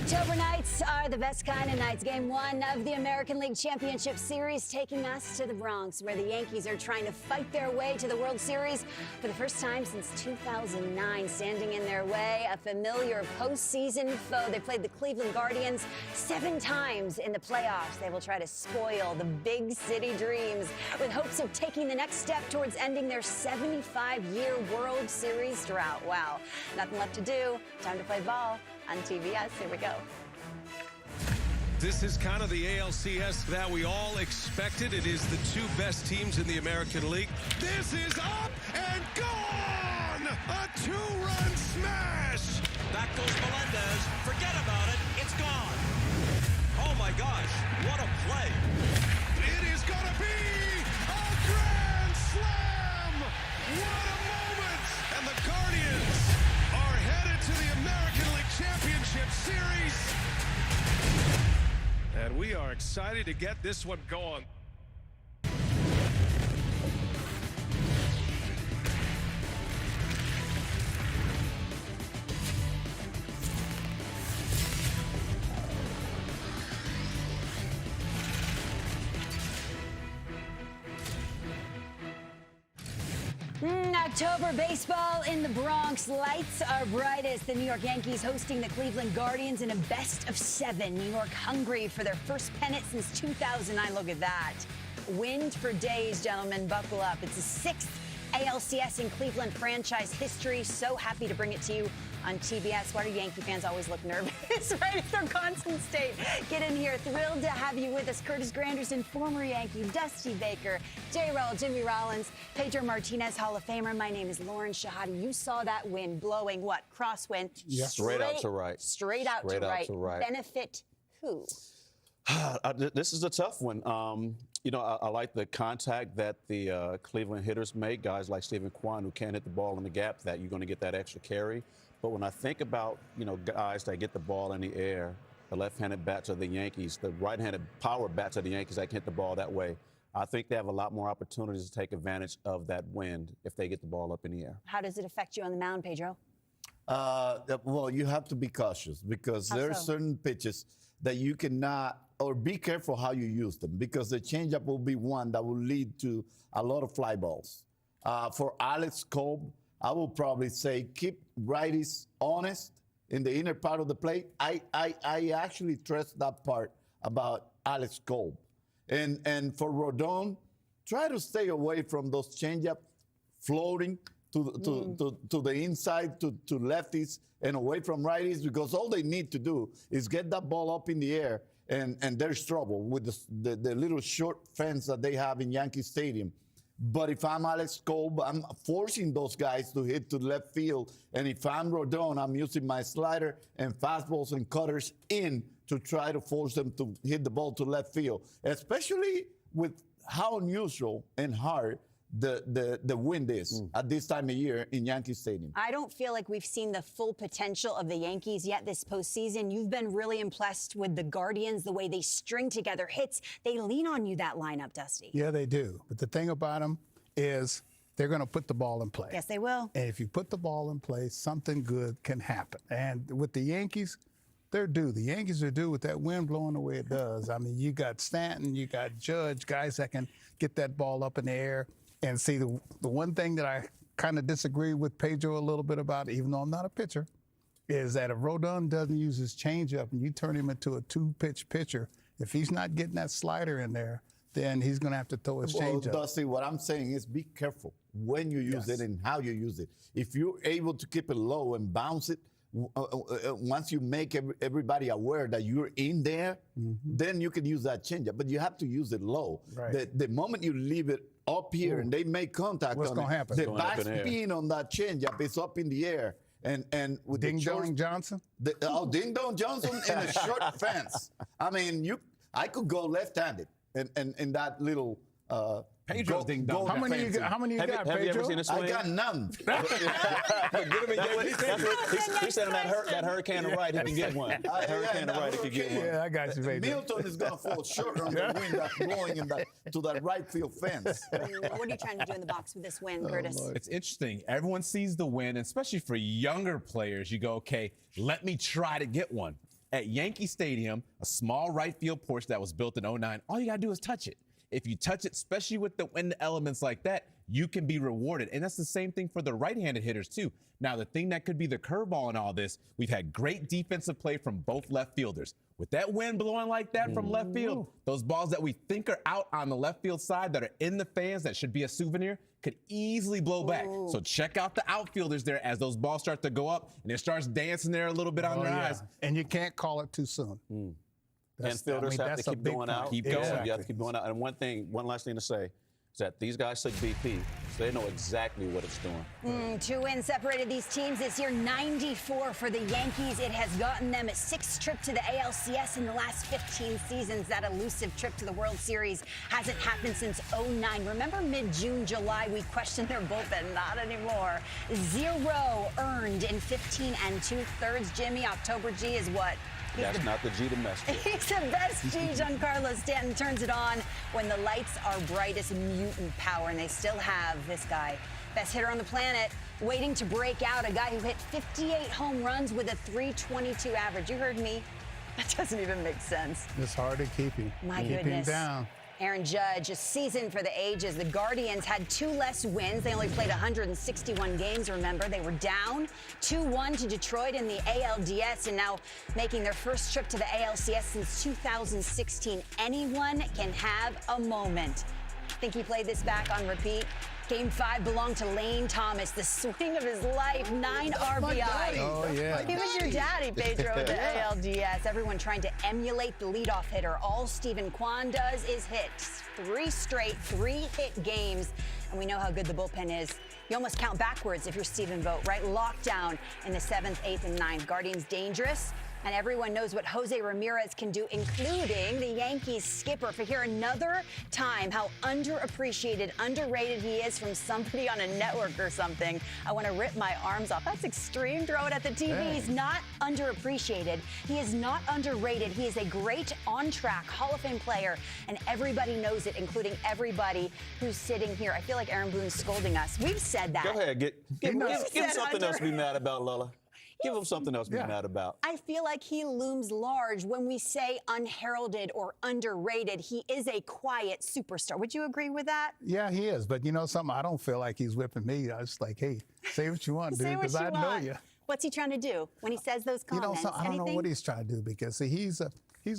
October nights are the best kind of nights. Game 1 of the American League Championship Series taking us to the Bronx, where the Yankees are trying to fight their way to the World Series for the first time since 2009. Standing in their way, a familiar postseason foe. They played the Cleveland Guardians 7 times in the playoffs. They will try to spoil the big city dreams with hopes of taking the next step towards ending their 75-year World Series drought. Wow, nothing left to do. Time to play ball on TBS. Here we go. This is kind of the ALCS that we all expected. It is the 2 best teams in the American League. This is up and gone! A 2-run smash! Back goes Melendez. Forget about it. It's gone. Oh, my gosh. What a play. It is going to be a grand slam! What a moment! And the Guardians are headed to the American League Championship Series. And we are excited to get this one going. October baseball in the Bronx. Lights are brightest. The New York Yankees hosting the Cleveland Guardians in a best-of-7. New York hungry for their first pennant since 2009. Look at that. Wind for days, gentlemen. Buckle up. It's the 6th ALCS in Cleveland franchise history. So happy to bring it to you on TBS. Why do Yankee fans always look nervous, right? It's their constant state. Get in here. Thrilled to have you with us. Curtis Granderson, former Yankee, Dusty Baker, J-Roll, Jimmy Rollins, Pedro Martinez, Hall of Famer. My name is Lauren Shahadi. You saw that wind blowing what? Crosswind. Yeah. Straight out to right. Straight out to right. Benefit who? This is a tough one. You know, I like the contact that the Cleveland hitters make, guys like Steven Kwan who can't hit the ball in the gap, that you're going to get that extra carry. But when I think about, you know, guys that get the ball in the air, the left-handed bats of the Yankees, the right-handed power bats of the Yankees that can hit the ball that way, I think they have a lot more opportunities to take advantage of that wind if they get the ball up in the air. How does it affect you on the mound, Pedro? Well, you have to be cautious because there are certain pitches that you cannot, or be careful how you use them, because the changeup will be one that will lead to a lot of fly balls. For Alex Kolb, I will probably say keep righties honest in the inner part of the plate. I actually trust that part about Alex Kolb. And for Rodon, try to stay away from those changeup floating to the inside, to lefties and away from righties, because all they need to do is get that ball up in the air, and there's trouble with the little short fence that they have in Yankee Stadium. But if I'm Alex Kolb, I'm forcing those guys to hit to left field. And if I'm Rodon, I'm using my slider and fastballs and cutters in to try to force them to hit the ball to left field, especially with how unusual and hard the wind is at this time of year in Yankee Stadium. I don't feel like we've seen the full potential of the Yankees yet this postseason. You've been really impressed with the Guardians, the way they string together hits. They lean on you, that lineup, Dusty. Yeah, they do. But the thing about them is they're going to put the ball in play. Yes, they will. And if you put the ball in play, something good can happen. And with the Yankees, they're due. The Yankees are due with that wind blowing the way it does. I mean, you got Stanton, you got Judge, guys that can get that ball up in the air. And see, the one thing that I kind of disagree with Pedro a little bit about, even though I'm not a pitcher, is that if Rodon doesn't use his changeup and you turn him into a 2-pitch pitcher, if he's not getting that slider in there, then he's going to have to throw his changeup. Dusty, what I'm saying is be careful when you use it and how you use it. If you're able to keep it low and bounce it, once you make everybody aware that you're in there, then you can use that changeup. But you have to use it low. Right. The moment you leave it up here and they make contact, what's going to happen? The back spin on that changeup is up in the air. And with Ding Dong Johnson? Ding Dong Johnson in a short fence. I mean, I could go left-handed in that little Pedro's ding dong. How many you got, Pedro? Have you ever seen a swing? I got none. He said on that hurricane to right, he can get one. Hurricane to right, he can get one. Yeah, I got you, Pedro. Milton is going to fall short on the wind that's blowing to that right field fence. What are you trying to do in the box with this win, Curtis? It's interesting. Everyone sees the win, especially for younger players. You go, okay, let me try to get one. At Yankee Stadium, a small right field porch that was built in '09, all you got to do is touch it. If you touch it, especially with the wind elements like that, you can be rewarded. And that's the same thing for the right-handed hitters, too. Now, the thing that could be the curveball in all this, we've had great defensive play from both left fielders. With that wind blowing like that from left field, those balls that we think are out on the left field side that are in the fans that should be a souvenir could easily blow back. So check out the outfielders there as those balls start to go up and it starts dancing there a little bit on their eyes. And you can't call it too soon. And fielders have to keep going out. Keep going. You have to keep going out. And one last thing to say is that these guys took BP, so they know exactly what it's doing. 2 wins separated these teams this year. 94 for the Yankees. It has gotten them a 6th trip to the ALCS in the last 15 seasons. That elusive trip to the World Series hasn't happened since '09. Remember mid-June, July, we questioned their bullpen. Not anymore. 0 earned in 15 2/3. Jimmy, October G is what? That's not the G to mess with. He's the best G. Giancarlo Stanton turns it on when the lights are brightest. Mutant power, and they still have this guy. Best hitter on the planet, waiting to break out. A guy who hit 58 home runs with a .322 average. You heard me. That doesn't even make sense. It's hard to keep him. My keep goodness. him down. Aaron Judge, a season for the ages. The Guardians had 2 less wins. They only played 161 games, remember. They were down 2-1 to Detroit in the ALDS and now making their first trip to the ALCS since 2016. Anyone can have a moment. Think he played this back on repeat? Game 5 belonged to Lane Thomas, the swing of his life, 9 RBI. Oh, yeah. He was your daddy, Pedro, the ALDS. Everyone trying to emulate the leadoff hitter. All Stephen Kwan does is hit. 3 straight, 3-hit games. And we know how good the bullpen is. You almost count backwards if you're Stephen Vogt, right? Lockdown in the 7th, 8th, and 9th. Guardians dangerous. And everyone knows what Jose Ramirez can do, including the Yankees skipper. For here another time how underappreciated, underrated he is from somebody on a network or something. I want to rip my arms off. That's extreme. Throw it at the TV. Dang. He's not underappreciated. He is not underrated. He is a great on-track Hall of Fame player, and everybody knows it, including everybody who's sitting here. I feel like Aaron Boone's scolding us. We've said that. Go ahead. Give him something else to be mad about, Lola. Give him something else to be mad about. I feel like he looms large when we say unheralded or underrated. He is a quiet superstar. Would you agree with that? Yeah, he is. But you know something? I don't feel like he's whipping me. I was like, hey, say what you want, dude, because I know you. What's he trying to do when he says those comments? I don't know what he's trying to do because see, he's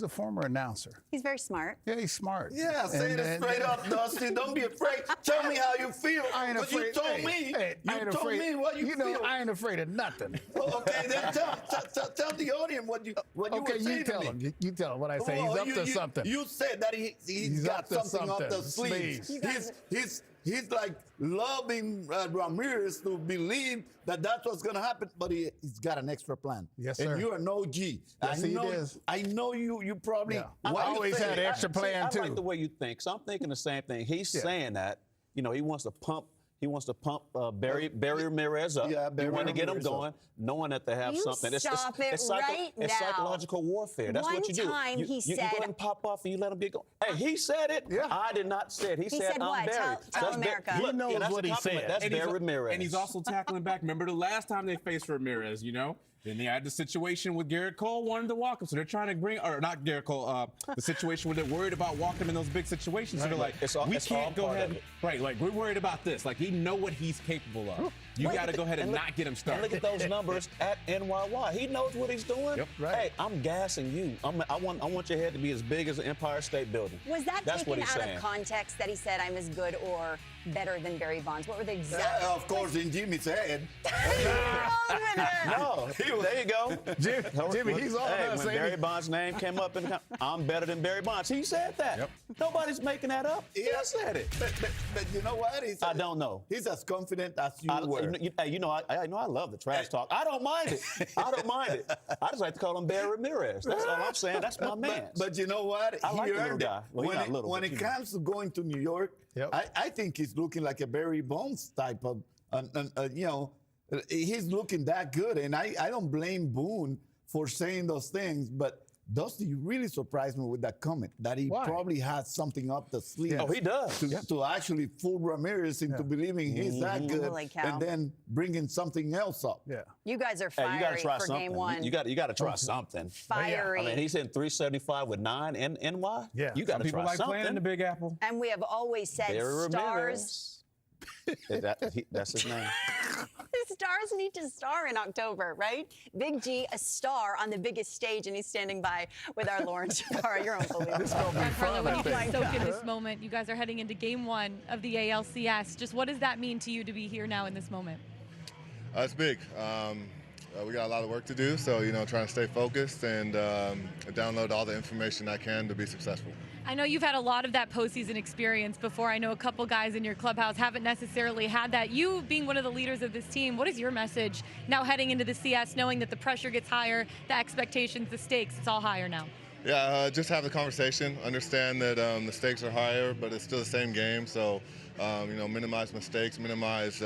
a former announcer. He's very smart. Yeah, he's smart. Yeah, say it straight up, Dusty. Don't be afraid. Tell me how you feel. I ain't afraid. You told me. You told me what you feel. know, I ain't afraid of nothing. Okay, then tell the audience what you were saying to me. You tell him what I say. He's up to something. You said that he's got something up the sleeve. He's like loving Ramirez to believe that that's what's going to happen, but he's got an extra plan. Yes, sir. And you're an OG. Yes, he is. I know you probably. Yeah. I always had an extra plan, too. I like the way you think. So I'm thinking the same thing. He's saying that, he wants to pump. He wants to pump Barry Ramirez up. Yeah, He wants to get him going, knowing that they have something. It's psychological warfare. That's what you do. One time he said, you go ahead and pop off and you let him get going. Hey, he said it. Yeah. I did not say it. He said what? I'm Barry. Tell America. He knows what he said. That's Barry Ramirez. And he's also tackling back. Remember the last time they faced Ramirez, Then they had the situation with Garrett Cole wanted to walk him. So they're trying to bring, or not Garrett Cole, the situation where they're worried about walking him in those big situations. So they're like, we can't go ahead. Right, like we're worried about this. Like we know what he's capable of. You got to go ahead and not get him started. And look at those numbers at NYY. He knows what he's doing. Yep, right. Hey, I'm gassing you. I want your head to be as big as the Empire State Building. Was that That's taken what he's out saying. of context that he said I'm as good or better than Barry Bonds? What were the exact? Of course, in Jimmy's head. No, there you go. Jimmy, he's all when Barry Bonds' name came up, I'm better than Barry Bonds. He said that. Yep. Nobody's making that up. He said it. But you know what? I don't know. He's as confident as you were. I love the trash talk. I don't mind it. I just like to call him Barry Ramirez. That's all I'm saying. That's my man. But you know what? I like He the little earned it. guy. Well, When it comes to going to New York, I think he's looking like a Barry Bonds type of, he's looking that good. And I don't blame Boone for saying those things, but Dusty really surprised me with that comment that he Why? probably has something up the sleeve. Oh, he does. To actually fool Ramirez into believing he's that good, Holy cow. and then bringing something else up. Yeah. You guys are Hey, you got fiery to try for something. game one. You got to try something. Fiery. I mean, he's hitting 375 with 9 and NY. Yeah. You got Some to people try like something. playing in the Big Apple. And we have always said Barry stars. Ramirez. That's his name. The stars need to star in October, right? Big G, a star on the biggest stage, and he's standing by with our Lauren Chavarro. You're unbelievable. Carlo, when you Oh my can soak in God. this moment, you guys are heading into game one of the ALCS. Just what does that mean to you to be here now in this moment? It's big. We got a lot of work to do, so trying to stay focused and download all the information I can to be successful. I know you've had a lot of that postseason experience before. I know a couple guys in your clubhouse haven't necessarily had that. You being one of the leaders of this team, what is your message now heading into the CS, knowing that the pressure gets higher, the expectations, the stakes, it's all higher now? Yeah, just have the conversation, understand that the stakes are higher, but it's still the same game, so minimize mistakes, minimize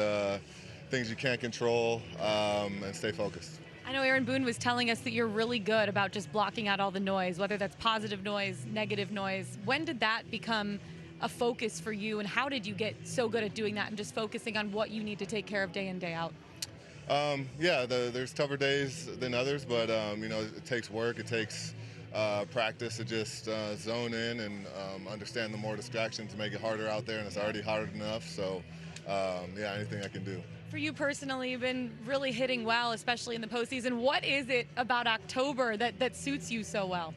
things you can't control, and stay focused. I know Aaron Boone was telling us that you're really good about just blocking out all the noise, whether that's positive noise, negative noise. When did that become a focus for you, and how did you get so good at doing that and just focusing on what you need to take care of day in, day out? There's tougher days than others, but it takes work, it takes practice to just zone in and understand the more distractions to make it harder out there, and it's already hard enough, so anything I can do. For you personally, you've been really hitting well, especially in the postseason. What is it about October that suits you so well?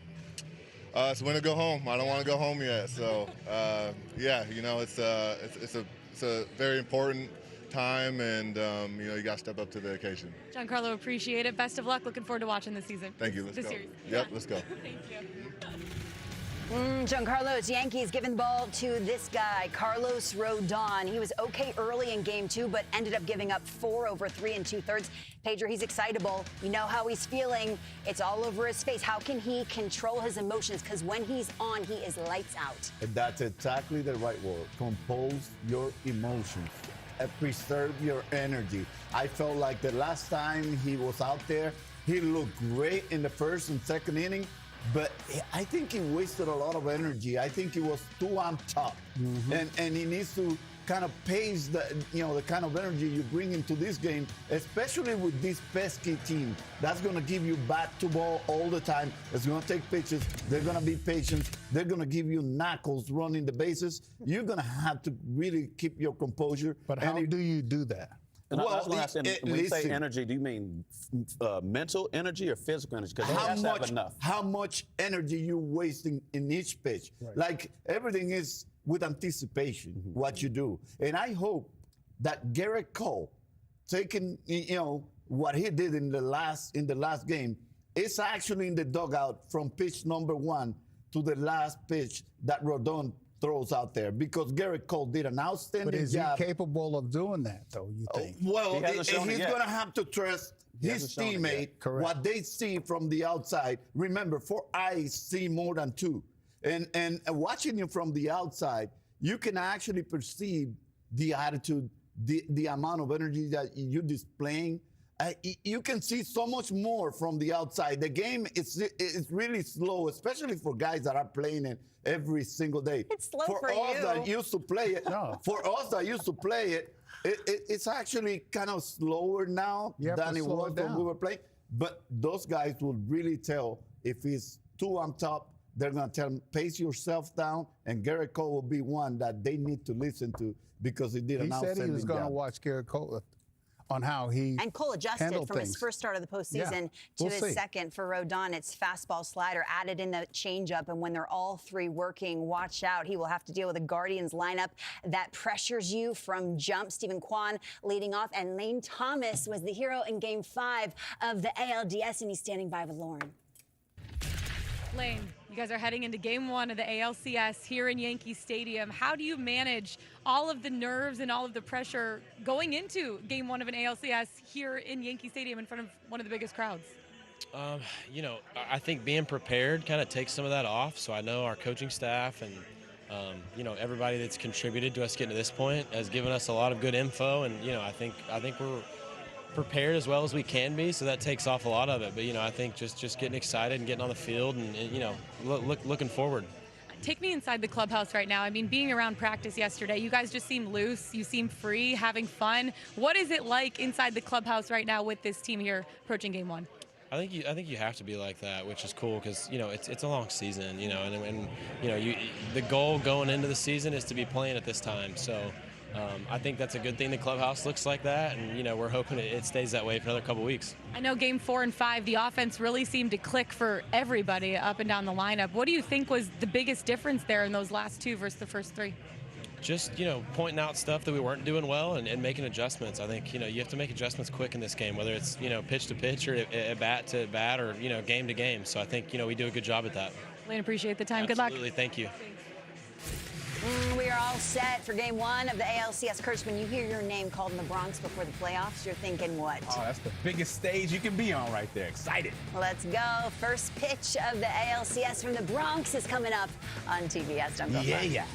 It's when to go home. I don't want to go home yet, so it's a very important time, and you got to step up to the occasion. Giancarlo, appreciate it. Best of luck. Looking forward to watching this season. Thank you. Let's go. Series. Yep, let's go. Thank you. Giancarlo's Yankees giving the ball to this guy, Carlos Rodon. He was okay early in game two, but ended up giving up 4 over 3 2/3. Pedro, he's excitable. You know how he's feeling. It's all over his face. How can he control his emotions? Because when he's on, he is lights out. And that's exactly the right word. Compose your emotions. And preserve your energy. I felt like the last time he was out there, he looked great in the first and second inning. But I think he wasted a lot of energy. I think he was too on top, and he needs to kind of pace the kind of energy you bring into this game, especially with this pesky team. That's going to give you bat to ball all the time. It's going to take pitches. They're going to be patient. They're going to give you knuckles running the bases. You're going to have to really keep your composure. But how do you do that? And Well, I was gonna ask, when you say listen. energy, do you mean mental energy or physical energy? Because he has to have enough. How much energy you wasting in each pitch? Right. Like everything is with anticipation, what you do. And I hope that Garrett Cole, taking what he did in the last game, is actually in the dugout from pitch number 1 to the last pitch that Rodon throws out there, because Garrett Cole did an outstanding But is job. he capable of doing that, though, you think? Well, He hasn't shown it he's yet. going to have to trust He his hasn't shown it teammate, yet. Correct. what they see from the outside. Remember, 4 eyes see more than 2. And watching you from the outside, you can actually perceive the attitude, the amount of energy that you're displaying. You can see so much more from the outside. The game is really slow, especially for guys that are playing it every single day. It's slow for for us you. that used to play it. No. For us that used to play it, it's actually kind of slower now You have than to it slow was it when down. we were playing. But those guys will really tell if he's too on top. They're going to tell him, pace yourself down, and Garrett Cole will be one that they need to listen to because he did an He outstanding said he was going to job. watch Garrett Cole on how he And Cole adjusted handled from his things. first start of the postseason to We'll his see. second. For Rodon, it's fastball, slider, added in the changeup. And when they're all 3 working, watch out. He will have to deal with a Guardians lineup that pressures you from jump. Stephen Kwan leading off, and Lane Thomas was the hero in Game 5 of the ALDS, and he's standing by with Lauren. Lane, you guys are heading into game 1 of the ALCS here in Yankee Stadium. How do you manage all of the nerves and all of the pressure going into game 1 of an ALCS here in Yankee Stadium in front of one of the biggest crowds? I think being prepared kind of takes some of that off. So I know our coaching staff and, everybody that's contributed to us getting to this point has given us a lot of good info. And, I think prepared as well as we can be, so that takes off a lot of it. But, I think just getting excited and getting on the field and looking forward. Take me inside the clubhouse right now. I mean, being around practice yesterday, you guys just seem loose. You seem free, having fun. What is it like inside the clubhouse right now with this team here approaching game one? I think you have to be like that, which is cool because it's a long season, and the goal going into the season is to be playing at this time. So I think that's a good thing. The clubhouse looks like that, and we're hoping it stays that way for another couple weeks. I know game 4 and 5, the offense really seemed to click for everybody up and down the lineup. What do you think was the biggest difference there in those last 2 versus the first 3? Just, pointing out stuff that we weren't doing well and making adjustments. I think, you have to make adjustments quick in this game, whether it's, pitch to pitch or at bat to bat or, game to game. So I think, we do a good job at that. Lane, appreciate the time. Absolutely. Good luck. Absolutely. Thank you. We are all set for game 1 of the ALCS. Curtis, when you hear your name called in the Bronx before the playoffs, you're thinking what? Oh, that's the biggest stage you can be on right there. Excited. Let's go. First pitch of the ALCS from the Bronx is coming up on TBS. Don't go far. Yeah.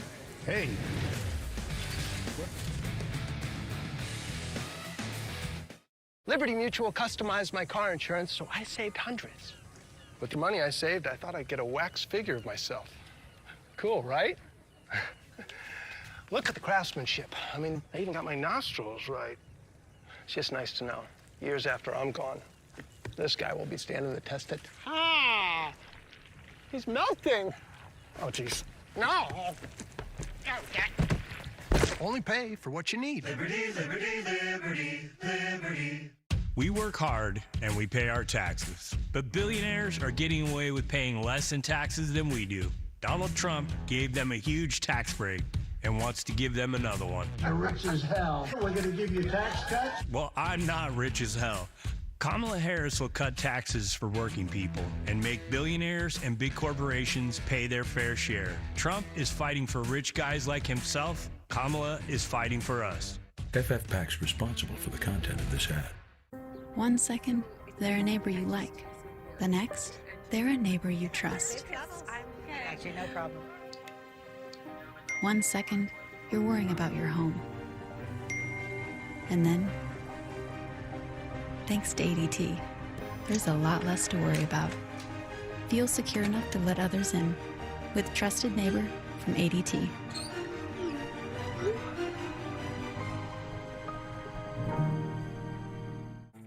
Hey. Liberty Mutual customized my car insurance, so I saved hundreds. With the money I saved, I thought I'd get a wax figure of myself. Cool, right? Look at the craftsmanship. I mean, I even got my nostrils right. It's just nice to know, years after I'm gone, this guy will be standing the test of time. He's melting. Oh, jeez. No. Only pay for what you need. Liberty, liberty, liberty, liberty. We work hard and we pay our taxes, but billionaires are getting away with paying less in taxes than we do. Donald Trump gave them a huge tax break and wants to give them another one. I'm rich as hell. We're going to give you tax cuts? Well, I'm not rich as hell. Kamala Harris will cut taxes for working people and make billionaires and big corporations pay their fair share. Trump is fighting for rich guys like himself. Kamala is fighting for us. FFPAC's responsible for the content of this ad. 1 second, they're a neighbor you like. The next, they're a neighbor you trust. Actually, no problem. 1 second, you're worrying about your home. And then, thanks to ADT, there's a lot less to worry about. Feel secure enough to let others in with Trusted Neighbor from ADT.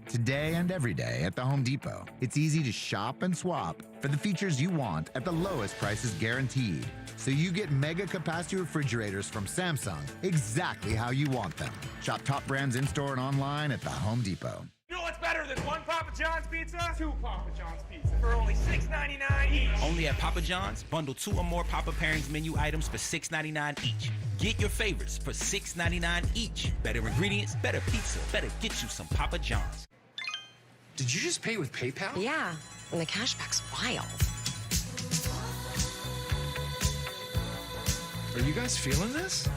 Today and every day at the Home Depot, it's easy to shop and swap for the features you want at the lowest prices guaranteed. So you get mega capacity refrigerators from Samsung exactly how you want them. Shop top brands in-store and online at the Home Depot. You know what's better than 1 Papa John's pizza? 2 Papa John's pizza for only $6.99 each. Only at Papa John's, bundle 2 or more Papa Pairings menu items for $6.99 each. Get your favorites for $6.99 each. Better ingredients, better pizza, better get you some Papa John's. Did you just pay with PayPal? Yeah, and the cashback's wild. Are you guys feeling this?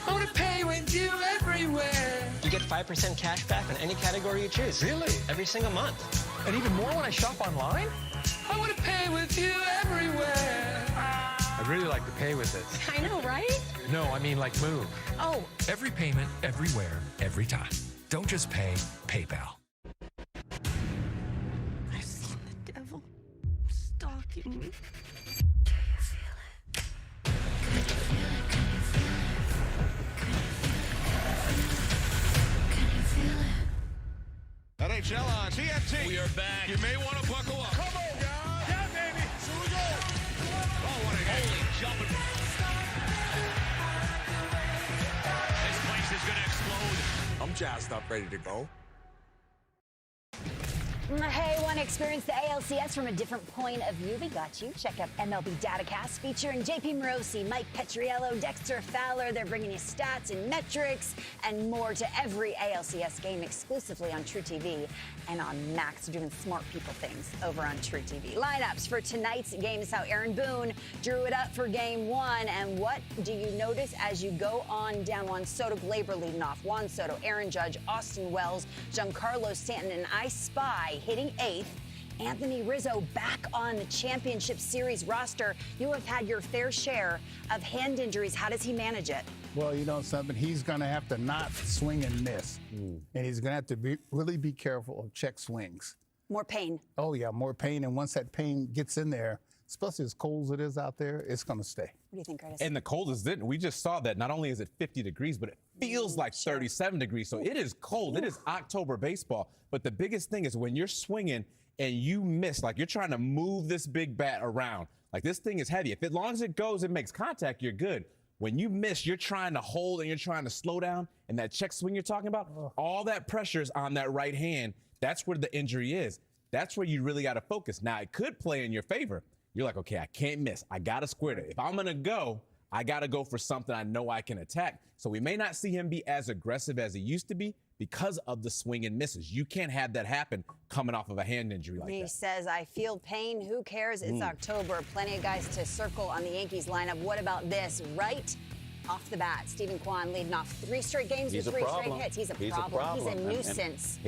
I want to pay with you everywhere. You get 5% cash back on any category you choose. Really? Every single month. And even more when I shop online? I want to pay with you everywhere. I'd really like to pay with this. I know, right? No, I mean like move. Oh. Every payment, everywhere, every time. Don't just pay, PayPal. I've seen the devil stalking me. NHL on TNT. We are back. You may want to buckle up. Come on, guys. Yeah, baby. Here we go. Oh, what a Holy jumping. This place is going to explode. I'm jazzed up, ready to go. Hey, want to experience the ALCS from a different point of view? We got you. Check out MLB Datacast featuring JP Morosi, Mike Petriello, Dexter Fowler. They're bringing you stats and metrics and more to every ALCS game exclusively on True TV and on Max, doing smart people things over on True TV. Lineups for tonight's game is how Aaron Boone drew it up for game 1. And what do you notice as you go on down? Juan Soto, Glaber leading off. Juan Soto, Aaron Judge, Austin Wells, Giancarlo Stanton, and I Spy hitting 8th. Anthony Rizzo back on the Championship Series roster. You have had your fair share of hand injuries. How does he manage it? Well, you know something, he's going to have to not swing and miss. And he's going to have to really be careful of check swings. More pain. Oh, yeah, more pain. And once that pain gets in there, especially as cold as it is out there, it's going to stay. What do you think, Curtis? And the coldest didn't. We just saw that not only is it 50 degrees, but it feels like 37 degrees. So it is cold. It is October baseball. But the biggest thing is when you're swinging and you miss, like you're trying to move this big bat around, like this thing is heavy. If as long as it goes, it makes contact, you're good. When you miss, you're trying to hold and you're trying to slow down. And that check swing you're talking about, all that pressure is on that right hand. That's where the injury is. That's where you really got to focus. Now, it could play in your favor. You're like, okay, I can't miss. I got to square it. If I'm going to go, I got to go for something I know I can attack. So we may not see him be as aggressive as he used to be because of the swing and misses. You can't have that happen coming off of a hand injury like that. He says, I feel pain. Who cares? It's October. Plenty of guys to circle on the Yankees lineup. What about this? Right off the bat, Stephen Kwan leading off 3 straight games with 3 straight hits. He's a problem. He's a nuisance.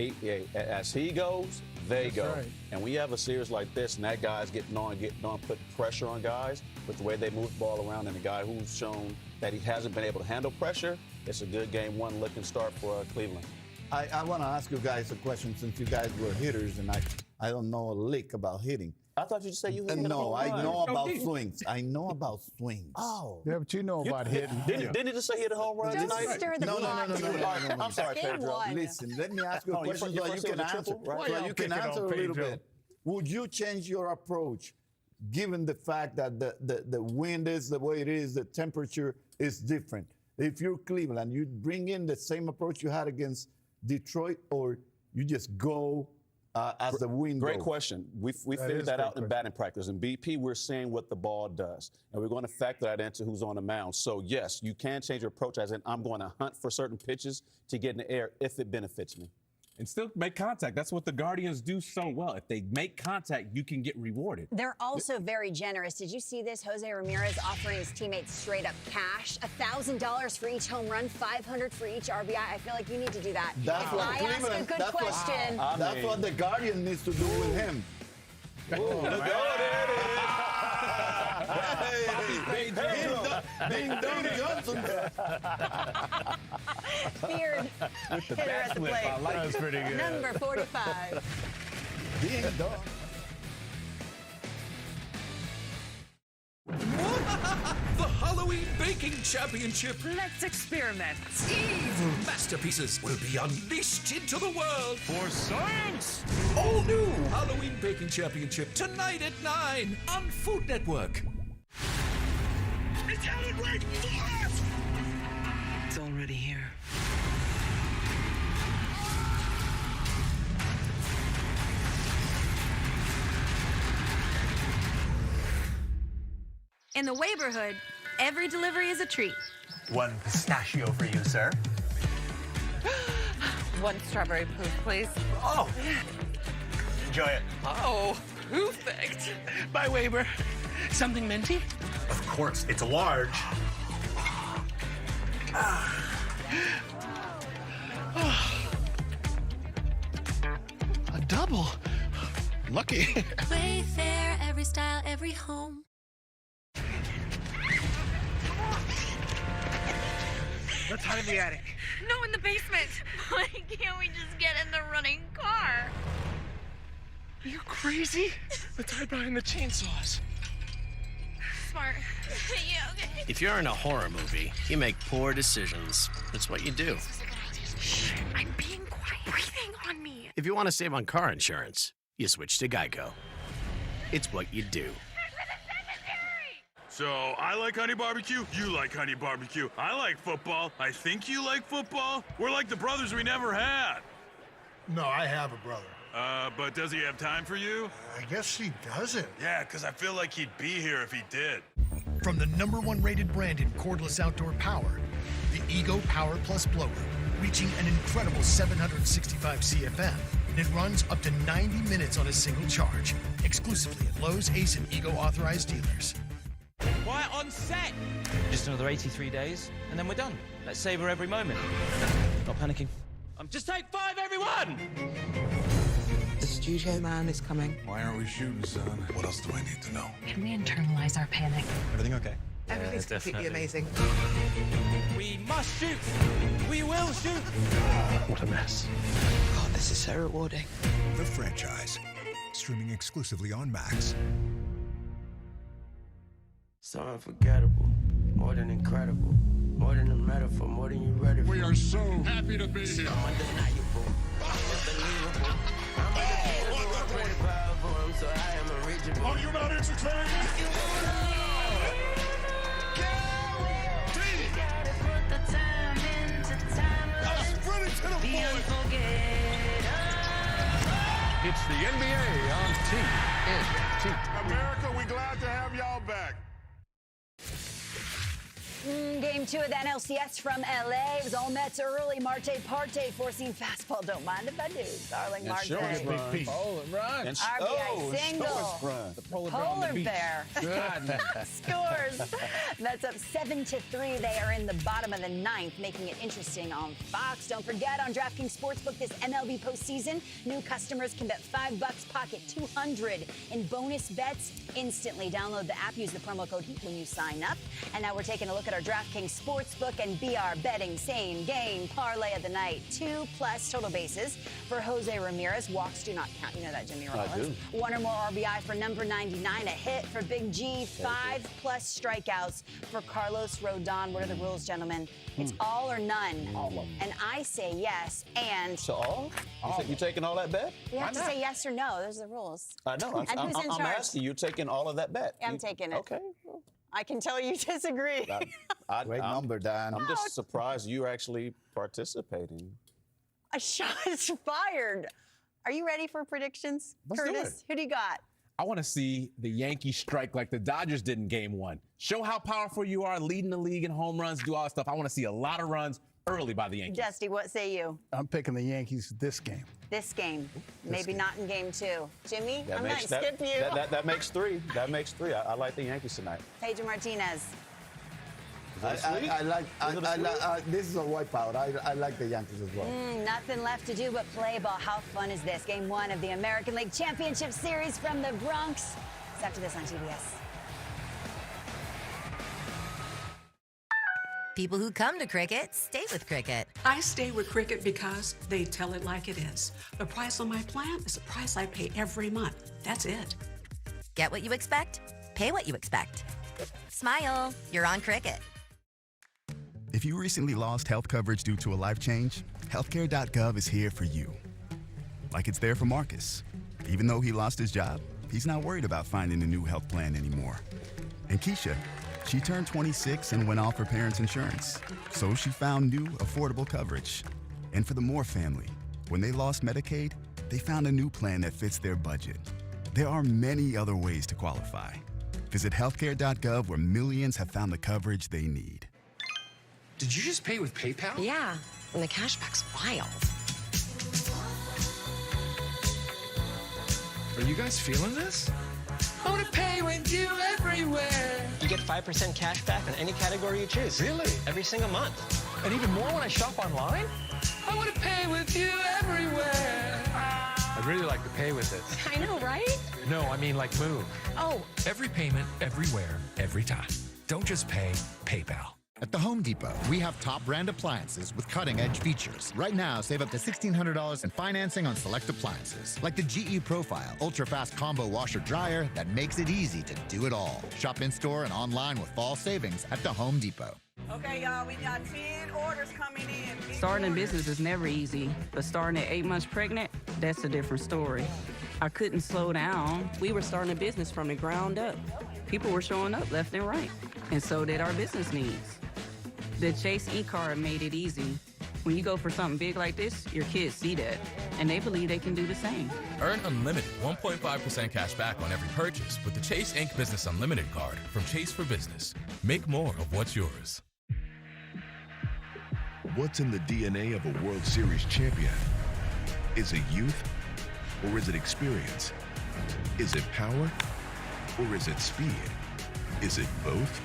As he goes, they go. Right. And when you have a series like this, and that guy's getting on, putting pressure on guys with the way they move the ball around, and the guy who's shown that he hasn't been able to handle pressure, it's a good game 1 looking start for Cleveland. I want to ask you guys a question since you guys were hitters, and I don't know a lick about hitting. I thought you said you hit No, I know about swings. I know about swings. Oh. Yeah, but you know about hitting. Didn't he just say he hit a home run Don't tonight? stir the pot. No. I'm sorry, Pedro. Listen, let me ask you a question so you can answer. So you can answer a little bit. Would you change your approach given the fact that the wind is the way it is, the temperature is different? If you're Cleveland, you bring in the same approach you had against Detroit, or you just go as the wind Great goes? question. We figured that out in batting practice. In BP, we're seeing what the ball does, and we're going to factor that into who's on the mound. So, yes, you can change your approach, as in I'm going to hunt for certain pitches to get in the air if it benefits me. And still make contact. That's what the Guardians do so well. If they make contact, you can get rewarded. They're also very generous. Did you see this? Jose Ramirez offering his teammates straight up cash, $1,000 for each home run, $500 for eeach RBI. I feel like you need to do that. That's what I ask a good question. That's what the Guardian needs to do with him. Ding Dong Johnson. Beard hitter at the plate. That was pretty good. Number 45. Ding Dong. The Halloween Baking Championship. Let's experiment. Evil masterpieces will be unleashed into the world. For science! All new Halloween Baking Championship tonight at 9 on Food Network. It's headed right for us! It's already here. In the neighborhood, every delivery is a treat. 1 pistachio for you, sir. 1 strawberry poof, please. Oh! Enjoy it. Oh, perfect. By Weber. Something minty? Of course, it's a large. A double. Lucky. Wayfair, every style, every home. Let's hide in the attic. No, in the basement. Why can't we just get in the running car? Are you crazy? Let's hide behind the chainsaws. Smart. Yeah, okay. If you're in a horror movie, you make poor decisions. That's what you do. This is a good idea. Shh, I'm being quiet. Breathing on me. If you want to save on car insurance, you switch to Geico. It's what you do. So, I like honey barbecue, you like honey barbecue. I like football, I think you like football. We're like the brothers we never had. No, I have a brother. But does he have time for you? I guess he doesn't. Yeah, because I feel like he'd be here if he did. From the #1 rated brand in cordless outdoor power, the Ego Power Plus blower, reaching an incredible 765 CFM, and it runs up to 90 minutes on a single charge, exclusively at Lowe's, Ace, and Ego authorized dealers. Quiet on set! Just another 83 days, and then we're done. Let's savor every moment. Not panicking. Just take 5, everyone! The studio man is coming. Why aren't we shooting, son? What else do I need to know? Can we internalize our panic? Everything okay? Everything's completely amazing. We must shoot. We will shoot. What a mess. God, this is so rewarding. The Franchise. Streaming exclusively on Max. So unforgettable, more than incredible, more than a metaphor, more than you ready for. We are so happy to be here. I'm undeniable, unbelievable. I'm undefeatable, I'm pretty powerful, I'm so high, I'm unreachable. Are you not entertained? It's the NBA on TNT. America, we glad to have y'all back. Game 2 of the ALCS from LA. It was all Mets early. Marte Parte forcing fastball. Don't mind if I do. Darling Marte. And RBI single. The Polar bear scores. That's up 7-3. They are in the bottom of the ninth, making it interesting on Fox. Don't forget, on DraftKings Sportsbook this MLB postseason, new customers can bet $5, pocket $200 in bonus bets instantly. Download the app, use the promo code HEAT when you sign up. And now we're taking a look at our DraftKings Sportsbook and BR betting same game parlay of the night. 2+ total bases for Jose Ramirez. Walks do not count. You know that, Jimmy Rollins. One or more RBI for number 99. A hit for Big G. 5+ strikeouts for Carlos Rodon. What are the rules, gentlemen? It's all or none. And I say yes. And So all? You taking all that bet? you have to say yes or no. Those are the rules. I know. And who's in I'm charge? asking you, taking all of that bet. I'm taking it. Okay. I can tell you disagree. Great number, Dan. I'm just surprised you're actually participating. A shot is fired. Are you ready for predictions, Let's do Curtis? it. Who do you got? I want to see the Yankees strike like the Dodgers did in Game 1. Show how powerful you are, leading the league in home runs, do all that stuff. I want to see a lot of runs early by the Yankees. Dusty, what say you? I'm picking the Yankees this game. This game. Maybe not in Game 2. Jimmy, I might that, skip you. That makes 3. That makes 3. I like the Yankees tonight. Pedro Martinez. I like this is a wipeout. I like the Yankees as well. Nothing left to do but play ball. How fun is this? Game 1 of the American League Championship Series from the Bronx. It's after this on TBS. People who come to Cricket stay with Cricket. I stay with Cricket because they tell it like it is. The price on my plan is the price I pay every month. That's it. Get what you expect, pay what you expect. Smile, you're on Cricket. If you recently lost health coverage due to a life change, healthcare.gov is here for you. Like it's there for Marcus. Even though he lost his job, he's not worried about finding a new health plan anymore. And Keisha, she turned 26 and went off her parents' insurance, so she found new, affordable coverage. And for the Moore family, when they lost Medicaid, they found a new plan that fits their budget. There are many other ways to qualify. Visit healthcare.gov, where millions have found the coverage they need. Did you just pay with PayPal? Yeah, and the cashback's wild. Are you guys feeling this? I want to pay with you everywhere. You get 5% cash back on any category you choose. Really? Every single month. And even more when I shop online? I want to pay with you everywhere. I'd really like to pay with this. I know, right? No, I mean like move. Oh. Every payment, everywhere, every time. Don't just pay, PayPal. At the Home Depot, we have top brand appliances with cutting-edge features. Right now, save up to $1,600 in financing on select appliances, like the GE Profile ultra-fast combo washer-dryer that makes it easy to do it all. Shop in-store and online with fall savings at the Home Depot. Okay, y'all, we got 10 orders coming in. Starting a business is never easy, but starting at 8 months pregnant, that's a different story. I couldn't slow down. We were starting a business from the ground up. People were showing up left and right, and so did our business needs. The Chase e-card made it easy. When you go for something big like this, your kids see that, and they believe they can do the same. Earn unlimited 1.5% cash back on every purchase with the Chase Inc. Business Unlimited card from Chase for Business. Make more of what's yours. What's in the DNA of a World Series champion? Is it youth, or is it experience? Is it power, or is it speed? Is it both?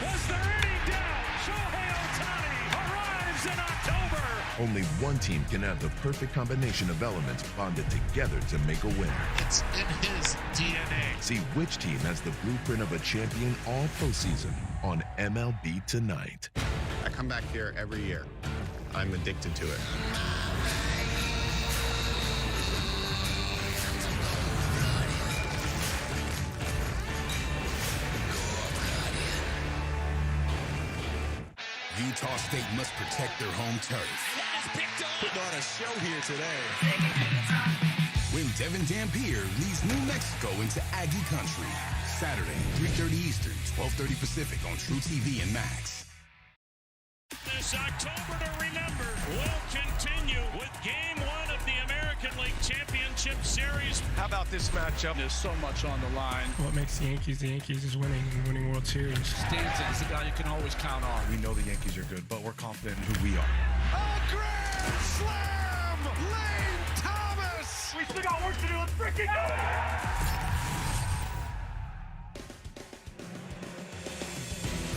Was there any doubt? Shohei Ohtani arrives Yankees in October. Only one team can have the perfect combination of elements bonded together to make a winner. It's in his DNA. See which team has the blueprint of a champion all postseason on MLB Tonight. I come back here every year. I'm addicted to it. Utah State must protect their home turf. Putting on a show here today. When Devin Dampier leads New Mexico into Aggie country. Saturday, 3:30 Eastern, 12:30 Pacific on True TV and Max. This October to remember will continue with Game 1 of the American League Championship Series. How about this matchup? There's so much on the line. What makes the Yankees is winning and winning World Series. Stanton is a guy you can always count on. We know the Yankees are good, but we're confident in who we are. A grand slam! Lane Thomas! We still got work to do. Let's freaking go!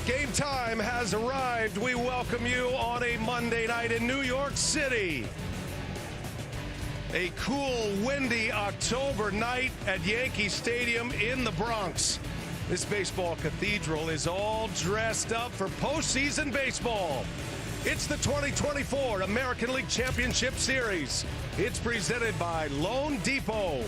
Game time has arrived. We welcome you on a Monday night in New York City. A cool, windy October night at Yankee Stadium in the Bronx. This baseball cathedral is all dressed up for postseason baseball. It's the 2024 American League Championship Series. It's presented by Loan Depot.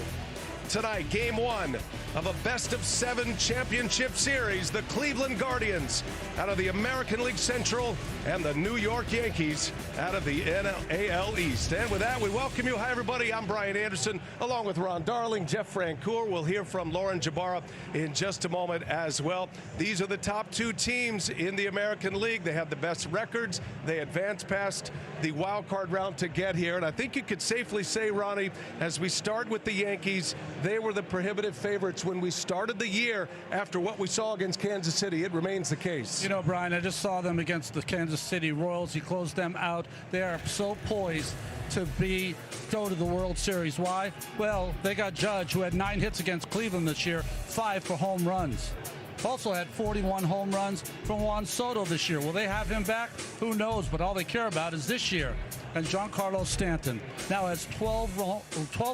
Tonight, Game 1 of a best-of-7 championship series. The Cleveland Guardians out of the American League Central and the New York Yankees out of the AL East. And with that, we welcome you. Hi, everybody. I'm Brian Anderson, along with Ron Darling, Jeff Francoeur. We'll hear from Lauren Jabara in just a moment as well. These are the top two teams in the American League. They have the best records. They advanced past the wild card round to get here. And I think you could safely say, Ronnie, as we start with the Yankees, they were the prohibitive favorites when we started the year after what we saw against Kansas City. It remains the case. You know, Brian, I just saw them against the Kansas City Royals. He closed them out. They are so poised to go to the World Series. Why? Well, they got Judge, who had 9 hits against Cleveland this year, 5 for home runs. Also had 41 home runs from Juan Soto this year. Will they have him back? Who knows? But all they care about is this year. And Giancarlo Stanton now has 12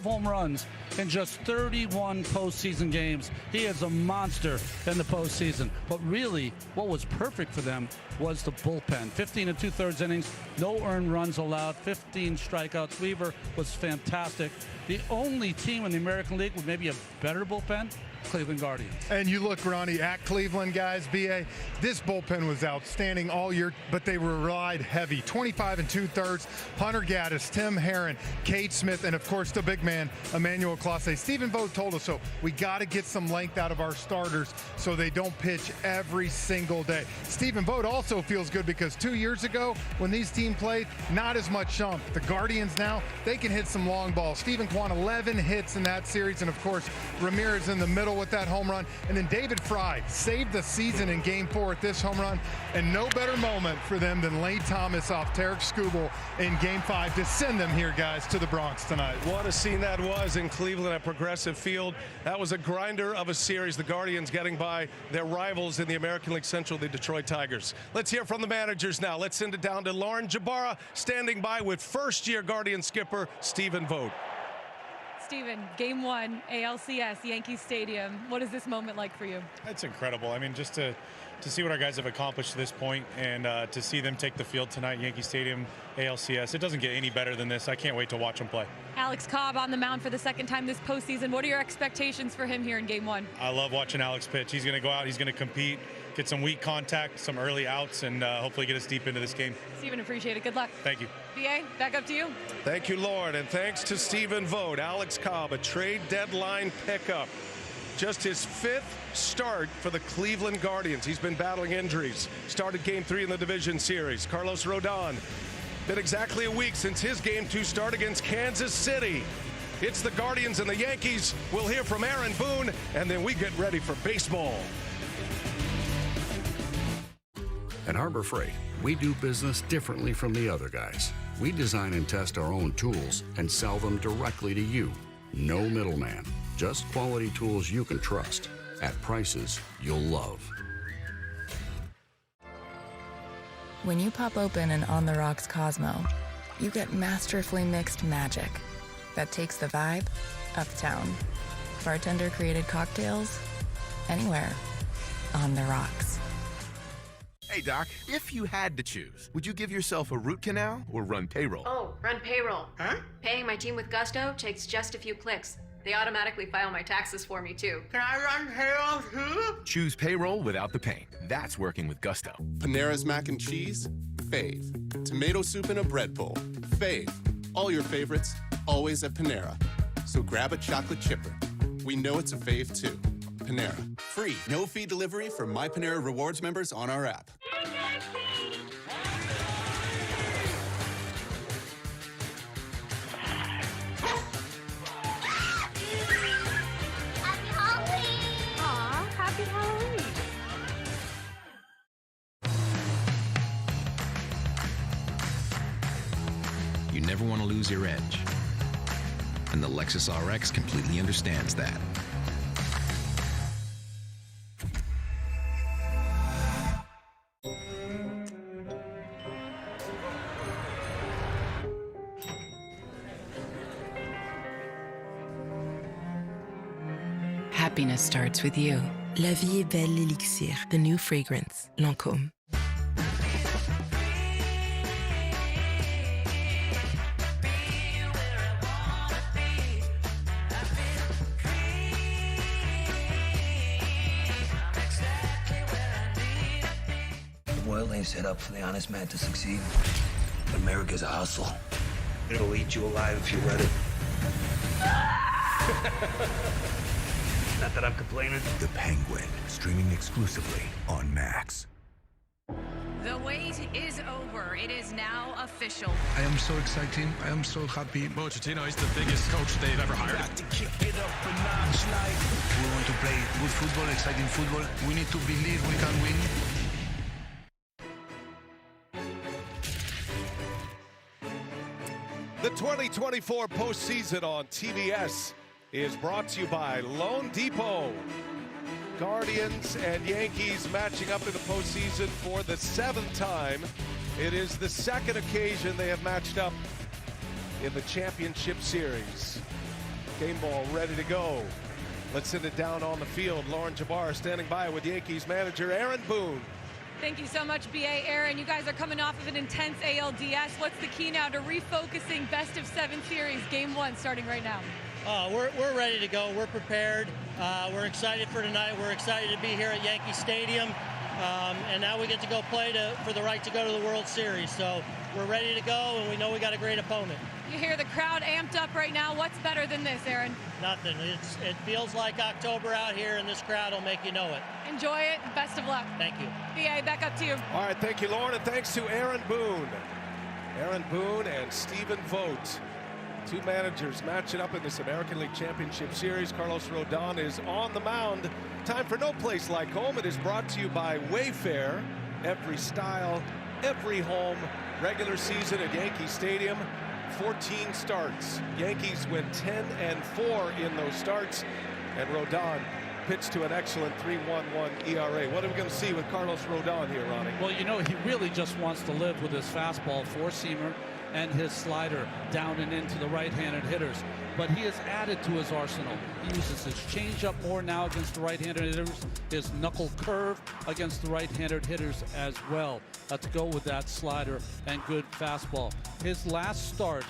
home runs in just 31 postseason games. He is a monster in the postseason. But really, what was perfect for them was the bullpen. 15 2/3 innings, no earned runs allowed, 15 strikeouts. Weaver was fantastic. The only team in the American League with maybe a better bullpen, Cleveland Guardians. And you look, Ronnie, at Cleveland, guys, BA, this bullpen was outstanding all year, but they relied heavy. 25 2/3, Hunter Gaddis, Tim Herron, Cade Smith, and of course the big man, Emmanuel Clase. Stephen Vogt told us so. We got to get some length out of our starters so they don't pitch every single day. Stephen Vogt also feels good because 2 years ago, when these teams played, not as much shump. The Guardians now, they can hit some long balls. Stephen Kwan, 11 hits in that series, and of course, Ramirez in the middle with that home run. And then David Fry saved the season in Game 4 at this home run. And no better moment for them than Lane Thomas off Tarek Skubal in Game 5 to send them here, guys, to the Bronx tonight. What a scene that was in Cleveland at Progressive Field. That was a grinder of a series. The Guardians getting by their rivals in the American League Central, the Detroit Tigers. Let's hear from the managers now. Let's send it down to Lauren Jabara, standing by with first-year Guardian skipper Stephen Vogt. Stephen, Game 1, ALCS, Yankee Stadium. What is this moment like for you? It's incredible. I mean, just to see what our guys have accomplished to this point and to see them take the field tonight, Yankee Stadium, ALCS, it doesn't get any better than this. I can't wait to watch them play. Alex Cobb on the mound for the second time this postseason. What are your expectations for him here in Game 1? I love watching Alex pitch. He's going to go out, he's going to compete, get some weak contact, some early outs, and hopefully get us deep into this game. Stephen, appreciate it. Good luck. Thank you. BA, back up to you. Thank you, Lauren, and thanks to Stephen Vogt. Alex Cobb, a trade deadline pickup. Just his 5th start for the Cleveland Guardians. He's been battling injuries. Started Game 3 in the division series. Carlos Rodon, been exactly a week since his Game 2 start against Kansas City. It's the Guardians and the Yankees. We'll hear from Aaron Boone, and then we get ready for baseball. At Harbor Freight, we do business differently from the other guys. We design and test our own tools and sell them directly to you. No middleman, just quality tools you can trust at prices you'll love. When you pop open an On the Rocks Cosmo, you get masterfully mixed magic that takes the vibe uptown. Bartender-created cocktails, anywhere on the rocks. Hey, Doc, if you had to choose, would you give yourself a root canal or run payroll? Oh, run payroll. Huh? Paying my team with Gusto takes just a few clicks. They automatically file my taxes for me, too. Can I run payroll too? Choose payroll without the pain. That's working with Gusto. Panera's mac and cheese? Fave. Tomato soup in a bread bowl? Fave. All your favorites, always at Panera. So grab a chocolate chipper. We know it's a fave, too. Panera. Free, no-fee delivery for My Panera Rewards members on our app. Happy Halloween! You never want to lose your edge. And the Lexus RX completely understands that. Happiness starts with you. La vie est belle l'élixir, the new fragrance, Lancôme. The world ain't set up for the honest man to succeed. America's a hustle. It'll eat you alive if you let it. Not that I'm complaining. The Penguin, streaming exclusively on Max. The wait is over. It is now official. I am so excited. I am so happy. Pochettino is the biggest coach they've ever hired. Got to kick it up a notch like. We want to play good football, exciting football. We need to believe we can win. The 2024 postseason on TBS is brought to you by Loan Depot. Guardians and Yankees matching up in the postseason for the 7th time. It is the second occasion they have matched up in the championship series. Game ball ready to go. Let's send it down on the field. Lauren Jabbar standing by with Yankees manager Aaron Boone. Thank you so much, B.A. Aaron, you guys are coming off of an intense ALDS. What's the key now to refocusing best of 7 series, game 1 starting right now? We're ready to go. We're prepared. We're excited for tonight. We're excited to be here at Yankee Stadium. And now we get to go play for the right to go to the World Series. So we're ready to go, and we know we got a great opponent. You hear the crowd amped up right now. What's better than this, Aaron? Nothing. It feels like October out here, and this crowd will make you know it. Enjoy it. Best of luck. Thank you. B.A., back up to you. All right, thank you, Lauren, and thanks to Aaron Boone. Aaron Boone and Stephen Vogt. 2 managers matching up in this American League Championship Series. Carlos Rodon is on the mound. Time for No Place Like Home. It is brought to you by Wayfair. Every style, every home. Regular season at Yankee Stadium. 14 starts. Yankees win 10-4 in those starts. And Rodon pitched to an excellent 3.11 ERA. What are we going to see with Carlos Rodon here, Ronnie? Well, you know, he really just wants to live with his fastball, 4-seamer, and his slider down and into the right-handed hitters. But he has added to his arsenal. He uses his changeup more now against the right-handed hitters, his knuckle curve against the right-handed hitters as well. To go with that slider and good fastball. His last start,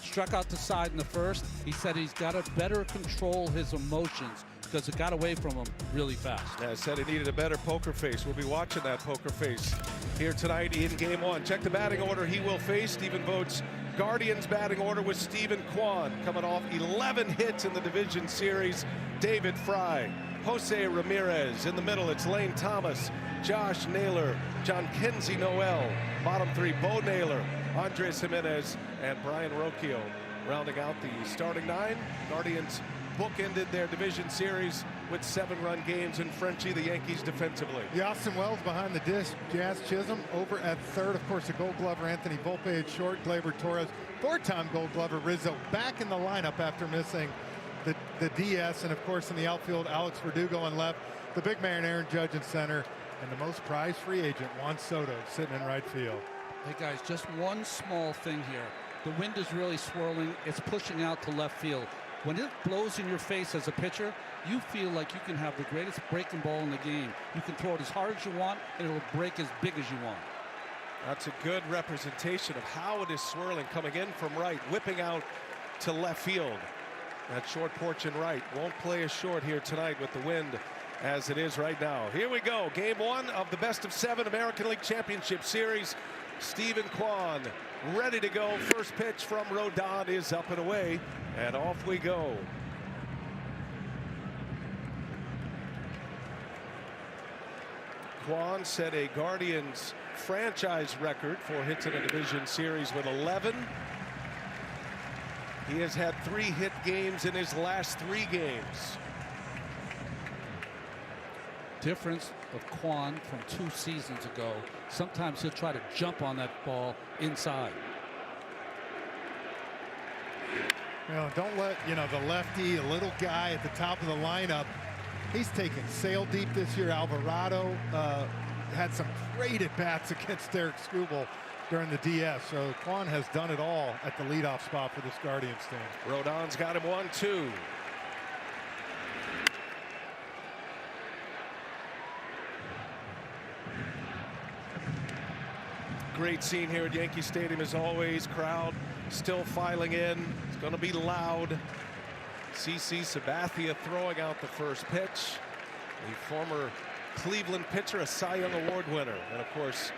struck out the side in the first. He said he's got to better control his emotions because it got away from him really fast. Yeah, said he needed a better poker face. We'll be watching that poker face here tonight in Game 1. Check the batting order he will face. Stephen Vogt's Guardians batting order with Stephen Kwan coming off 11 hits in the division series. David Fry, Jose Ramirez. In the middle, it's Lane Thomas, Josh Naylor, John Kenzie Noel. Bottom 3, Bo Naylor, Andres Jimenez, and Brian Rocchio. Rounding out the starting 9, Guardians bookended their division series with 7-run games in Frenchie, the Yankees defensively. The Austin Wells behind the disc, Jazz Chisholm over at third. Of course, the Gold Glover Anthony Volpe at short, Gleyber Torres, 4-time Gold Glover Rizzo back in the lineup after missing the DS, and of course in the outfield, Alex Verdugo on left, the big man Aaron Judge in center, And the most prized free agent, Juan Soto, sitting in right field. Hey guys, just one small thing here. The wind is really swirling. It's pushing out to left field. When it blows in your face as a pitcher, you feel like you can have the greatest breaking ball in the game. You can throw it as hard as you want, and it'll break as big as you want. That's a good representation of how it is swirling, coming in from right, whipping out to left field. That short porch in right won't play as short here tonight with the wind as it is right now. Here we go. Game 1 of the best-of-7 American League Championship Series. Stephen Kwan ready to go. First pitch from Rodon is up and away, and off we go. Kwan set a Guardians franchise record for hits in a division series with 11. He has had 3 hit games in his last 3 games. Difference of Kwan from 2 seasons ago. Sometimes he'll try to jump on that ball inside. Well, don't let, the lefty, a little guy at the top of the lineup. He's taken sail deep this year. Alvarado had some great at-bats against Derek Skubal during the DS. So Kwan has done it all at the leadoff spot for this Guardians team. Rodon's got him 1-2. Great scene here at Yankee Stadium as always. Crowd still filing in. It's going to be loud. CC Sabathia throwing out the first pitch. The former Cleveland pitcher, a Cy Young Award winner, and of course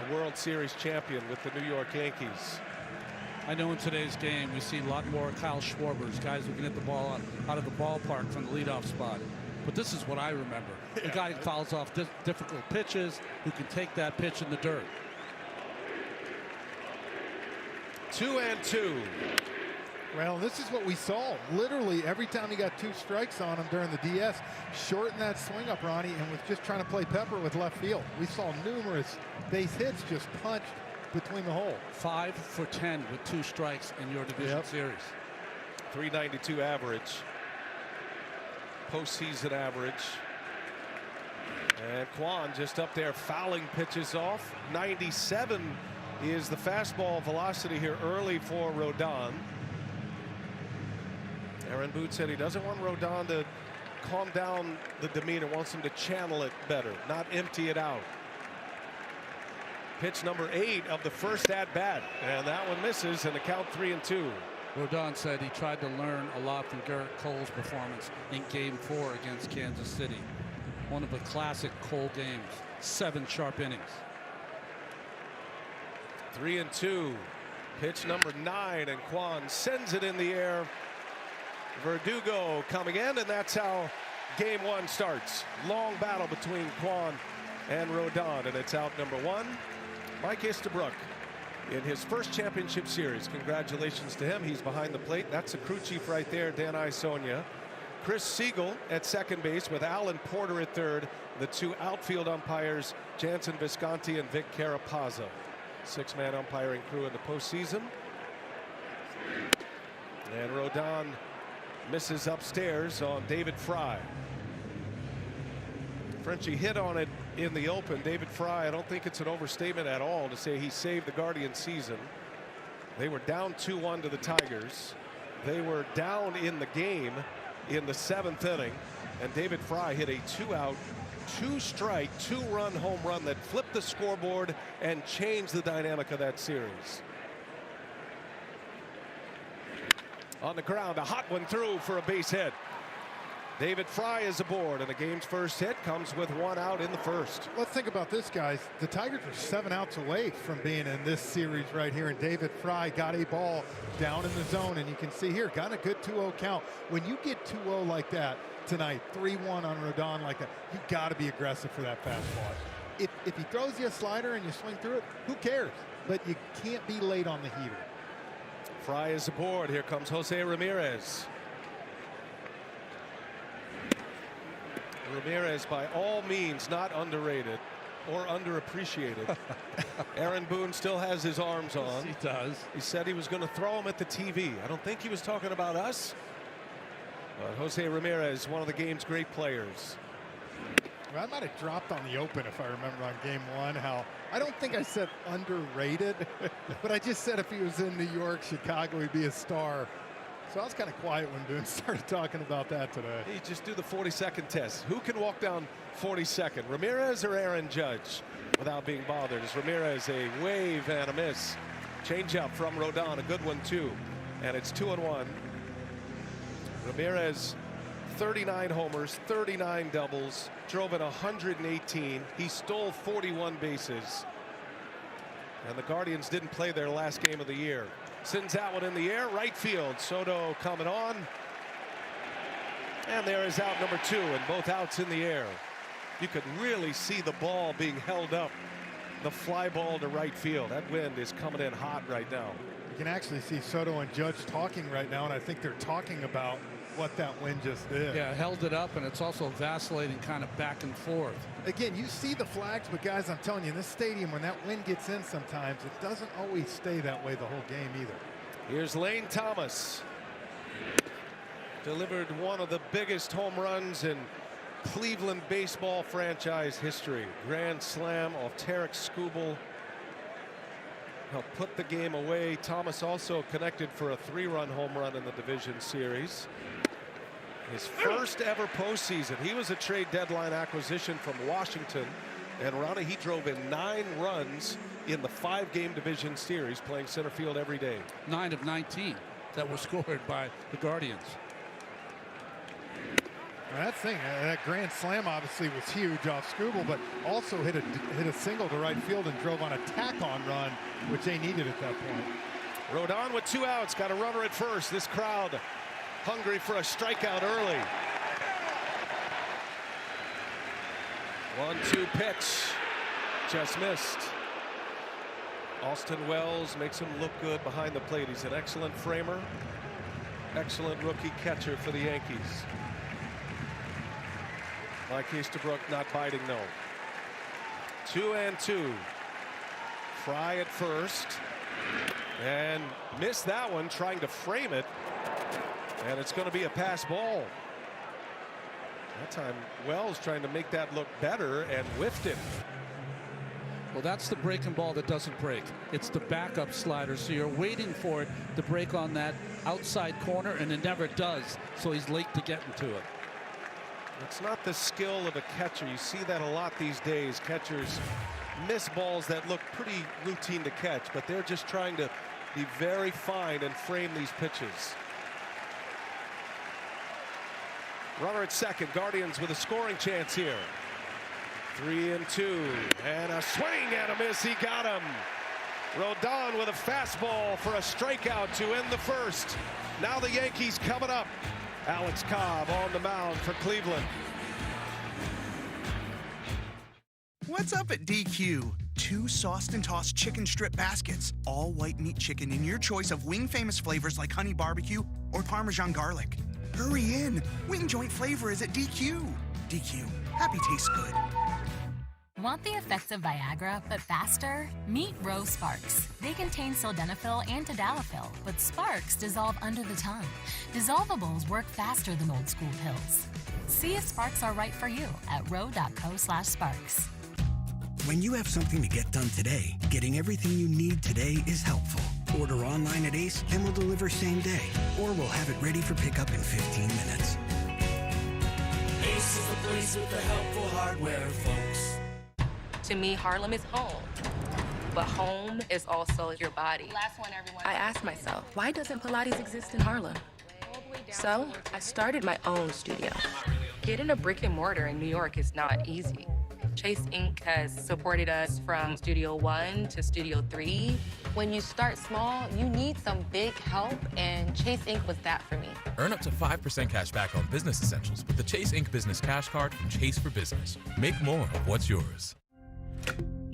a World Series champion with the New York Yankees. I know in today's game we see a lot more Kyle Schwarbers, guys who can hit the ball out of the ballpark from the leadoff spot. But this is what I remember. The guy who fouls off difficult pitches, who can take that pitch in the dirt. 2-2. Well, this is what we saw. Literally every time he got 2 strikes on him during the DS, shortened that swing up, Ronnie, and was just trying to play pepper with left field. We saw numerous base hits just punched between the hole. 5 for 10 with 2 strikes in your division series. 392 average. Postseason average. And Kwan just up there fouling pitches off. 97 is the fastball velocity here early for Rodon. Aaron Boone said he doesn't want Rodon to calm down the demeanor, wants him to channel it better, not empty it out. Pitch number 8 of the first at bat, and that one misses, and the count 3-2. Rodon said he tried to learn a lot from Garrett Cole's performance in Game 4 against Kansas City. One of the classic Cole games, 7 sharp innings. 3-2. Pitch number 9, and Kwan sends it in the air. Verdugo coming in, and that's how Game 1 starts. Long battle between Kwan and Rodon, and it's out number 1. Mike Estabrook in his first championship series. Congratulations to him. He's behind the plate. That's a crew chief right there, Dan Isonia. Chris Siegel at second base with Alan Porter at third. The 2 outfield umpires, Jansen Visconti and Vic Carapazza. 6-man umpiring crew in the postseason. And Rodon misses upstairs on David Fry. Frenchie hit on it in the open. David Fry, I don't think it's an overstatement at all to say he saved the Guardian season. They were down 2-1 to the Tigers. They were down in the game in the 7th inning, and David Fry hit a 2-out, 2-strike, 2-run home run that flipped the scoreboard and changed the dynamic of that series. On the ground, a hot one through for a base hit. David Fry is aboard, and the game's first hit comes with 1 out in the first. Let's think about this, guys. The Tigers are 7 outs away from being in this series right here, and David Fry got a ball down in the zone, and you can see here, got a good 2-0 count. When you get 2-0 like that tonight, 3-1 on Rodon like that, you got to be aggressive for that fastball. If he throws you a slider and you swing through it, who cares? But you can't be late on the heater. Fry is aboard. Here comes Jose Ramirez. Ramirez, by all means, not underrated or underappreciated. Aaron Boone still has his arms on. Yes, he does. He said he was going to throw him at the TV. I don't think he was talking about us. But Jose Ramirez, one of the game's great players. Well, I might have dropped on the open if I remember on game one how I don't think I said underrated, but I just said if he was in New York, Chicago, he'd be a star. So I was kind of quiet when Boone started talking about that today. Hey, just do the 40-second test. Who can walk down 42nd, Ramirez or Aaron Judge, without being bothered? As Ramirez, a wave and a miss. Changeup from Rodon, a good one too. And it's 2-1. Ramirez, 39 homers, 39 doubles, drove in 118. He stole 41 bases. And the Guardians didn't play their last game of the year. Sends that one in the air, right field. Soto coming on. And there is out number 2, and both outs in the air. You could really see the ball being held up. The fly ball to right field. That wind is coming in hot right now. You can actually see Soto and Judge talking right now, and I think they're talking about what that wind just did. Yeah, held it up, and it's also vacillating kind of back and forth. Again, you see the flags, but guys, I'm telling you, in this stadium, when that wind gets in sometimes, it doesn't always stay that way the whole game either. Here's Lane Thomas. Delivered one of the biggest home runs in Cleveland baseball franchise history. Grand slam off Tarek Skubal. Helped put the game away. Thomas also connected for a 3-run home run in the division series. His first ever postseason. He was a trade deadline acquisition from Washington. And Ronnie, he drove in 9 runs in the 5-game division series, playing center field every day. 9 of 19 that were scored by the Guardians. That thing, that grand slam obviously was huge off Skubal, but also hit a single to right field and drove on a tack-on run, which they needed at that point. Rodon with 2 outs, got a runner at first. This crowd hungry for a strikeout early. 1-2 pitch, just missed. Austin Wells makes him look good behind the plate. He's an excellent framer, excellent rookie catcher for the Yankees. Mike Easterbrook not biting, no. 2-2. Fry at first. And missed that one, trying to frame it. And it's going to be a pass ball. That time, Wells trying to make that look better and whiffed it. Well, that's the breaking ball that doesn't break. It's the backup slider, so you're waiting for it to break on that outside corner, and it never does. So he's late to getting to it. It's not the skill of a catcher. You see that a lot these days. Catchers miss balls that look pretty routine to catch, but they're just trying to be very fine and frame these pitches. Runner at second. Guardians with a scoring chance here. 3-2. And a swing and a miss. He got him. Rodon with a fastball for a strikeout to end the first. Now the Yankees coming up. Alex Cobb on the mound for Cleveland. What's up at DQ? 2 sauced and tossed chicken strip baskets. All white meat chicken in your choice of wing famous flavors like honey barbecue or Parmesan garlic. Hurry in. Wing joint flavor is at DQ. DQ. Happy tastes good. Want the effects of Viagra, but faster? Meet Rose Sparks. They contain sildenafil and tadalafil, but Sparks dissolve under the tongue. Dissolvables work faster than old school pills. See if Sparks are right for you at ro.co/sparks. When you have something to get done today, getting everything you need today is helpful. Order online at Ace and we'll deliver same day, or we'll have it ready for pickup in 15 minutes. Ace is the place with the helpful hardware, folks. To me, Harlem is home, but home is also your body. Last one, everyone. I asked myself, why doesn't Pilates exist in Harlem? So I started my own studio. Getting a brick and mortar in New York is not easy. Chase Inc. has supported us from Studio 1 to Studio 3. When you start small, you need some big help, and Chase Inc. was that for me. Earn up to 5% cash back on business essentials with the Chase Inc. Business Cash Card from Chase for Business. Make more of what's yours.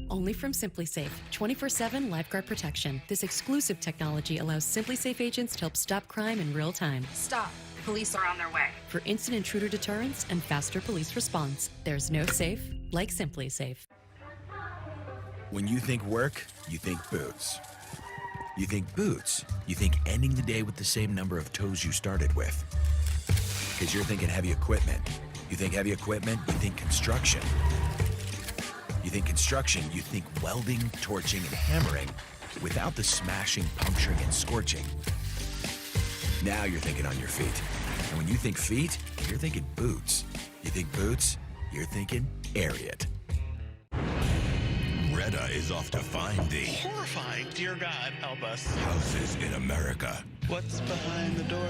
Only from SimpliSafe, 24/7 lifeguard protection. This exclusive technology allows SimpliSafe agents to help stop crime in real time. Stop. Police are on their way. For instant intruder deterrence and faster police response, there's no safe like SimpliSafe. When you think work, you think boots. You think boots, you think ending the day with the same number of toes you started with. Because you're thinking heavy equipment, You think heavy equipment, you think construction. You think construction, you think welding, torching, and hammering without the smashing, puncturing, and scorching. Now you're thinking on your feet. And when you think feet, you're thinking boots. You think boots, you're thinking Ariat. Retta is off to find the horrifying, dear God, help us, houses in America. What's behind the door?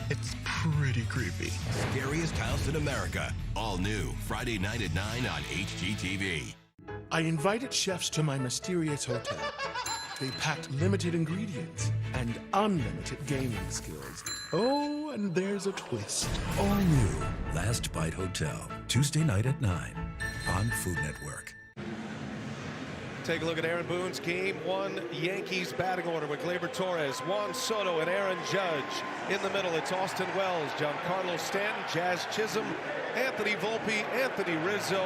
It's pretty creepy. Scariest house in America. All new Friday night at 9 on HGTV. I invited chefs to my mysterious hotel. They packed limited ingredients and unlimited gaming skills. Oh, and there's a twist. All new Last Bite Hotel. Tuesday night at 9 on Food Network. Take a look at Aaron Boone's Game 1 Yankees batting order with Gleyber Torres, Juan Soto, and Aaron Judge. In the middle, it's Austin Wells, Giancarlo Stanton, Jazz Chisholm, Anthony Volpe, Anthony Rizzo,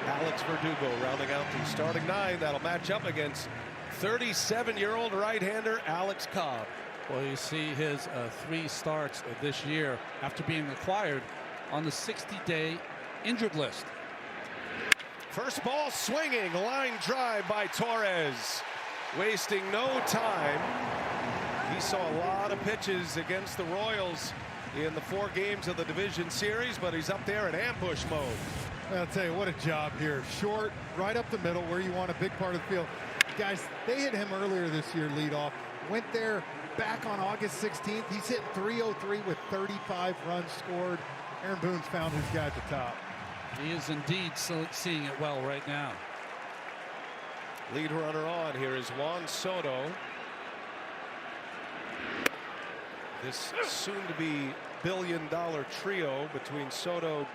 Alex Verdugo rounding out the starting 9. That'll match up against 37-year-old right-hander Alex Cobb. Well, you see his 3 starts this year after being acquired on the 60-day injured list. First ball swinging, line drive by Torres. Wasting no time. He saw a lot of pitches against the Royals in the 4 games of the division series, but he's up there in ambush mode. I'll tell you, what a job here. Short, right up the middle where you want a big part of the field. Guys, they hit him earlier this year leadoff. Went there back on August 16th. He's hit .303 with 35 runs scored. Aaron Boone's found his guy at the top. He is indeed seeing it well right now. Lead runner on here is Juan Soto. This soon-to-be billion-dollar trio between Soto,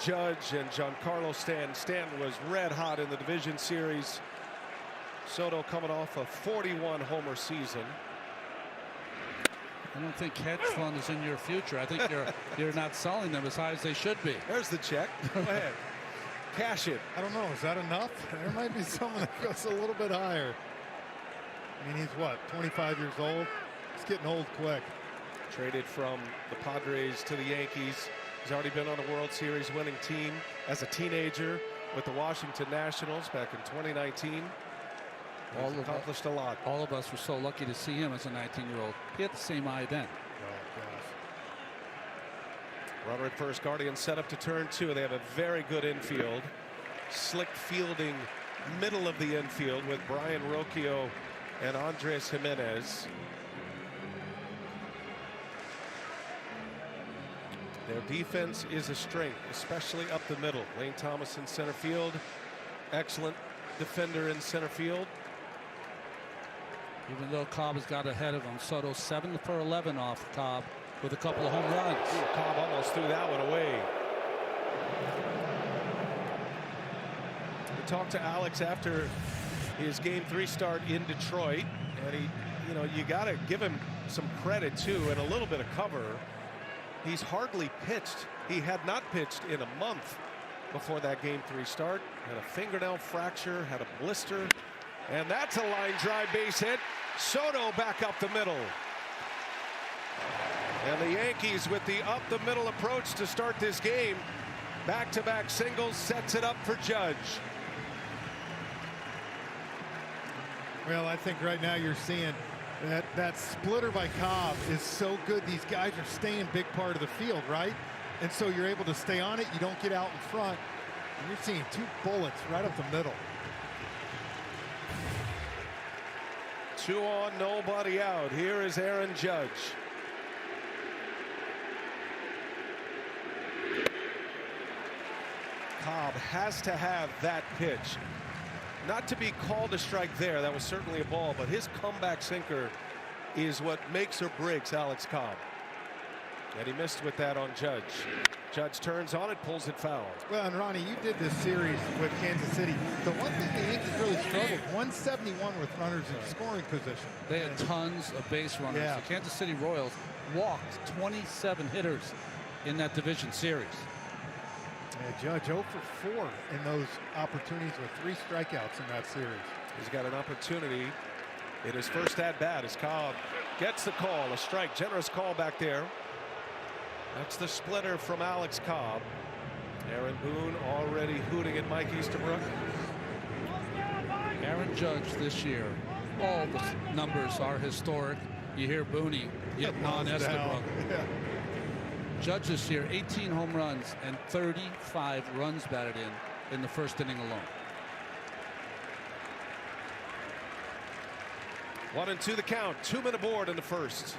Judge, and Giancarlo Stanton. Stanton was red hot in the division series. Soto coming off a 41-homer season. I don't think hedge fund is in your future. I think you're not selling them as high as they should be. There's the check. Go ahead. Cash it. I don't know. Is that enough? There might be someone that goes a little bit higher. I mean, he's what, 25 years old? He's getting old quick. Traded from the Padres to the Yankees. He's already been on a World Series winning team as a teenager with the Washington Nationals back in 2019. He's accomplished a lot. All of us were so lucky to see him as a 19-year-old. He had the same eye then. Oh, gosh. Runner at first, Guardians set up to turn 2. They have a very good infield. Slick fielding middle of the infield with Brian Rocchio and Andres Jimenez. Their defense is a strength, especially up the middle. Lane Thomas in center field. Excellent defender in center field. Even though Cobb has got ahead of him, Soto 7 for 11 off Cobb with a couple of home runs. Ooh, Cobb almost threw that one away. We talked to Alex after his Game 3 start in Detroit, and you got to give him some credit too, and a little bit of cover. He's hardly pitched. He had not pitched in a month before that Game 3 start. Had a fingernail fracture, had a blister. And that's a line drive base hit. Soto back up the middle. And the Yankees with the up the middle approach to start this game. Back-to-back singles sets it up for Judge. Well, I think right now you're seeing that splitter by Cobb is so good. These guys are staying big part of the field, right? And so you're able to stay on it. You don't get out in front. And you're seeing 2 bullets right up the middle. 2 on, nobody out. Here is Aaron Judge. Cobb has to have that pitch. Not to be called a strike there. That was certainly a ball, but his comeback sinker is what makes or breaks Alex Cobb. And he missed with that on Judge. Judge turns on it, pulls it foul. Well, and Ronnie, you did this series with Kansas City. The one thing the Yankees really struggled, 171 with runners in scoring position. They had tons of base runners. Yeah. The Kansas City Royals walked 27 hitters in that division series. Yeah, Judge 0 for 4 in those opportunities with 3 strikeouts in that series. He's got an opportunity in his first at-bat as Cobb gets the call. A strike, generous call back there. That's the splitter from Alex Cobb. Aaron Boone already hooting at Mike Easterbrook. Aaron Judge this year, all the numbers are historic. You hear Booney getting on Estabrook. Yeah. Judge this year, 18 home runs and 35 runs batted in the first inning alone. 1-2 the count. 2-minute board in the first.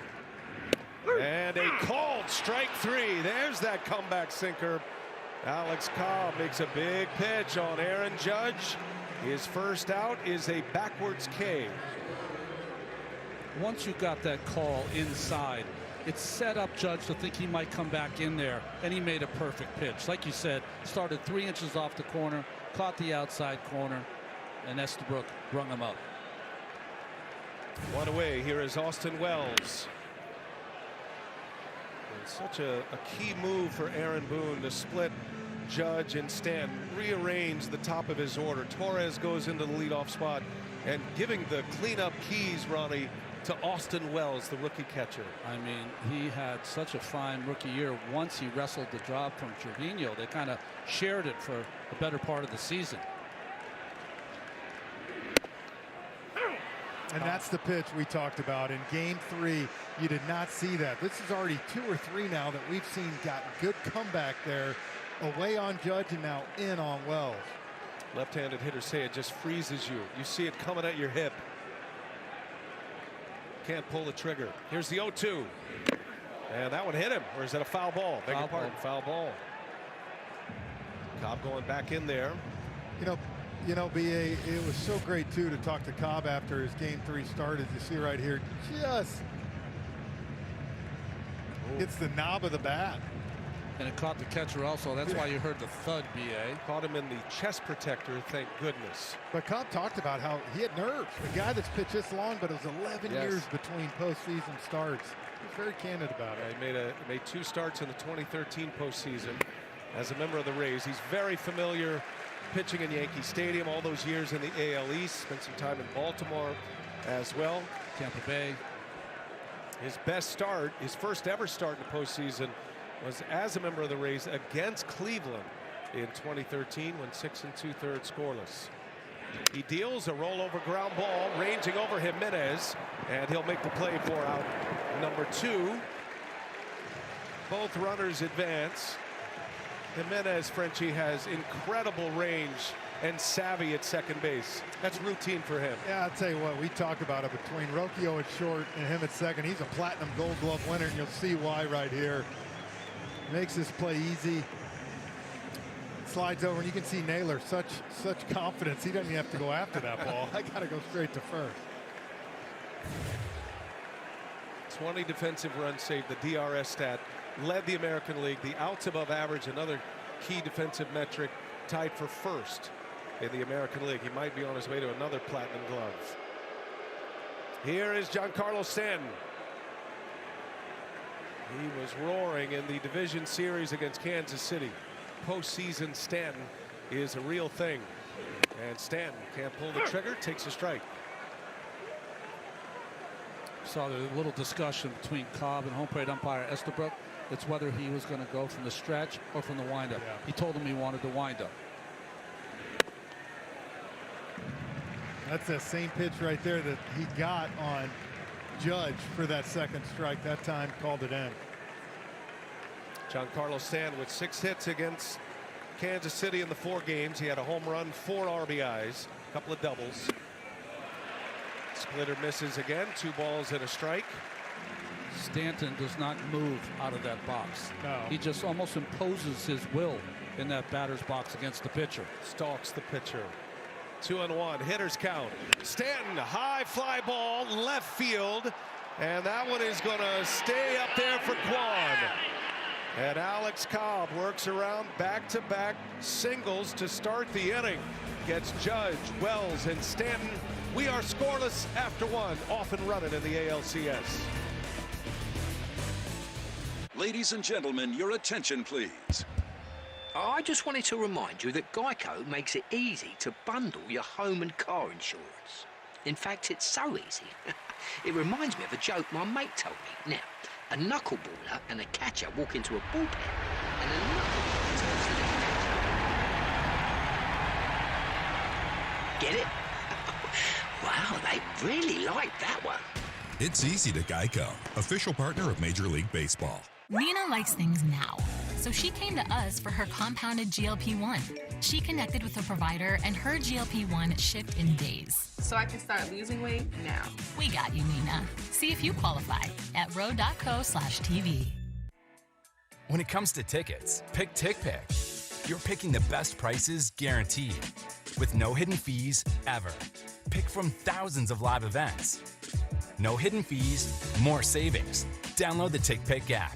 And a called strike three. There's that comeback sinker. Alex Cobb makes a big pitch on Aaron Judge. His first out is a backwards K. Once you got that call inside, it set up Judge to think he might come back in there, and he made a perfect pitch. Like you said, started 3 inches off the corner, caught the outside corner, and Estabrook rung him up. One away. Here is Austin Wells. And such a key move for Aaron Boone to split Judge and Stanton, rearrange the top of his order. Torres goes into the leadoff spot, and giving the cleanup keys, Ronnie, to Austin Wells, the rookie catcher. I mean, he had such a fine rookie year. Once he wrestled the job from Trevino, they kind of shared it for the better part of the season. And that's the pitch we talked about in Game 3. You did not see that. This is already 2 or 3 now that we've seen got good comeback there. Away on Judge and now in on Wells. Left-handed hitters say it just freezes you. You see it coming at your hip. Can't pull the trigger. Here's the 0-2. And that one hit him. Or is that a foul ball? Beg your pardon. Foul ball. Cobb going back in there. You know, BA, it was so great, too, to talk to Cobb after his Game 3 start, as you see right here. Just hits the knob of the bat. And it caught the catcher also. That's why you heard the thud, BA. Caught him in the chest protector, thank goodness. But Cobb talked about how he had nerves. A guy that's pitched this long, but it was 11 years between postseason starts. He was very candid about it. He made 2 starts in the 2013 postseason as a member of the Rays. He's very familiar pitching in Yankee Stadium all those years in the AL East. Spent some time in Baltimore as well. Tampa Bay. His best start, his first ever start in the postseason, was as a member of the Rays against Cleveland in 2013 when 6 2/3 scoreless. He deals a rollover ground ball ranging over Jimenez, and he'll make the play for out number 2. Both runners advance. Jimenez, Frenchie, has incredible range and savvy at second base. That's routine for him. Yeah, I'll tell you what, we talk about it between Rocchio at short and him at second. He's a platinum Gold Glove winner, and you'll see why right here. Makes this play easy. Slides over, and you can see Naylor, such confidence. He doesn't even have to go after that ball. I got to go straight to first. 20 defensive runs saved, the DRS stat. Led the American League. The outs above average, another key defensive metric, tied for first in the American League. He might be on his way to another platinum glove. Here is Giancarlo Stanton. He was roaring in the division series against Kansas City. Postseason Stanton is a real thing. And Stanton can't pull the trigger, takes a strike. Saw the little discussion between Cobb and home plate umpire Estabrook. It's whether he was going to go from the stretch or from the windup. Yeah. He told him he wanted the windup. That's that same pitch right there that he got on Judge for that second strike. That time called it in. Giancarlo Stanton with 6 hits against Kansas City in the 4 games. He had a home run, 4 RBIs, a couple of doubles. Splitter misses again, 2 balls and a strike. Stanton does not move out of that box. No. He just almost imposes his will in that batter's box against the pitcher. Stalks the pitcher. 2-1, hitters count. Stanton, high fly ball, left field, and that one is going to stay up there for Kwan. And Alex Cobb works around back-to-back singles to start the inning. Gets Judge, Wells, and Stanton. We are scoreless after 1, off and running in the ALCS. Ladies and gentlemen, your attention, please. I just wanted to remind you that Geico makes it easy to bundle your home and car insurance. In fact, it's so easy. It reminds me of a joke my mate told me. Now, a knuckleballer and a catcher walk into a bullpen, and a knuckleballer turns to the catcher Get it? Wow, they really like that one. It's easy to Geico, official partner of Major League Baseball. Nina likes things now, so she came to us for her compounded GLP-1. She connected with a provider and her GLP-1 shipped in days. So I can start losing weight now. We got you, Nina. See if you qualify at ro.co/TV. When it comes to tickets, pick TickPick. You're picking the best prices guaranteed, with no hidden fees ever. Pick from thousands of live events. No hidden fees, more savings. Download the TickPick app.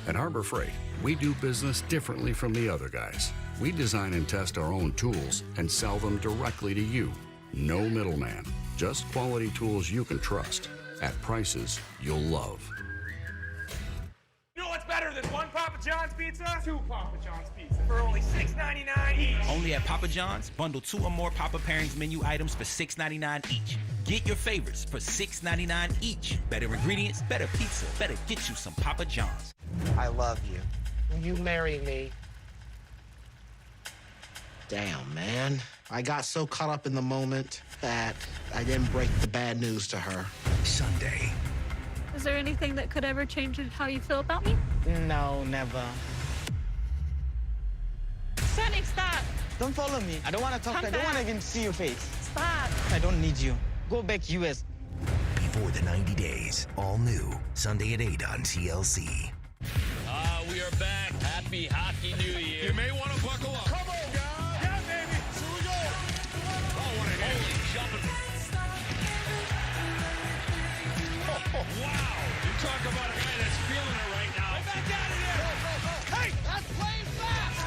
At Harbor Freight, we do business differently from the other guys. We design and test our own tools and sell them directly to you. No middleman, just quality tools you can trust at prices you'll love. You know what's better than one Papa John's pizza? Two Papa John's pizza for only $6.99 each. Only at Papa John's, bundle 2 or more Papa Pairings menu items for $6.99 each. Get your favorites for $6.99 each. Better ingredients, better pizza, better get you some Papa John's. I love you. Will you marry me? Damn, man. I got so caught up in the moment that I didn't break the bad news to her. Sunday. Is there anything that could ever change how you feel about me? No, never. Sonny, stop! Don't follow me. I don't want to talk. I don't want to even see your face. Stop! I don't need you. Go back U.S. Before the 90 days, all new, Sunday at 8 on TLC. We are back. Happy Hockey New Year. You may want to buckle up. Come on, guys. Yeah, baby. Here we go. Oh, what a hit. Holy jumping. Wow. You talk about a guy that's feeling it right now. Get back out of there. Hey, that's playing fast.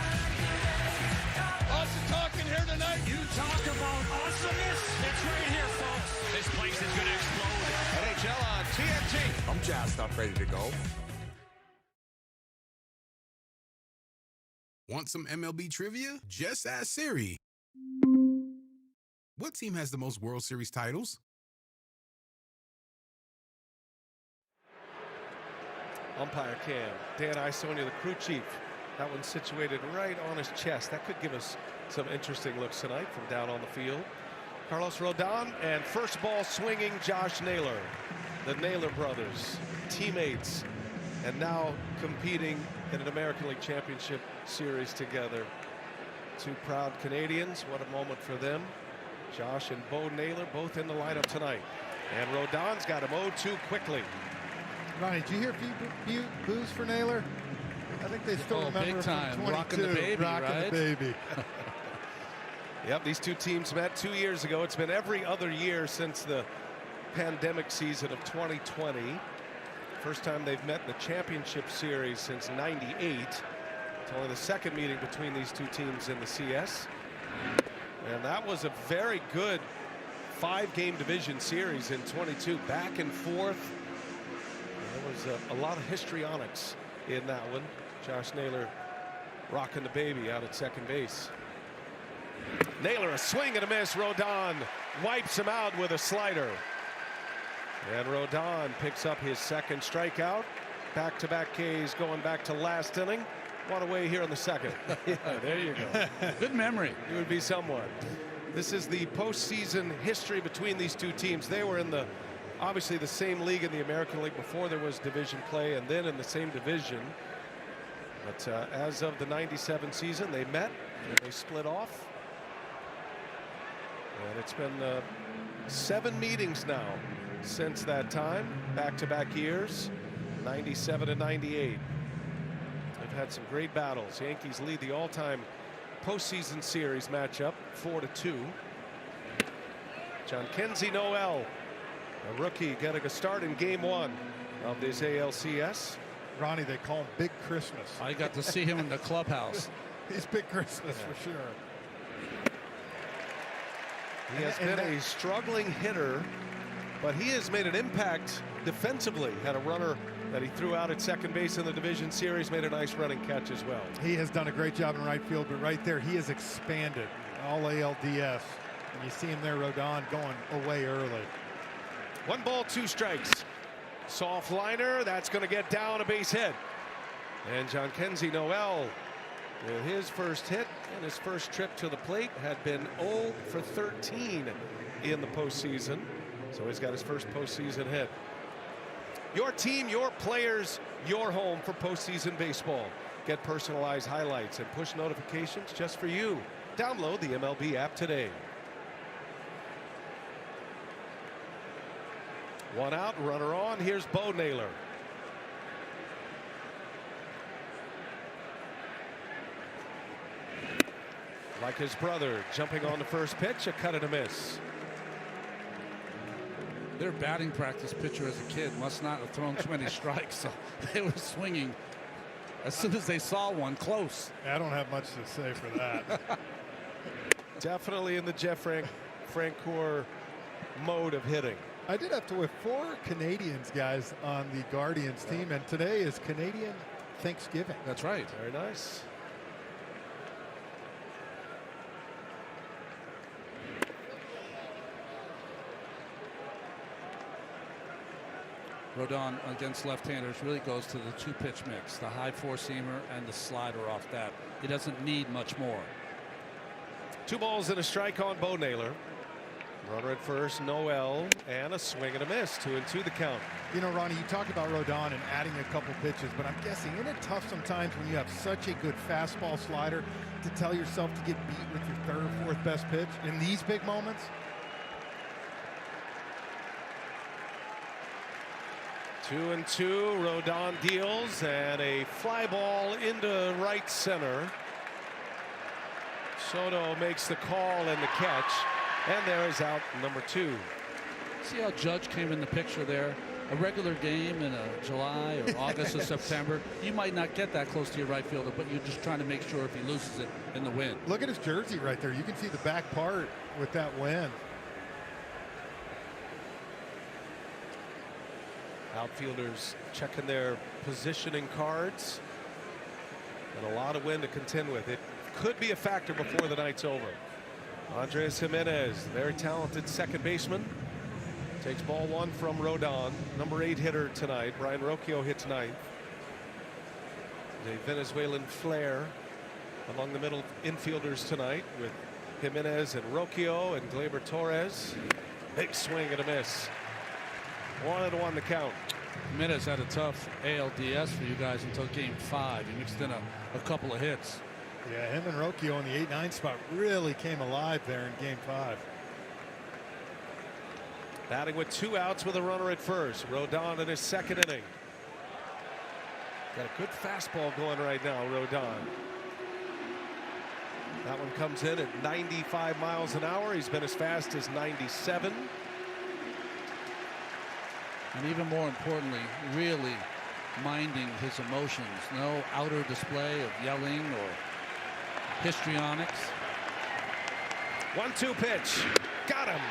Awesome talking here tonight. You talk about awesomeness? It's right here, folks. This place is going to explode. NHL on TNT. I'm jazzed up, ready to go. Want some MLB trivia? Just ask Siri. What team has the most World Series titles? Umpire cam. Dan Isonia, the crew chief. That one's situated right on his chest. That could give us some interesting looks tonight from down on the field. Carlos Rodon and first ball swinging Josh Naylor. The Naylor brothers, teammates, and now competing in an American League Championship Series together. Two proud Canadians. What a moment for them. Josh and Bo Naylor both in the lineup tonight. And Rodon's got him 0-2 quickly. Ronnie, did you hear a few boos for Naylor? I think they still remember big time. From 22. Rocking the baby, Rocking the baby. Yep, these two teams met 2 years ago. It's been every other year since the pandemic season of 2020. First time they've met in the championship series since '98. It's only the second meeting between these two teams in the CS. And that was a very good 5-game division series in 22, back and forth. There was a lot of histrionics in that one. Josh Naylor rocking the baby out at second base. Naylor, a swing and a miss. Rodon wipes him out with a slider. And Rodon picks up his second strikeout. Back-to-back Ks going back to last inning. One away here in the second. Yeah, there you go. Good memory. It would be someone. This is the postseason history between these two teams. They were in obviously the same league in the American League before there was division play, and then in the same division. But as of the '97 season, they met and they split off. And it's been 7 meetings now since that time, back-to-back years, 97 and 98. They've had some great battles. Yankees lead the all-time postseason series matchup 4-2. John Kenzie Noel, a rookie, getting a start in game 1 of this ALCS. Ronnie, they call him Big Christmas. I got to see him in the clubhouse. He's Big Christmas for sure. He has been a struggling hitter, but he has made an impact defensively. Had a runner that he threw out at second base in the division series, made a nice running catch as well. He has done a great job in right field, but right there he has expanded. All ALDS. And you see him there, Rodon, going away early. 1 ball, 2 strikes. Soft liner, that's going to get down a base hit. And John Kenzie Noel with his first hit and his first trip to the plate, had been 0 for 13 in the postseason. So he's got his first postseason hit. Your team, your players, your home for postseason baseball. Get personalized highlights and push notifications just for you. Download the MLB app today. One out, runner on. Here's Bo Naylor. Like his brother, jumping on the first pitch, a cut and a miss. Their batting practice pitcher as a kid must not have thrown too many strikes, so they were swinging as soon as they saw one close. I don't have much to say for that. Definitely in the Jeff Francoeur mode of hitting. I did have to with 4 Canadians guys on the Guardians team, and today is Canadian Thanksgiving. That's right. Very nice. Rodon against left-handers really goes to the 2-pitch mix, the high four-seamer and the slider off that. He doesn't need much more. 2 balls and a strike on Bo Naylor. Runner at first, Noel, and a swing and a miss. 2-2 the count. You know, Ronnie, you talked about Rodon and adding a couple pitches, but I'm guessing isn't it tough sometimes when you have such a good fastball slider to tell yourself to get beat with your 3rd or 4th best pitch in these big moments? 2-2, Rodon deals, and a fly ball into right center. Soto makes the call and the catch, and there is out number 2. See how Judge came in the picture there? A regular game in July or August or September, you might not get that close to your right fielder, but you're just trying to make sure if he loses it in the wind. Look at his jersey right there. You can see the back part with that wind. Outfielders checking their positioning cards, and a lot of wind to contend with. It could be a factor before the night's over. Andres Jimenez, very talented second baseman, takes ball 1 from Rodon. Number 8 hitter tonight. Brian Rocchio hits 9th. A Venezuelan flair among the middle infielders tonight with Jimenez and Rocchio and Gleyber Torres. Big swing and a miss. 1-1 the count. Jimenez had a tough ALDS for you guys until game 5. He mixed in a couple of hits. Yeah, him and Rocchio in the 8-9 spot really came alive there in game 5. Batting with 2 outs with a runner at first. Rodon in his 2nd inning. Got a good fastball going right now, Rodon. That one comes in at 95 miles an hour. He's been as fast as 97. And even more importantly, really minding his emotions. No outer display of yelling or histrionics. 1-2 pitch. Got him.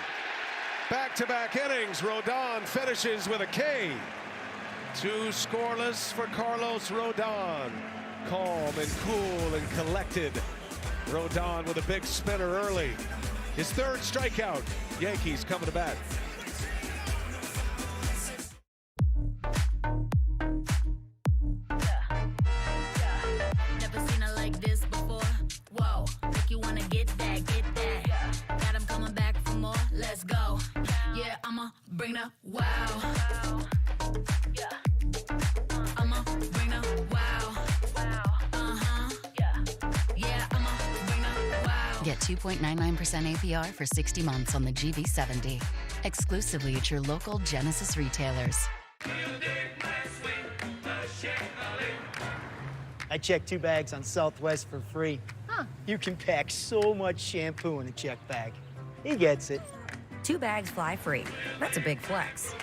Back-to-back innings. Rodon finishes with a K. 2 scoreless for Carlos Rodon. Calm and cool and collected. Rodon with a big spinner early. His 3rd strikeout. Yankees coming to bat. Bring the wow. Yeah. I'ma bring the wow. Yeah, I'ma bring the wow. Get 2.99% APR for 60 months on the GV70. Exclusively at your local Genesis retailers. I checked 2 bags on Southwest for free. Huh. You can pack so much shampoo in a check bag. He gets it. 2 bags fly free. That's a big flex.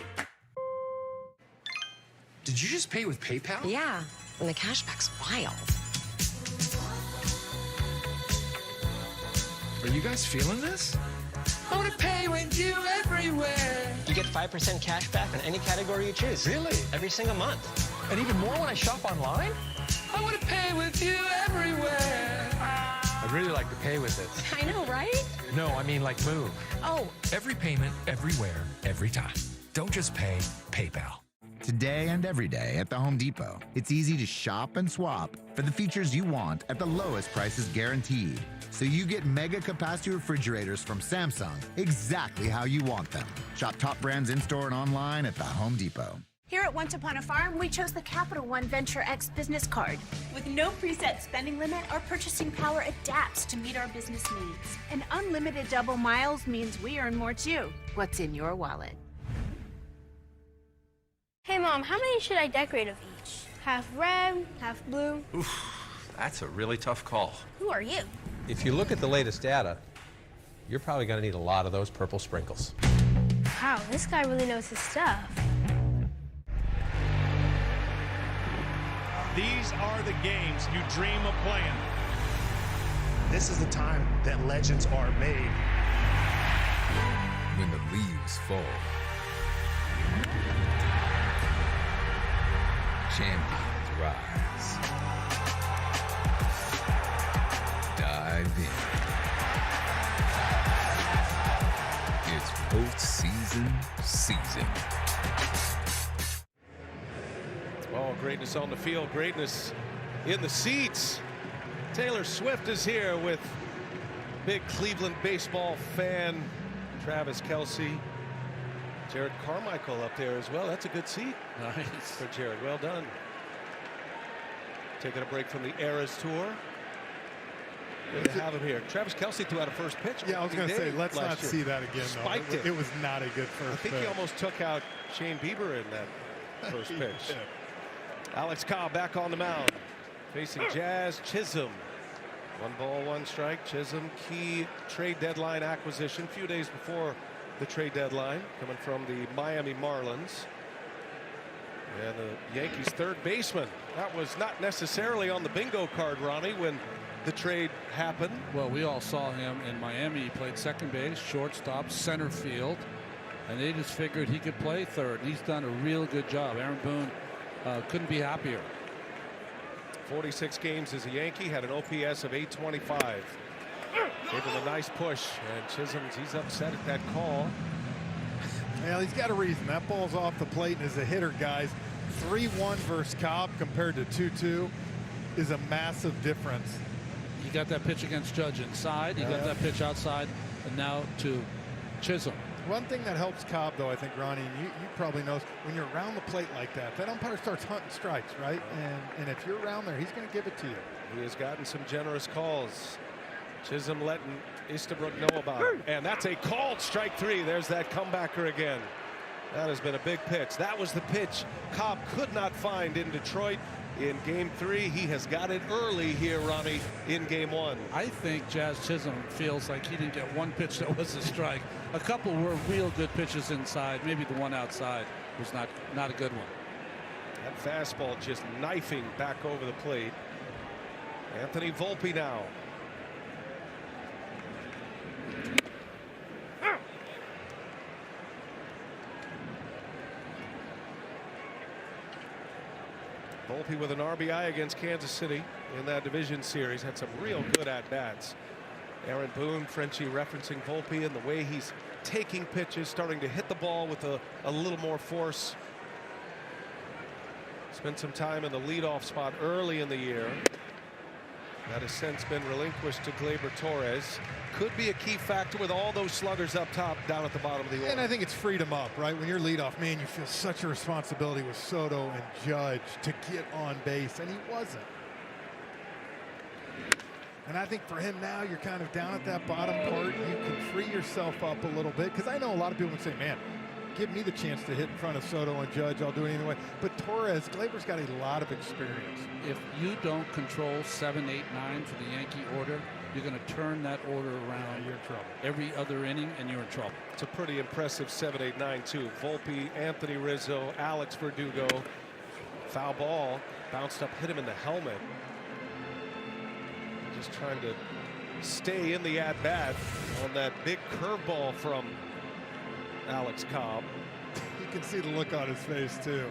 Did you just pay with PayPal? Yeah, and the cashback's wild. Are you guys feeling this? I want to pay with you everywhere. You get 5% cash back on any category you choose. Really? Every single month. And even more when I shop online? I want to pay with you everywhere. I'd really like to pay with this. I know, right? No, I mean like move. Oh. Every payment, everywhere, every time. Don't just pay, PayPal. today and every day at the Home Depot. It's easy to shop and swap for the features you want at the lowest prices guaranteed. So you get mega capacity refrigerators from Samsung exactly how you want them. Shop top brands in-store and online at the Home Depot. Here at Once Upon a Farm, we chose the Capital One Venture X business card. With no preset spending limit, our purchasing power adapts to meet our business needs. And unlimited double miles means we earn more too. What's in your wallet? Hey Mom, how many should I decorate of each? Half red, half blue? Oof, that's a really tough call. Who are you? If you look at the latest data, you're probably going to need a lot of those purple sprinkles. Wow, this guy really knows his stuff. These are the games you dream of playing. This is the time that legends are made. When the leaves fall, champions rise. Dive in. It's postseason season. Oh, greatness on the field, greatness in the seats. Taylor Swift is here with big Cleveland baseball fan Travis Kelce. Jared Carmichael up there as well. That's a good seat. Nice. For Jared. Well done. Taking a break from the Eras Tour. Good to have him here. Travis Kelce threw out a first pitch. Yeah, I was going to say, let's not see that again. Spiked it. It was not a good first pitch. I think he almost took out Shane Bieber in that first pitch. Alex Cobb back on the mound. Facing Jazz Chisholm. 1 ball, 1 strike. Chisholm, key trade deadline acquisition a few days before the trade deadline, coming from the Miami Marlins. And the Yankees' third baseman. That was not necessarily on the bingo card, Ronnie, when the trade happened. Well, we all saw him in Miami. He played second base, shortstop, center field, and they just figured he could play third. He's done a real good job. Aaron Boone couldn't be happier. 46 games as a Yankee, had an OPS of 825. Gave him a nice push, and Chisholm, he's upset at that call. Well, he's got a reason. That ball's off the plate, and as a hitter, guys, 3-1 versus Cobb compared to 2-2 is a massive difference. He got that pitch against Judge inside. He got that pitch outside, and now to Chisholm. One thing that helps Cobb, though, I think, Ronnie, and you probably know, when you're around the plate like that, that umpire starts hunting strikes, right? And if you're around there, he's going to give it to you. He has gotten some generous calls. Chisholm letting Estabrook know about it. And that's a called strike 3. There's that comebacker again. That has been a big pitch. That was the pitch Cobb could not find in Detroit in Game 3. He has got it early here, Ronnie, in Game 1. I think Jazz Chisholm feels like he didn't get one pitch that was a strike. A couple were real good pitches inside. Maybe the one outside was not a good one. That fastball just knifing back over the plate. Anthony Volpe now. Volpe with an RBI against Kansas City in that division series. Had some real good at-bats. Aaron Boone, Frenchie referencing Volpe and the way he's taking pitches, starting to hit the ball with a little more force. Spent some time in the leadoff spot early in the year. That has since been relinquished to Gleyber Torres. Could be a key factor with all those sluggers up top, down at the bottom of the order. And I think it's freed him up, right? When you're leadoff, man, you feel such a responsibility with Soto and Judge to get on base, and he wasn't. And I think for him now, you're kind of down at that bottom part. You can free yourself up a little bit, because I know a lot of people would say, man, give me the chance to hit in front of Soto and Judge. I'll do it anyway. But Torres, Gleyber's got a lot of experience. If you don't control 7, 8, 9 for the Yankee order, you're going to turn that order around. You're in trouble. Every other inning, and you're in trouble. It's a pretty impressive 7, 8, 9 too. Volpe, Anthony Rizzo, Alex Verdugo. Foul ball, bounced up, hit him in the helmet. Just trying to stay in the at-bat on that big curveball from Alex Cobb. You can see the look on his face too.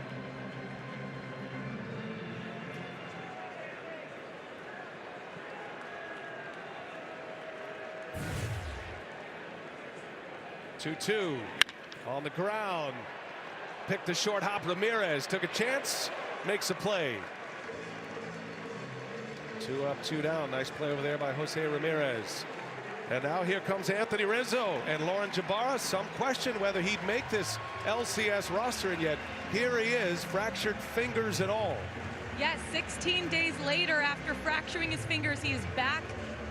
Two on the ground. picked the short hop. Ramirez took a chance, makes a play. 2 up, 2 down. Nice play over there by Jose Ramirez. And now here comes Anthony Rizzo and Lauren Jabara. Some question whether he'd make this LCS roster, and yet here he is, fractured fingers and all. Yes, 16 days later after fracturing his fingers, he is back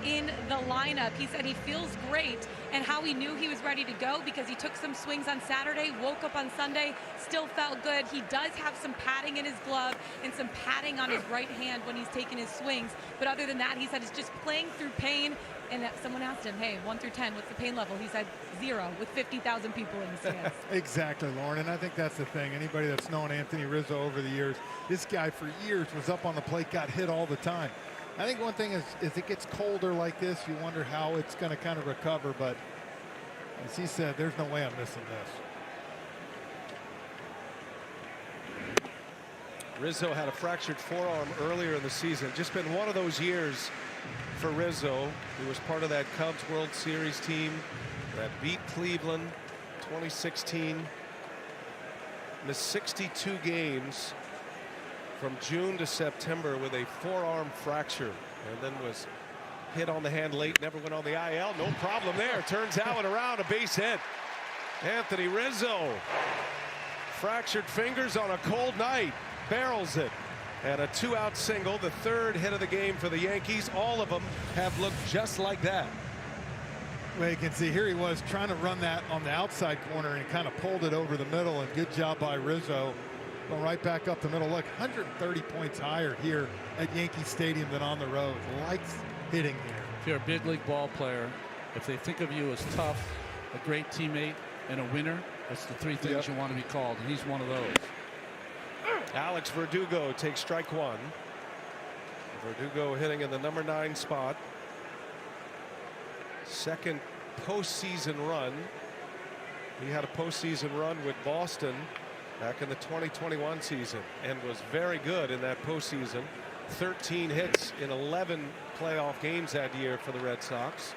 in the lineup. He said he feels great, and how he knew he was ready to go because he took some swings on Saturday, woke up on Sunday, still felt good. He does have some padding in his glove and some padding on his right hand when he's taking his swings. But other than that, he said it's just playing through pain. And someone asked him, hey, 1 through 10, what's the pain level? He said 0 with 50,000 people in the stands. Exactly, Lauren, and I think that's the thing. Anybody that's known Anthony Rizzo over the years, this guy for years was up on the plate, got hit all the time. I think one thing is it gets colder like this, you wonder how it's going to kind of recover, but as he said, there's no way I'm missing this. Rizzo had a fractured forearm earlier in the season. Just been one of those years for Rizzo. He was part of that Cubs World Series team that beat Cleveland 2016. Missed 62 games from June to September with a forearm fracture, and then was hit on the hand late, never went on the IL. No problem there. Turns out and around, a base hit. Anthony Rizzo, fractured fingers on a cold night, barrels it. And a 2-out single, the 3rd hit of the game for the Yankees. All of them have looked just like that. Well, you can see here he was trying to run that on the outside corner and kind of pulled it over the middle, and good job by Rizzo. Going right back up the middle. Look, 130 points higher here at Yankee Stadium than on the road. Likes hitting here. If you're a big league ball player, if they think of you as tough, a great teammate, and a winner, that's the 3 things you want to be called, and he's one of those. Alex Verdugo takes strike 1. Verdugo hitting in the number 9 spot. Second postseason run. He had a postseason run with Boston back in the 2021 season and was very good in that postseason. 13 hits in 11 playoff games that year for the Red Sox.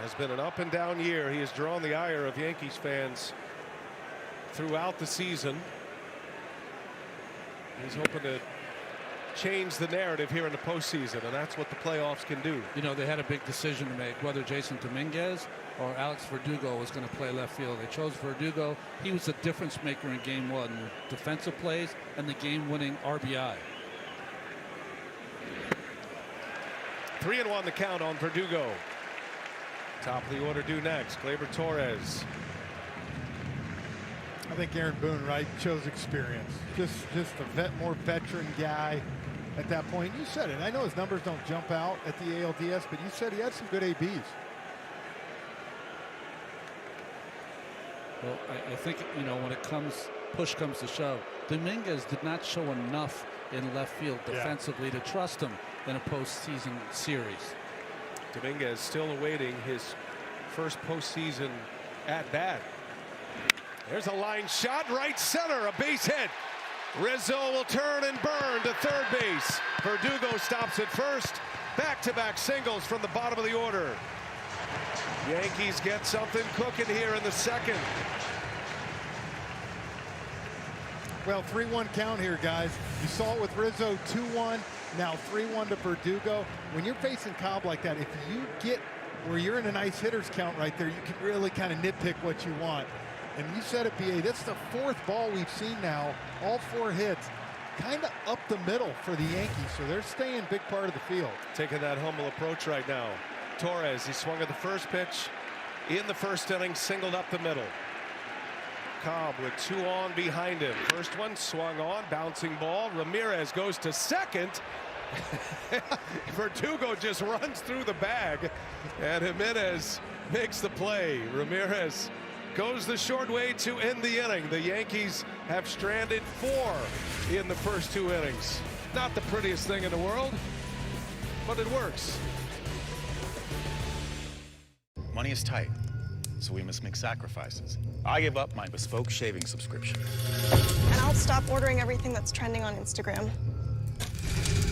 Has been an up and down year. He has drawn the ire of Yankees fans throughout the season. He's hoping to change the narrative here in the postseason, and that's what the playoffs can do. You know, they had a big decision to make whether Jason Dominguez or Alex Verdugo was going to play left field. They chose Verdugo. He was the difference maker in game 1, defensive plays and the game-winning RBI. 3-1 the count on Verdugo. Top of the order due next. Gleyber Torres. I think Aaron Boone, right, chose experience. Just a more veteran guy at that point. You said it. I know his numbers don't jump out at the ALDS, but you said he had some good ABs. Well, I think, you know, when push comes to shove, Dominguez did not show enough in left field defensively to trust him in a postseason series. Dominguez still awaiting his first postseason at bat. There's a line shot, right center, a base hit. Rizzo will turn and burn to third base. Verdugo stops at first. Back-to-back singles from the bottom of the order. Yankees get something cooking here in the second. Well, 3-1 count here, guys. You saw it with Rizzo, 2-1. Now 3-1 to Verdugo. When you're facing Cobb like that, if you get where you're in a nice hitter's count right there, you can really kind of nitpick what you want. And you said it, B.A., that's the 4th ball we've seen now, all 4 hits, kind of up the middle for the Yankees, so they're staying big part of the field. Taking that humble approach right now. Torres, he swung at the first pitch in the first inning, singled up the middle. Cobb with 2 on behind him. First one swung on, bouncing ball. Ramirez goes to second. Verdugo just runs through the bag, and Jimenez makes the play. Ramirez goes the short way to end the inning. The Yankees have stranded 4 in the first 2 innings. Not the prettiest thing in the world, but it works. Money is tight, so we must make sacrifices. I give up my bespoke shaving subscription. And I'll stop ordering everything that's trending on Instagram.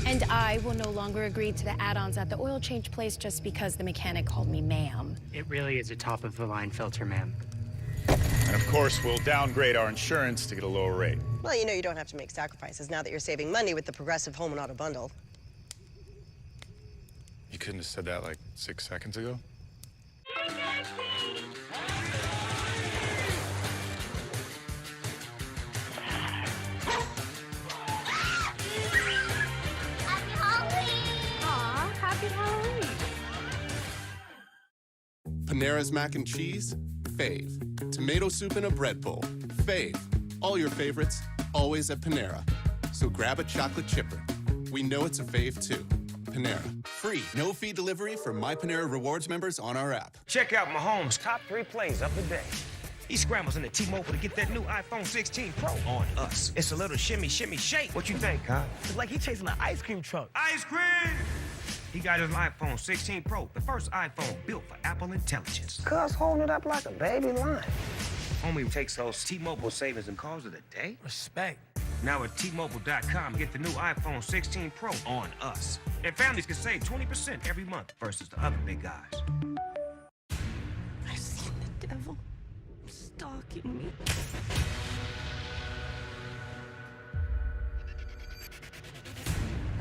And I will no longer agree to the add-ons at the oil change place just because the mechanic called me ma'am. It really is a top-of-the-line filter, ma'am. And of course, we'll downgrade our insurance to get a lower rate. Well, you know you don't have to make sacrifices now that you're saving money with the Progressive Home and Auto Bundle. You couldn't have said that like 6 seconds ago? Aw, happy Halloween. Panera's mac and cheese, fave. Tomato soup in a bread bowl, fave. All your favorites, always at Panera. So grab a chocolate chipper. We know it's a fave too. Panera. Free, no-fee delivery for My Panera Rewards members on our app. Check out Mahomes' top 3 plays of the day. He scrambles into T-Mobile to get that new iPhone 16 Pro on us. It's a little shimmy, shimmy, shake. What you think, Kyle? It's like he's chasing an ice cream truck. Ice cream! He got his iPhone 16 Pro, the first iPhone built for Apple Intelligence. Cuz holding it up like a baby lion. Homie takes those T-Mobile savings and calls it a day. Respect. Now at T-Mobile.com, get the new iPhone 16 Pro on us. And families can save 20% every month versus the other big guys. I've seen the devil stalking me.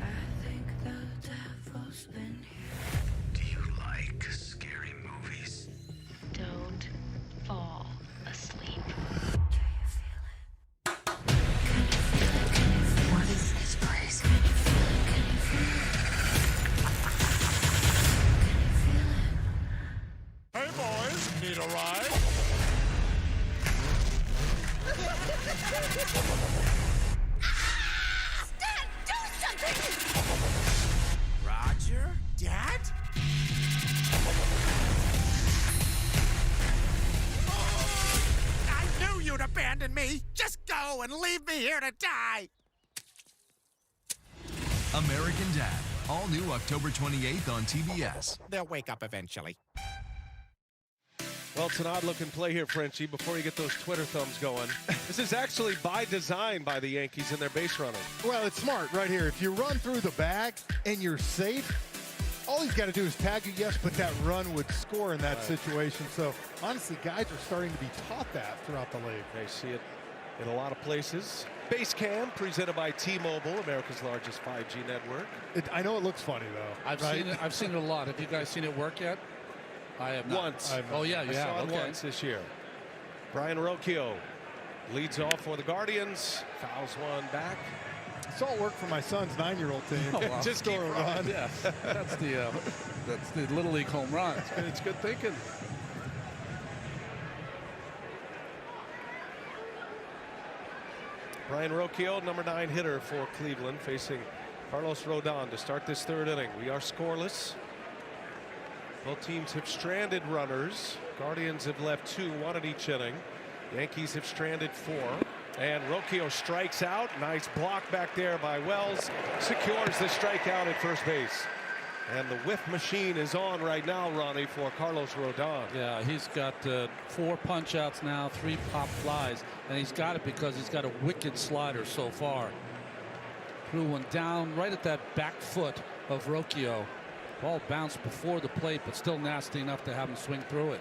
I think the devil's been here. Do you like scary movies? Don't fall asleep. What is this place? Hey, boys, need a ride? Dad, do something! Roger? Dad? I knew you'd abandon me. Just go and leave me here to die. American Dad, all new October 28th on TBS. They'll wake up eventually. Well, it's an odd-looking play here, Frenchie, before you get those Twitter thumbs going. This is actually by design by the Yankees in their base running. Well, it's smart right here. If you run through the bag and you're safe, all he's got to do is tag you, yes, but that run would score in that situation. So, honestly, guys are starting to be taught that throughout the league. They see it in a lot of places. Base Cam, presented by T-Mobile, America's largest 5G network. I know it looks funny, though. I've seen it a lot. Have you guys seen it work yet? I have not. Once. Oh, yeah, you I have. saw it Okay. once this year. Brian Rocchio leads off for the Guardians. Fouls one back. It's all work for my son's 9-year-old team. Oh, well, Just keep run. Yeah, that's the Little League home run. It's good thinking. Brian Rocchio, number 9 hitter for Cleveland, facing Carlos Rodon to start this 3rd inning. We are scoreless. Both teams have stranded runners. Guardians have left 2, 1 at each inning. Yankees have stranded 4. And Rocchio strikes out. Nice block back there by Wells. Secures the strikeout at first base. And the whiff machine is on right now, Ronnie, for Carlos Rodon. Yeah, he's got 4 punch-outs now, 3 pop flies. And he's got it because he's got a wicked slider so far. Threw one down right at that back foot of Rocchio. Ball bounced before the plate, but still nasty enough to have him swing through it.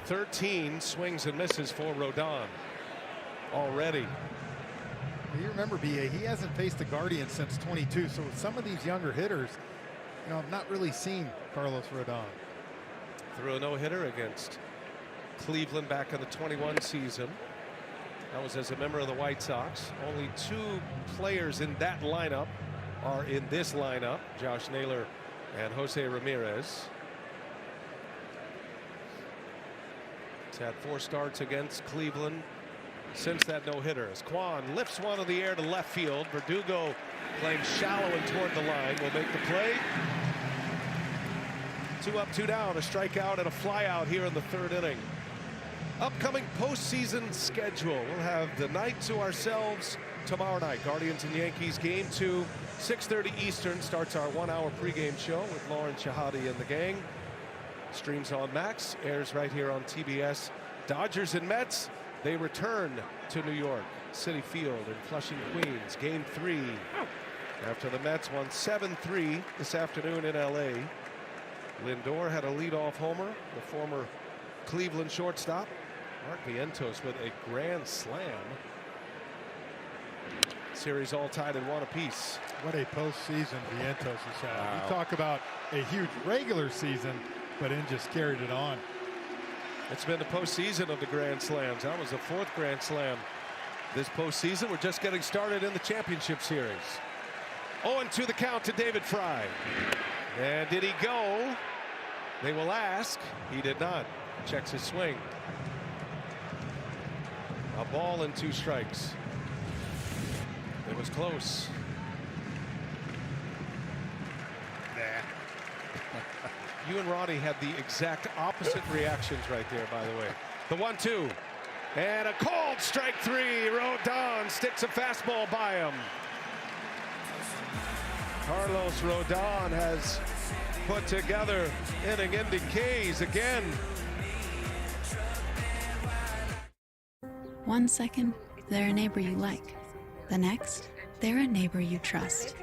"13 swings and misses for Rodon already. You remember, BA, he hasn't faced the Guardians since 22, so with some of these younger hitters, I've not really seen Carlos Rodon. Threw a no-hitter against Cleveland back in the 21 season. That was as a member of the White Sox. Only 2 players in that lineup are in this lineup, Josh Naylor and Jose Ramirez. He's had 4 starts against Cleveland since that no-hitter. As Kwan lifts one in the air to left field. Verdugo playing shallow and toward the line will make the play. 2 up, 2 down, a strikeout and a flyout here in the 3rd inning. Upcoming postseason schedule. We'll have the night to ourselves tomorrow night. Guardians and Yankees game 2, 6:30 Eastern starts our 1-hour pregame show with Lauren Shahadi and the gang. Streams on Max, airs right here on TBS. Dodgers and Mets. They return to New York City Field in Flushing, Queens. Game 3 after the Mets won 7-3 this afternoon in L.A. Lindor had a leadoff homer. The former Cleveland shortstop, Mark Vientos, with a grand slam. Series all tied at 1 apiece. What a postseason Vientos has had. Wow. You talk about a huge regular season, but then just carried it on. It's been the postseason of the Grand Slams. That was the 4th Grand Slam this postseason. We're just getting started in the championship series. 0-2 the count to David Fry. And did he go? They will ask. He did not. Checks his swing. A ball and 2 strikes. It was close. You and Ronnie had the exact opposite reactions right there, by the way. The 1-2. And a called strike 3. Rodon sticks a fastball by him. Carlos Rodon has put together inning-ending Ks again. 1 second, they're a neighbor you like. The next, they're a neighbor you trust.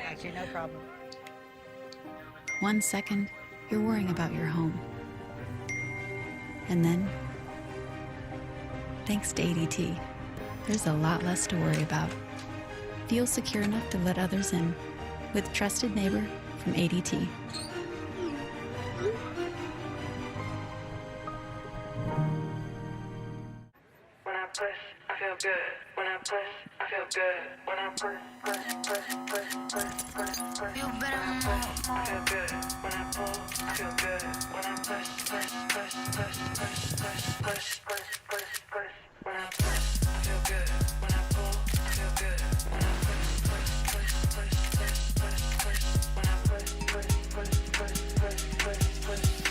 Actually, no problem. 1 second, you're worrying about your home. And then, thanks to ADT, there's a lot less to worry about. Feel secure enough to let others in with Trusted Neighbor from ADT. When I push, I feel good. When I push, I feel good. When I push. Feel better. When I push, I feel good. When I pull, I feel good. When I push. When I push, I feel good. When I pull, I feel good. When I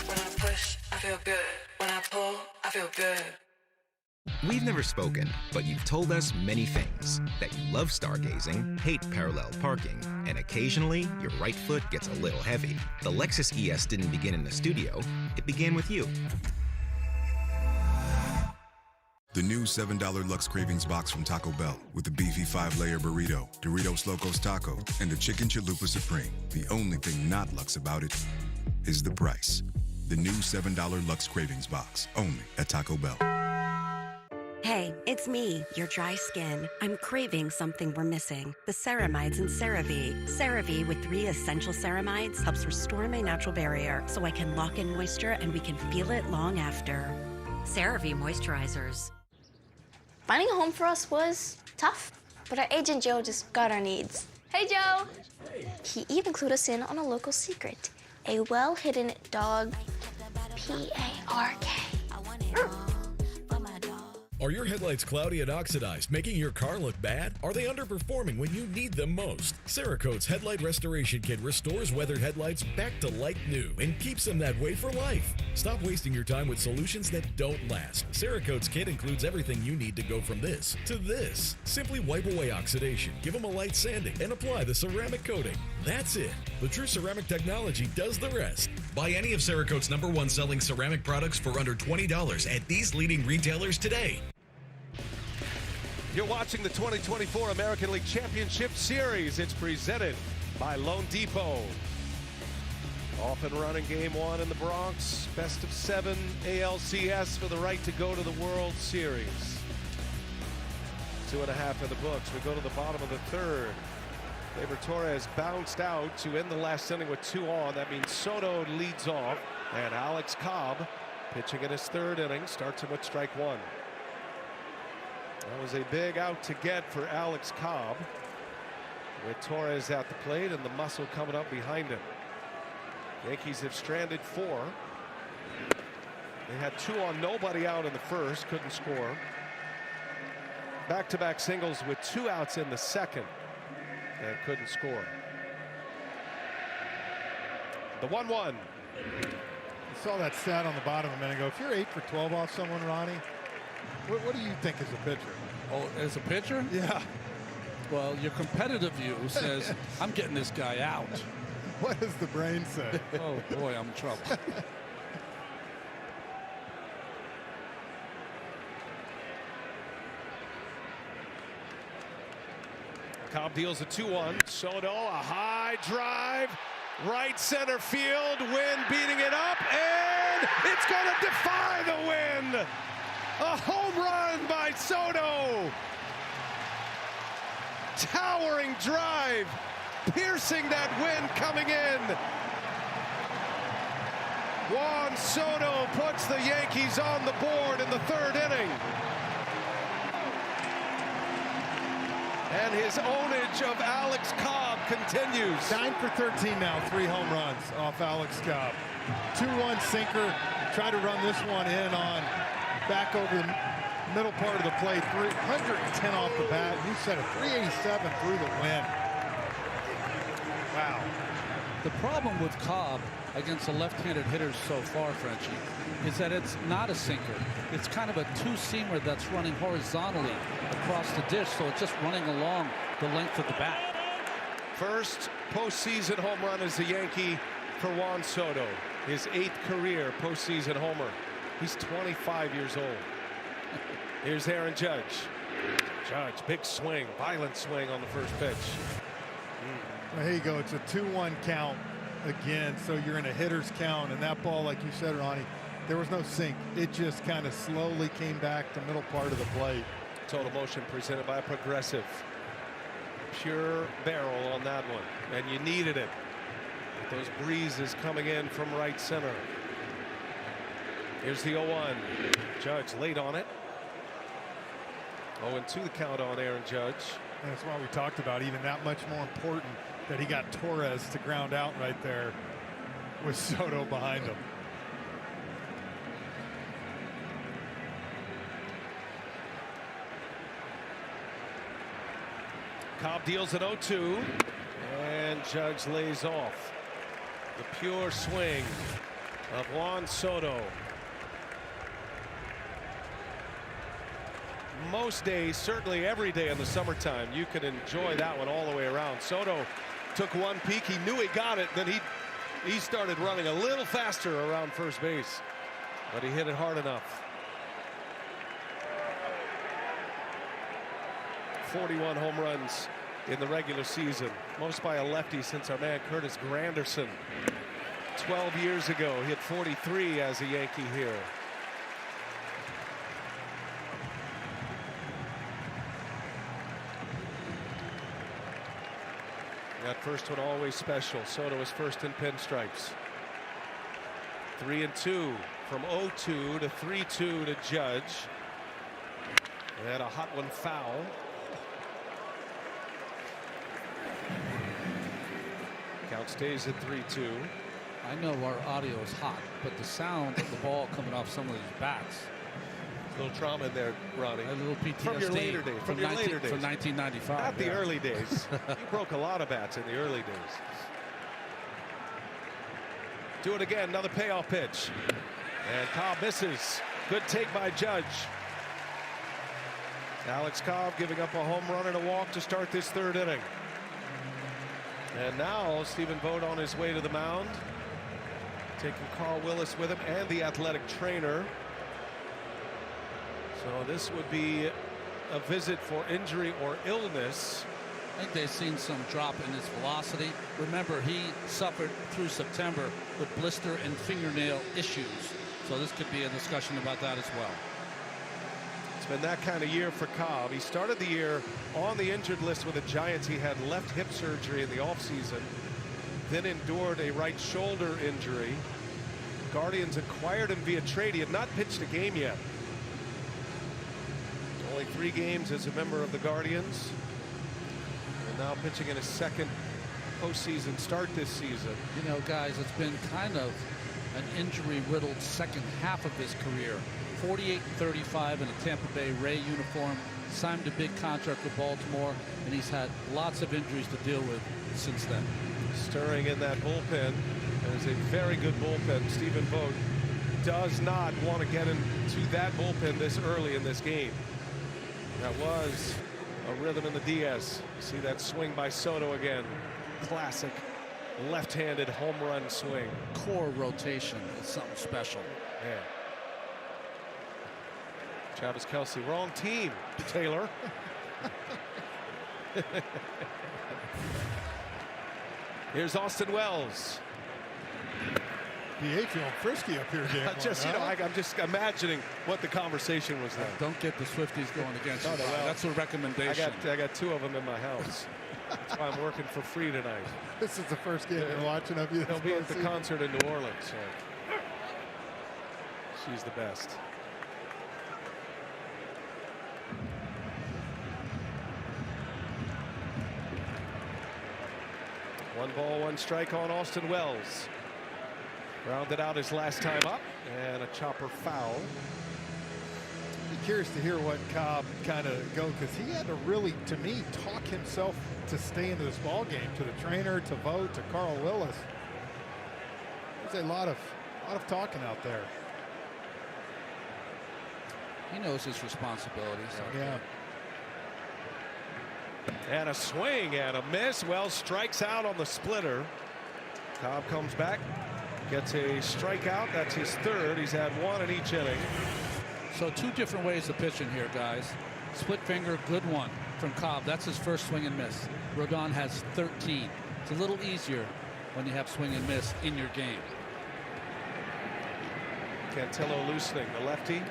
When I push, I feel good. When I pull, I feel good. We've never spoken, but you've told us many things. That you love stargazing, hate parallel parking, and occasionally your right foot gets a little heavy. The Lexus ES didn't begin in the studio, it began with you. The new $7 Lux Cravings box from Taco Bell with the beefy 5-layer burrito, Doritos Locos Taco, and the Chicken Chalupa Supreme. The only thing not Lux about it is the price. The new $7 Lux Cravings box, only at Taco Bell. Hey, it's me, your dry skin. I'm craving something we're missing. The ceramides in CeraVe. CeraVe with 3 essential ceramides helps restore my natural barrier so I can lock in moisture and we can feel it long after. CeraVe moisturizers. Finding a home for us was tough, but our agent Joe just got our needs. Hey, Joe! Hey. He even clued us in on a local secret, a well-hidden dog P-A-R-K. Are your headlights cloudy and oxidized, making your car look bad? Are they underperforming when you need them most? Cerakote's Headlight Restoration Kit restores weathered headlights back to like new and keeps them that way for life. Stop wasting your time with solutions that don't last. Cerakote's kit includes everything you need to go from this to this. Simply wipe away oxidation, give them a light sanding, and apply the ceramic coating. That's it. The true ceramic technology does the rest. Buy any of Cerakote's #1 selling ceramic products for under $20 at these leading retailers today. You're watching the 2024 American League Championship Series. It's presented by Loan Depot. Off and running game 1 in the Bronx. Best of 7 ALCS for the right to go to the World Series. 2.5 in the books. We go to the bottom of the 3rd. Gleyber Torres bounced out to end the last inning with 2 on. That means Soto leads off. And Alex Cobb, pitching in his 3rd inning, starts him with strike 1. That was a big out to get for Alex Cobb, with Torres at the plate and the muscle coming up behind him. Yankees have stranded 4. They had 2 on, nobody out in the 1st, couldn't score. Back-to-back singles with 2 outs in the 2nd, and couldn't score. The 1-1. I saw that stat on the bottom a minute ago. If you're 8 for 12 off someone, Ronnie, what do you think as a pitcher? Oh, as a pitcher? Yeah. Well, your competitive view says, I'm getting this guy out. What does the brain say? Oh, boy, I'm in trouble. Cobb deals a 2-1. Soto, a high drive, right center field. Wind beating it up, and it's going to defy the wind. A home run by Soto. Towering drive, piercing that wind coming in. Juan Soto puts the Yankees on the board in the third inning. And his ownage of Alex Cobb continues. 9 for 13 now, 3 home runs off Alex Cobb. 2-1 sinker, try to run this one in on back over the middle part of the plate. 310 off the bat. You said a 387 through the wind. Wow. The problem with Cobb against the left-handed hitters so far, Frenchie, is that it's not a sinker. It's kind of a two-seamer that's running horizontally across the dish, so it's just running along the length of the bat. First postseason home run as a Yankee for Juan Soto. His 8th career postseason homer. He's 25 years old. Here's Aaron Judge. Judge, big swing, violent swing on the first pitch. Well, here you go. It's a 2-1 count again, so you're in a hitter's count, and that ball, like you said, Ronnie, there was no sink. It just kind of slowly came back to middle part of the plate. Total motion presented by Progressive. Pure barrel on that one, and you needed it. Those breezes coming in from right center. Here's the 0-1. Judge late on it. 0-2 the count on Aaron Judge. And that's why we talked about even that much more important that he got Torres to ground out right there with Soto behind him. Cobb deals an 0-2, and Judge lays off. The pure swing of Juan Soto. Most days, certainly every day in the summertime, you can enjoy that one all the way around. Soto took one peek, he knew he got it, then he started running a little faster around first base, but he hit it hard enough. 41 home runs in the regular season, most by a lefty since our man Curtis Granderson 12 years ago. He hit 43 as a Yankee here. That first one always special. Soto is first in pinstripes. 3-2 from 0-2 to 3-2 to Judge. And a hot one foul. Count stays at 3-2. I know our audio is hot, but the sound of the ball coming off some of these bats. A little trauma in there, Ronnie. A little PTSD from your later days. From your later days. From 1995. Not the early days. You broke a lot of bats in the early days. Do it again. Another payoff pitch. And Cobb misses. Good take by Judge. Alex Cobb giving up a home run and a walk to start this third inning. And now Stephen Vogt on his way to the mound. Taking Carl Willis with him and the athletic trainer. So this would be a visit for injury or illness. I think they've seen some drop in his velocity. Remember, he suffered through September with blister and fingernail issues. So this could be a discussion about that as well. It's been that kind of year for Cobb. He started the year on the injured list with the Giants. He had left hip surgery in the offseason, then endured a right shoulder injury. Guardians acquired him via trade. He had not pitched a game yet. Only 3 games as a member of the Guardians. And now pitching in his second postseason start this season. You know, guys, it's been kind of an injury-riddled second half of his career. 48-35 in a Tampa Bay Ray uniform. Signed a big contract with Baltimore, and he's had lots of injuries to deal with since then. Stirring in that bullpen. There's a very good bullpen. Stephen Vogt does not want to get into that bullpen this early in this game. That was a rhythm in the Diaz. See that swing by Soto again. Classic left-handed home run swing. Core rotation is something special. Yeah. Travis Kelce, wrong team, Taylor. Here's Austin Wells. BA feeling frisky up here, Dan. I'm just imagining what the conversation was then. Don't get the Swifties going against you. Well, that's a recommendation. I got 2 of them in my house. That's why I'm working for free tonight. This is the first game you're watching of you. They'll be at the concert in New Orleans. So. She's the best. One ball, 1 strike on Austin Wells. Rounded out his last time up, and a chopper foul. Be curious to hear what Cobb kind of go, because he had to really, to me, talk himself to stay into this ball game, to the trainer, to Vogt, to Carl Willis. There's a lot of talking out there. He knows his responsibilities. Yeah. And a swing and a miss. Wells strikes out on the splitter. Cobb comes back, gets a strikeout. That's his 3rd. He's had 1 in each inning. So 2 different ways to pitch in here, guys. Split finger, good one from Cobb. That's his first swing and miss. Rodon has 13. It's a little easier when you have swing and miss in your game. Cantillo loosening, the lefty.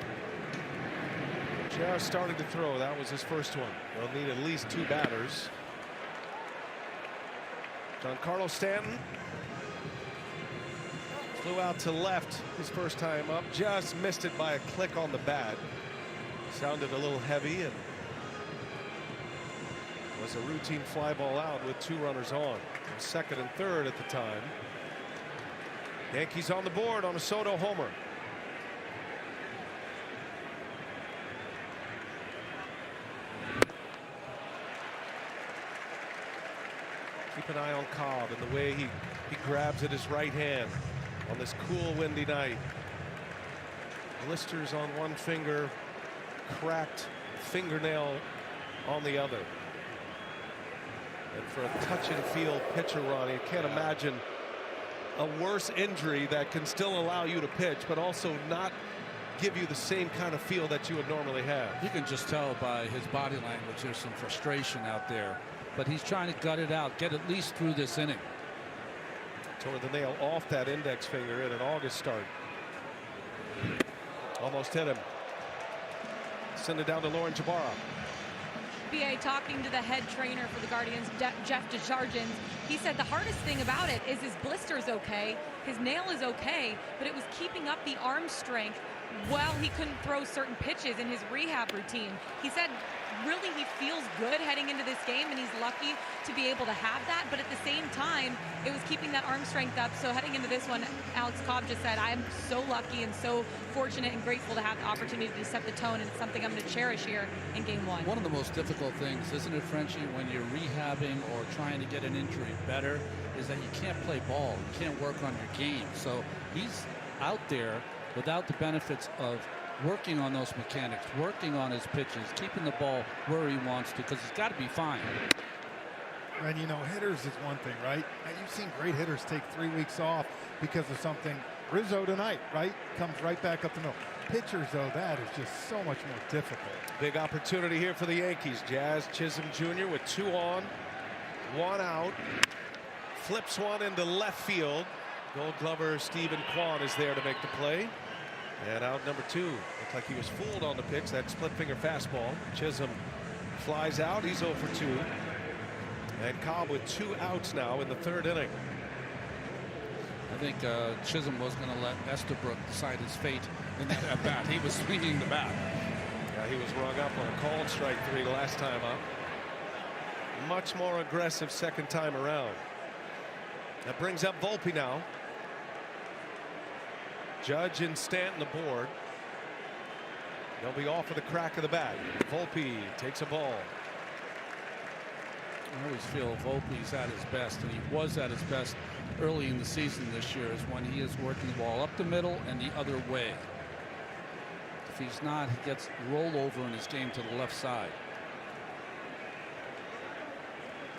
Just starting to throw. That was his first one. They'll need at least 2 batters. Giancarlo Stanton flew out to left his first time up. Just missed it by a click on the bat. Sounded a little heavy and was a routine fly ball out with 2 runners on. 2nd and 3rd at the time. Yankees on the board on a Soto homer. Keep an eye on Cobb and the way he grabs at his right hand on this cool, windy night. Blisters on one finger, cracked fingernail on the other. And for a touch and feel pitcher, Ronnie, I can't imagine a worse injury that can still allow you to pitch, but also not give you the same kind of feel that you would normally have. You can just tell by his body language there's some frustration out there, but he's trying to gut it out, get at least through this inning. Tore the nail off that index finger in an August start. Almost hit him. Send it down to Lauren Jabara. BA talking to the head trainer for the Guardians, Jeff Desjardins. He said the hardest thing about it is his blister's okay, his nail is okay, but it was keeping up the arm strength while he couldn't throw certain pitches in his rehab routine. He said really he feels good heading into this game, and he's lucky to be able to have that, but at the same time it was keeping that arm strength up. So heading into this one, Alex Cobb just said, I'm so lucky and so fortunate and grateful to have the opportunity to set the tone, and it's something I'm going to cherish here in game 1. One of the most difficult things, isn't it, Frenchie, when you're rehabbing or trying to get an injury better, is that you can't play ball, you can't work on your game. So he's out there without the benefits of working on those mechanics, working on his pitches, keeping the ball where he wants to, because he's got to be fine. And you know, hitters is one thing, right? You've seen great hitters take 3 weeks off because of something. Rizzo tonight, right? Comes right back up the middle. Pitchers, though, that is just so much more difficult. Big opportunity here for the Yankees. Jazz Chisholm Jr. with 2 on, 1 out. Flips one into left field. Gold Glover Stephen Kwan is there to make the play. And out number 2. Looked like he was fooled on the pitch. That split finger fastball. Chisholm flies out. He's 0 for 2. And Cobb with 2 outs now in the 3rd inning. I think Chisholm was going to let Estabrook decide his fate in that at bat. He was swinging the bat. Yeah, he was rung up on a called strike 3 last time up. Much more aggressive second time around. That brings up Volpe now. Judge and Stanton aboard. They'll be off with the crack of the bat. Volpe takes a ball. I always feel Volpe's at his best, and he was at his best early in the season this year, is when he is working the ball up the middle and the other way. If he's not, he gets rollover in his game to the left side.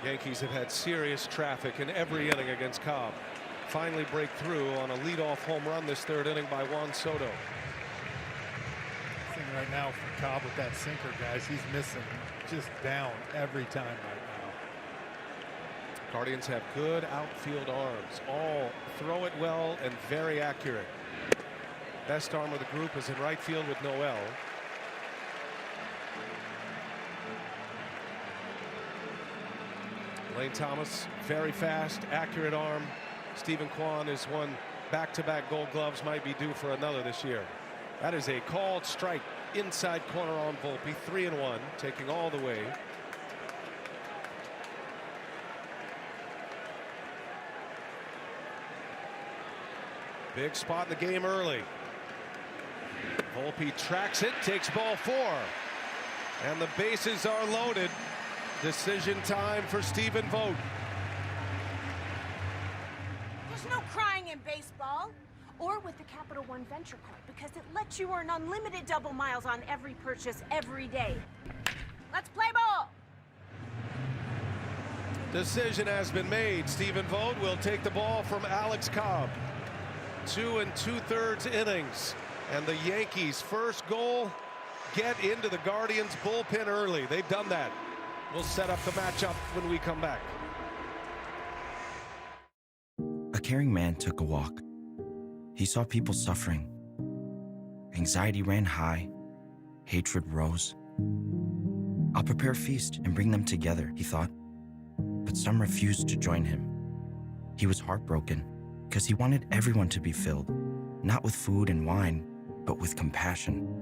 Yankees have had serious traffic in every inning against Cobb. Finally break through on a leadoff home run this 3rd inning by Juan Soto. Thing right now for Cobb with that sinker, guys, he's missing just down every time right now. Guardians have good outfield arms. All throw it well and very accurate. Best arm of the group is in right field with Noel. Lane Thomas, very fast, accurate arm. Stephen Kwan has won back-to-back Gold Gloves, might be due for another this year. That is a called strike inside corner on Volpe. 3-1, taking all the way. Big spot in the game early. Volpe tracks it, takes ball 4. And the bases are loaded. Decision time for Stephen Vogt. There's no crying in baseball. Or with the Capital One Venture Card, because it lets you earn unlimited double miles on every purchase every day. Let's play ball! Decision has been made. Stephen Vogt will take the ball from Alex Cobb. 2 2/3 innings. And the Yankees' first goal, get into the Guardians' bullpen early. They've done that. We'll set up the matchup when we come back. A caring man took a walk. He saw people suffering. Anxiety ran high. Hatred rose. I'll prepare a feast and bring them together, he thought. But some refused to join him. He was heartbroken because he wanted everyone to be filled, not with food and wine, but with compassion.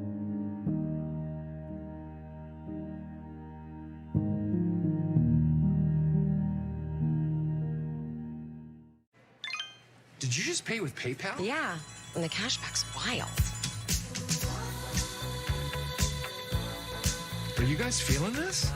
Did you just pay with PayPal? Yeah, and the cashback's wild. Are you guys feeling this?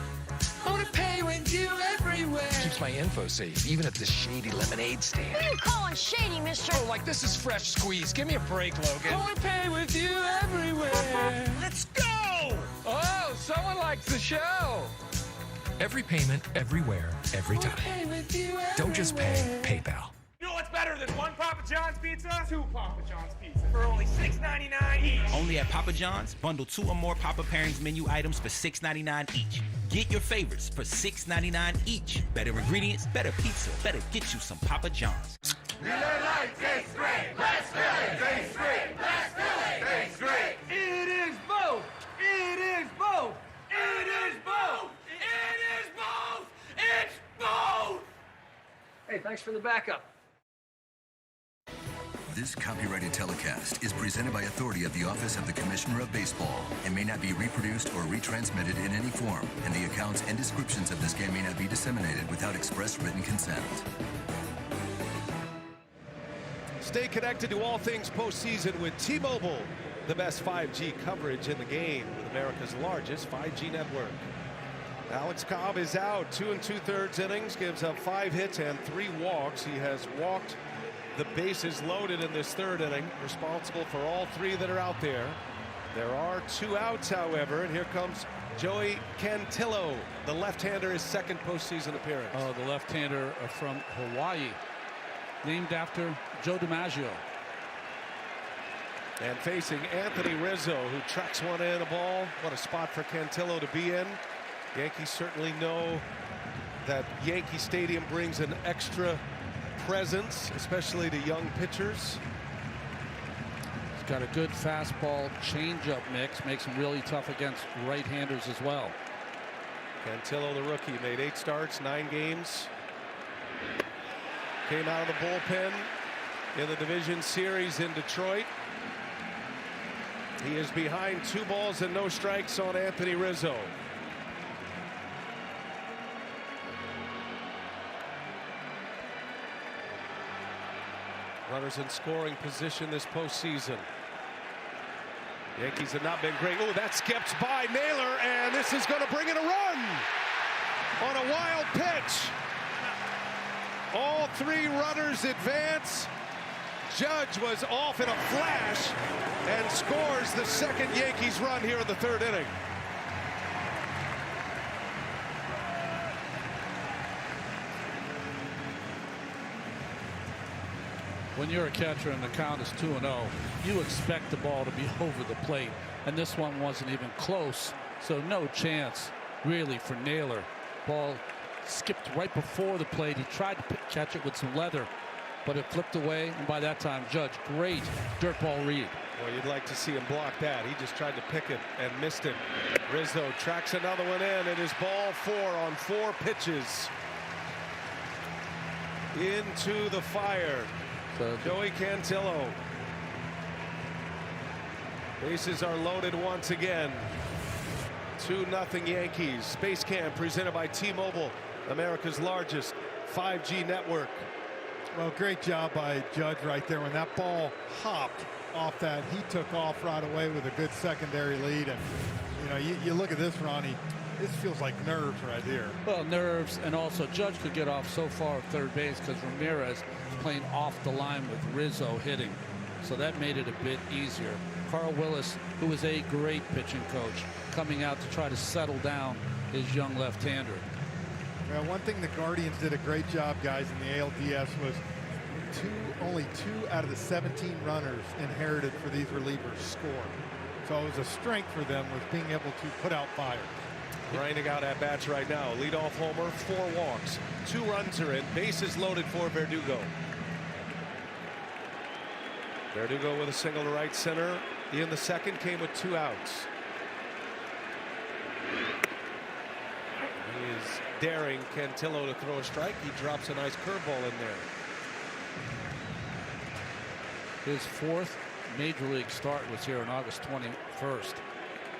I want to pay with you everywhere. Keeps my info safe, even at this shady lemonade stand. What are you calling shady, mister? Oh, like this is fresh squeeze. Give me a break, Logan. I want to pay with you everywhere. Let's go! Oh, someone likes the show. Every payment, everywhere, every time. Pay with you everywhere. Don't just pay, PayPal. You know what's better than 1 Papa John's pizza? 2 Papa John's pizza for only $6.99 each. Only at Papa John's, bundle 2 or more Papa Pairings menu items for $6.99 each. Get your favorites for $6.99 each. Better ingredients, better pizza, better get you some Papa John's. Miller Lite tastes great. Let's do it. Tastes great. Let's do it. Tastes great. It is both. It is both. It is both. It is both. It's both. Hey, thanks for the backup. This copyrighted telecast is presented by authority of the Office of the Commissioner of Baseball and may not be reproduced or retransmitted in any form, and the accounts and descriptions of this game may not be disseminated without express written consent. Stay connected to all things postseason with T-Mobile, the best 5G coverage in the game with America's largest 5G network. Alex Cobb is out. 2 2/3 innings, gives up 5 hits and 3 walks. He has walked the bases loaded in this 3rd inning, responsible for all 3 that are out there. There are 2 outs, however, and here comes Joey Cantillo, the left-hander, his 2nd postseason appearance. Oh, the left-hander from Hawaii, named after Joe DiMaggio. And facing Anthony Rizzo, who tracks one in a ball. What a spot for Cantillo to be in. Yankees certainly know that Yankee Stadium brings an extra presence, especially to young pitchers. He's got a good fastball changeup mix, makes him really tough against right-handers as well. Cantillo, the rookie, made 8 starts, 9 games. Came out of the bullpen in the division series in Detroit. He is behind 2 balls and no strikes on Anthony Rizzo. Runners in scoring position this postseason. Yankees have not been great. Oh, that skips by Naylor, and this is going to bring in a run on a wild pitch. All 3 runners advance. Judge was off in a flash and scores the 2nd Yankees run here in the 3rd inning. When you're a catcher and the count is 2-0, you expect the ball to be over the plate, and this one wasn't even close, so no chance really for Naylor. Ball skipped right before the plate. He tried to catch it with some leather, but it flipped away, and by that time, Judge, great dirt ball read. Well, you'd like to see him block that. He just tried to pick it and missed it. Rizzo tracks another one in. It is ball 4 on 4 pitches. Into the fire. Joey Cantillo. Bases are loaded once again. 2-0 Yankees. Space Cam presented by T-Mobile, America's largest 5G network. Well, great job by Judge right there. When that ball hopped off that, he took off right away with a good secondary lead. And you know, you look at this, Ronnie, this feels like nerves right here. Well, nerves, and also Judge could get off so far at third base because Ramirez is playing off the line with Rizzo hitting, so that made it a bit easier. Carl Willis, who is a great pitching coach, coming out to try to settle down his young left-hander. Well, one thing the Guardians did a great job, guys, in the ALDS was only 2 out of the 17 runners inherited for these relievers scored. So it was a strength for them, was being able to put out fires. Grinding out at bats right now. Leadoff homer, 4 walks. 2 runs are in. Bases loaded for Verdugo. Verdugo with a single to right center. In the second, came with 2 outs. He is daring Cantillo to throw a strike. He drops a nice curveball in there. His 4th major league start was here on August 21st.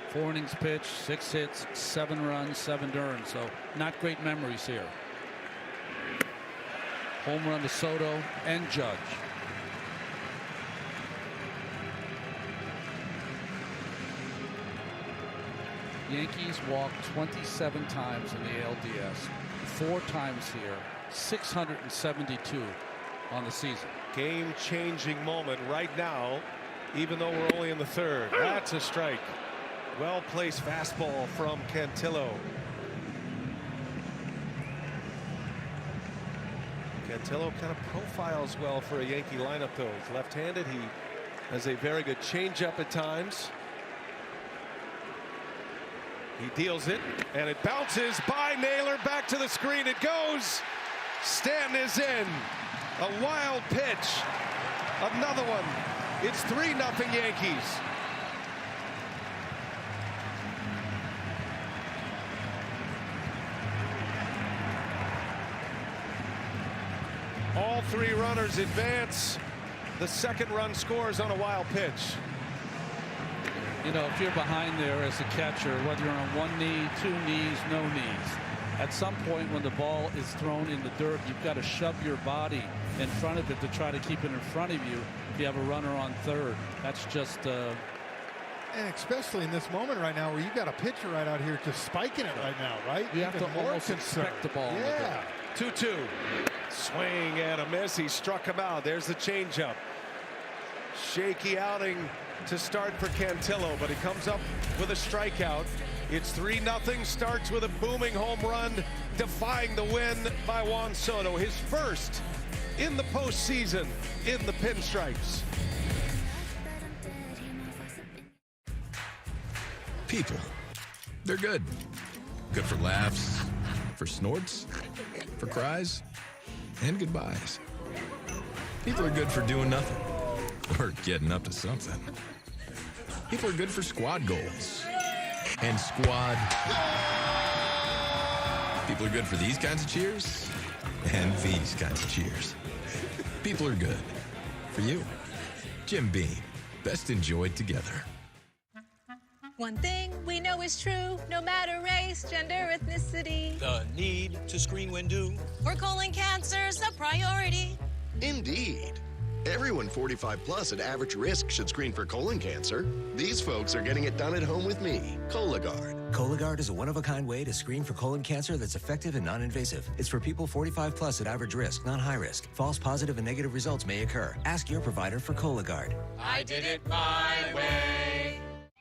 4 innings pitched, 6 hits, 7 runs, 7 earned. So not great memories here. Home run to Soto and Judge. Yankees walked 27 times in the ALDS, 4 times here, 672 on the season. Game-changing moment right now, even though we're only in the 3rd. That's a strike. Well-placed fastball from Cantillo. Cantillo kind of profiles well for a Yankee lineup, though. He's left-handed. He has a very good changeup at times. He deals it, and it bounces by Naylor. Back to the screen it goes. Stanton is in. A wild pitch. Another one. It's 3-0 Yankees. All 3 runners advance. The second run scores on a wild pitch. You know, if you're behind there as a catcher, whether you're on 1 knee, 2 knees, no knees, at some point when the ball is thrown in the dirt, you've got to shove your body in front of it to try to keep it in front of you if you have a runner on 3rd. That's just and especially in this moment right now where you've got a pitcher right out here just spiking it right now, right? You have to almost expect the ball. Yeah. 2-2. Swing and a miss. He struck him out. There's the changeup. Shaky outing to start for Cantillo, but he comes up with a strikeout. It's 3-0. Starts with a booming home run, defying the win by Juan Soto. His first in the postseason in the pinstripes. People. They're good. Good for laughs, for snorts, for cries, and goodbyes. People are good for doing nothing or getting up to something. People are good for squad goals and squad. People are good for these kinds of cheers and these kinds of cheers. People are good for you. Jim Beam, best enjoyed together. One thing we know is true, no matter race, gender, ethnicity. The need to screen when due. For colon cancer's a priority. Indeed. Everyone 45 plus at average risk should screen for colon cancer. These folks are getting it done at home with me, Cologuard. Cologuard is a one-of-a-kind way to screen for colon cancer that's effective and non-invasive. It's for people 45 plus at average risk, not high risk. False positive and negative results may occur. Ask your provider for Cologuard. I did it my way.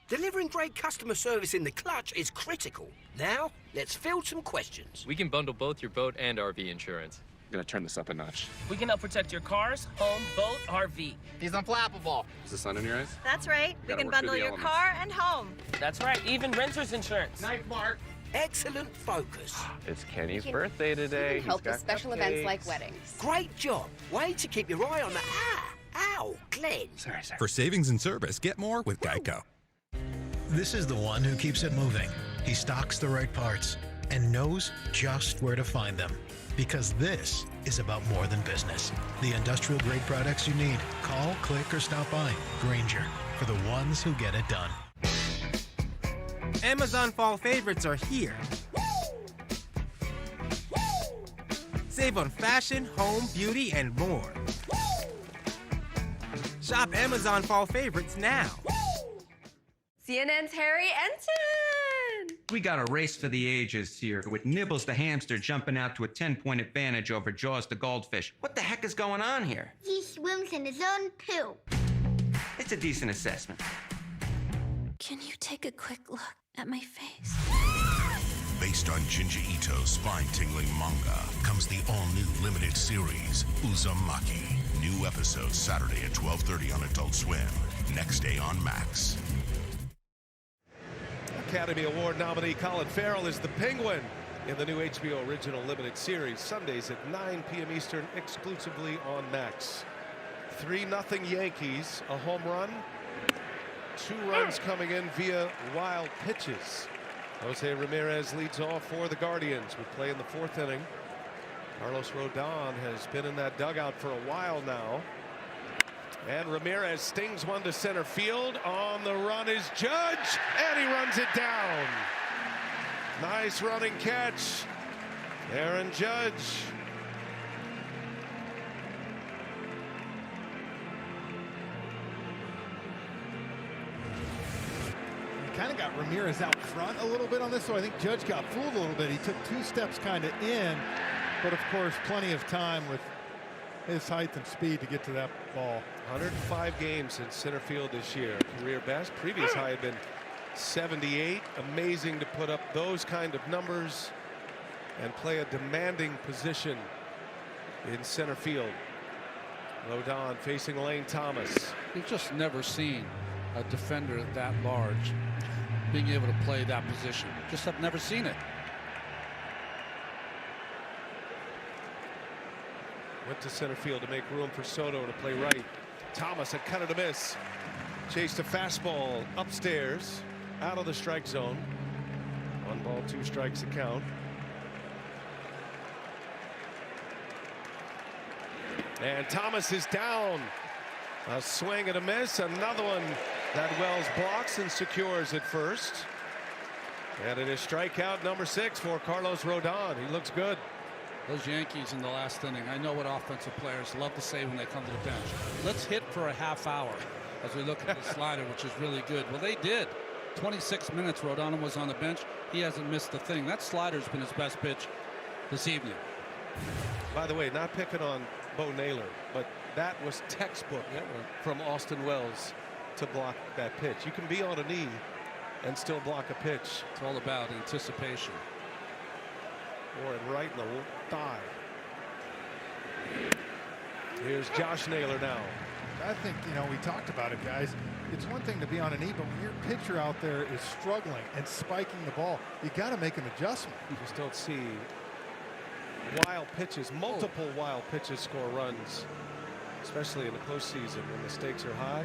Delivering great customer service in the clutch is critical. Now, let's field some questions. We can bundle both your boat and RV insurance. I'm gonna turn this up a notch. We can help protect your cars, home, boat, RV. He's unflappable. Is the sun in your eyes? That's right. We can bundle your car and home. That's right. Even renter's insurance. Nice, Mark. Excellent focus. It's Kenny's birthday today. You can help with special events like weddings. Great job. Way to keep your eye on the... Ow, Glenn. Sorry. For savings and service, get more with Geico. This is the one who keeps it moving. He stocks the right parts and knows just where to find them. Because this is about more than business. The industrial grade products you need. Call, click, or stop by. Grainger, for the ones who get it done. Amazon fall favorites are here. Save on fashion, home, beauty, and more. Shop Amazon fall favorites now. CNN's Harry Enton! We got a race for the ages here, with Nibbles the hamster jumping out to a 10-point advantage over Jaws the goldfish. What the heck is going on here? He swims in his own poo. It's a decent assessment. Can you take a quick look at my face? Based on Junji Ito's spine-tingling manga comes the all-new limited series, Uzumaki. New episodes Saturday at 12:30 on Adult Swim. Next day on Max. Academy Award nominee Colin Farrell is the Penguin in the new HBO original limited series. Sundays at 9 p.m. Eastern, exclusively on Max. 3-0 Yankees, a home run. 2 runs coming in via wild pitches. Jose Ramirez leads off for the Guardians. We play in the 4th inning. Carlos Rodon has been in that dugout for a while now. And Ramirez stings one to center field. On the run is Judge, and he runs it down. Nice running catch. Aaron Judge. Kind of got Ramirez out front a little bit on this, so I think Judge got fooled a little bit. He took 2 steps kind of in, but of course plenty of time with his height and speed to get to that ball. 105 games in center field this year, career best. Previous high had been 78. Amazing to put up those kind of numbers and play a demanding position in center field. Rodon facing Lane Thomas. You've just never seen a defender that large being able to play that position. Just have never seen it. Went to center field to make room for Soto to play right. Thomas had cut it a miss. Chased a fastball upstairs out of the strike zone. 1 ball, 2 strikes to count. And Thomas is down. A swing and a miss. Another one that Wells blocks and secures at first. And it is strikeout number 6 for Carlos Rodon. He looks good. Those Yankees in the last inning, I know what offensive players love to say when they come to the bench. Let's hit for a half hour as we look at the slider, which is really good. Well, they did. 26 minutes Rodon was on the bench. He hasn't missed a thing. That slider's been his best pitch this evening. By the way, not picking on Bo Naylor, but that was textbook from Austin Wells to block that pitch. You can be on a knee and still block a pitch. It's all about anticipation. Or right in the thigh. Here's Josh Naylor now. I think, we talked about it, guys. It's one thing to be on a knee, but when your pitcher out there is struggling and spiking the ball, you got to make an adjustment. You just don't see wild pitches, multiple wild pitches score runs, especially in the postseason when the stakes are high.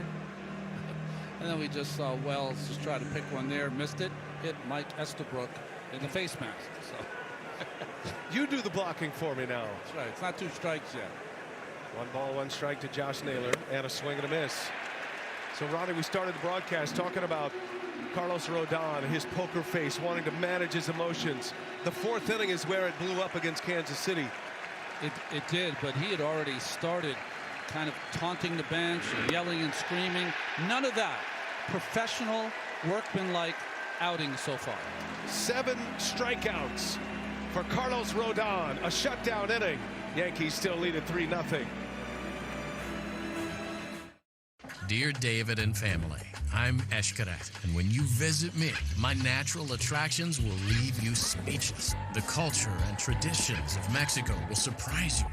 And then we just saw Wells just try to pick one there, missed it, hit Mike Estabrook in the face mask. So. You do the blocking for me now. That's right. It's not 2 strikes yet. 1 ball, 1 strike to Josh Naylor, and a swing and a miss. So, Ronnie, we started the broadcast talking about Carlos Rodon, his poker face, wanting to manage his emotions. The 4th inning is where it blew up against Kansas City. It did, but he had already started kind of taunting the bench and yelling and screaming. None of that. Professional, workmanlike outing so far. 7 strikeouts for Carlos Rodon. A shutdown inning. Yankees still lead at 3-0. Dear David and family, I'm Eshkaret, and when you visit me, my natural attractions will leave you speechless. The culture and traditions of Mexico will surprise you.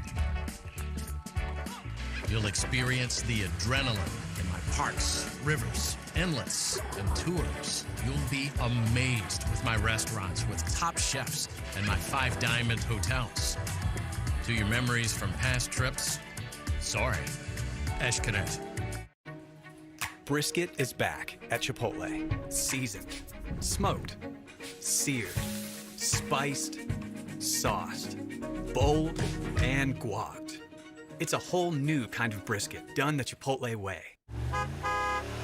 You'll experience the adrenaline in my parks, rivers, inlets, and tours. You'll be amazed with my restaurants with top chefs and my 5-diamond hotels. To your memories from past trips, sorry, Eshkaret. Brisket is back at Chipotle. Seasoned, smoked, seared, spiced, sauced, bold, and guacced. It's a whole new kind of brisket done the Chipotle way.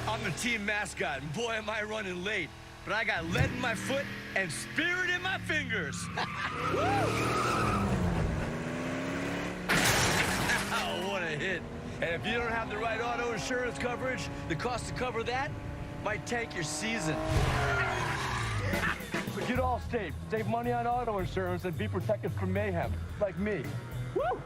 I'm the team mascot, and boy am I running late. But I got lead in my foot and spirit in my fingers. Oh, what a hit. And if you don't have the right auto insurance coverage, the cost to cover that might tank your season. Get Allstate. Save money on auto insurance and be protected from mayhem, like me. Woo!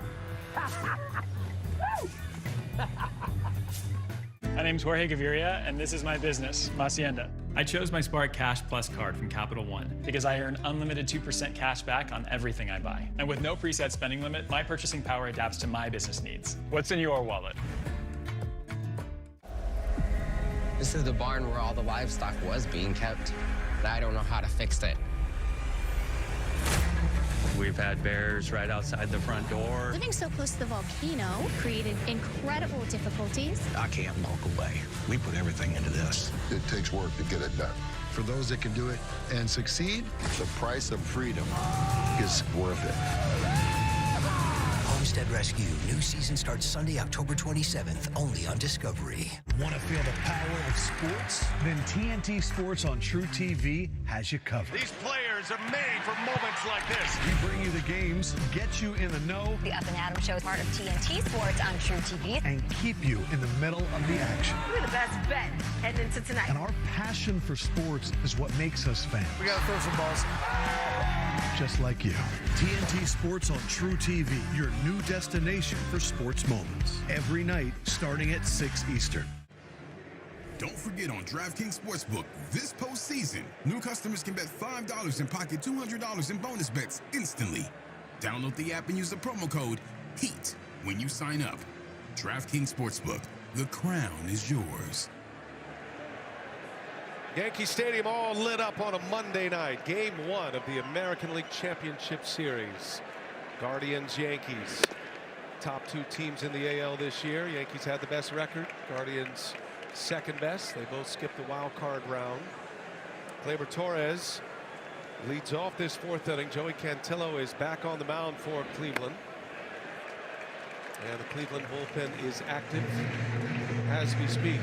My name's Jorge Gaviria, and this is my business, Hacienda. I chose my Spark Cash Plus card from Capital One because I earn unlimited 2% cash back on everything I buy. And with no preset spending limit, my purchasing power adapts to my business needs. What's in your wallet? This is the barn where all the livestock was being kept, but I don't know how to fix it. We've had bears right outside the front door. Living so close to the volcano created incredible difficulties. I can't walk away. We put everything into this. It takes work to get it done. For those that can do it and succeed, the price of freedom is worth it. Homestead Rescue. New season starts Sunday, October 27th, only on Discovery. Want to feel the power of sports? Then TNT Sports on True TV has you covered. These players are made for moments like this. We bring you the games, get you in the know, The Up and Adam Show is part of TNT Sports on True TV. and keep you in the middle of the action. We're the best bet heading into tonight. And our passion for sports is what makes us fans. We got to throw some balls. Just like you. TNT Sports on True TV, your new destination for sports moments. Every night, starting at 6 Eastern. Don't forget on DraftKings Sportsbook, this postseason, new customers can bet $5 and pocket $200 in bonus bets instantly. Download the app and use the promo code HEAT when you sign up. DraftKings Sportsbook, the crown is yours. Yankee Stadium all lit up on a Monday night. Game 1 of the American League Championship Series. Guardians, Yankees. Top 2 teams in the AL this year. Yankees had the best record. Guardians second best. They both skipped the wild card round. Gleyber Torres leads off this 4th inning. Joey Cantillo is back on the mound for Cleveland. And the Cleveland bullpen is active as we speak.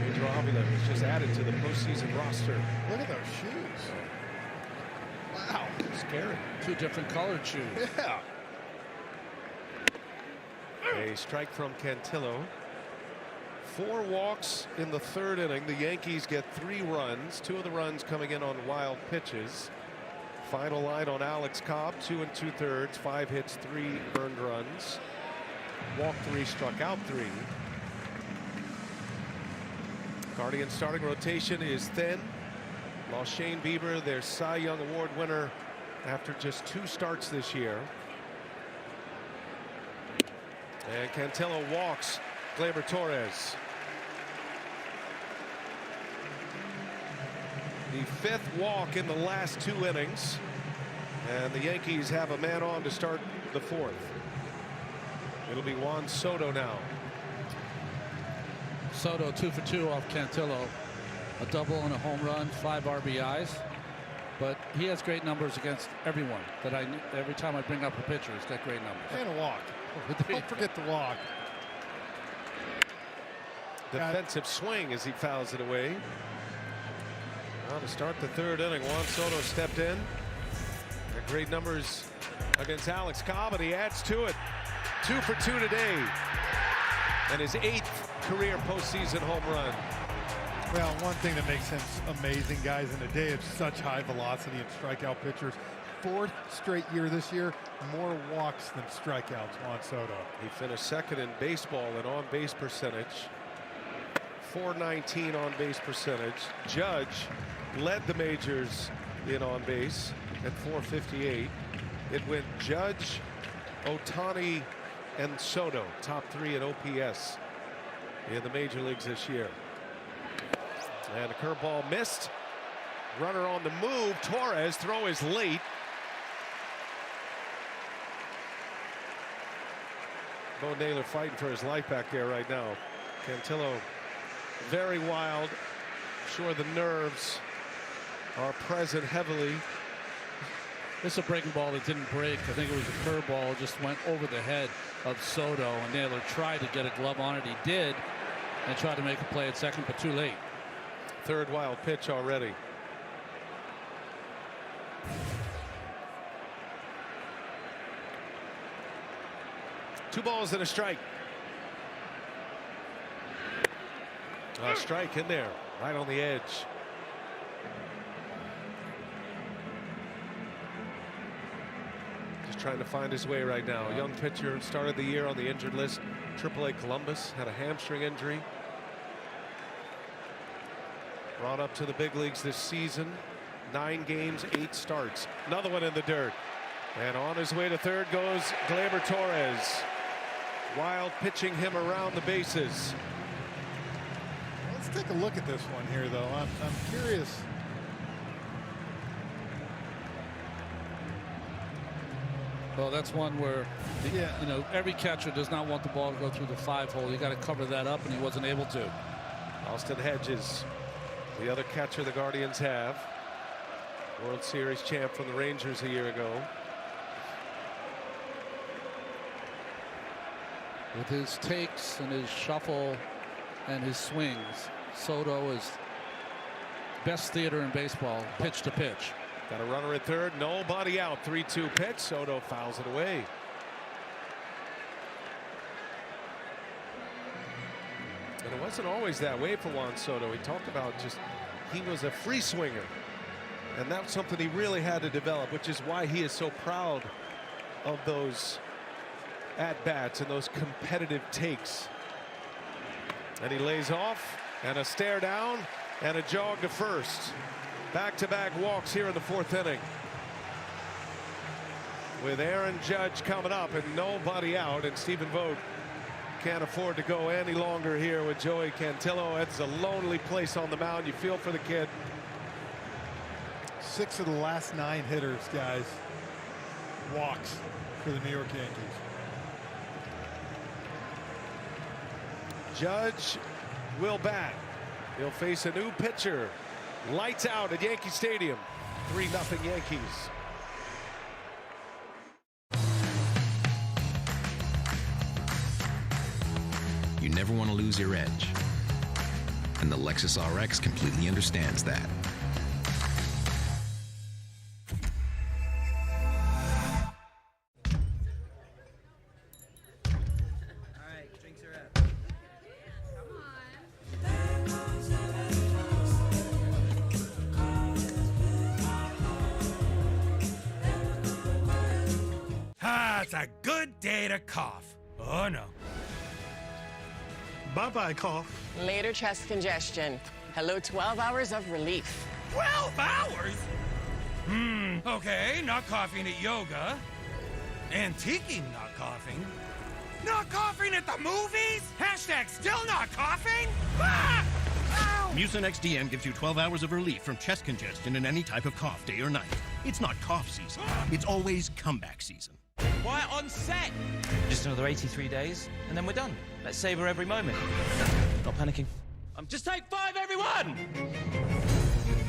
Pedro Avila was just added to the postseason roster. Look at those shoes. Wow. Scary. 2 different colored shoes. Yeah. A strike from Cantillo. 4 walks in the 3rd inning. The Yankees get 3 runs. 2 of the runs coming in on wild pitches. Final line on Alex Cobb, 2 2/3, 5 hits, 3 earned runs. Walked 3, struck out 3. Guardians starting rotation is thin. Lost Shane Bieber, their Cy Young Award winner, after just 2 starts this year. And Cantillo walks Gleyber Torres. The 5th walk in the last 2 innings. And the Yankees have a man on to start the 4th. It'll be Juan Soto now. Soto 2 for 2 off Cantillo. A double and a home run, 5 RBIs. But he has great numbers against everyone. Every time I bring up a pitcher, he's got great numbers. And a walk. Don't forget the walk. Defensive swing as he fouls it away. Now to start the 3rd inning, Juan Soto stepped in. Got great numbers against Alex Cobb, and he adds to it. 2 for 2 today. And his 8th career postseason home run. Well, one thing that makes him amazing, guys, in a day of such high velocity and strikeout pitchers, 4th straight year this year, more walks than strikeouts, Juan Soto. He finished 2nd in baseball in on-base percentage. .419 on-base percentage. Judge led the majors in on-base at .458. It went Judge, Ohtani, and Soto, top 3 at OPS in the major leagues this year. And a curveball missed. Runner on the move. Torres, throw is late. Bo Naylor fighting for his life back there right now. Cantillo very wild. Sure, the nerves are present heavily. This is a breaking ball that didn't break. I think it was a curveball. It just went over the head of Soto, and Naylor tried to get a glove on it. He did, and tried to make a play at second, but too late. Third wild pitch already. Two balls and a strike. A strike in there, right on the edge. Just trying to find his way right now. Young pitcher, started the year on the injured list. AAA Columbus, had a hamstring injury. Brought up to the big leagues this season. 9 games, 8 starts. Another one in the dirt. And on his way to third goes Gleyber Torres. Wild pitching him around the bases. Let's take a look at this one here, though. I'm curious. Well, that's one where, you know, every catcher does not want the ball to go through the 5-hole. You got to cover that up, and he wasn't able to. Austin Hedges, the other catcher the Guardians have. World Series champ from the Rangers a year ago. With his takes and his shuffle and his swings, Soto is best theater in baseball, pitch to pitch. Got a runner at third, nobody out. 3-2 pitch. Soto fouls it away. And it wasn't always that way for Juan Soto. He talked about just he was a free swinger, and that's something he really had to develop, which is why he is so proud of those at-bats and those competitive takes. And he lays off, and a stare down, and a jog to first. Back-to-back walks here in the 4th inning. With Aaron Judge coming up and nobody out, and Stephen Vogt can't afford to go any longer here with Joey Cantillo. It's a lonely place on the mound. You feel for the kid. 6 of the last 9 hitters, guys, walks for the New York Yankees. Judge will bat. He'll face a new pitcher. Lights out at Yankee Stadium. 3-0 Yankees. You never want to lose your edge. And the Lexus RX completely understands that. It's a good day to cough. Oh no. Bye-bye, cough. Later chest congestion. Hello, 12 hours of relief. 12 hours? Okay, not coughing at yoga. Antiquing not coughing. Not coughing at the movies? Hashtag still not coughing? Ah! Ow! Mucinex DM gives you 12 hours of relief from chest congestion in any type of cough, day or night. It's not cough season. It's always comeback season. Why on set? Just another 83 days, and then we're done. Let's savor every moment. Not panicking. Just take 5, everyone!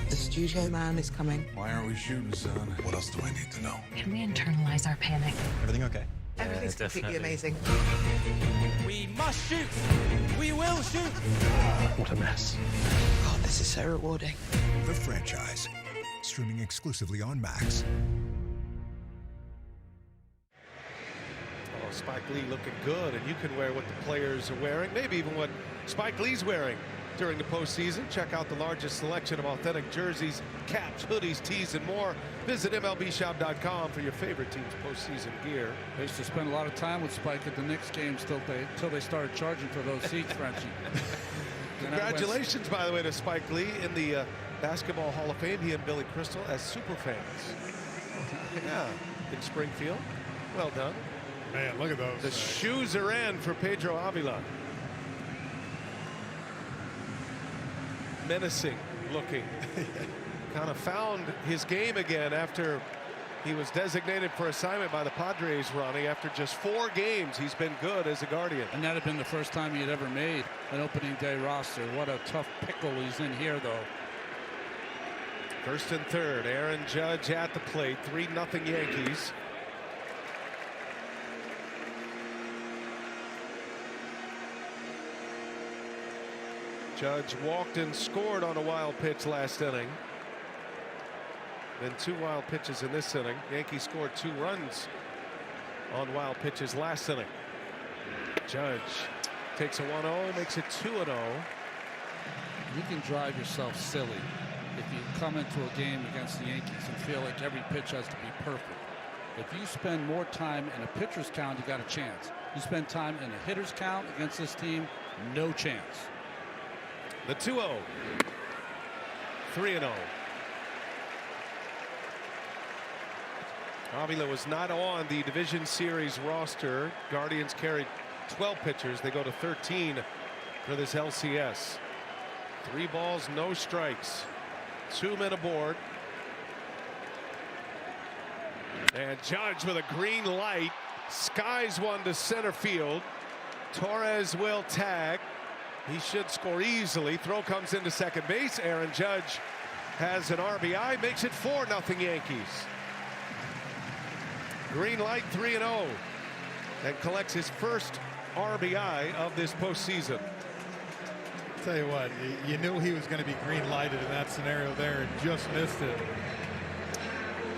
The studio man is coming. Why aren't we shooting, son? What else do I need to know? Can we internalize our panic? Everything okay? Everything's completely amazing. We must shoot! We will shoot! What a mess. God, this is so rewarding. The Franchise. Streaming exclusively on Max. Spike Lee looking good, and you can wear what the players are wearing, maybe even what Spike Lee's wearing during the postseason. Check out the largest selection of authentic jerseys, caps, hoodies, tees, and more. Visit MLBshop.com for your favorite team's postseason gear. They used to spend a lot of time with Spike at the Knicks games until they started charging for those seats, Frenchie. Congratulations, by the way, to Spike Lee in the Basketball Hall of Fame. He and Billy Crystal as super fans. Yeah, in Springfield. Well done. Man, look at those. The shoes are in for Pedro Avila. menacing looking. Kind of found his game again after he was designated for assignment by the Padres, Ronnie. After just 4 games, he's been good as a Guardian. And that had been the first time he had ever made an opening day roster. What a tough pickle he's in here, though. First and third, Aaron Judge at the plate, 3-0 Yankees. Judge walked and scored on a wild pitch last inning. Then 2 wild pitches in this inning. Yankees scored 2 runs on wild pitches last inning. Judge takes a 1-0, makes it 2-0. You can drive yourself silly if you come into a game against the Yankees and feel like every pitch has to be perfect. If you spend more time in a pitcher's count, you got a chance. You spend time in a hitter's count against this team, no chance. The 2-0. 3-0. Avila was not on the Division Series roster. Guardians carried 12 pitchers. They go to 13 for this LCS. 3 balls, no strikes. 2 men aboard. And Judge with a green light skies one to center field. Torres will tag. He should score easily. Throw comes into second base. Aaron Judge has an RBI, makes it 4-0 Yankees. Green light, 3-0, and collects his first RBI of this postseason. Tell you what, you knew he was going to be green lighted in that scenario there and just missed it.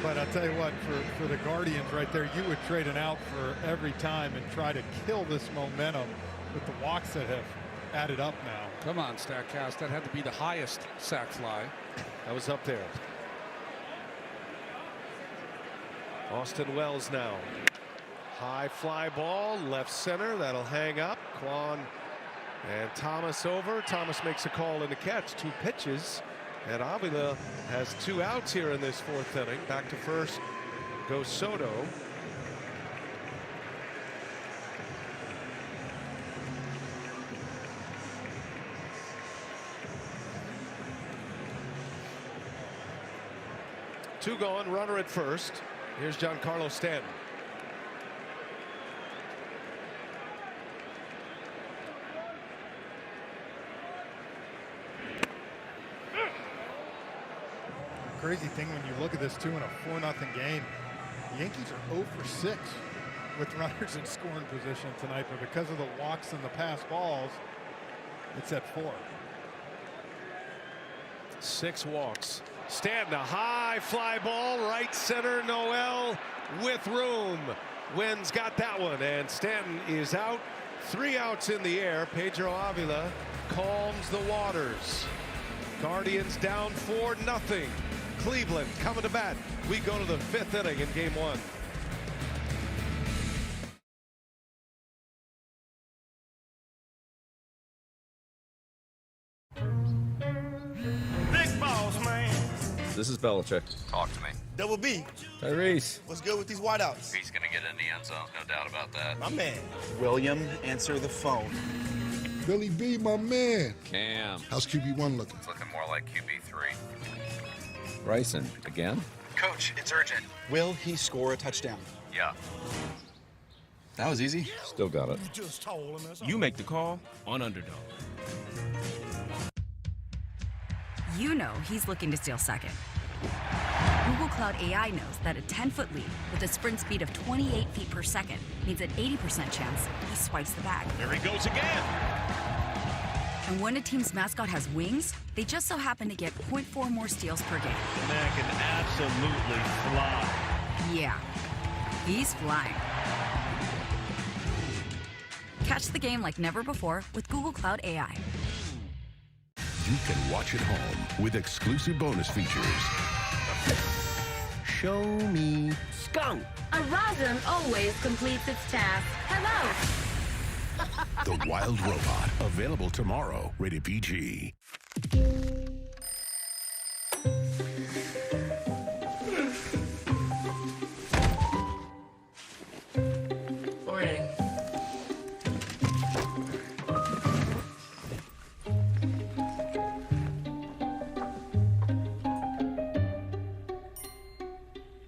But I'll tell you what, for the Guardians right there, you would trade an out for every time and try to kill this momentum with the walks that have added up now. Come on, Statcast. That had to be the highest sac fly. That was up there. Austin Wells now. High fly ball, left center. That'll hang up. Kwan and Thomas over. Thomas makes a call and a catch. 2 pitches. And Avila has 2 outs here in this 4th inning. Back to first goes Soto. Two gone, runner at first. Here's Giancarlo Stanton. Crazy thing when you look at this too in a 4-0 game, the Yankees are 0 for 6 with runners in scoring position tonight, but because of the walks and the pass balls, it's at 4. 6 walks. Stanton, a high fly ball, right center. Noel with room. Wynn's got that one, and Stanton is out. 3 outs in the air. Pedro Avila calms the waters. Guardians down 4-0. Cleveland coming to bat. We go to the 5th inning in game 1. Big boss, man. This is Belichick. Talk to me. Double B. Tyrese. What's good with these wideouts? He's going to get in the end zone, no doubt about that. My man. William, answer the phone. Billy B, my man. Cam. How's QB1 looking? It's looking more like QB3. Bryson, again? Coach, it's urgent. Will he score a touchdown? Yeah. That was easy. Still got it. You make the call on Underdog. You know he's looking to steal second. Google Cloud AI knows that a 10-foot lead with a sprint speed of 28 feet per second means an 80% chance he swipes the bag. There he goes again. And when a team's mascot has wings, they just so happen to get 0.4 more steals per game. The man can absolutely fly. Yeah, he's flying. Catch the game like never before with Google Cloud AI. You can watch at home with exclusive bonus features. Show me skunk. A Rosm always completes its task. Hello. The Wild Robot, available tomorrow, rated PG. Morning.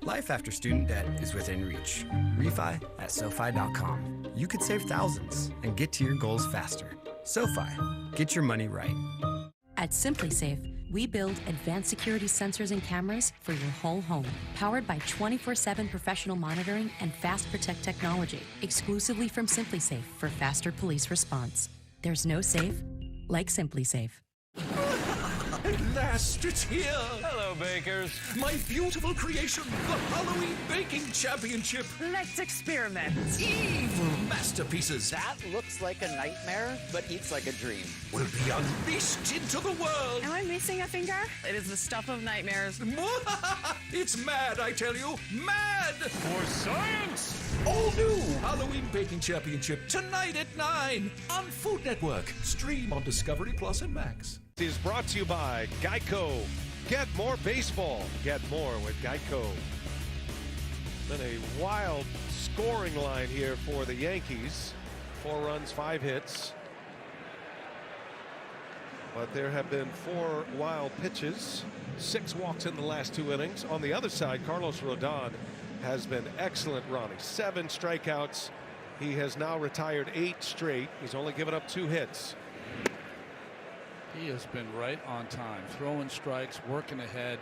Life after student debt is within reach. Refi at SoFi.com. You could save thousands and get to your goals faster. SoFi, get your money right. At SimpliSafe, we build advanced security sensors and cameras for your whole home, powered by 24/7 professional monitoring and Fast Protect technology, exclusively from SimpliSafe for faster police response. There's no safe like SimpliSafe. At last, it's here! Hello, bakers. My beautiful creation, the Halloween Baking Championship! Let's experiment. Evil masterpieces! That looks like a nightmare, but eats like a dream. Will be unleashed into the world! Am I missing a finger? It is the stuff of nightmares. It's mad, I tell you! Mad! For science! All new Halloween Baking Championship tonight at 9 on Food Network. Stream on Discovery Plus and Max. Is brought to you by Geico. Get more baseball. Get more with Geico. Been a wild scoring line here for the Yankees. 4 runs, 5 hits. But there have been 4 wild pitches. 6 walks in the last 2 innings. On the other side, Carlos Rodon has been excellent running. 7 strikeouts. He has now retired 8 straight. He's only given up 2 hits. He has been right on time, throwing strikes, working ahead.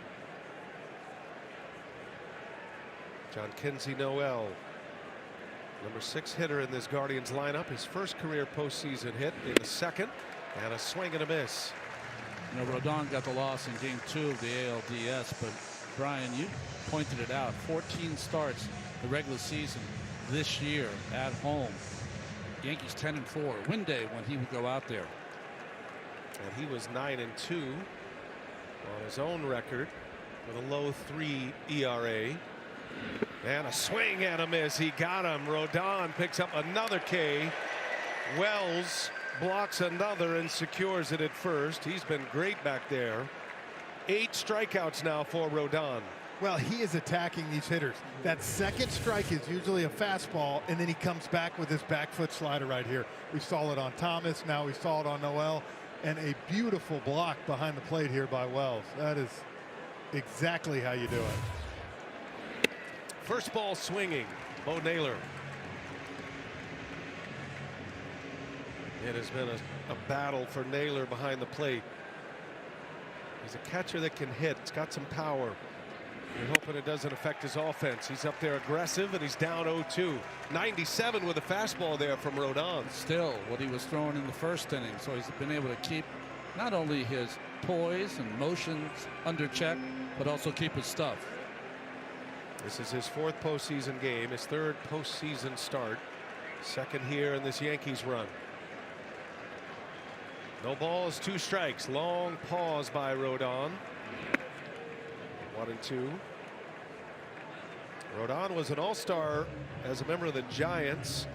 John Kinsey Noel, number 6 hitter in this Guardians lineup. His first career postseason hit in the second, and a swing and a miss. You know, Rodon got the loss in Game 2 of the ALDS, but Brian, you pointed it out. 14 starts the regular season this year at home. Yankees 10-4. Win day when he would go out there. And he was 9-2 on his own record with a low 3 ERA. And a swing and a miss. He got him. Rodon picks up another K. Wells blocks another and secures it at first. He's been great back there. 8 strikeouts now for Rodon. Well, he is attacking these hitters. That second strike is usually a fastball, and then he comes back with his back foot slider right here. We saw it on Thomas. Now we saw it on Noel. And a beautiful block behind the plate here by Wells. That is exactly how you do it. First ball swinging, Bo Naylor. It has been a battle for Naylor behind the plate. He's a catcher that can hit. It's got some power. You're hoping it doesn't affect his offense. He's up there aggressive, and he's down 0-2. 97 with a fastball there from Rodon. Still what he was throwing in the first inning, so he's been able to keep not only his poise and motions under check, but also keep his stuff. This is his 4th postseason game, his 3rd postseason start. 2nd here in this Yankees run. No balls, 2 strikes. Long pause by Rodon. 1-2. Rodon was an all-star as a member of the Giants.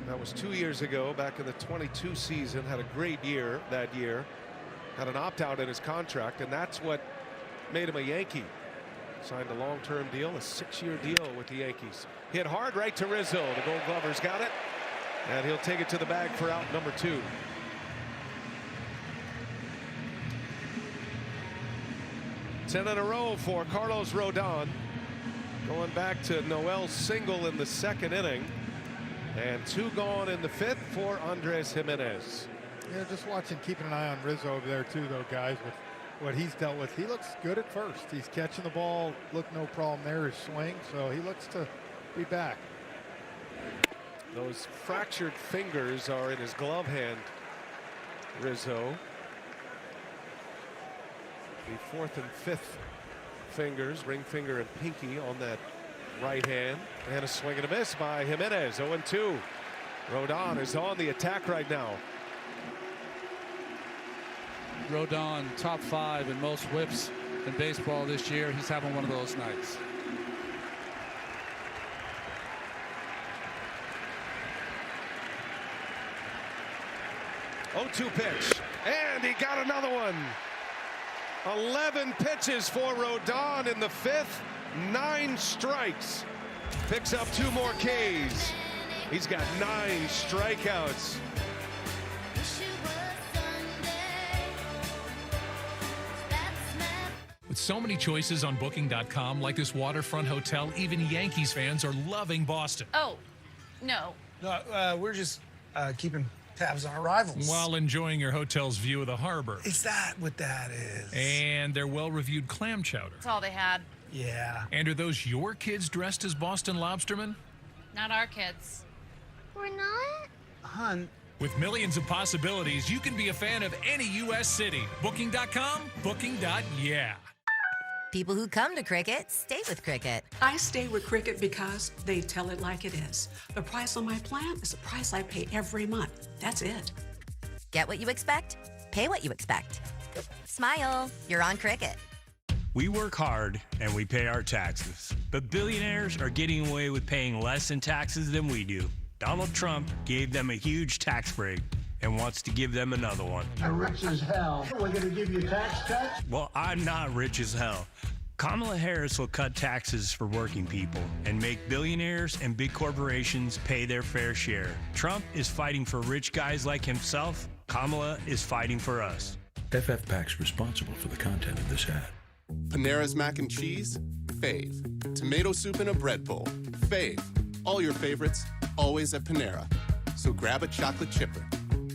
That was 2 years ago, back in the 22 season. Had a great year that year. Had an opt-out in his contract, and that's what made him a Yankee. Signed a long-term deal, a 6-year deal with the Yankees. Hit hard right to Rizzo. The Gold Glover's got it, and he'll take it to the bag for out number 2. Ten in a row for Carlos Rodon. Going back to Noel's single in the 2nd inning. And 2 gone in the 5th for Andres Jimenez. Yeah, just watching, keeping an eye on Rizzo over there too, though, guys, with what he's dealt with. He looks good at first. He's catching the ball. Look, no problem there. His swing. So he looks to be back. Those fractured fingers are in his glove hand, Rizzo. The 4th and 5th fingers, ring finger and pinky, on that right hand. And a swing and a miss by Jimenez. 0-2. Rodon is on the attack right now. Rodon top 5 in most whips in baseball this year. He's having one of those nights. Oh-2 pitch, and he got another one. 11 pitches for Rodon in the 5th. 9 strikes. Picks up 2 more Ks. He's got 9 strikeouts. With With so many choices on Booking.com, like this waterfront hotel, even Yankees fans are loving Boston. Oh, no. We're just keeping tabs on arrivals. While enjoying your hotel's view of the harbor. Is that what that is? And their well-reviewed clam chowder. That's all they had. Yeah. And are those your kids dressed as Boston lobstermen? Not our kids. We're not? Hun. With millions of possibilities, you can be a fan of any U.S. city. Booking.com, booking.yeah. People who come to Cricket stay with Cricket. I stay with Cricket because they tell it like it is. The price on my plan is the price I pay every month. That's it. Get what you expect, pay what you expect. Smile, you're on Cricket. We work hard and we pay our taxes, but billionaires are getting away with paying less in taxes than we do. Donald Trump gave them a huge tax break and wants to give them another one. You're rich as hell. We're going to give you tax cuts? Well, I'm not rich as hell. Kamala Harris will cut taxes for working people and make billionaires and big corporations pay their fair share. Trump is fighting for rich guys like himself. Kamala is fighting for us. FFPAC's responsible for the content of this ad. Panera's mac and cheese? Fave. Tomato soup in a bread bowl? Fave. All your favorites, always at Panera. So grab a chocolate chipper.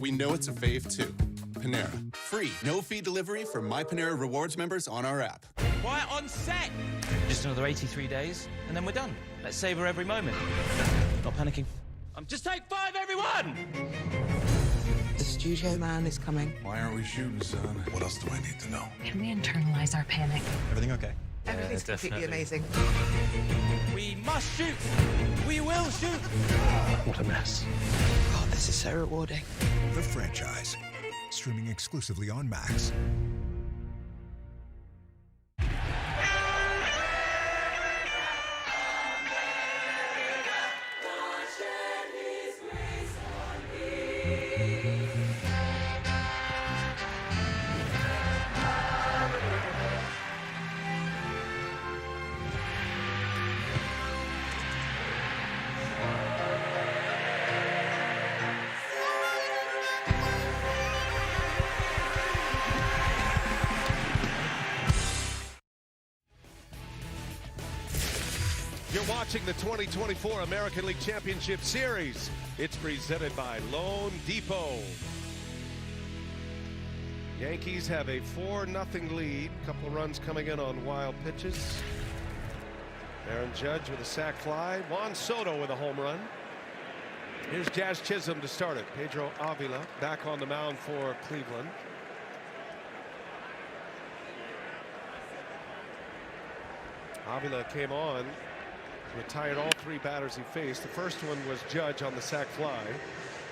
We know it's a fave too. Panera. Free, no-fee delivery for My Panera Rewards members on our app. Quiet on set! Just another 83 days, and then we're done. Let's savor every moment. Not panicking. Just take 5, everyone! The studio man is coming. Why aren't we shooting, son? What else do I need to know? Can we internalize our panic? Everything okay? Everything's completely amazing. We must shoot! We will shoot! What a mess. God, this is so rewarding. The Franchise. Streaming exclusively on Max. You're watching the 2024 American League Championship Series. It's presented by Loan Depot. Yankees have a 4-0 lead. Couple of runs coming in on wild pitches. Aaron Judge with a sac fly. Juan Soto with a home run. Here's Jazz Chisholm to start it. Pedro Avila back on the mound for Cleveland. Avila came on, retired all 3 batters he faced. The first one was Judge on the sac fly,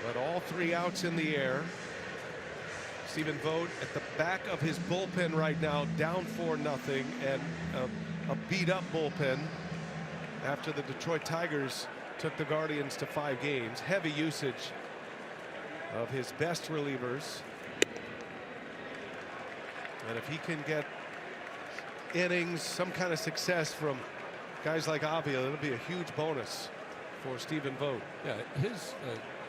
but all 3 outs in the air. Stephen Vogt at the back of his bullpen right now, down 4-0, and a beat-up bullpen after the Detroit Tigers took the Guardians to 5 games. Heavy usage of his best relievers, and if he can get innings, some kind of success from guys like Avila, it'll be a huge bonus for Stephen Vogt. Yeah, his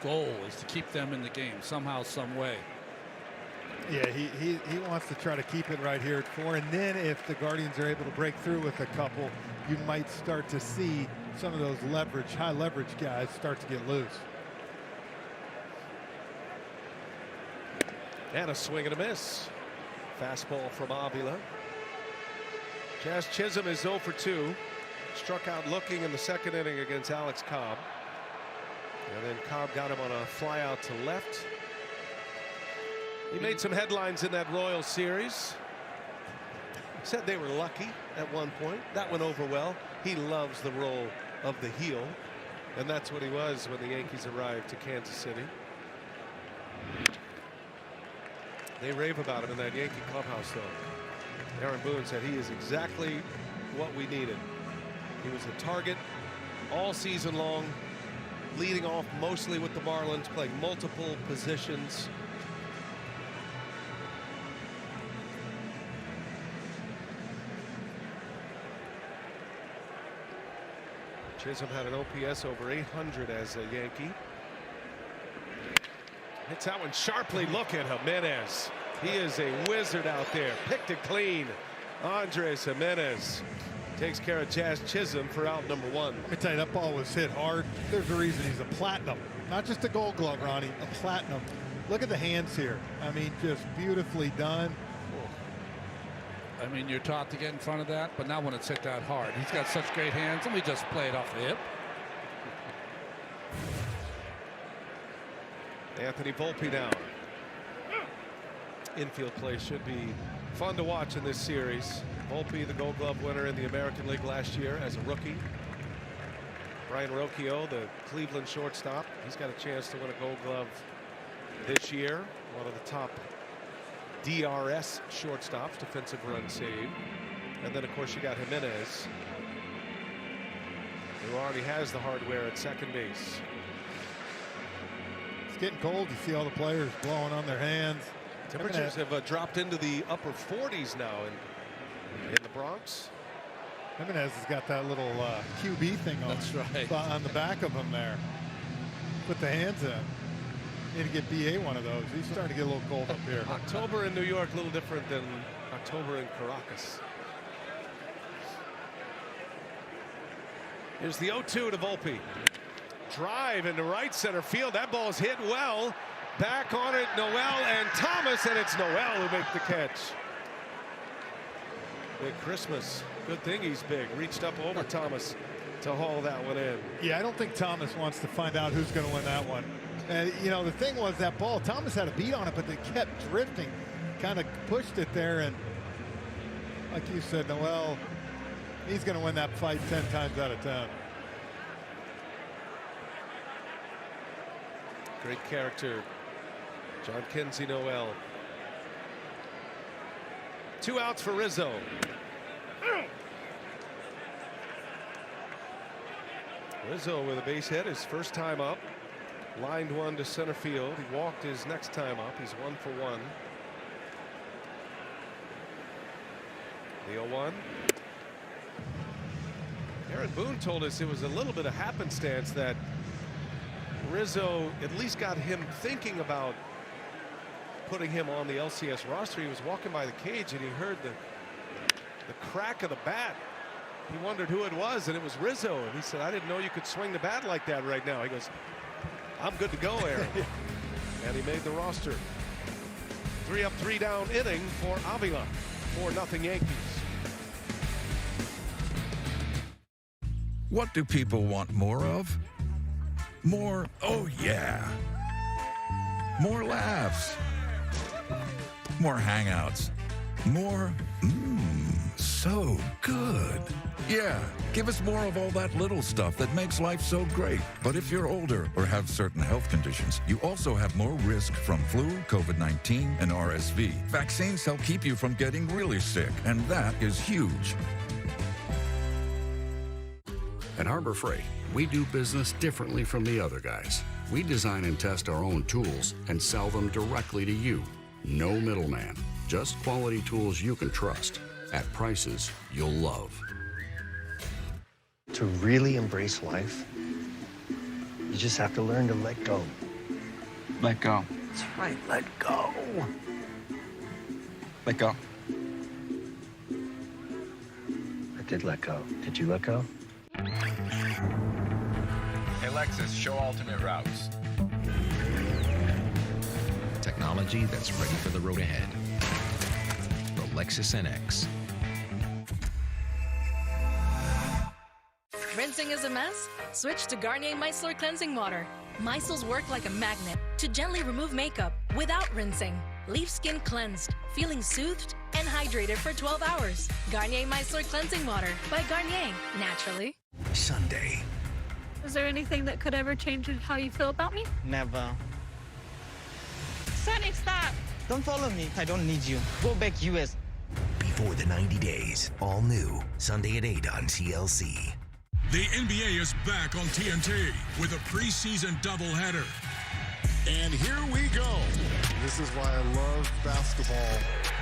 goal is to keep them in the game somehow, some way. Yeah, he wants to try to keep it right here at 4, and then if the Guardians are able to break through with a couple, you might start to see some of those high leverage guys start to get loose. And a swing and a miss. Fastball from Avila. Jazz Chisholm is 0 for 2. Struck out looking in the second inning against Alex Cobb. And then Cobb got him on a fly out to left. He made some headlines in that Royals series. Said they were lucky at one point. That went over well. He loves the role of the heel, and that's what he was when the Yankees arrived to Kansas City. They rave about him in that Yankee clubhouse, though. Aaron Boone said he is exactly what we needed. He was the target all season long, leading off mostly with the Marlins, playing multiple positions. Chisholm had an OPS over 800 as a Yankee. Hits that one sharply. Look at Jimenez. He is a wizard out there. Picked it clean. Andres Jimenez takes care of Jazz Chisholm for out number 1. Let me tell you, that ball was hit hard. There's a reason he's a platinum. Not just a Gold Glove, Ronnie, a platinum. Look at the hands here. I mean, just beautifully done. I mean, you're taught to get in front of that, but not when it's hit that hard. He's got such great hands, and we just play it off the hip. Anthony Volpe now. Infield play should be fun to watch in this series. Volpe, the Gold Glove winner in the American League last year as a rookie. Brian Rocchio, the Cleveland shortstop, he's got a chance to win a Gold Glove this year. One of the top DRS shortstops, defensive run save. And then, of course, you got Jimenez, who already has the hardware at second base. It's getting cold. You see all the players blowing on their hands. Temperatures have dropped into the upper 40s now in the Bronx. Jimenez has got that little QB thing on, on the back of him there. Put the hands in. Need to get BA one of those. He's starting to get a little cold up here. October in New York, a little different than October in Caracas. Here's the 0-2 to Volpe. Drive into right center field. That ball's hit well. Back on it, Noel and Thomas, and it's Noel who makes the catch. Big Christmas. Good thing he's big. Reached up over Thomas to haul that one in. Yeah, I don't think Thomas wants to find out who's going to win that one. And, you know, the thing was that ball, Thomas had a beat on it, but they kept drifting. Kind of pushed it there, and like you said, Noel, he's going to win that fight 10 times out of 10. Great character, John Kinsey Noel. 2 outs for Rizzo. Rizzo with a base hit, his first time up. Lined one to center field. He walked his next time up. He's 1 for 1. The 0-1. Aaron Boone told us it was a little bit of happenstance that Rizzo at least got him thinking about putting him on the LCS roster. He was walking by the cage and he heard the crack of the bat. He wondered who it was, and it was Rizzo. And he said, I didn't know you could swing the bat like that right now. He goes, I'm good to go, Aaron. And he made the roster. 3 up, 3 down inning for Avila. 4-0 Yankees. What do people want more of? More, oh yeah. More laughs. More hangouts. More, so good. Yeah, give us more of all that little stuff that makes life so great. But if you're older or have certain health conditions, you also have more risk from flu, COVID-19, and RSV. Vaccines help keep you from getting really sick, and that is huge. At Harbor Freight, we do business differently from the other guys. We design and test our own tools and sell them directly to you. No middleman, just quality tools you can trust at prices you'll love. To really embrace life, you just have to learn to let go. Let go. That's right, let go. Let go. I did let go. Did you let go? Hey, Lexus, show alternate routes. Technology that's ready for the road ahead. The Lexus NX. Rinsing is a mess? Switch to Garnier Micellar Cleansing Water. Micelles work like a magnet to gently remove makeup without rinsing. Leave skin cleansed, feeling soothed and hydrated for 12 hours. Garnier Micellar Cleansing Water by Garnier, naturally. Sunday. Is there anything that could ever change how you feel about me? Never. Sonny, stop! Don't follow me. I don't need you. Go back US. Before the 90 days. All new. Sunday at 8 on TLC. The NBA is back on TNT with a preseason doubleheader. And here we go. This is why I love basketball.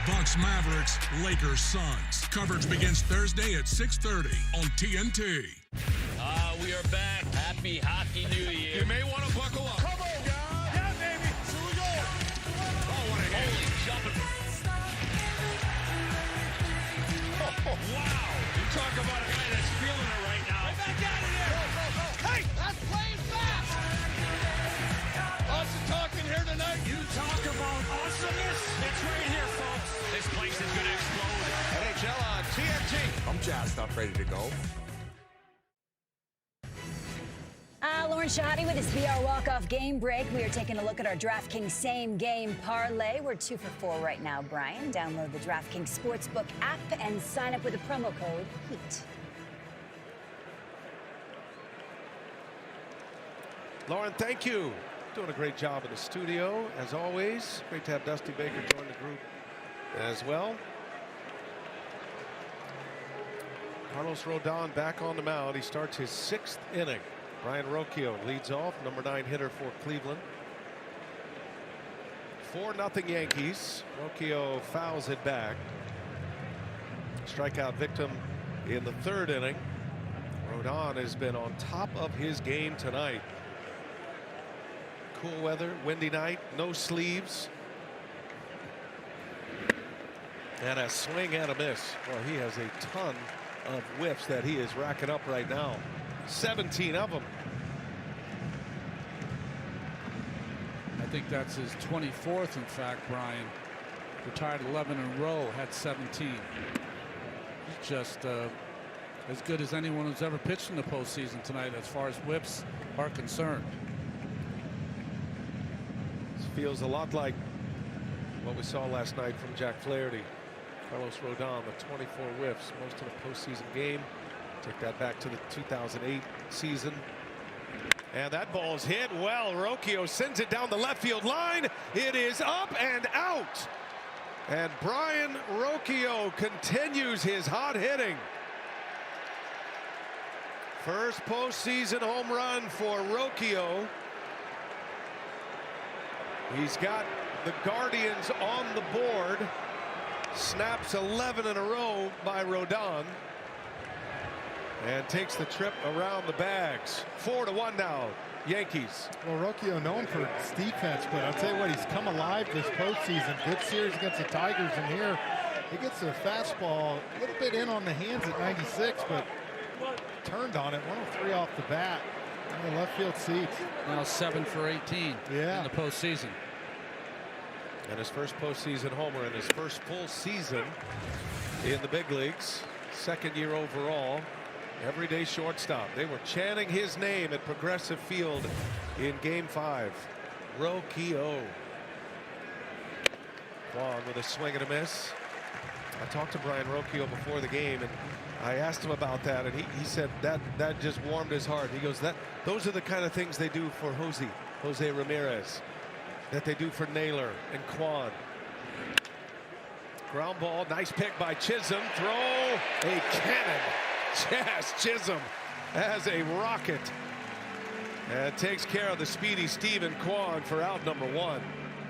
Bucks Mavericks, Lakers Suns. Coverage begins Thursday at 6:30 on TNT. We are back. Happy Hockey New Year. You may want to buckle up. Come on, guys. Yeah, baby. Here we go. Oh, what a holy jumping. Wow. You talk about a guy that's feeling it right now. Get back out of there. Hey, that's playing fast. Lots of talking here tonight. You talk about awesomeness. It's right here, folks. This place is going to explode. NHL on TNT. I'm jazzed up, ready to go. Lauren Shotty with his VR walk-off game break. We are taking a look at our DraftKings same-game parlay. We're 2 for 4 right now, Brian. Download the DraftKings Sportsbook app and sign up with the promo code HEAT. Lauren, thank you. Doing a great job in the studio, as always. Great to have Dusty Baker join the group as well. Carlos Rodon back on the mound. He starts his 6th inning. Brian Rocchio leads off, number 9 hitter for Cleveland. 4-0 Yankees. Rocchio fouls it back. Strikeout victim in the 3rd inning. Rodon has been on top of his game tonight. Cool weather, windy night, no sleeves. And a swing and a miss. Well, he has a ton of whiffs that he is racking up right now. 17 of them. I think that's his 24th, in fact, Brian. Retired 11 in a row, had 17. He's just as good as anyone who's ever pitched in the postseason tonight as far as whips are concerned. This feels a lot like what we saw last night from Jack Flaherty. Carlos Rodon with 24 whiffs, most in a postseason game. Take that back to the 2008 season. And that ball's hit well. Rocchio sends it down the left field line. It is up and out. And Brian Rocchio continues his hot hitting. First postseason home run for Rocchio. He's got the Guardians on the board. Snaps 11 in a row by Rodon. And takes the trip around the bags. 4-1 now, Yankees. Well, Rocchio known for its defense, but I'll tell you what, he's come alive this postseason. Good series against the Tigers, and here he gets a fastball a little bit in on the hands at 96, but turned on it. 103 off the bat in the left field seats. Now 7 for 18 in the postseason. And his first postseason homer in his first full season in the big leagues. 2nd year overall. Everyday shortstop. They were chanting his name at Progressive Field in Game 5. Rocchio. Juan with a swing and a miss. I talked to Brian Rocchio before the game, and I asked him about that, and he said that just warmed his heart. He goes, those are the kind of things they do for Jose Ramirez, that they do for Naylor and Quan. Ground ball, nice pick by Chisholm. Throw, a cannon. Jazz Chisholm has a rocket and takes care of the speedy Stephen Kwan for out number 1.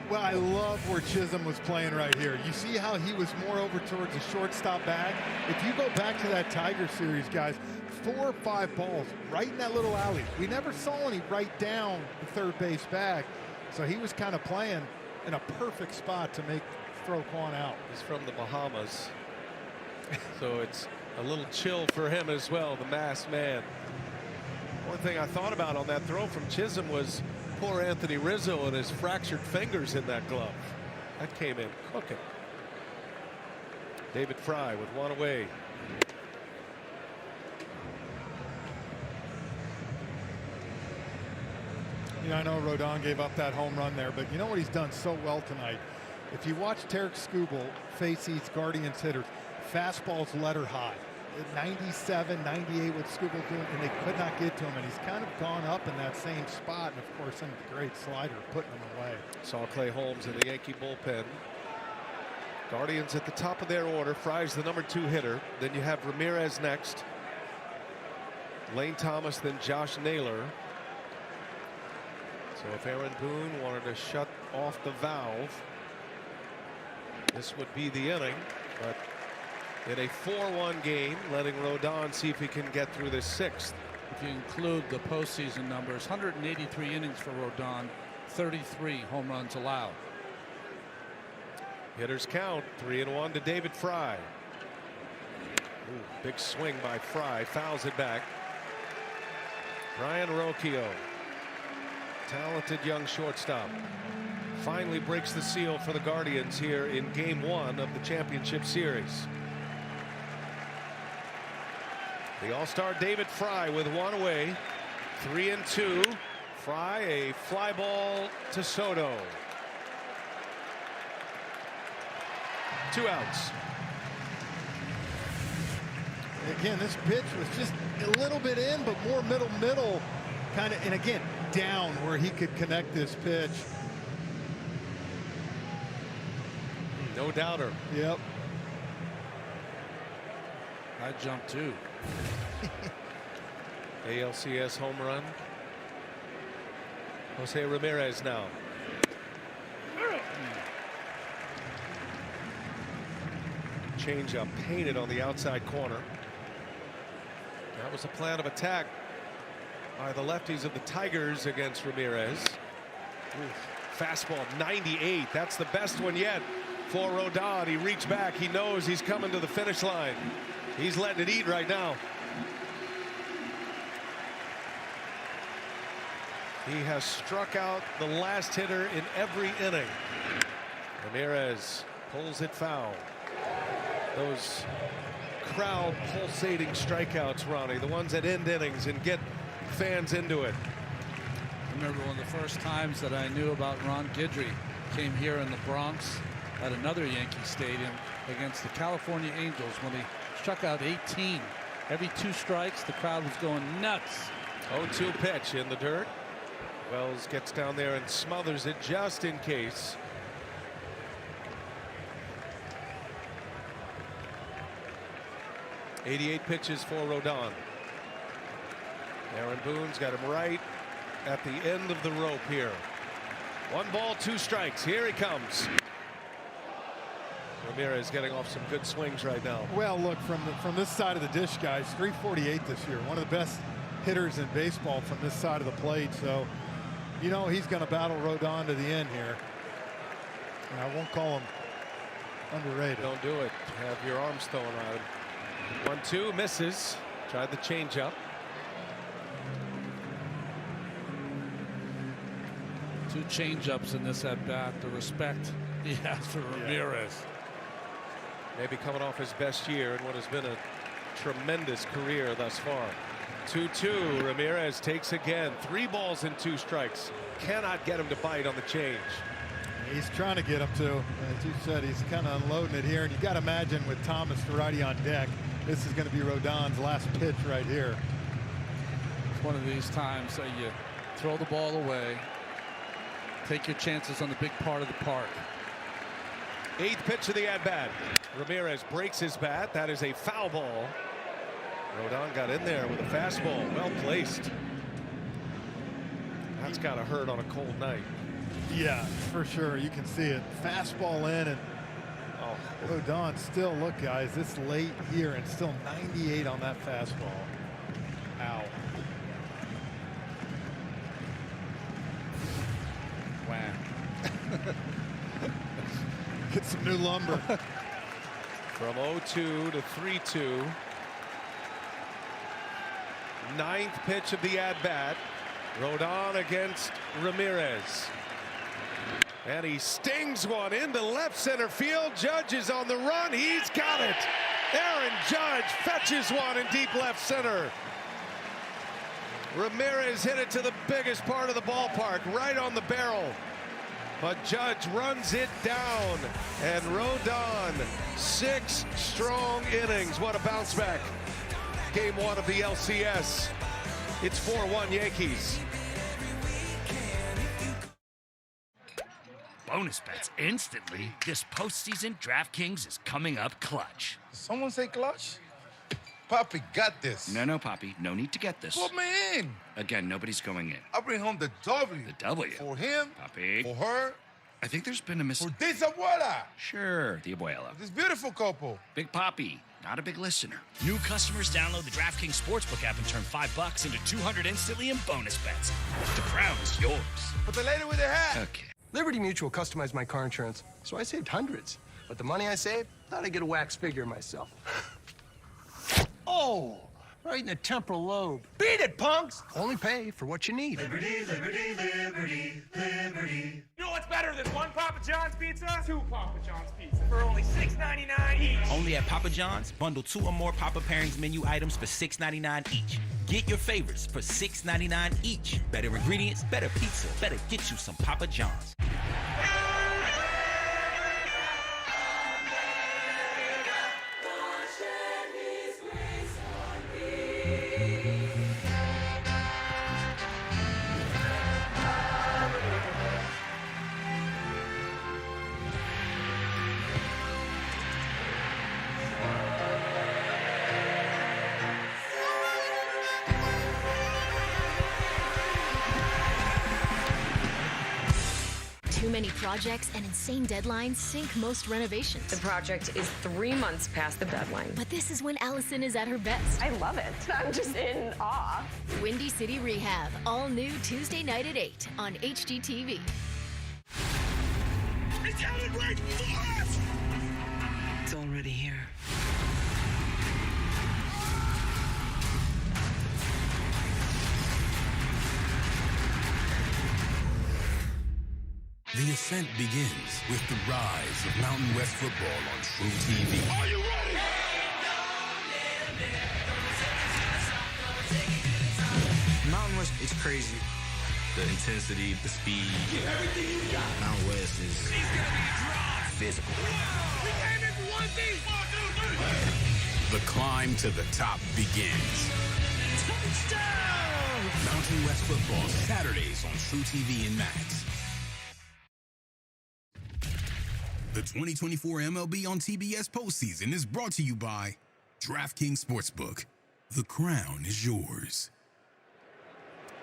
Well, I love where Chisholm was playing right here. You see how he was more over towards the shortstop bag. If you go back to that Tiger series, guys, 4 or 5 balls right in that little alley. We never saw any right down the 3rd base bag. So he was kind of playing in a perfect spot to throw Kwan out. He's from the Bahamas, so it's a little chill for him as well, the masked man. One thing I thought about on that throw from Chisholm was poor Anthony Rizzo and his fractured fingers in that glove. That came in cooking. David Fry with 1 away. You know, I know Rodon gave up that home run there, but you know what he's done so well tonight? If you watch Tarek Skubal face these Guardians hitters, fastballs letter high. 97, 98 with Skubal doing, and they could not get to him, and he's kind of gone up in that same spot, and of course, some great slider putting him away. Saw Clay Holmes in the Yankee bullpen. Guardians at the top of their order. Fry's the number 2 hitter. Then you have Ramirez next. Lane Thomas, then Josh Naylor. So if Aaron Boone wanted to shut off the valve, this would be the inning. But in a 4-1 game, letting Rodon see if he can get through this 6th. If you include the postseason numbers, 183 innings for Rodon, 33 home runs allowed. Hitters count 3-1 to David Fry. Ooh, big swing by Fry, fouls it back. Brian Rocchio, talented young shortstop, finally breaks the seal for the Guardians here in Game 1 of the championship series. The All-Star David Fry with one away, 3-2. Fry, a fly ball to Soto. 2 outs. Again, this pitch was just a little bit in, but more middle kind of, and again, down where he could connect this pitch. No doubter. Yep. I jumped too. ALCS home run. Jose Ramirez now. Changeup painted on the outside corner. That was a plan of attack by the lefties of the Tigers against Ramirez. Fastball 98. That's the best one yet for Rodon. He reached back. He knows he's coming to the finish line. He's letting it eat right now. He has struck out the last hitter in every inning. Ramirez pulls it foul. Those crowd pulsating strikeouts, Ronnie, the ones that end innings and get fans into it. I remember one of the first times that I knew about Ron Guidry came here in the Bronx at another Yankee stadium against the California Angels when he struck out 18. Every 2 strikes, the crowd was going nuts. 0-2 pitch in the dirt. Wells gets down there and smothers it just in case. .88 pitches for Rodon. Aaron Boone's got him right at the end of the rope here. 1 ball, 2 strikes. Here he comes. Ramirez getting off some good swings right now. Well, look, from this side of the dish, guys, 348 this year. One of the best hitters in baseball from this side of the plate. So, you know, he's going to battle Rodon to the end here. And I won't call him underrated. Don't do it. Have your arms thrown at him. 1-2, misses. Tried the changeup. 2 changeups in this at bat. The respect he has for Ramirez. Maybe coming off his best year in what has been a tremendous career thus far. 2-2. Ramirez takes again. 3 balls and 2 strikes. Cannot get him to bite on the change. He's trying to get him to. As you said, he's kind of unloading it here. And you got to imagine with Thomas, the righty on deck, this is going to be Rodon's last pitch right here. It's one of these times that you throw the ball away, take your chances on the big part of the park. 8th pitch of the at-bat. Ramirez breaks his bat. That is a foul ball. Rodon got in there with a fastball. Well placed. That's got to hurt on a cold night. Yeah, for sure. You can see it. Fastball in, and Rodon still, look, guys, it's late here and still 98 on that fastball. Ow. Wow. Get some new lumber. From 0-2 to 3-2. 9th pitch of the at-bat. Rodon against Ramirez. And he stings one into left center field. Judge is on the run. He's got it. Aaron Judge fetches one in deep left center. Ramirez hit it to the biggest part of the ballpark, right on the barrel. But Judge runs it down. And Rodon, 6 strong innings. What a bounce back. Game 1 of the LCS. It's 4-1 Yankees. Bonus bets instantly. This postseason, DraftKings is coming up clutch. Someone say clutch? Poppy got this. No, Poppy. No need to get this. Put me in. Again, nobody's going in. I'll bring home the W. The W. For him. Poppy. For her. I think there's been a For this abuela. Sure, the abuela. This beautiful couple. Big Poppy. Not a big listener. New customers download the DraftKings Sportsbook app and turn $5 into $200 instantly in bonus bets. The crown is yours. But the lady with the hat. Okay. Liberty Mutual customized my car insurance, so I saved hundreds. But the money I saved, thought I'd get a wax figure myself. Oh, right in the temporal lobe. Beat it, punks! Only pay for what you need. Liberty, liberty, liberty, liberty. You know what's better than one Papa John's pizza? Two Papa John's pizza for only $6.99 each. Only at Papa John's, bundle 2 or more Papa Pairings menu items for $6.99 each. Get your favorites for $6.99 each. Better ingredients, better pizza. Better get you some Papa John's. Too many projects and insane deadlines sink most renovations. The project is 3 months past the deadline. But this is when Allison is at her best. I love it. I'm just in awe. Windy City Rehab, all new Tuesday night at 8 on HGTV. It's headed right for us! It's already here. The ascent begins with the rise of Mountain West football on True TV. Are you ready? Mountain West is crazy. The intensity, the speed. Give everything you got. Mountain West is physical. We came in for one thing. 1, 2, 3. The climb to the top begins. Touchdown! Mountain West football, Saturdays on True TV and Max. The 2024 MLB on TBS postseason is brought to you by DraftKings Sportsbook. The crown is yours.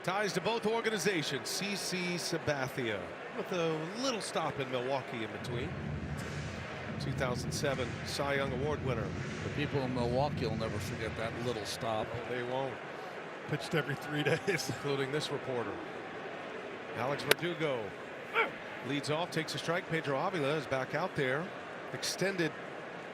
Ties to both organizations. CC Sabathia with a little stop in Milwaukee in between. 2007 Cy Young Award winner. The people in Milwaukee will never forget that little stop. Oh, they won't. Pitched every 3 days. Including this reporter. Alex Verdugo leads off, takes a strike. Pedro Avila is back out there. Extended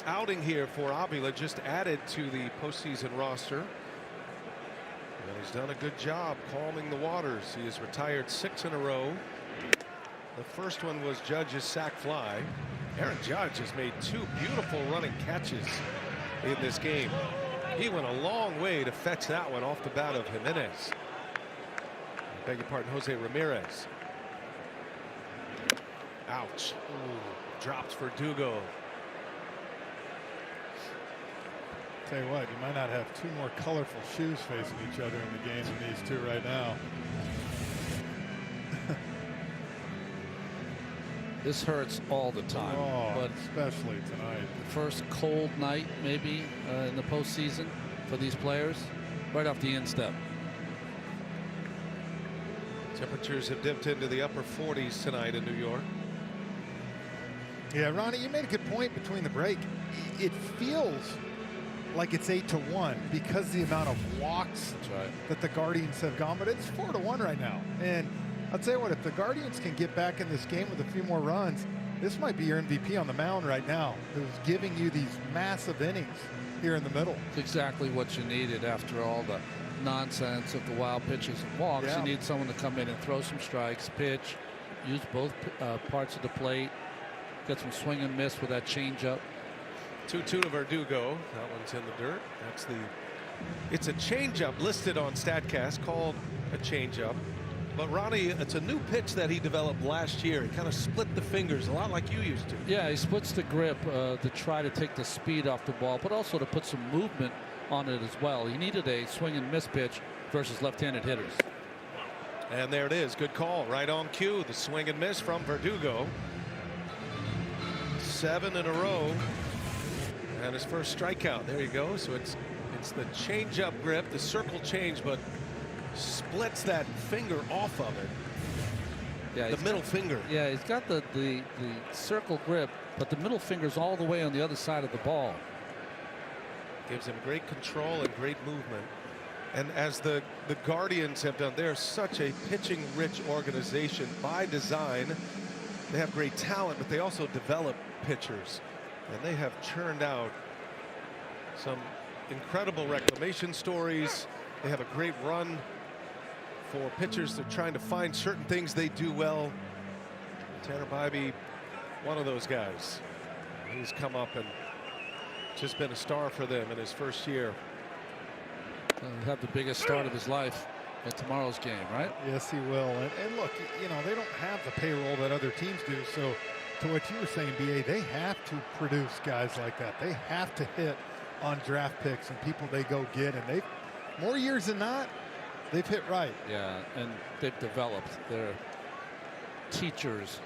outing here for Avila, just added to the postseason roster. And he's done a good job calming the waters. He has retired 6 in a row. The first one was Judge's sac fly. Aaron Judge has made 2 beautiful running catches in this game. He went a long way to fetch that one off the bat of Jimenez. I beg your pardon, Jose Ramirez. Ouch. Ooh, drops Verdugo. Tell you what, you might not have 2 more colorful shoes facing each other in the game than these 2 right now. This hurts all the time, but especially tonight. The first cold night, maybe in the postseason for these players, right off the instep. Temperatures have dipped into the upper 40s tonight in New York. Yeah, Ronnie, you made a good point between the break. It feels like it's 8-1 because the amount of walks that the Guardians have gone, but it's 4-1 right now. And I'll tell you what, if the Guardians can get back in this game with a few more runs, this might be your MVP on the mound right now. Who's giving you these massive innings here in the middle. It's exactly what you needed after all the nonsense of the wild pitches and walks. Yeah. You need someone to come in and throw some strikes, pitch, use both parts of the plate, get some swing and miss with that changeup. 2-2 to Verdugo. That one's in the dirt. It's a changeup listed on StatCast, called a changeup. But Ronnie, it's a new pitch that he developed last year. He kind of split the fingers, a lot like you used to. Yeah, he splits the grip to try to take the speed off the ball, but also to put some movement on it as well. He needed a swing and miss pitch versus left-handed hitters. And there it is. Good call. Right on cue. The swing and miss from Verdugo. 7 in a row. And his first strikeout. There you go. So it's the change-up grip, the circle change, but splits that finger off of it. Yeah, the middle finger. Yeah, he's got the circle grip, but the middle finger's all the way on the other side of the ball. Gives him great control and great movement. And as the Guardians have done, they're such a pitching-rich organization by design. They have great talent, but they also develop pitchers. And they have churned out some incredible reclamation stories. They have a great run for pitchers. They're trying to find certain things they do well. Tanner Bybee, one of those guys. He's come up and just been a star for them in his first year. He'll have the biggest start of his life at tomorrow's game, right? Yes, he will. And look, you know, they don't have the payroll that other teams do. So to what you were saying, BA, they have to produce guys like that. They have to hit on draft picks and people they go get. And they've, more years than not, they've hit right. Yeah, and they've developed their teachers,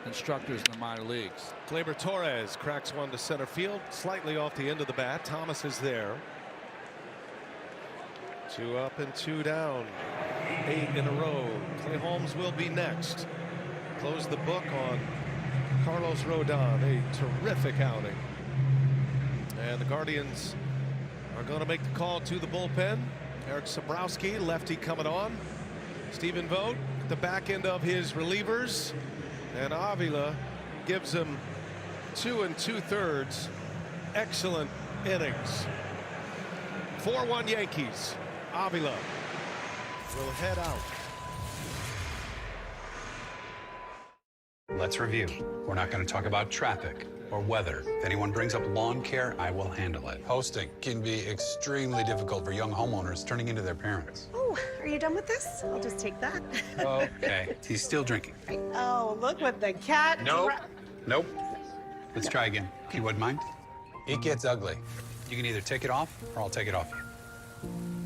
instructors in the minor leagues. Gleyber Torres cracks one to center field, slightly off the end of the bat. Thomas is there. 2 up and 2 down. 8 in a row. Clay Holmes will be next. Close the book on Carlos Rodon. A terrific outing. And the Guardians are going to make the call to the bullpen. Eric Sabrowski, lefty, coming on. Stephen Vogt at the back end of his relievers. And Avila gives him 2 2/3 excellent innings. 4-1 Yankees. Avila will head out. Let's review. We're not going to talk about traffic or weather. If anyone brings up lawn care, I will handle it. Hosting can be extremely difficult for young homeowners turning into their parents. Oh, are you done with this? I'll just take that. Okay. He's still drinking. Oh, look what the cat. Nope. Nope. Let's try again. You wouldn't mind? It gets ugly. You can either take it off or I'll take it off you.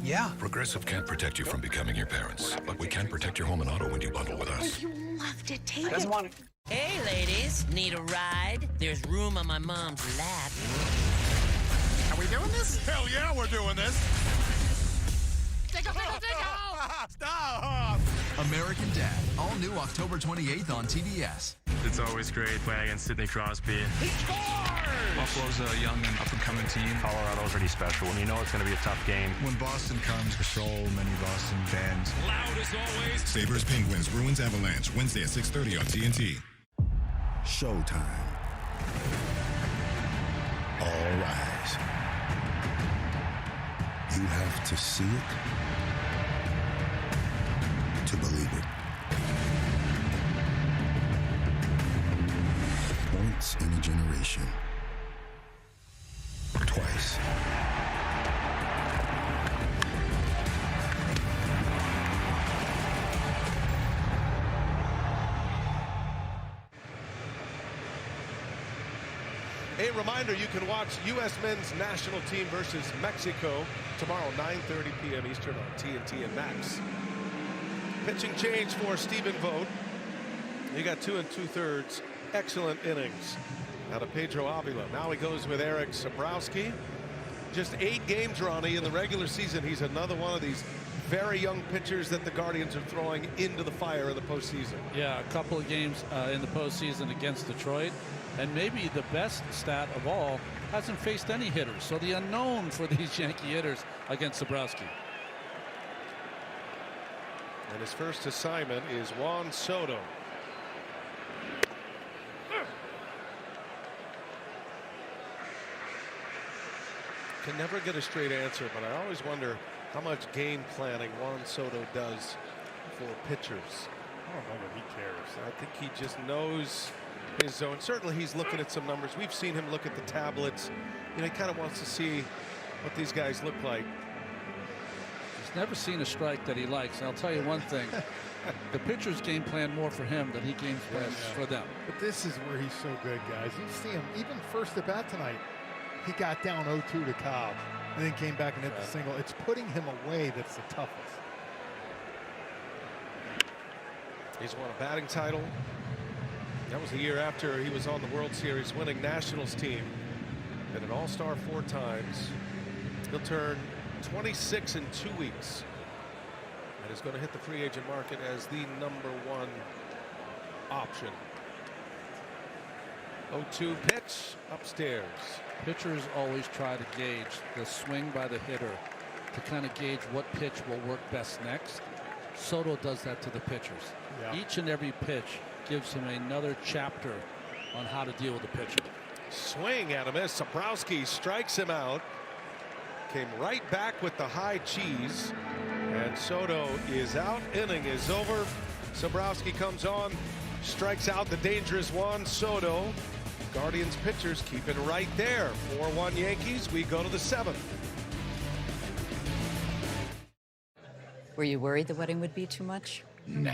Yeah. Progressive can't protect you from becoming your parents, but we can protect your home and auto when you bundle with us. You loved it. Take Doesn't it. want it. Hey, ladies, need a ride? There's room on my mom's lap. Are we doing this? Hell yeah, we're doing this. Take off! Stop! American Dad, all new October 28th on TBS. It's always great playing against Sidney Crosby. He scores! Buffalo's a young and up-and-coming team. Colorado's really special, and you know it's going to be a tough game. When Boston comes, for so many Boston fans. Loud as always. Sabres Penguins Bruins Avalanche Wednesday at 6:30 on TNT. Showtime. All rise. You have to see it to believe it. Once in a generation. Twice. A reminder, you can watch U.S. men's national team versus Mexico tomorrow, 9:30 p.m. Eastern on TNT and Max. Pitching change for Stephen Vogt. He got 2 2/3 excellent innings out of Pedro Avila. Now he goes with Eric Sabrowski. Just 8 games, Ronnie, in the regular season. He's another one of these very young pitchers that the Guardians are throwing into the fire in the postseason. Yeah, a couple of games in the postseason against Detroit. And maybe the best stat of all, hasn't faced any hitters. So the unknown for these Yankee hitters against Sabrowski. And his first assignment is Juan Soto. Can never get a straight answer, but I always wonder how much game planning Juan Soto does for pitchers. I don't know that he cares. I think he just knows his zone. Certainly he's looking at some numbers. We've seen him look at the tablets. You know, he kind of wants to see what these guys look like. He's never seen a strike that he likes. And I'll tell you one thing. The pitchers game plan more for him than he game plans for them. But this is where he's so good, guys. You see him, even first at bat tonight, he got down 0-2 to Cobb and then came back and hit the single. It's putting him away that's the toughest. He's won a batting title. That was the year after he was on the World Series winning Nationals team. Been an All-Star 4 times. He'll turn 26 in 2 weeks. And is going to hit the free agent market as the #1 option. 0-2 pitch upstairs. Pitchers always try to gauge the swing by the hitter to kind of gauge what pitch will work best next. Soto does that to the pitchers. Yeah. Each and every pitch gives him another chapter on how to deal with the pitcher. Swing at a miss. Sabrowski strikes him out. came right back with the high cheese. And Soto is out. Inning is over. Sobrowski comes on, strikes out the dangerous Juan Soto. Guardians pitchers keep it right there. 4-1 Yankees. We go to the 7th. Were you worried the wedding would be too much? Nah.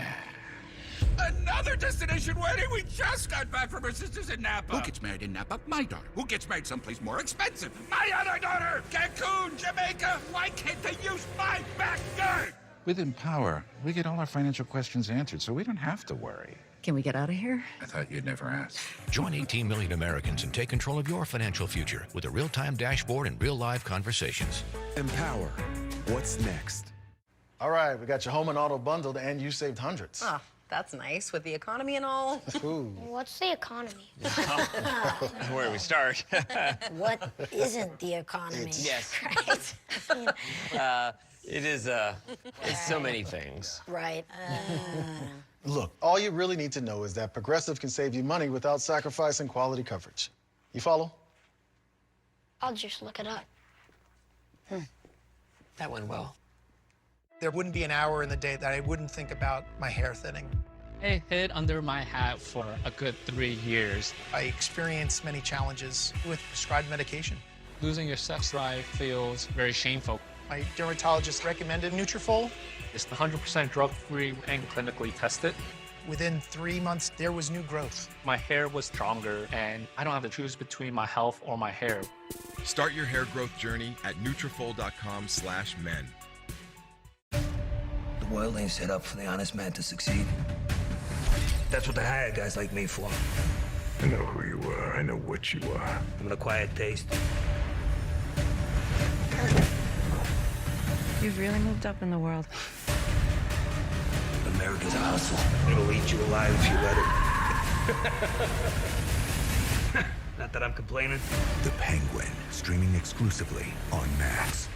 Another destination wedding? We just got back from her sister's in Napa. Who gets married in Napa? My daughter. Who gets married someplace more expensive? My other daughter! Cancun, Jamaica! Why can't they use my backyard? With Empower, we get all our financial questions answered, so we don't have to worry. Can we get out of here? I thought you'd never ask. Join 18 million Americans and take control of your financial future with a real-time dashboard and real-live conversations. Empower. What's next? All right, we got your home and auto bundled, and you saved hundreds. Oh, that's nice. With the economy and all. Ooh. What's the economy? Where we start. What isn't the economy? Yes. Right? It is, it's so many things. Right. Look, all you really need to know is that Progressive can save you money without sacrificing quality coverage. You follow? I'll just look it up. That went well. There wouldn't be an hour in the day that I wouldn't think about my hair thinning. I hid under my hat for a good 3 years. I experienced many challenges with prescribed medication. Losing your sex drive feels very shameful. My dermatologist recommended Nutrafol. It's 100% drug-free and clinically tested. Within 3 months, there was new growth. My hair was stronger, and I don't have to choose between my health or my hair. Start your hair growth journey at Nutrafol.com/men. The world ain't set up for the honest man to succeed. That's what they hire guys like me for. I know who you are. I know what you are. I'm an acquired taste. You've really moved up in the world. America's a hustle. It'll eat you alive if you let it. Not that I'm complaining. The Penguin, streaming exclusively on Max.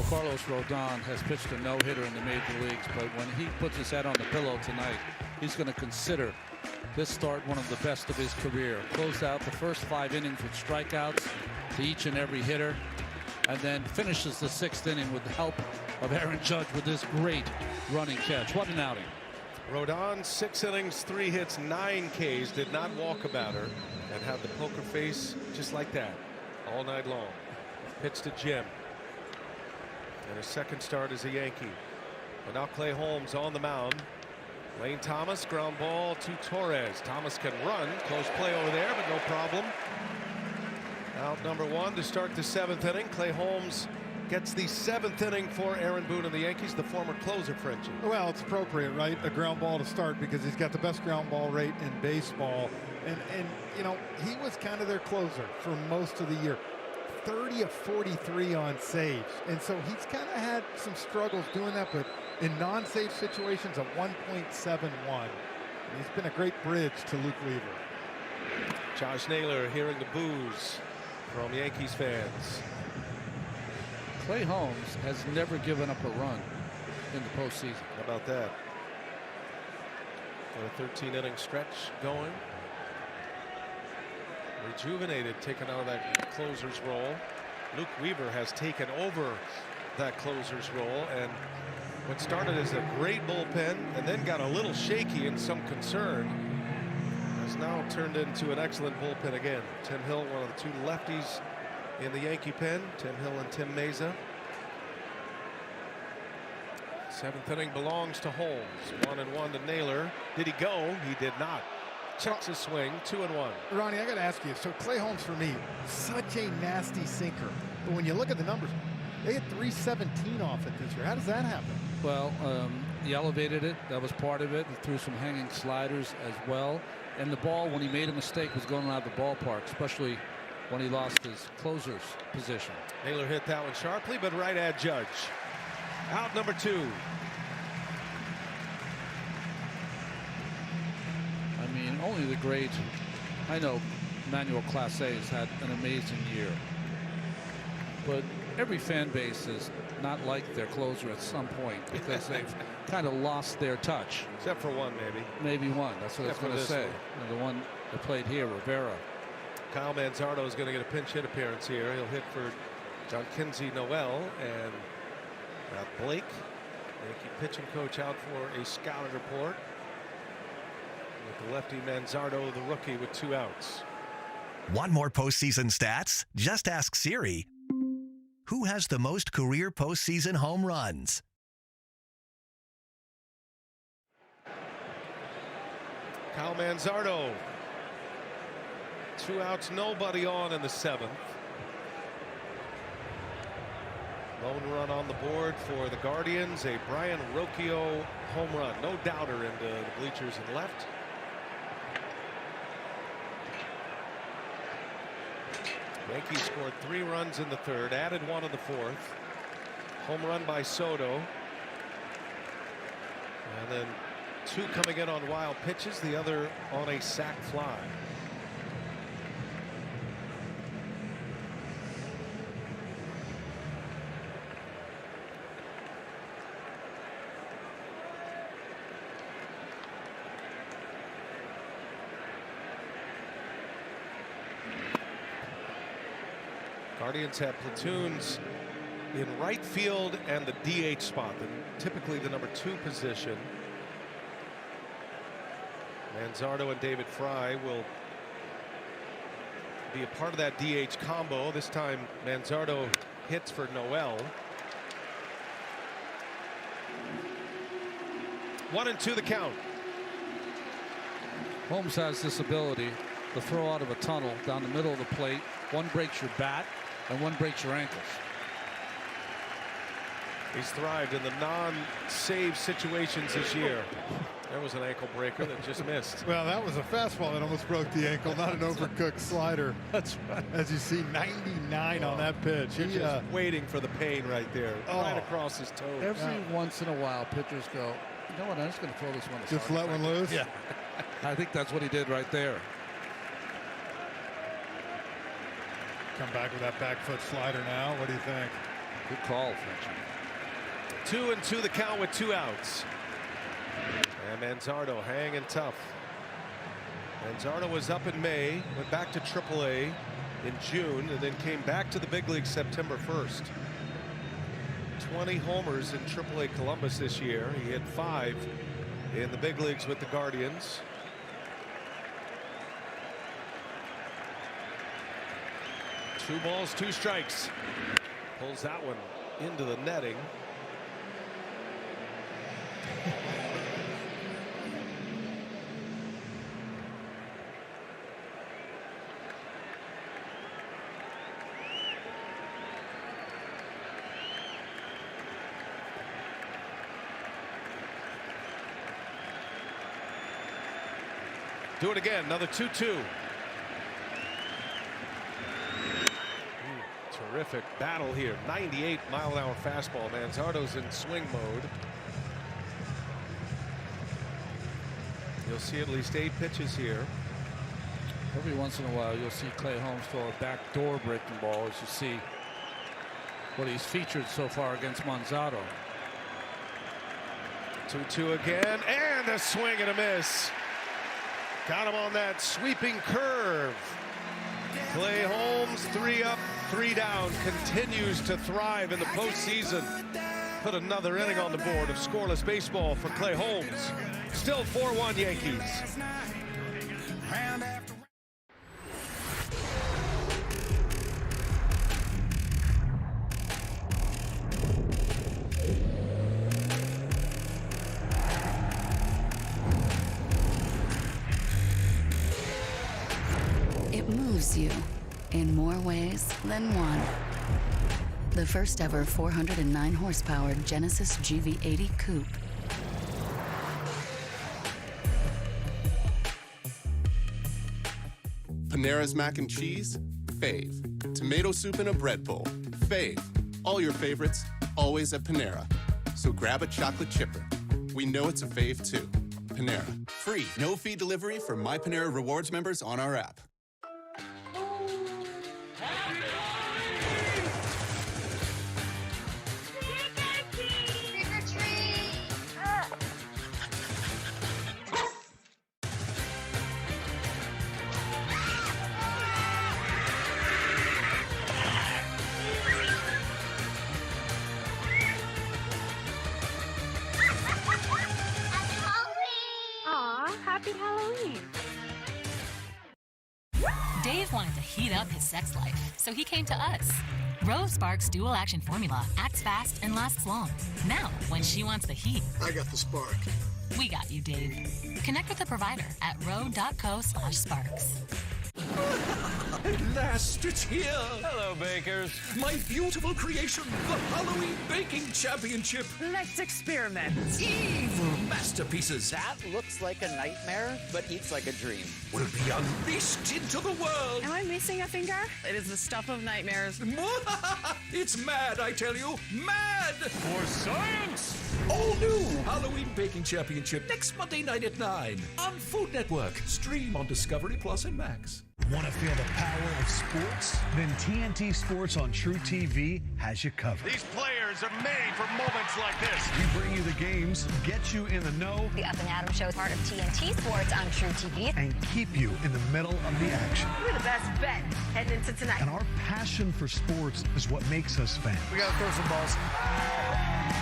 Carlos Rodon has pitched a no-hitter in the major leagues, but when he puts his head on the pillow tonight, he's going to consider this start one of the best of his career. Closed out the first 5 innings with strikeouts to each and every hitter, and then finishes the 6th inning with the help of Aaron Judge with this great running catch. What an outing. Rodon, 6 innings, 3 hits, 9 Ks, did not walk a batter, and had the poker face just like that all night long. Pitch to Jim. And his second start as a Yankee. And now Clay Holmes on the mound. Lane Thomas, ground ball to Torres. Thomas can run. Close play over there, but no problem. Out number 1 to start the 7th inning. Clay Holmes gets the 7th inning for Aaron Boone and the Yankees, the former closer, Frenchie. Well, it's appropriate, right? A ground ball to start because he's got the best ground ball rate in baseball. And you know, he was kind of their closer for most of the year. 30 of 43 on saves, and so he's kind of had some struggles doing that, but in non-save situations, a 1.71. He's been a great bridge to Luke Weaver. Josh Naylor hearing the boos from Yankees fans. Clay Holmes has never given up a run in the postseason. How about that? For a 13-inning stretch going. Rejuvenated, taken out of that closer's role. Luke Weaver has taken over that closer's role, and what started as a great bullpen and then got a little shaky and some concern has now turned into an excellent bullpen again. Tim Hill, one of the 2 lefties in the Yankee pen. Tim Hill and Tim Meza. 7th inning belongs to Holmes. 1-1 to Naylor. Did he go? He did not. Checks his swing, 2-1. Ronnie, I got to ask you, so Clay Holmes for me, such a nasty sinker. But when you look at the numbers, they had 317 off it this year. How does that happen? Well, he elevated it. That was part of it. He threw some hanging sliders as well. And the ball, when he made a mistake, was going out of the ballpark, especially when he lost his closer's position. Naylor hit that one sharply, but right at Judge. Out number 2. I mean, only the great. I know Manuel Clase has had an amazing year, but every fan base is not like their closer at some point because they've kind of lost their touch. Except for one, maybe. Maybe one. That's what I was going to say. And the one that played here, Rivera. Kyle Manzardo is going to get a pinch hit appearance here. He'll hit for John Kinsey Noel and Blake, Yankee pitching coach, out for a scouting report. With the lefty Manzardo, the rookie, with 2 outs. Want more postseason stats? Just ask Siri. Who has the most career postseason home runs? Kyle Manzardo. 2 outs, nobody on in the 7th. Lone run on the board for the Guardians. A Brian Rocchio home run. No doubter into the bleachers and left. Yankees scored 3 runs in the 3rd, added 1 in the 4th. Home run by Soto. And then 2 coming in on wild pitches, the other on a sac fly. Guardians have platoons in right field and the DH spot, typically the number 2 position. Manzardo and David Fry will be a part of that DH combo. This time Manzardo hits for Noel. 1-2 the count. Holmes has this ability to throw out of a tunnel down the middle of the plate. One breaks your bat and one breaks your ankles. He's thrived in the non-save situations this year. There was an ankle breaker that just missed. Well, that was a fastball that almost broke the ankle, not an overcooked slider. That's right. As you see, 99 on that pitch. He's just waiting for the pain right there, right across his toes. Every once in a while, pitchers go, you know what, I'm just going to throw this one aside. Just let one loose? Yeah. I think that's what he did right there. Come back with that back foot slider now. What do you think? Good call, Frenchie. 2-2 the count with 2 outs. And Manzardo hanging tough. Manzardo was up in May, went back to AAA in June, and then came back to the big league September 1st. 20 homers in AAA Columbus this year. He hit 5 in the big leagues with the Guardians. Two balls, 2 strikes. Pulls that one into the netting. Do it again, another 2-2. Terrific battle here. 98-mile-an-hour fastball. Manzardo's in swing mode. You'll see at least 8 pitches here. Every once in a while, you'll see Clay Holmes throw a backdoor breaking ball, as you see what he's featured so far against Manzardo. 2-2 again, and a swing and a miss. Got him on that sweeping curve. Clay Holmes, 3 up, 3 down, continues to thrive in the postseason. Put another inning on the board of scoreless baseball for Clay Holmes. Still 4-1 Yankees. It moves you in more ways than one. The first ever 409 horsepower Genesis GV80 Coupe. Panera's mac and cheese, fave. Tomato soup in a bread bowl, fave. All your favorites, always at Panera. So grab a chocolate chipper. We know it's a fave too. Panera. Free, no-fee delivery for My Panera Rewards members on our app. Happy Halloween. Dave wanted to heat up his sex life, so he came to us. Rose Spark's dual action formula acts fast and lasts long. Now, when she wants the heat, I got the spark. We got you, Dave. Connect with the provider at ro.co/sparks. At last, it's here. Hello, bakers. My beautiful creation, the Halloween Baking Championship. Let's experiment. Evil masterpieces. That looks like a nightmare, but eats like a dream. Will be unleashed into the world. Am I missing a finger? It is the stuff of nightmares. It's mad, I tell you. Mad! For science! All new Halloween Baking Championship next Monday night at 9 on Food Network. Stream on Discovery Plus and Max. Want to feel the power of sports? Then TNT Sports on True TV has you covered. These players are made for moments like this. We bring you the games, get you in the know, The Up and Adam Show is part of TNT Sports on True TV. and keep you in the middle of the action. We're the best bet heading into tonight. And our passion for sports is what makes us fans. We got to throw some balls.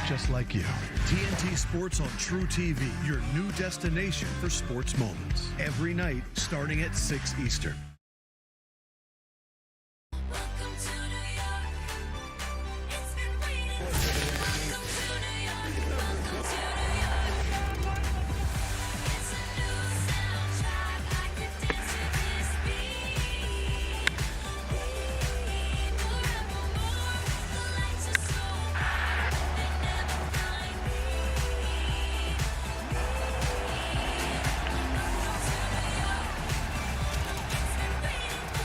Just like you. TNT Sports on True TV, your new destination for sports moments. Every night, starting at 6 Eastern.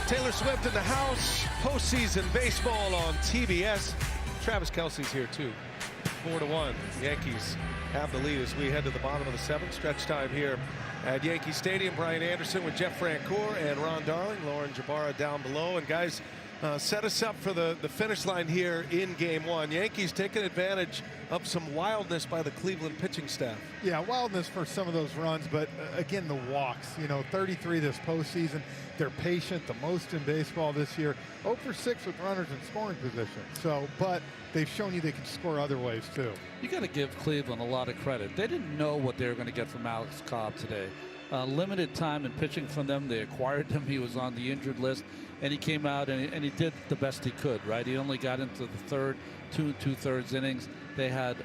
Taylor Swift in the house, postseason baseball on TBS. Travis Kelce's here too. 4-1. Yankees have the lead as we head to the bottom of the seventh. Stretch time here at Yankee Stadium. Brian Anderson with Jeff Francoeur and Ron Darling. Lauren Jabara down below. And guys, set us up for the finish line here in game one. Yankees taking advantage of some wildness by the Cleveland pitching staff. Yeah, wildness for some of those runs, but again, the walks. 33 this postseason. They're patient, the most in baseball this year. 0 for 6 with runners in scoring position. So, but they've shown you they can score other ways too. You got to give Cleveland a lot of credit. They didn't know what they were going to get from Alex Cobb today. Limited time in pitching from them. They acquired him. He was on the injured list, and he came out and he did the best he could, right? He only got into the third, 2 2/3 innings. They had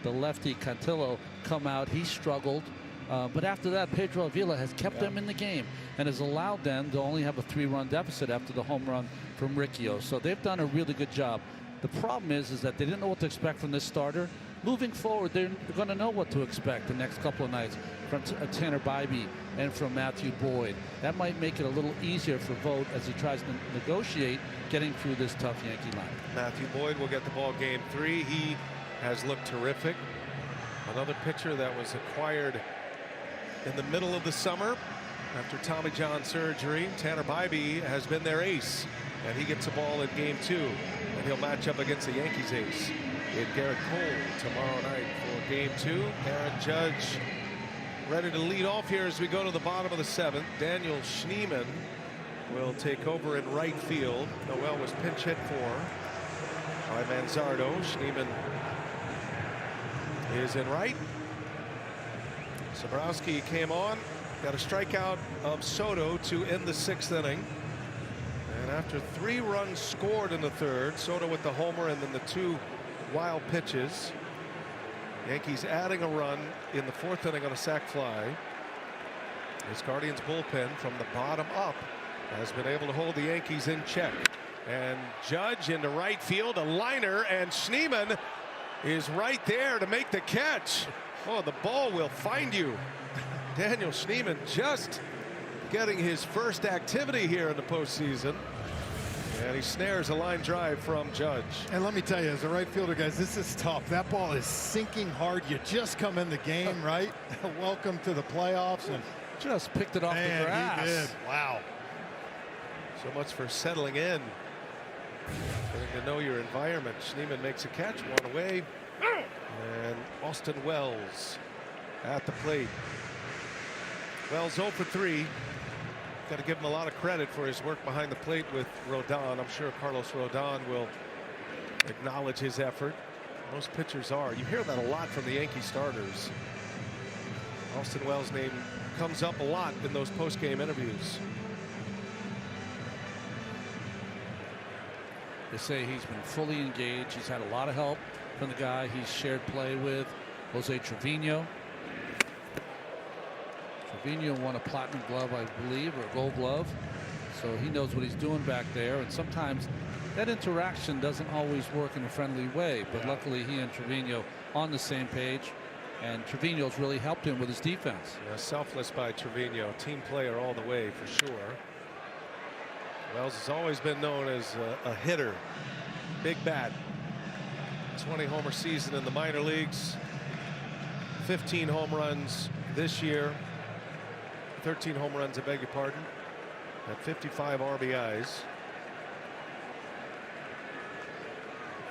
the lefty Cantillo come out. He struggled. But after that, Pedro Avila has kept them in the game and has allowed them to only have a 3-run deficit after the home run from Riccio. So they've done a really good job. The problem is that they didn't know what to expect from this starter. Moving forward, they're going to know what to expect the next couple of nights from Tanner Bybee and from Matthew Boyd. That might make it a little easier for Vogt as he tries to negotiate getting through this tough Yankee line. Matthew Boyd will get the ball game 3. He has looked terrific. Another pitcher that was acquired in the middle of the summer after Tommy John surgery. Tanner Bybee has been their ace, and he gets a ball in game 2, and he'll match up against the Yankees ace in Garrett Cole tomorrow night for game 2. Aaron Judge ready to lead off here as we go to the bottom of the 7th. Daniel Schneemann will take over in right field. Noel was pinch hit for by Manzardo. Schneemann is in right. Sobrowski came on, got a strikeout of Soto to end the 6th inning. And after 3 runs scored in the 3rd, Soto with the homer and then the 2 wild pitches. Yankees adding a run in the 4th inning on a sac fly. This Guardians bullpen from the bottom up has been able to hold the Yankees in check. And Judge into right field, a liner, and Schneemann is right there to make the catch. Oh, the ball will find you. Daniel Schneemann just getting his first activity here in the postseason. And he snares a line drive from Judge. And let me tell you, as a right fielder, guys, this is tough. That ball is sinking hard. You just come in the game, right? Welcome to the playoffs. And just picked it off the grass. He did. Wow. So much for settling in. Getting to know your environment. Schneemann makes a catch, one away. And Austin Wells at the plate. Wells 0 for 3. Got to give him a lot of credit for his work behind the plate with Rodon. I'm sure Carlos Rodon will acknowledge his effort. Most pitchers are. You hear that a lot from the Yankee starters. Austin Wells' name comes up a lot in those post-game interviews. They say he's been fully engaged. He's had a lot of help from the guy he's shared play with, Jose Trevino. Trevino won a platinum glove, I believe, or a gold glove. So he knows what he's doing back there. And sometimes that interaction doesn't always work in a friendly way. But luckily he and Trevino on the same page. And Trevino's really helped him with his defense. Yeah, selfless by Trevino. Team player all the way for sure. Wells has always been known as a hitter. Big bat. 20 homer season in the minor leagues. 15 home runs this year. 13 home runs, I beg your pardon. At 55 RBIs.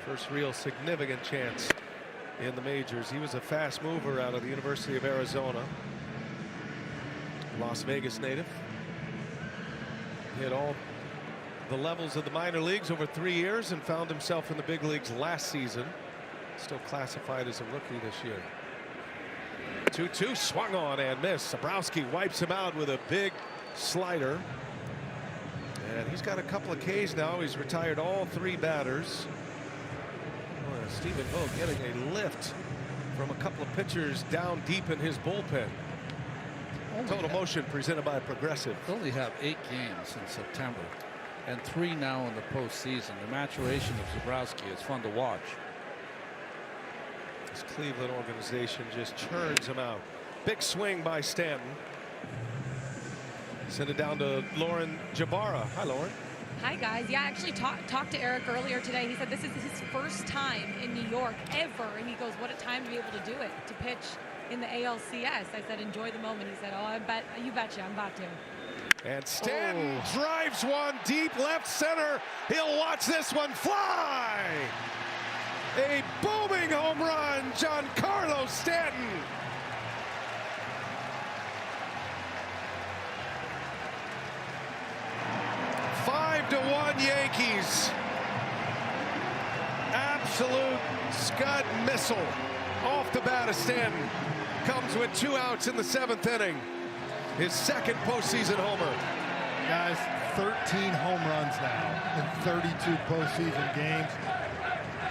First real significant chance in the majors. He was a fast mover out of the University of Arizona. Las Vegas native. Hit all the levels of the minor leagues over 3 years and found himself in the big leagues last season. Still classified as a rookie this year. 2-2 swung on and missed. Sabrowski wipes him out with a big slider. And he's got a couple of Ks now. He's retired all 3 batters. Oh, Stephen Vogt getting a lift from a couple of pitchers down deep in his bullpen. Total Motion presented by Progressive. They only have 8 games in September and 3 now in the postseason. The maturation of Zabrowski is fun to watch. This Cleveland organization just churns him out. Big swing by Stanton. Send it down to Lauren Jabara. Hi, Lauren. Hi, guys. Yeah, I actually talked to Eric earlier today. He said this is his first time in New York ever. And he goes, what a time to be able to do it, to pitch in the ALCS. I said, enjoy the moment. He said, oh, you betcha, I'm about to. And Stanton drives one deep left center. He'll watch this one fly. A booming home run, Giancarlo Stanton. Five to 1 Yankees. Absolute scud missile off the bat of Stanton. Comes with 2 outs in the 7th inning. His second postseason homer. Guys, 13 home runs now in 32 postseason games.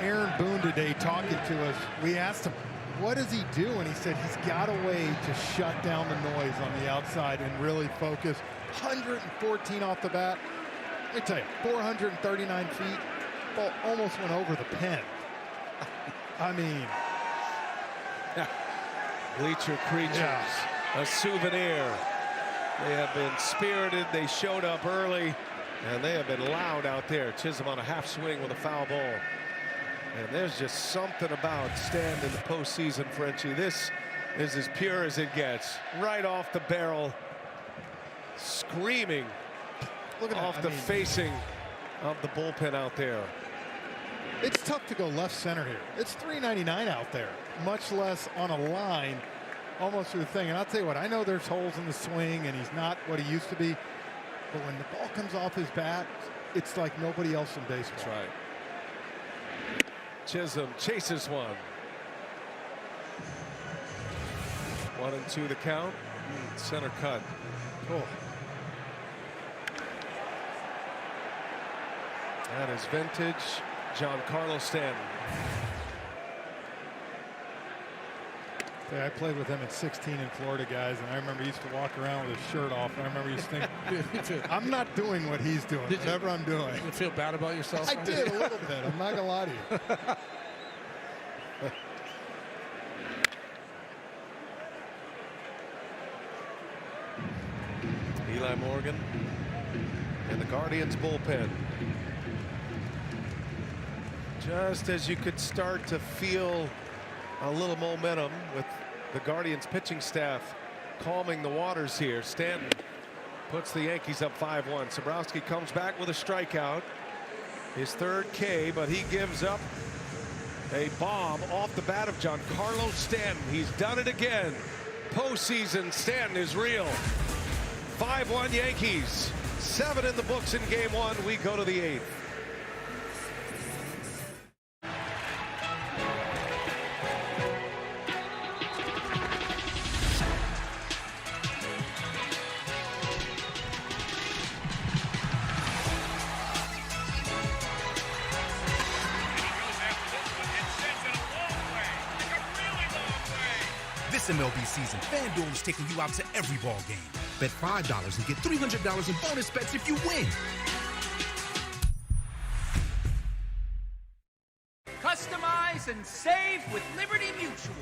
Aaron Boone today talking to us. We asked him, what does he do? And he said he's got a way to shut down the noise on the outside and really focus. 114 off the bat. Let me tell you, 439 feet. Ball almost went over the pen. I mean. Bleacher creatures, a souvenir. They have been spirited. They showed up early, and they have been loud out there. Chisholm on a half swing with a foul ball. And there's just something about Stand in the postseason, Frenchie. This is as pure as it gets. Right off the barrel, screaming off the facing of the bullpen out there. It's tough to go left center here. It's .399 out there, much less on a line almost through the thing. And I'll tell you what, I know there's holes in the swing and he's not what he used to be. But when the ball comes off his bat, it's like nobody else in baseball. That's right. Chisholm chases one. 1-2 the count. Center cut. Oh. That is vintage Giancarlo Stanton. I played with him at 16 in Florida, guys, and I remember he used to walk around with his shirt off, and I remember he used to think, I'm not doing what he's doing, whatever I'm doing. Did you feel bad about yourself? I did a little bit. I'm not going to lie to you. Eli Morgan and the Guardians bullpen. Just as you could start to feel a little momentum with the Guardians pitching staff calming the waters here, Stanton puts the Yankees up 5-1. Sobrowski comes back with a strikeout, his third K, but he gives up a bomb off the bat of Giancarlo Stanton. He's done it again. Postseason, Stanton is real. 5-1 Yankees. 7 in the books in game 1. We go to the 8th. This MLB season, FanDuel is taking you out to every ball game. Bet $5 and get $300 in bonus bets if you win. Customize and save with Liberty Mutual.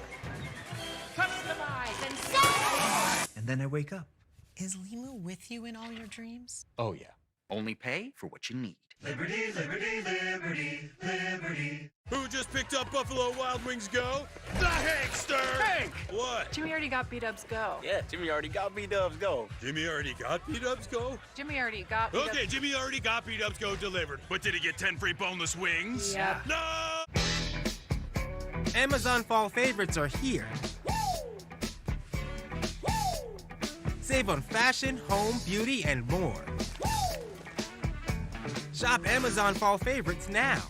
Customize and save! And then I wake up. Is Limu with you in all your dreams? Oh, yeah. Only pay for what you need. Liberty, liberty, liberty, liberty. Who just picked up Buffalo Wild Wings Go? The Hankster! Hank! What? Jimmy already got B-Dubs Go. Yeah, Jimmy already got B-Dubs Go. Jimmy already got B-Dubs Go? Jimmy already got B-Dubs. Okay, Jimmy already got B-Dubs Go delivered. But did he get 10 free boneless wings? Yeah. No! Amazon fall favorites are here. Save on fashion, home, beauty, and more. Shop Amazon fall favorites now.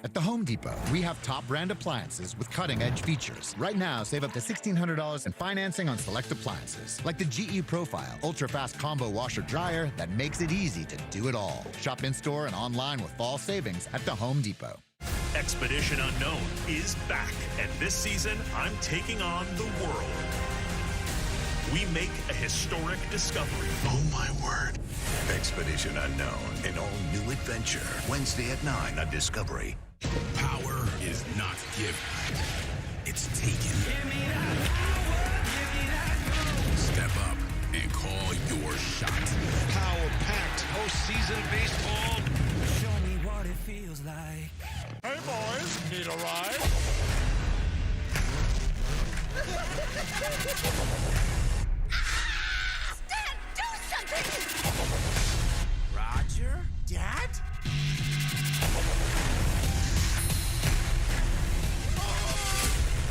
At the Home Depot, we have top brand appliances with cutting-edge features. Right now, save up to $1,600 in financing on select appliances, like the GE Profile ultra-fast combo washer-dryer that makes it easy to do it all. Shop in-store and online with fall savings at the Home Depot. Expedition Unknown is back, and this season, I'm taking on the world. We make a historic discovery. Oh my word. Expedition Unknown, an all-new adventure. Wednesday at 9 on Discovery. Power is not given. It's taken. Give me that power, give me that Step up and call your shot. Power-packed postseason baseball. Show me what it feels like. Hey, boys, need a ride? Stan, do something! Roger? Dad?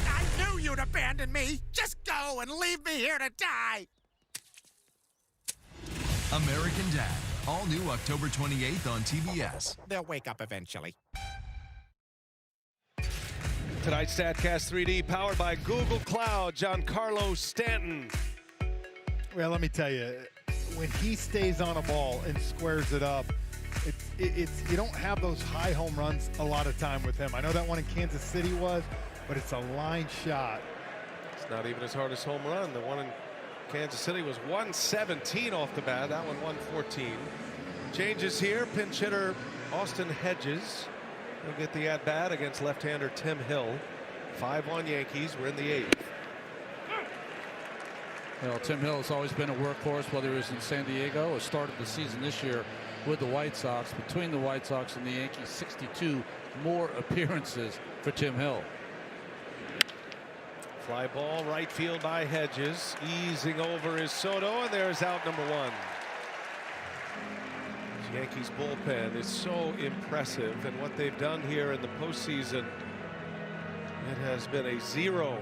I knew you'd abandon me! Just go and leave me here to die! American Dad, all new October 28th on TBS. They'll wake up eventually. Tonight's StatCast 3D powered by Google Cloud. Giancarlo Stanton. Well, let me tell you, when he stays on a ball and squares it up, it's you don't have those high home runs a lot of time with him. I know that one in Kansas City was, but it's a line shot. It's not even his hardest home run. The one in Kansas City was 117 off the bat. That one 114. Changes here. Pinch hitter Austin Hedges. He'll get the at-bat against left-hander Tim Hill. 5-1 Yankees. We're in the 8th. Well, Tim Hill has always been a workhorse, whether he was in San Diego or started the season this year with the White Sox. Between the White Sox and the Yankees, 62 more appearances for Tim Hill. Fly ball right field by Hedges. Easing over is Soto, and there's out number 1. The Yankees bullpen is so impressive, and what they've done here in the postseason, it has been a 0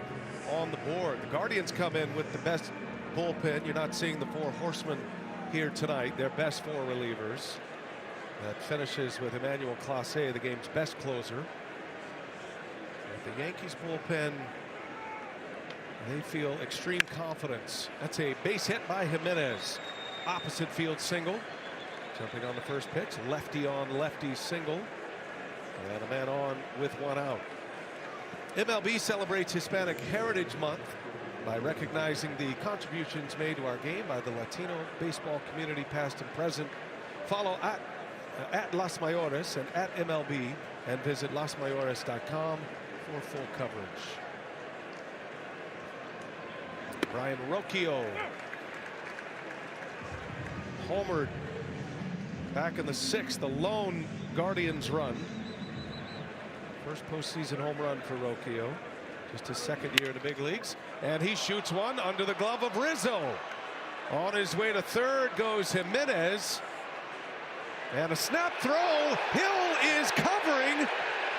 on the board. The Guardians come in with the best bullpen. You're not seeing the 4 horsemen here tonight. Their best 4 relievers. That finishes with Emmanuel Clase, the game's best closer. With the Yankees bullpen, they feel extreme confidence. That's a base hit by Jimenez. Opposite field single. Jumping on the first pitch, lefty on lefty single. And a man on with 1 out. MLB celebrates Hispanic Heritage Month by recognizing the contributions made to our game by the Latino baseball community, past and present. Follow at Las Mayores and at MLB, and visit lasmayores.com for full coverage. Brian Rocchio homered back in the 6th, the lone Guardians run. First postseason home run for Rocchio. Just his 2nd year in the big leagues. And he shoots one under the glove of Rizzo. On his way to third goes Jimenez. And a snap throw. Hill is covering.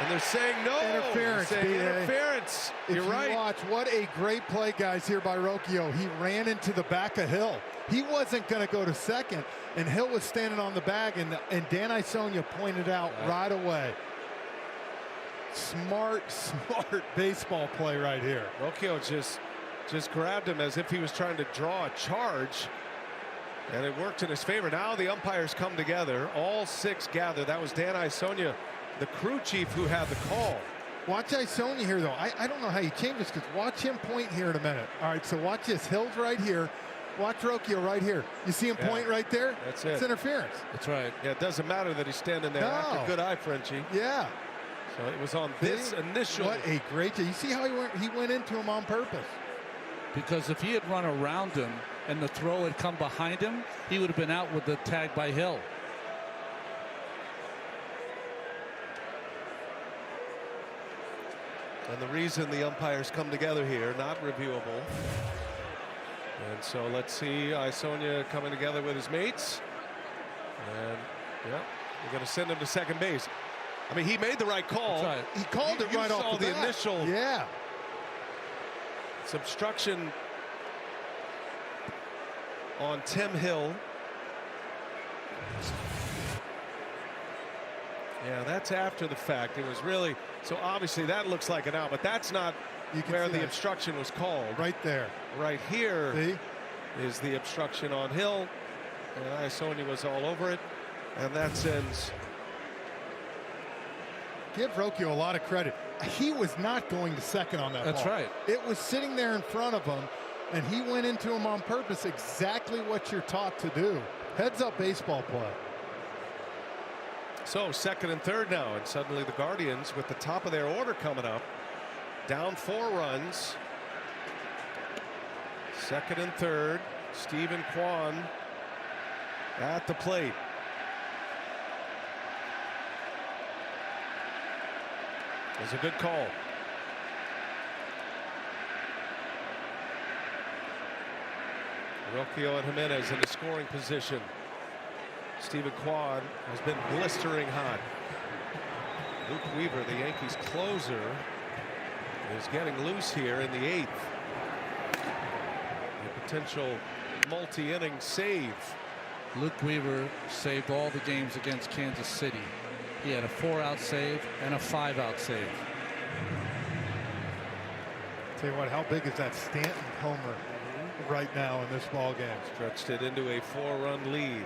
And they're saying no. Interference. They're saying interference. You're right. Watch, what a great play, guys, here by Rocchio. He ran into the back of Hill. He wasn't going to go to second, and Hill was standing on the bag, and Dan Isonia pointed out right away. Smart baseball play right here. Rocchio just grabbed him as if he was trying to draw a charge, and it worked in his favor. Now the umpires come together. All 6 gather. That was Dan Isonia, the crew chief, who had the call. Watch Isonia here, though. I don't know how you change this, because watch him point here in a minute. All right, so watch this. Hill's right here. Watch Rocchio right here. You see him point right there? That's it. It's interference. That's right. Yeah, it doesn't matter that he's standing there. No. After good eye, Frenchie. Yeah. So it was on this initial. What a great job. You see how he went into him on purpose. Because if he had run around him and the throw had come behind him, he would have been out with the tag by Hill. And the reason the umpires come together here, not reviewable. And so let's see Isonia coming together with his mates. And yeah, we're going to send him to second base. I mean, he made the right call. Right. He called it right off the bat. Initial. Yeah. It's obstruction on Tim Hill. Yeah, that's after the fact. It was really, so obviously that looks like an out, but that's not where the obstruction was called. Right there. Right here is the obstruction on Hill. And Isonia was all over it. And that sends. Give Rocchio a lot of credit. He was not going to second on that ball. That's right. It was sitting there in front of him, and he went into him on purpose, exactly what you're taught to do. Heads up baseball play. So second and third now, and suddenly the Guardians with the top of their order coming up, down 4 runs. Second and third, Stephen Kwan at the plate. It was a good call. Rocchio and Jimenez in the scoring position. Stephen Kwan has been blistering hot. Luke Weaver, the Yankees closer, is getting loose here in the 8th. A potential multi-inning save. Luke Weaver saved all the games against Kansas City. He had a 4-out save and a 5-out save. Tell you what, how big is that Stanton homer right now in this ball game? Stretched it into a 4-run lead.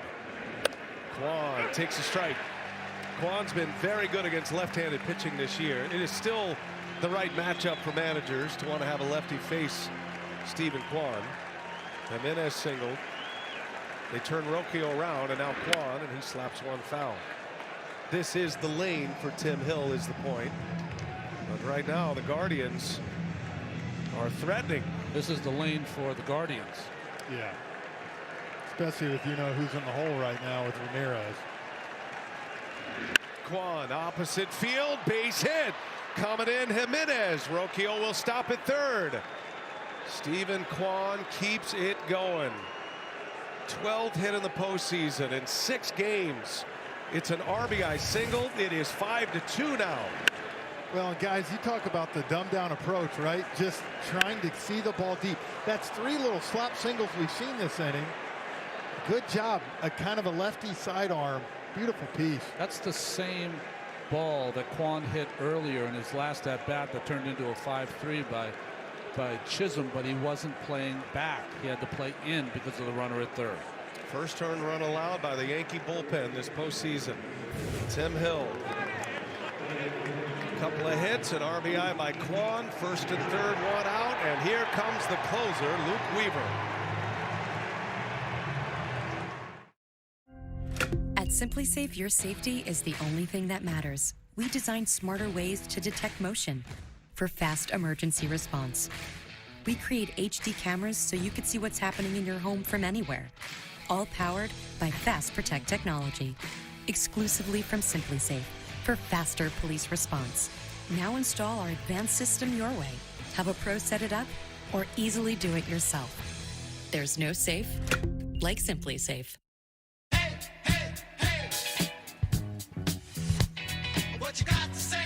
Kwan takes a strike. Kwan's been very good against left-handed pitching this year. It is still the right matchup for managers to want to have a lefty face Stephen Kwan. Jimenez singled. They turn Rocchio around, and now Kwan, and he slaps one foul. This is the lane for Tim Hill, is the point. But right now, the Guardians are threatening. This is the lane for the Guardians. Yeah. Especially with who's in the hole right now with Ramirez. Kwan, opposite field, base hit. Coming in, Jimenez. Rocchio will stop at third. Stephen Kwan keeps it going. 12th hit in the postseason in 6 games. It's an RBI single. It is 5-2 now. Well, guys, you talk about the dumbed-down approach, right? Just trying to see the ball deep. That's 3 little slap singles we've seen this inning. Good job. A kind of a lefty sidearm. Beautiful piece. That's the same ball that Kwan hit earlier in his last at-bat that turned into a 5-3 by Chisholm, but he wasn't playing back. He had to play in because of the runner at third. First earned run allowed by the Yankee bullpen this postseason. Tim Hill. A couple of hits, an RBI by Kwan. First and third, 1 out, and here comes the closer, Luke Weaver. At Simply Safe, your safety is the only thing that matters. We designed smarter ways to detect motion for fast emergency response. We create HD cameras so you can see what's happening in your home from anywhere. all powered by Fast Protect technology. Exclusively from SimpliSafe for faster police response. Now install our advanced system your way. Have a pro set it up or easily do it yourself. There's no safe like SimpliSafe. What you got to say?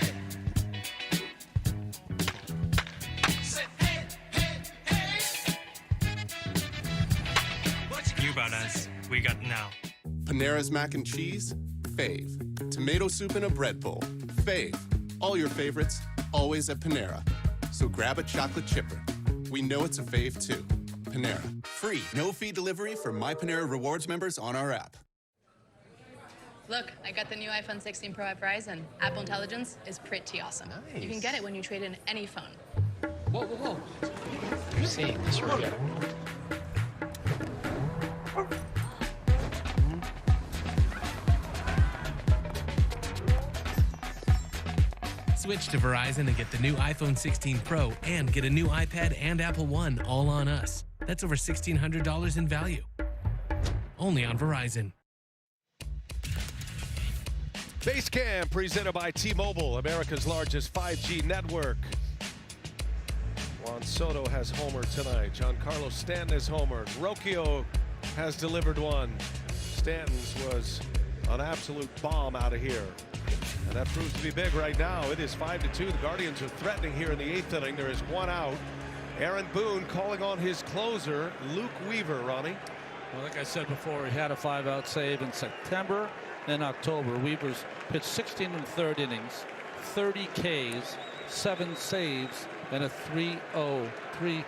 Say hey, hey, hey. You about us. We got now. Panera's mac and cheese, fave. Tomato soup in a bread bowl, fave. All your favorites, always at Panera. So grab a chocolate chipper. We know it's a fave too. Panera. Free, no-fee delivery for My Panera Rewards members on our app. Look, I got the new iPhone 16 Pro at Verizon. Apple Intelligence is pretty awesome. Nice. You can get it when you trade in any phone. Whoa, whoa, whoa. You're seeing this right. Switch to Verizon and get the new iPhone 16 Pro and get a new iPad and Apple One all on us. That's over $1,600 in value. Only on Verizon. Base Camp presented by T-Mobile, America's largest 5G network. Juan Soto has homered tonight. Giancarlo Stanton has homered. Rocchio has delivered one. Stanton's was an absolute bomb out of here. And that proves to be big right now. It is 5-2. The Guardians are threatening here in the 8th inning. There is one out. Aaron Boone calling on his closer, Luke Weaver, Ronnie. Well, like I said before, he had a 5-out save in September and October. Weaver's pitched 16 and third innings, 30 Ks, 7 saves, and a 3-0,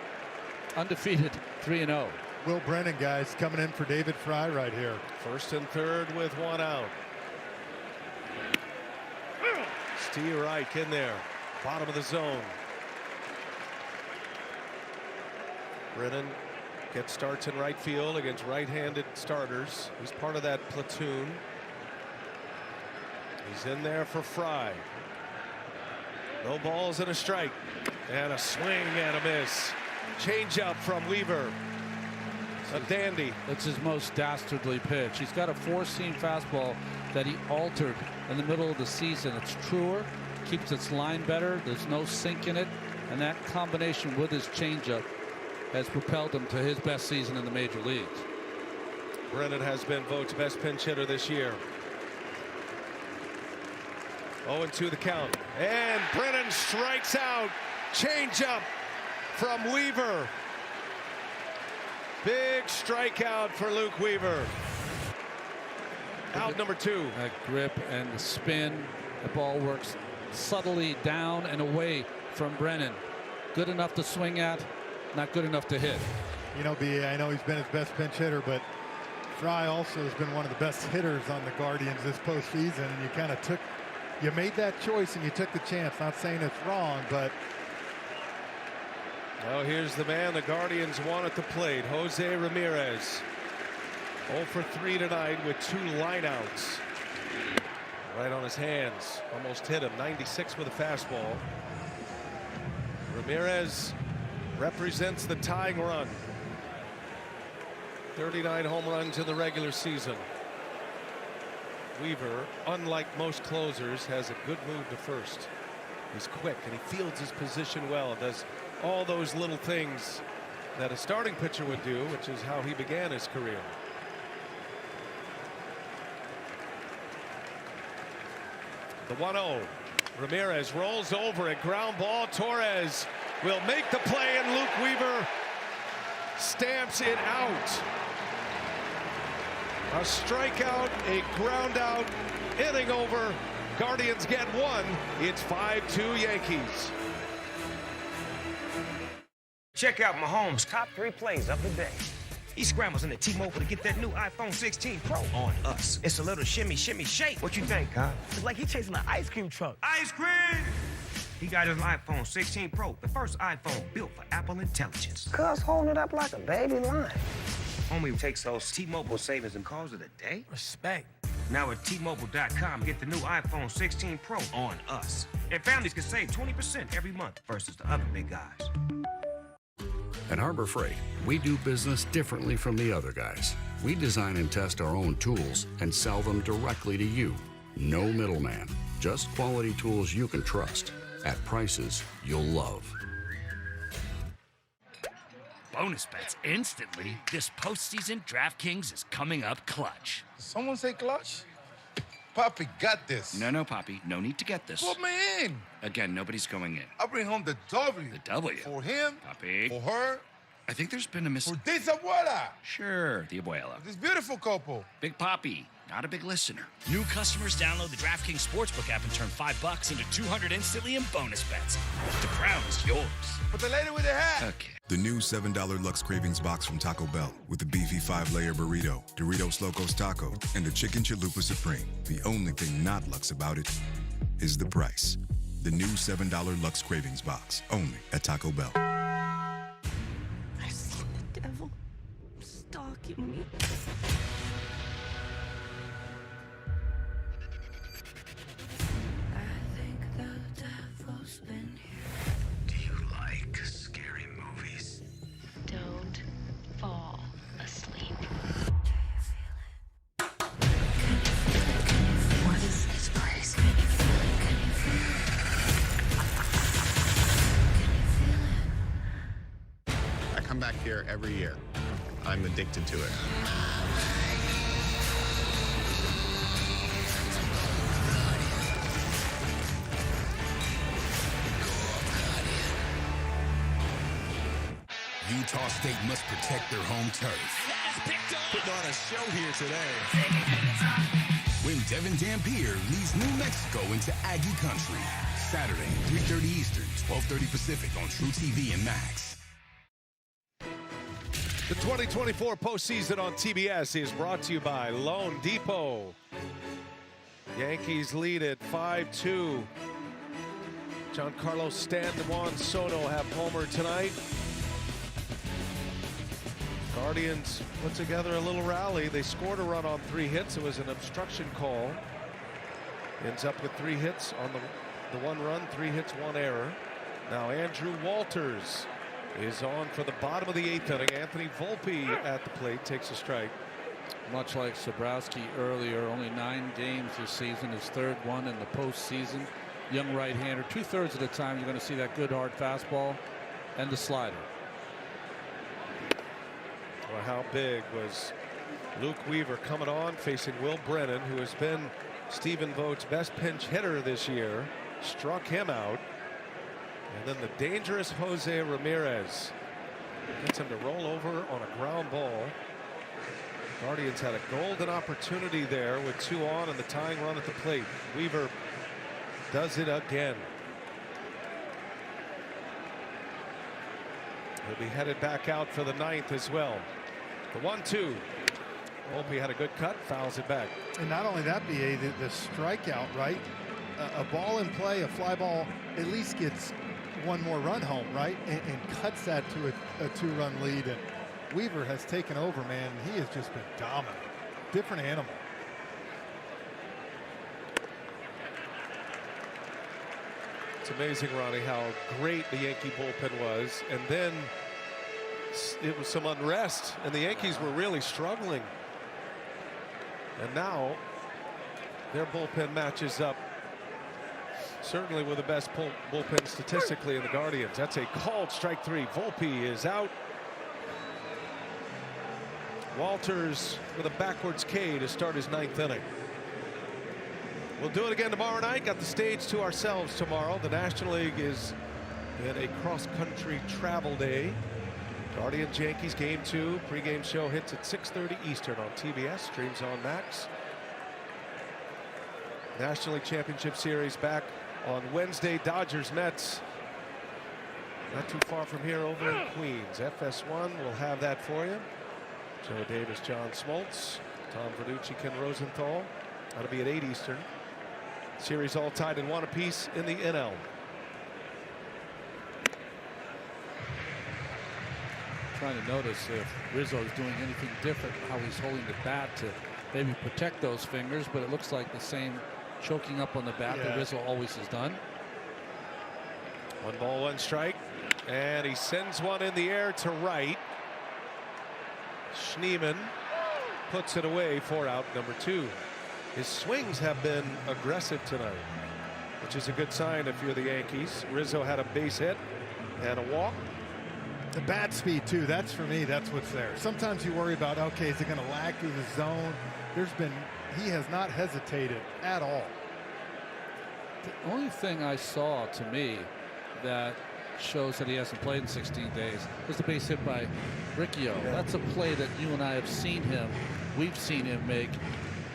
undefeated 3-0. Will Brennan, guys, coming in for David Fry right here. First and third with one out. Steve Reich in there, bottom of the zone. Brennan gets starts in right field against right-handed starters. He's part of that platoon. He's in there for Fry. No balls and a strike. And a swing and a miss. Change-up from Weaver. A dandy. It's his most dastardly pitch. He's got a four-seam fastball that he altered in the middle of the season. It's truer, keeps its line better. There's no sink in it. And that combination with his changeup has propelled him to his best season in the major leagues. Brennan has been Vogt's best pinch hitter this year. 0-2 the count. And Brennan strikes out. Changeup from Weaver. Big strikeout for Luke Weaver. Out number 2. That grip and the spin. The ball works subtly down and away from Brennan. Good enough to swing at, not good enough to hit. You know, B.A., I know he's been his best pinch hitter, but Fry also has been one of the best hitters on the Guardians this postseason. And you kind of you made that choice and you took the chance. Not saying it's wrong, but. Oh, here's the man the Guardians want at the plate, Jose Ramirez. 0 for 3 tonight with 2 lineouts. Right on his hands. Almost hit him. 96 with a fastball. Ramirez represents the tying run. 39 home runs in the regular season. Weaver, unlike most closers, has a good move to first. He's quick and he fields his position well. Does all those little things that a starting pitcher would do, which is how he began his career. The 1-0. Ramirez rolls over it. Ground ball. Torres will make the play, and Luke Weaver stamps it out. A strikeout, a ground out, inning over. Guardians get 1. It's 5-2 Yankees. Check out Mahomes' top 3 plays of the day. He scrambles into T-Mobile to get that new iPhone 16 Pro on us. It's a little shimmy, shimmy, shake. What you think, huh? It's like he's chasing an ice cream truck. Ice cream! He got his iPhone 16 Pro, the first iPhone built for Apple Intelligence. Cuz holding it up like a baby lion. Homie takes those T-Mobile savings and calls it a day. Respect. Now at T-Mobile.com, get the new iPhone 16 Pro on us. And families can save 20% every month versus the other big guys. At Harbor Freight, we do business differently from the other guys. We design and test our own tools and sell them directly to you. No middleman, just quality tools you can trust at prices you'll love. Bonus bets instantly. This postseason, DraftKings is coming up clutch. Someone say clutch? Poppy got this. No, Poppy. No need to get this. Put me in. Again, nobody's going in. I'll bring home the W. The W. For him. Poppy. For her. I think there's been a For this abuela. Sure, the abuela. This beautiful couple. Big Poppy, not a big listener. New customers download the DraftKings Sportsbook app and turn $5 into $200 instantly in bonus bets. The crown is yours. But the lady with the hat. Okay. The new $7 Lux Cravings box from Taco Bell with the beefy 5-layer burrito, Doritos Locos Taco, and the Chicken Chalupa Supreme. The only thing not Lux about it is the price. The new $7 Lux Cravings box, only at Taco Bell. I've seen the devil stalking me. I think the devil's been here. Do you like scary movies? Don't fall asleep. What is this place? Can you feel it? Can you feel it? I come back here every year. I'm addicted to it. Utah State must protect their home turf. Putting on a show here today. When Devin Dampier leads New Mexico into Aggie country. Saturday, 3:30 Eastern, 12:30 Pacific on True TV and Max. The 2024 postseason on TBS is brought to you by Loan Depot. Yankees lead at 5-2. Giancarlo Stanton and Juan Soto have homer tonight. Guardians put together a little rally. They scored a run on 3 hits. It was an obstruction call. Ends up with 3 hits on the 1 run, 3 hits, 1 error. Now Andrew Walters is on for the bottom of the 8th inning. Anthony Volpe at the plate takes a strike. Much like Sobrowski earlier, only 9 games this season, his 3rd one in the postseason. Young right-hander, 2/3 of the time you're going to see that good hard fastball and the slider. Well, how big was Luke Weaver coming on, facing Will Brennan, who has been Stephen Vogt's best pinch hitter this year. Struck him out. And then the dangerous Jose Ramirez gets him to roll over on a ground ball. Guardians had a golden opportunity there with 2 on and the tying run at the plate. Weaver does it again. He'll be headed back out for the 9th as well. The 1-2. Volpe had a good cut, fouls it back. And not only that, BA, the strikeout, right? A ball in play, a fly ball, at least gets 1 more run home, right? And cuts that to a 2-run lead. And Weaver has taken over, man. He has just been dominant. Different animal. It's amazing, Ronnie, how great the Yankee bullpen was. And then it was some unrest, and the Yankees were really struggling. And now their bullpen matches up certainly with the best bullpen statistically in the Guardians. That's a called strike 3. Volpe is out. Walters with a backwards K to start his 9th inning. We'll do it again tomorrow night. Got the stage to ourselves tomorrow. The National League is in a cross-country travel day. Guardians Yankees game 2. Pregame show hits at 6:30 Eastern on TBS. Streams on Max. National League Championship Series back on Wednesday. Dodgers Mets. Not too far from here over in Queens. FS1 will have that for you. Joe Davis, John Smoltz, Tom Verducci, Ken Rosenthal. That'll be at 8 Eastern. Series all tied in 1 apiece in the NL. Trying to notice if Rizzo is doing anything different, how he's holding the bat to maybe protect those fingers, but it looks like the same choking up on the bat that Rizzo always has done. 1 ball, 1 strike, and he sends one in the air to right. Schneemann puts it away for out number 2. His swings have been aggressive tonight, which is a good sign if you're the Yankees. Rizzo had a base hit and a walk. The bat speed too, that's for me, that's what's there. Sometimes you worry about, okay, is it going to lag through the zone? He has not hesitated at all. The only thing I saw, to me, that shows that he hasn't played in 16 days was the base hit by Riccio. That's a play that you and I have seen him, we've seen him make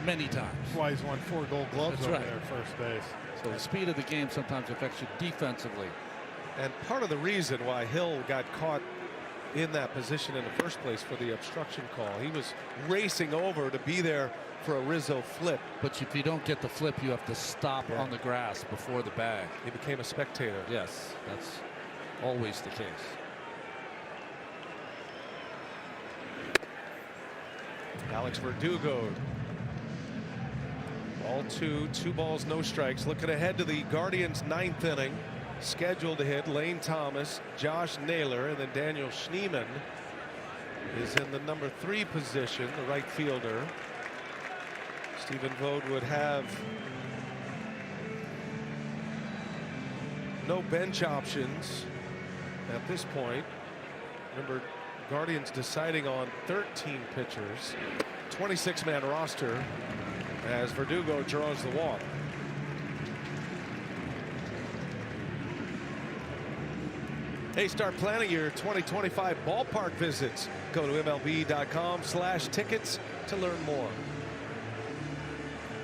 many times. That's why he's won 4 Gold Gloves over there at first base. So the speed of the game sometimes affects you defensively. And part of the reason why Hill got caught in that position in the first place for the obstruction call, he was racing over to be there for a Rizzo flip. But if you don't get the flip, you have to stop on the grass before the bag. He became a spectator. Yes, that's always the case. Alex Verdugo. Ball 2, 2 balls, no strikes. Looking ahead to the Guardians' 9th inning. Scheduled to hit Lane Thomas, Josh Naylor, and then Daniel Schneemann is in the number 3 position, the right fielder. Stephen Vogt would have no bench options at this point. Remember, Guardians deciding on 13 pitchers, 26-man roster as Verdugo draws the walk. Hey, start planning your 2025 ballpark visits. Go to MLB.com/tickets to learn more.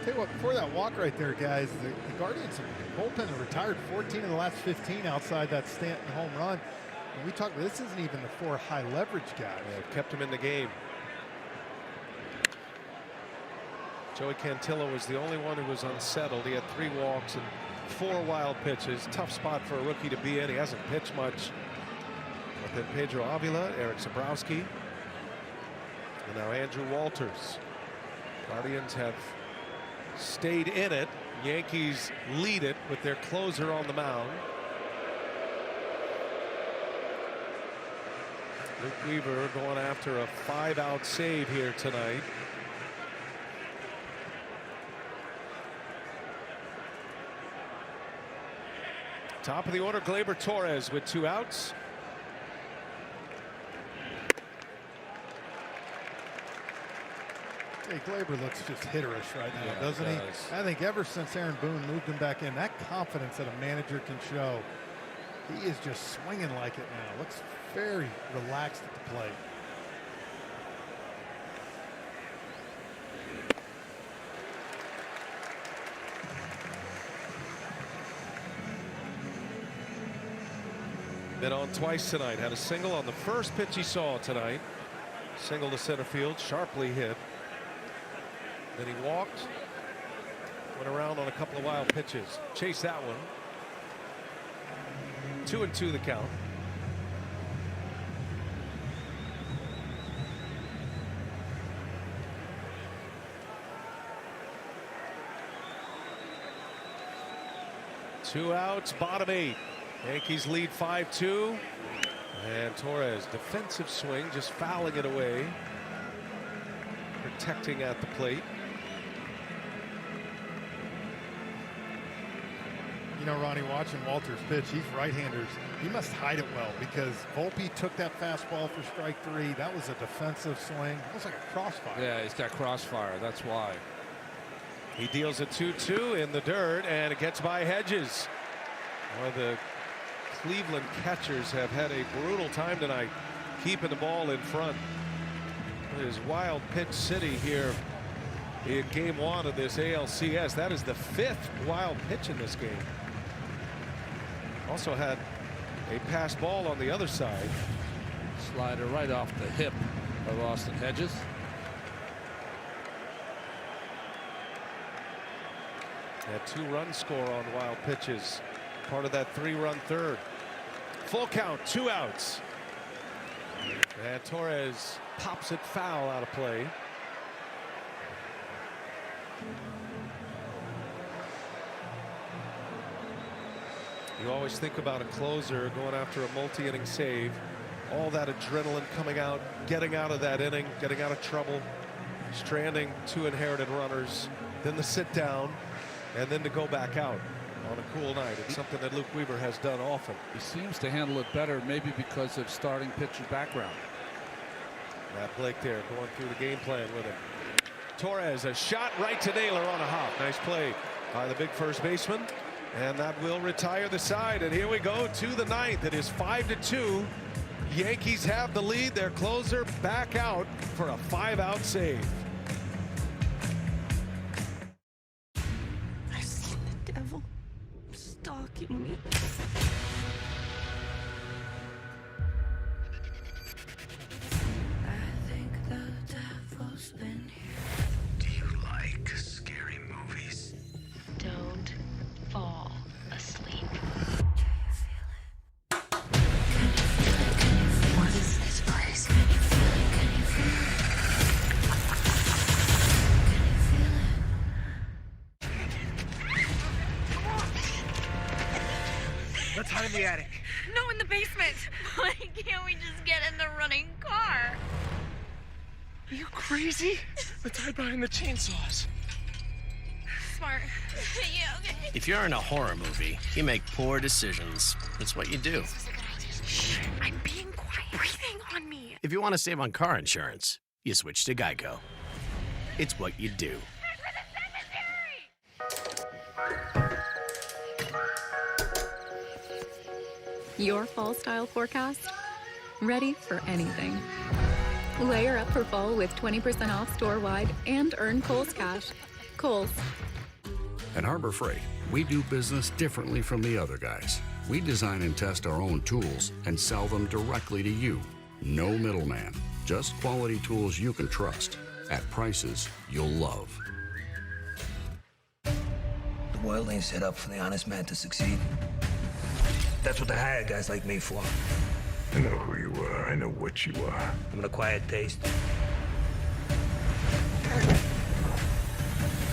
Tell you what, before that walk right there, guys, the Guardians bullpen have retired 14 of the last 15 outside that Stanton home run. And we talked, this isn't even the 4 high leverage guys. Yeah, kept him in the game. Joey Cantillo was the only one who was unsettled. He had 3 walks and 4 wild pitches. Tough spot for a rookie to be in. He hasn't pitched much. But then Pedro Avila, Eric Zabrowski, and now Andrew Walters. Guardians have stayed in it. Yankees lead it with their closer on the mound. Luke Weaver going after a 5-out save here tonight. Top of the order, Gleyber Torres with 2 outs. Hey, Gleyber looks just hitterish right now, Yeah, doesn't he? does. I think ever since Aaron Boone moved him back in, that confidence that a manager can show, he is just swinging like it now. Looks very relaxed at the plate. Been on twice tonight. Had a single on the first pitch he saw tonight. Single to center field, sharply hit. Then he walked, went around on a couple of wild pitches. Chased that one. 2-2 the count. Two outs, bottom 8. Yankees lead 5-2. And Torres, defensive swing, just fouling it away. Protecting at the plate. You know, Ronnie, watching Walters pitch, he's right-handers. He must hide it well because Volpe took that fastball for strike 3. That was a defensive swing. Almost like a crossfire. Yeah, he's got crossfire. That's why. He deals a 2-2 in the dirt, and it gets by Hedges. One of the Cleveland catchers have had a brutal time tonight keeping the ball in front. It is wild pitch city here in game 1 of this ALCS. That is the 5th wild pitch in this game. Also had a pass ball on the other side. Slider right off the hip of Austin Hedges. That 2-run score on wild pitches. Part of that 3-run third. Full count, 2 outs. And Torres pops it foul out of play. You always think about a closer going after a multi-inning save. All that adrenaline coming out, getting out of that inning, getting out of trouble. stranding 2 inherited runners, then the sit down, and then to go back out on a cool night. It's something that Luke Weaver has done often. He seems to handle it better, maybe because of starting pitcher background. Matt Blake there going through the game plan with him. Torres, a shot right to Naylor on a hop. Nice play by the big first baseman. And that will retire the side. And here we go to the ninth. It is 5-2. Yankees have the lead. Their closer back out for a 5-out save. I've seen the devil stalking me. I think the devil's been here. Do you like scary movies? Don't fall asleep. What is this place? Can you feel it? Can you feel it? Let's hide in the attic. No, in the basement. Why can't we just get in the running car? Are you crazy? Let's hide behind the chainsaws. Smart. Yeah, okay. If you're in a horror movie, you make poor decisions. That's what you do. Shh, I'm being quiet. Breathing on me. If you want to save on car insurance, you switch to Geico. It's what you do. Your fall style forecast? Ready for anything. Layer up for fall with 20% off store-wide and earn Kohl's cash. Kohl's. At Harbor Freight, we do business differently from the other guys. We design and test our own tools and sell them directly to you. No middleman, just quality tools you can trust at prices you'll love. The world ain't set up for the honest man to succeed. That's what they hire guys like me for. I know who you are. I know what you are. I'm an acquired taste.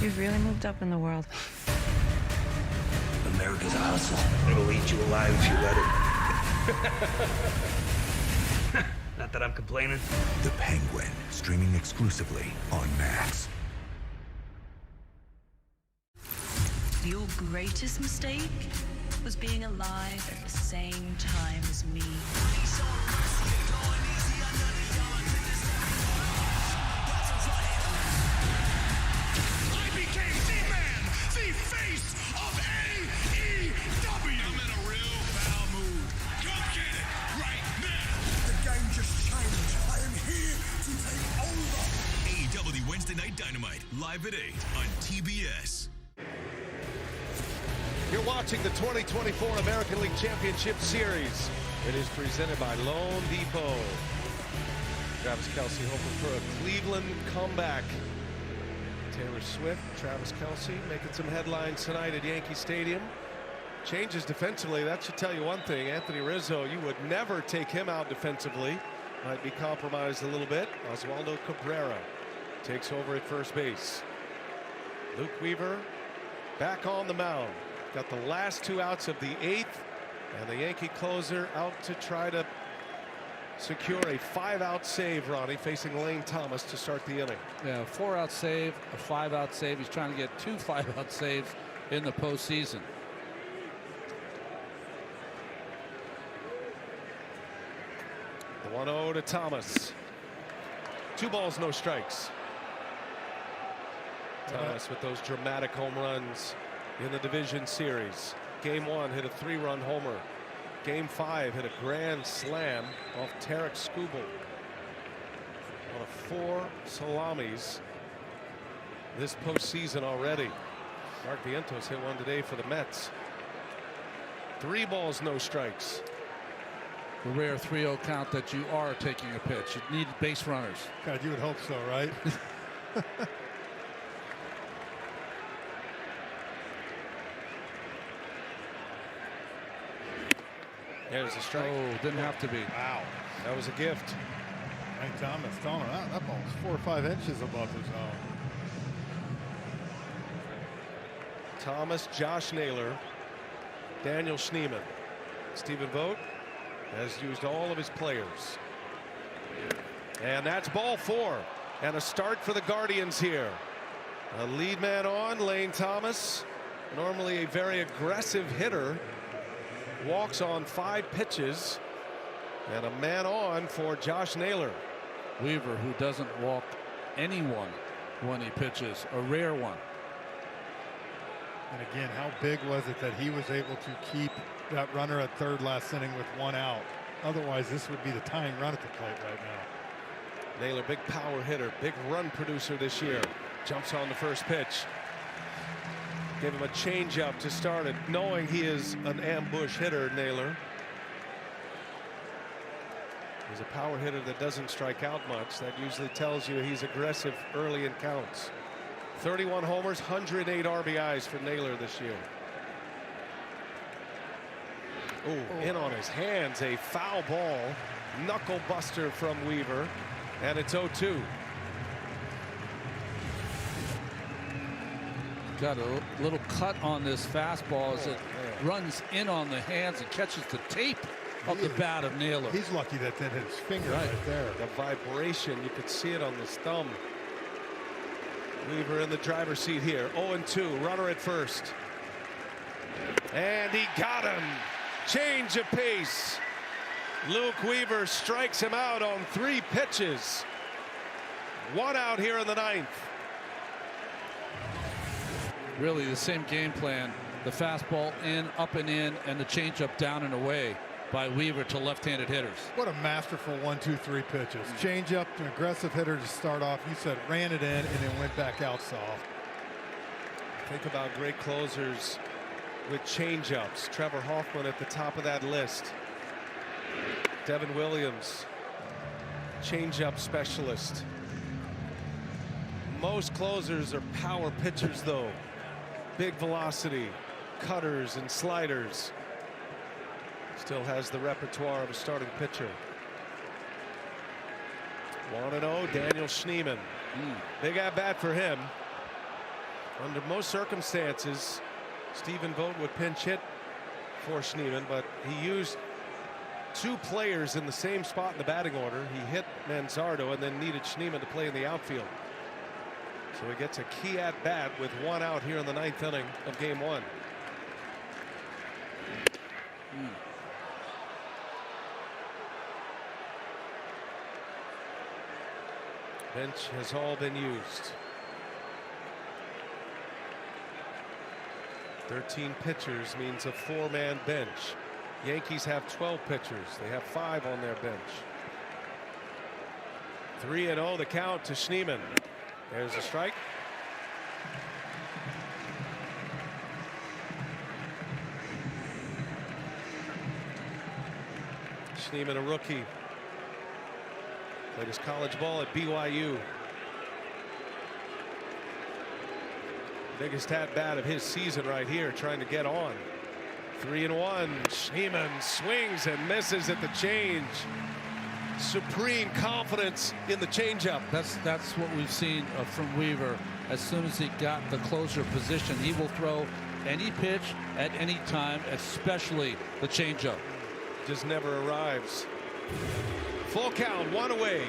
You've really moved up in the world. America's a hustle. It'll eat you alive if you let it. Not that I'm complaining. The Penguin, streaming exclusively on Max. Your greatest mistake was being alive at the same time as me. I became the man, the face of AEW. I'm in a real foul mood. Go get it right now. The game just changed. I am here to take over. AEW Wednesday Night Dynamite, live at 8 on TBS. You're watching the 2024 American League Championship Series. It is presented by Loan Depot. Travis Kelce hoping for a Cleveland comeback. Taylor Swift, Travis Kelce making some headlines tonight at Yankee Stadium. Changes defensively, that should tell you one thing. Anthony Rizzo, you would never take him out defensively. Might be compromised a little bit. Oswaldo Cabrera takes over at first base. Luke Weaver back on the mound. Got the last 2 outs of the 8th, and the Yankee closer out to try to secure a 5-out save, Ronnie, facing Lane Thomas to start the inning. Yeah, a 4-out save, a 5-out save. He's trying to get 2 5-out saves in the postseason. The 1-0 to Thomas. 2 balls, no strikes. Thomas with those dramatic home runs in the division series. Game 1 hit a 3-run homer. Game 5 hit a grand slam off Tarek Skubal. One of 4 salamis this postseason already. Mark Vientos hit one today for the Mets. 3 balls, no strikes. The rare 3-0 count that you are taking a pitch. You need base runners. God, you would hope so, right? There's a strike. Oh, didn't have to be. Wow, that was a gift. Hank Thomas telling him that ball was 4 or 5 inches above the zone. Thomas, Josh Naylor, Daniel Schneemann. Stephen Vogt has used all of his players. And that's ball 4. And a start for the Guardians here. A lead man on, Lane Thomas, normally a very aggressive hitter, walks on 5 pitches, and a man on for Josh Naylor. Weaver, who doesn't walk anyone when he pitches, a rare one. And again, how big was it that he was able to keep that runner at third last inning with 1 out? Otherwise, this would be the tying run at the plate right now. Naylor, big power hitter, big run producer this year. Jumps on the first pitch. Give him a changeup to start it, knowing he is an ambush hitter, Naylor. He's a power hitter that doesn't strike out much. That usually tells you he's aggressive early in counts. 31 homers, 108 RBIs for Naylor this year. Oh, in on his hands, a foul ball. Knuckle buster from Weaver. And it's 0-2. Got a little cut on this fastball as it runs in on the hands and catches the tape of the bat of Naylor. He's lucky that didn't hit his finger right there. The vibration, you could see it on his thumb. Weaver in the driver's seat here. 0-2, runner at first. And he got him. Change of pace. Luke Weaver strikes him out on 3 pitches. 1 out here in the 9th. Really the same game plan. The fastball in, up and in, and the changeup down and away by Weaver to left-handed hitters. What a masterful 1-2-3 pitches. Changeup, an aggressive hitter to start off. You said ran it in and then went back out soft. Think about great closers with changeups. Trevor Hoffman at the top of that list. Devin Williams, changeup specialist. Most closers are power pitchers, though. Big velocity, cutters and sliders. Still has the repertoire of a starting pitcher. 1-0, Daniel Schneemann. Big at bat for him. Under most circumstances, Stephen Vogt would pinch hit for Schneemann, but he used 2 players in the same spot in the batting order. He hit Manzardo and then needed Schneemann to play in the outfield. So he gets a key at bat with 1 out here in the 9th inning of game 1. Bench has all been used. 13 pitchers means a 4-man bench. Yankees have 12 pitchers. They have 5 on their bench. 3-0 the count to Schneemann. There's a strike. Schneemann, a rookie. Played his college ball at BYU. Biggest at bat of his season right here, trying to get on. 3-1. Schneemann swings and misses at the change. Supreme confidence in the changeup. That's what we've seen from Weaver. As soon as he got the closer position, he will throw any pitch at any time, especially the changeup. Just never arrives. Full count, 1 away.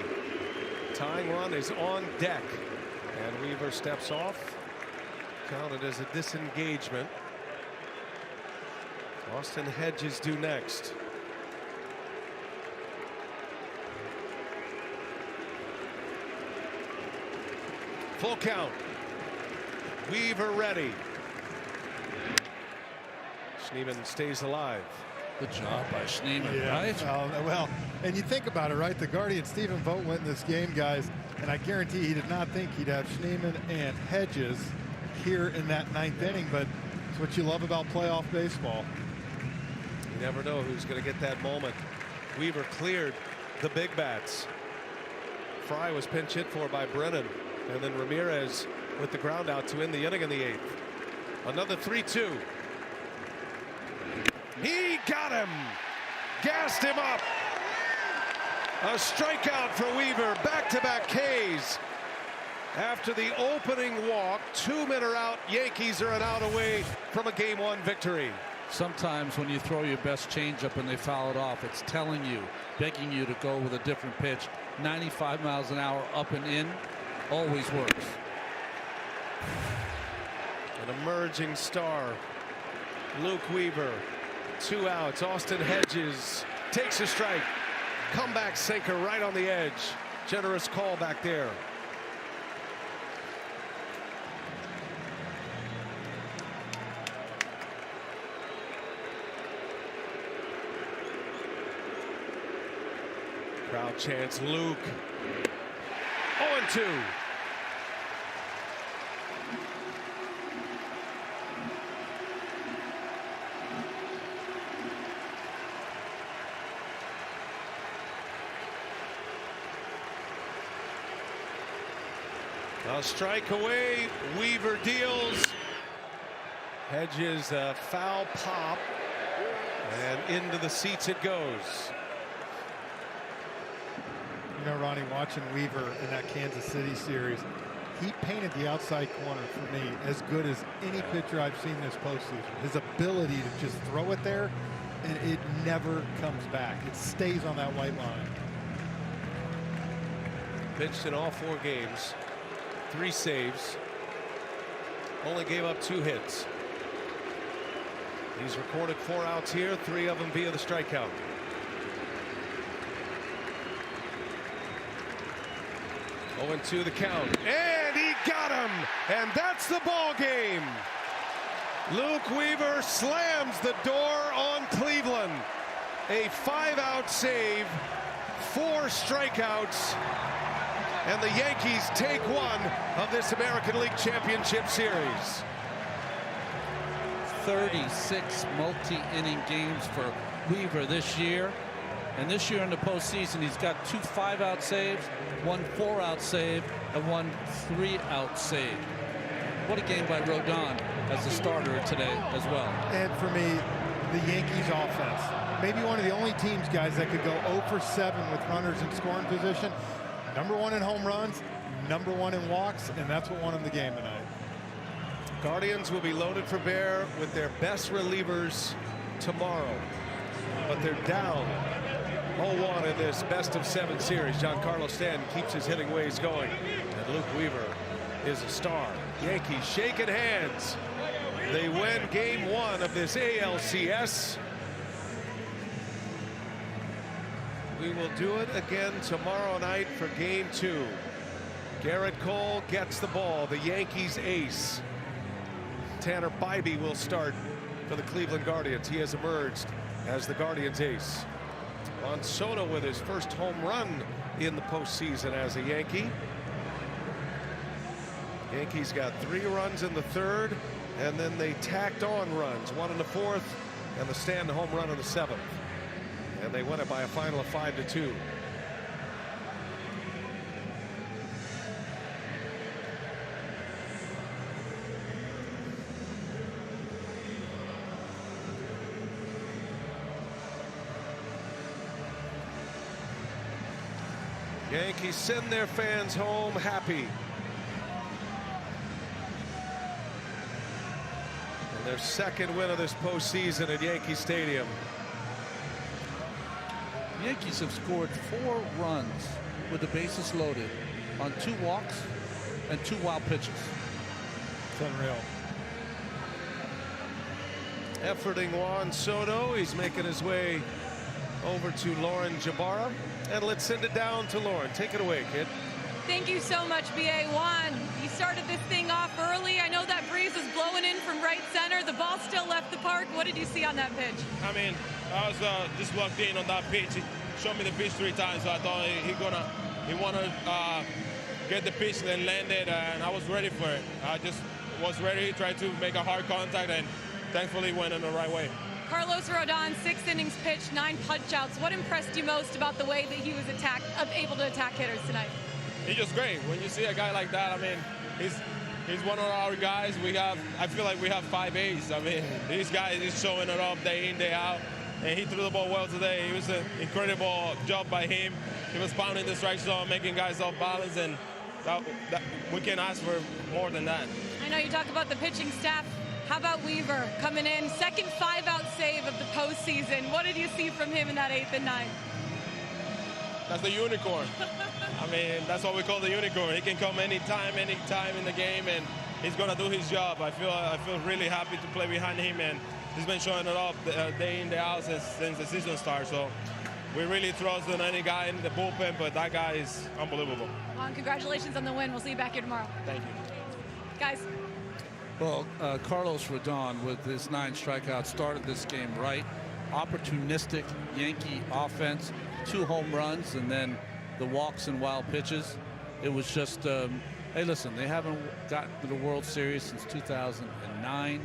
Tying run is on deck, and Weaver steps off. Counted as a disengagement. Austin Hedges due next. Full count. Weaver ready. Schneemann stays alive. Good job by Schneemann, right? Well, and you think about it, right? The Guardian, Stephen Vogt, went in this game, guys, and I guarantee he did not think he'd have Schneemann and Hedges here in that 9th inning, but it's what you love about playoff baseball. You never know who's going to get that moment. Weaver cleared the big bats. Fry was pinch hit for by Brennan, and then Ramirez with the ground out to end the inning in the 8th. Another 3-2. He got him. Gassed him up. A strikeout for Weaver. Back-to-back Ks. After the opening walk, 2 men are out. Yankees are an out away from a game 1 victory. Sometimes when you throw your best changeup and they foul it off, it's telling you, begging you to go with a different pitch. 95 miles an hour up and in. always works. An emerging star, Luke Weaver. 2 outs. Austin Hedges takes a strike. Comeback sinker right on the edge. Generous call back there. Crowd chants Luke. 0-2. A strike away. Weaver deals. Hedges a foul pop. And into the seats it goes. You know, Ronnie, watching Weaver in that Kansas City series, he painted the outside corner for me as good as any pitcher I've seen this postseason. His ability to just throw it there, and it never comes back. It stays on that white line. Pitched in all 4 games. 3 saves. Only gave up 2 hits. He's recorded 4 outs here, 3 of them via the strikeout. Oh, 0-2 the count, and he got him, and that's the ball game. Luke Weaver slams the door on Cleveland. A 5-out save, 4 strikeouts, and the Yankees take 1 of this American League Championship Series. 36 multi-inning games for Weaver this year. And this year in the postseason, he's got 2 5-out saves, 1 4-out save, and 1 3-out save. What a game by Rodon as the starter today as well. And for me, the Yankees offense, maybe one of the only teams, guys, that could go 0 for 7 with runners in scoring position. #1 in home runs, #1 in walks, and that's what won them the game tonight. Guardians will be loaded for bear with their best relievers tomorrow, but they're down 0-1 in this best-of-7 series. Giancarlo Stanton keeps his hitting ways going, and Luke Weaver is a star. Yankees shaking hands. They win game 1 of this ALCS. We will do it again tomorrow night for game 2. Garrett Cole gets the ball, the Yankees ace. Tanner Bybee will start for the Cleveland Guardians. He has emerged as the Guardians ace. Juan Soto with his first home run in the postseason as a Yankee. Yankees got 3 runs in the 3rd, and then they tacked on runs, 1 in the 4th, and the Stanton home run in the 7th. And they win it by a final of 5-2. Yankees send their fans home happy. And their 2nd win of this postseason at Yankee Stadium. The Yankees have scored 4 runs with the bases loaded on 2 walks and 2 wild pitches. It's unreal. Efforting Juan Soto. He's making his way over to Lauren Jabara. And let's send it down to Lauren. Take it away, kid. Thank you so much, BA1. You started this thing off early. I know that breeze was blowing in from right center. The ball still left the park. What did you see on that pitch? I mean, I was just locked in on that pitch. He showed me the pitch 3 times, so I thought he wanna get the pitch, then land it, and I was ready for it. I just was ready, tried to make a hard contact, and thankfully went in the right way. Carlos Rodon, 6 innings pitched, 9 punch-outs. What impressed you most about the way that he was able to attack hitters tonight? He's just great. When you see a guy like that, I mean, he's one of our guys. I feel like we have 5 aces. I mean, these guys is showing it up day in, day out. And he threw the ball well today. It was an incredible job by him. He was pounding the strike zone, making guys off balance, and that we can ask for more than that. I know you talk about the pitching staff. How about Weaver coming in? 2nd 5-out save of the postseason. What did you see from him in that 8th and 9th? That's the unicorn. I mean, that's what we call the unicorn. He can come anytime in the game, and he's gonna do his job. I feel really happy to play behind him, and he's been showing it off day in, day out since the season started. So we really trust on any guy in the bullpen, but that guy is unbelievable. Well, and congratulations on the win. We'll see you back here tomorrow. Thank you. Guys. Well, Carlos Rodon, with his 9 strikeouts, started this game right. Opportunistic Yankee offense, 2 home runs, and then the walks and wild pitches. It was just, hey, listen, they haven't gotten to the World Series since 2009.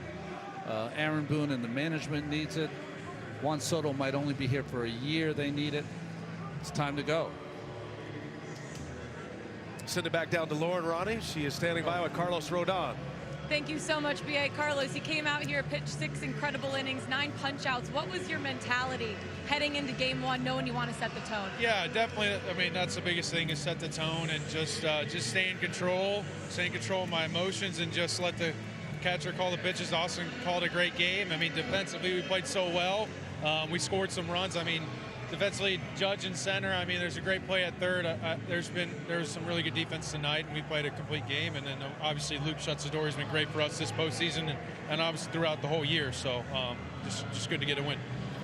Aaron Boone and the management needs it. Juan Soto might only be here for a year. They need it. It's time to go. Send it back down to Lauren Ronnie. She is standing by with Carlos Rodon. Thank you so much, B.A. Carlos. You came out here, pitched 6 incredible innings, 9 punch-outs. What was your mentality heading into Game 1, knowing you want to set the tone? Yeah, definitely. I mean, that's the biggest thing, is set the tone and just stay in control of my emotions, and just let the catcher call the pitches. Austin called a great game. I mean, defensively, we played so well. We scored some runs. I mean, defensively, Judge in center. I mean, there's a great play at third. There was some really good defense tonight, and we played a complete game. And then obviously Luke shuts the door. He's been great for us this postseason, and obviously throughout the whole year. So just good to get a win.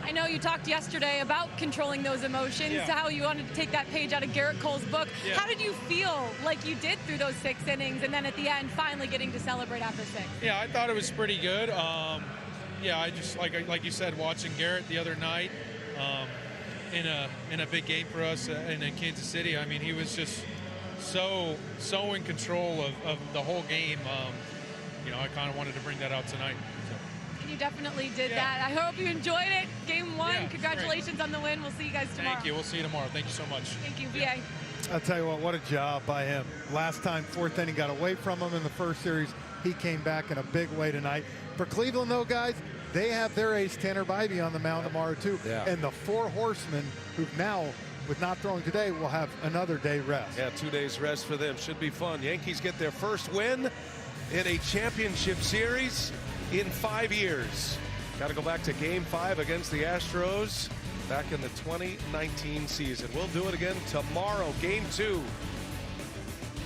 I know you talked yesterday about controlling those emotions, how you wanted to take that page out of Garrett Cole's book. Yeah. How did you feel like you did through those 6 innings, and then at the end finally getting to celebrate after 6? Yeah, I thought it was pretty good. Yeah, I just, like you said, watching Garrett the other night in a big game for us in Kansas City. I mean, he was just so in control of the whole game. I kind of wanted to bring that out tonight. You definitely did that. I hope you enjoyed it. Game 1, Yeah, congratulations on the win. We'll see you guys tomorrow. Thank you. We'll see you tomorrow. Thank you so much. Thank you, B.A. I'll tell you what a job by him. Last time, 4th inning, got away from him in the first series. He came back in a big way tonight. For Cleveland, though, guys, they have their ace, Tanner Bybee, on the mound tomorrow, too. Yeah. And the 4 horsemen who now, with not throwing today, will have another day rest. Yeah, 2 days rest for them. Should be fun. Yankees get their first win in a championship series in 5 years. Got to go back to Game 5 against the Astros back in the 2019 season. We'll do it again tomorrow, Game 2.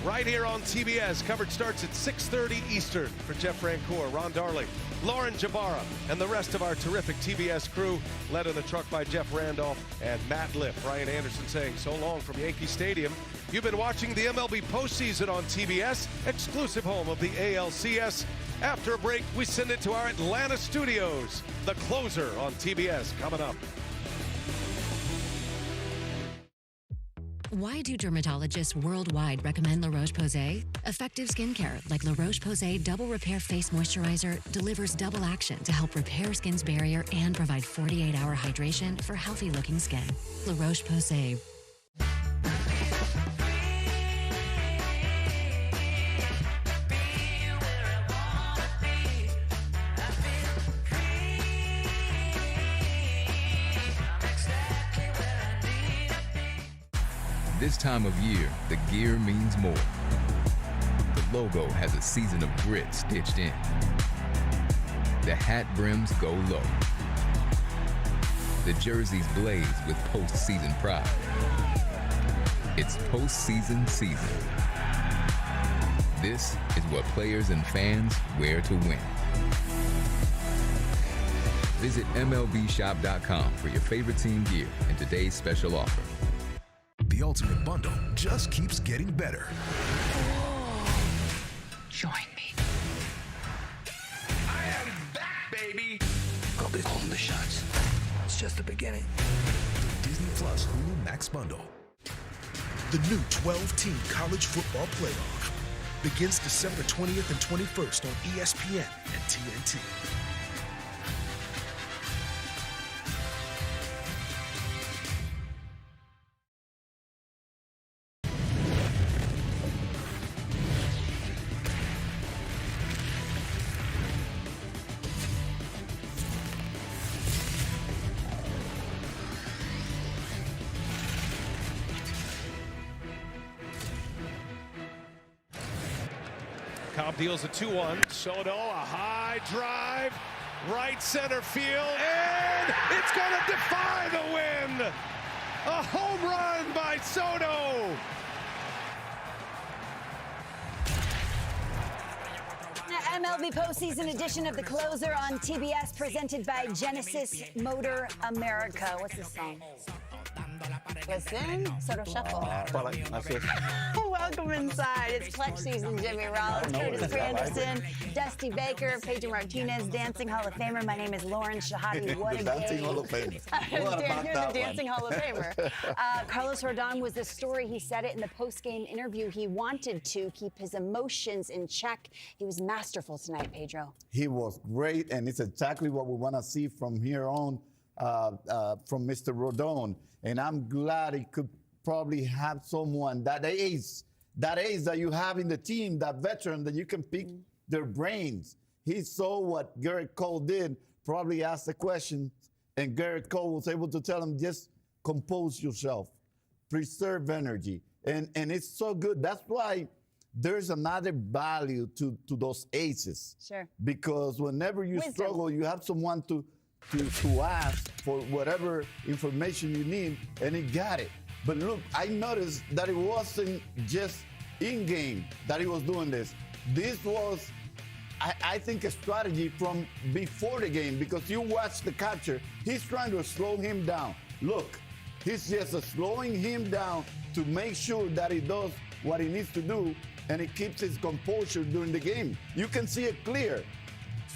Right here on TBS. Coverage starts at 6:30 Eastern. For Jeff Francoeur, Ron Darley, Lauren Jabara, and the rest of our terrific TBS crew, led in the truck by Jeff Randolph and Matt Liff. Ryan Anderson saying so long from Yankee Stadium. You've been watching the MLB postseason on TBS, exclusive home of the ALCS. After a break, we send it to our Atlanta studios. The Closer on TBS coming up. Why do dermatologists worldwide recommend La Roche-Posay? Effective skincare like La Roche-Posay Double Repair Face Moisturizer delivers double action to help repair skin's barrier and provide 48-hour hydration for healthy-looking skin. La Roche-Posay. This time of year, the gear means more. The logo has a season of grit stitched in. The hat brims go low. The jerseys blaze with postseason pride. It's postseason season. This is what players and fans wear to win. Visit MLBshop.com for your favorite team gear and today's special offer. The Ultimate Bundle just keeps getting better. Join me. I am back, baby! I'll be calling the shots. It's just the beginning. Disney Plus Hulu Max Bundle. The new 12-team college football playoff begins December 20th and 21st on ESPN and TNT. Cobb deals a 2-1. Soto, a high drive, right center field, and it's going to defy the wind. A home run by Soto. MLB postseason edition of The Closer on TBS, presented by Genesis Motor America. What's this song? Listen, sort of shuffle. Welcome inside. It's clutch season. Jimmy Rollins, Curtis Anderson, Dusty Baker, Pedro Martinez, Dancing Hall of Famer. My name is Lauren Shahadi. What a Dancing game. Hall of Famer. You're the Dancing Hall of Famer. Carlos Rodon was the story. He said it in the post-game interview. He wanted to keep his emotions in check. He was masterful tonight, Pedro. He was great, and it's exactly what we want to see from here on from Mr. Rodon. And I'm glad he could probably have someone, that ace that you have in the team, that veteran that you can pick their brains. He saw what Garrett Cole did, probably asked the question, and Garrett Cole was able to tell him, just compose yourself, preserve energy. And it's so good. That's why there's another value to those aces. Sure. Because whenever you struggle, you have someone to ask for whatever information you need, and he got it. But look, I noticed that it wasn't just in-game that he was doing this. This was, I think, a strategy from before the game, because you watch the catcher, he's trying to slow him down. Look, he's just slowing him down to make sure that he does what he needs to do, and he keeps his composure during the game. You can see it clear.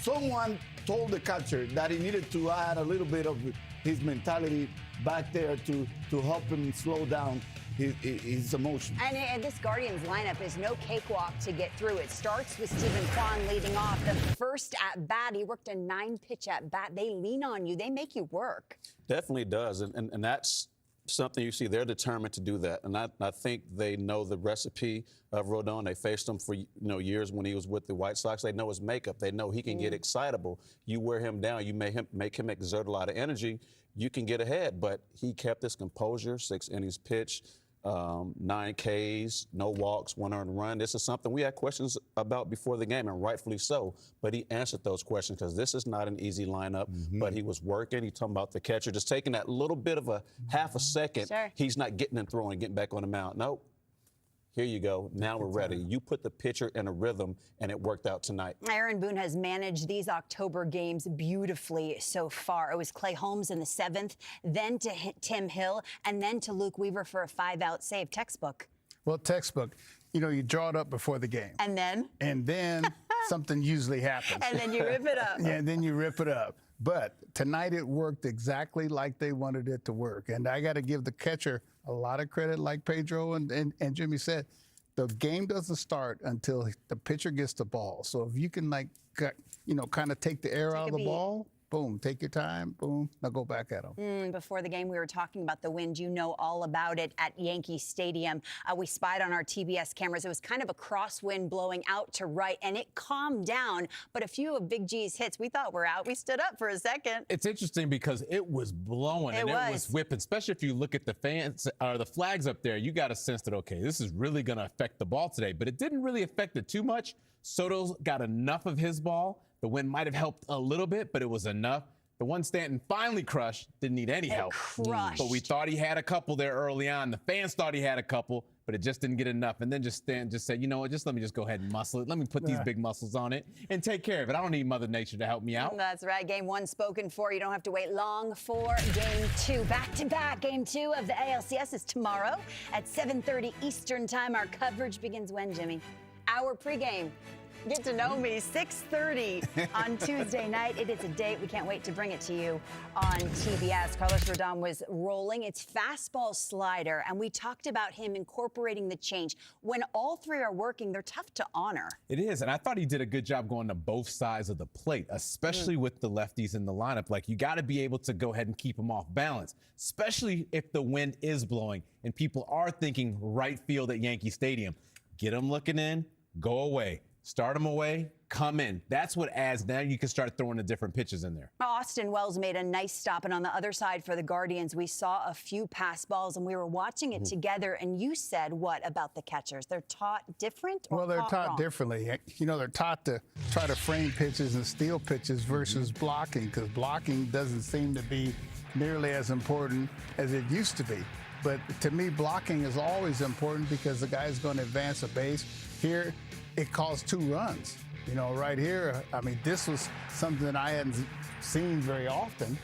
Someone told the catcher that he needed to add a little bit of his mentality back there to help him slow down his emotions. And this Guardians lineup is no cakewalk to get through. It starts with Stephen Kwan leading off. The first at bat, he worked a 9-pitch at bat. They lean on you. They make you work. Definitely does. And that's something you see. They're determined to do that. And I think they know the recipe of Rodon. They faced him for years when he was with the White Sox. They know his makeup. They know he can get excitable. You wear him down. You make him exert a lot of energy. You can get ahead. But he kept his composure, 6 innings pitched, 9 Ks, no walks, 1 earned run. This is something we had questions about before the game, and rightfully so. But he answered those questions, because this is not an easy lineup. But he was working. He talking about the catcher, just taking that little bit of a half a second. Sure. He's not getting and throwing, getting back on the mound. Nope. Here you go. Now we're ready. You put the pitcher in a rhythm, and it worked out tonight. Aaron Boone has managed these October games beautifully so far. It was Clay Holmes in the 7th, then to Tim Hill, and then to Luke Weaver for a 5-out save. Textbook. Well, textbook. You draw it up before the game. And then? And then something usually happens. And then you rip it up. Yeah, and then you rip it up. But tonight it worked exactly like they wanted it to work. And I got to give the catcher a lot of credit, like Pedro and Jimmy said. The game doesn't start until the pitcher gets the ball. So if you can, kind of take the air out of the ball, boom, take your time, boom, now go back at them. Before the game, we were talking about the wind. You know all about it at Yankee Stadium. We spied on our TBS cameras. It was kind of a crosswind blowing out to right, and it calmed down. But a few of Big G's hits, we thought were out. We stood up for a second. It's interesting because it was blowing and it was whipping, especially if you look at the fans or the flags up there. You got a sense that, okay, this is really going to affect the ball today. But it didn't really affect it too much. Soto's got enough of his ball. The wind might have helped a little bit, but it was enough. The one Stanton finally crushed didn't need any help. Crushed. But we thought he had a couple there early on. The fans thought he had a couple, but it just didn't get enough. And then Stanton just said, you know what, let me just go ahead and muscle it. Let me put these big muscles on it and take care of it. I don't need Mother Nature to help me out. That's right. Game 1 spoken for. You don't have to wait long for Game 2. Back-to-back. Game 2 of the ALCS is tomorrow at 7:30 Eastern Time. Our coverage begins when, Jimmy? Our pregame. Get to know me, 6:30 on Tuesday night. It is a date. We can't wait to bring it to you on TBS. Carlos Rodon was rolling. It's fastball slider, and we talked about him incorporating the change. When all three are working, they're tough to honor. It is, and I thought he did a good job going to both sides of the plate, especially with the lefties in the lineup. Like, you got to be able to go ahead and keep them off balance, especially if the wind is blowing and people are thinking right field at Yankee Stadium. Get them looking in, go away. Start them away, come in. That's what adds. Now you can start throwing the different pitches in there. Austin Wells made a nice stop. And on the other side for the Guardians, we saw a few pass balls, and we were watching it together. And you said what about the catchers? They're taught different or Well, they're taught wrong? differently. They're taught to try to frame pitches and steal pitches versus blocking, because blocking doesn't seem to be nearly as important as it used to be. But to me, blocking is always important because the guy's going to advance a base. Here, it caused 2 runs. You know, right here, I mean, this was something that I hadn't seen very often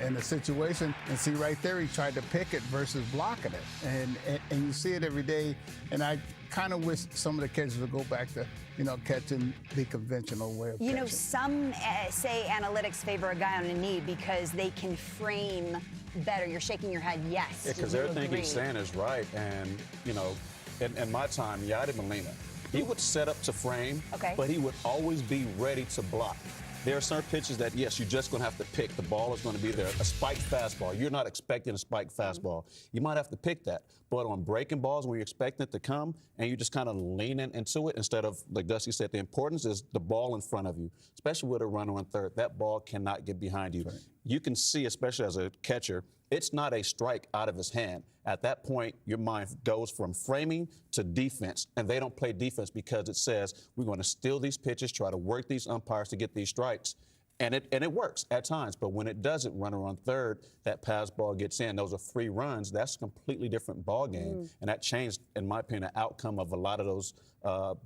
in a situation. And see, right there, he tried to pick it versus blocking it. And you see it every day. And I kind of wish some of the catchers would go back to, you know, catching the conventional way of catching. You know, some say analytics favor a guy on a knee because they can frame better. You're shaking your head, yes. Yeah, because everything he's saying is right. And, you know, in my time, Yadier Molina, he would set up to frame, but he would always be ready to block. There are certain pitches that, yes, you're just going to have to pick. The ball is going to be there. A spiked fastball. You're not expecting a spiked fastball. You might have to pick that. But on breaking balls, when you're expecting it to come and you just kind of leaning into it instead of, like Dusty said, the importance is the ball in front of you, especially with a runner on third. That ball cannot get behind you. Right. You can see, especially as a catcher, it's not a strike out of his hand. At that point, your mind goes from framing to defense, and they don't play defense because it says we're going to steal these pitches, try to work these umpires to get these strikes, and it works at times. But when it doesn't, runner on third, that pass ball gets in. Those are free runs. That's a completely different ball game, and that changed, in my opinion, the outcome of a lot of those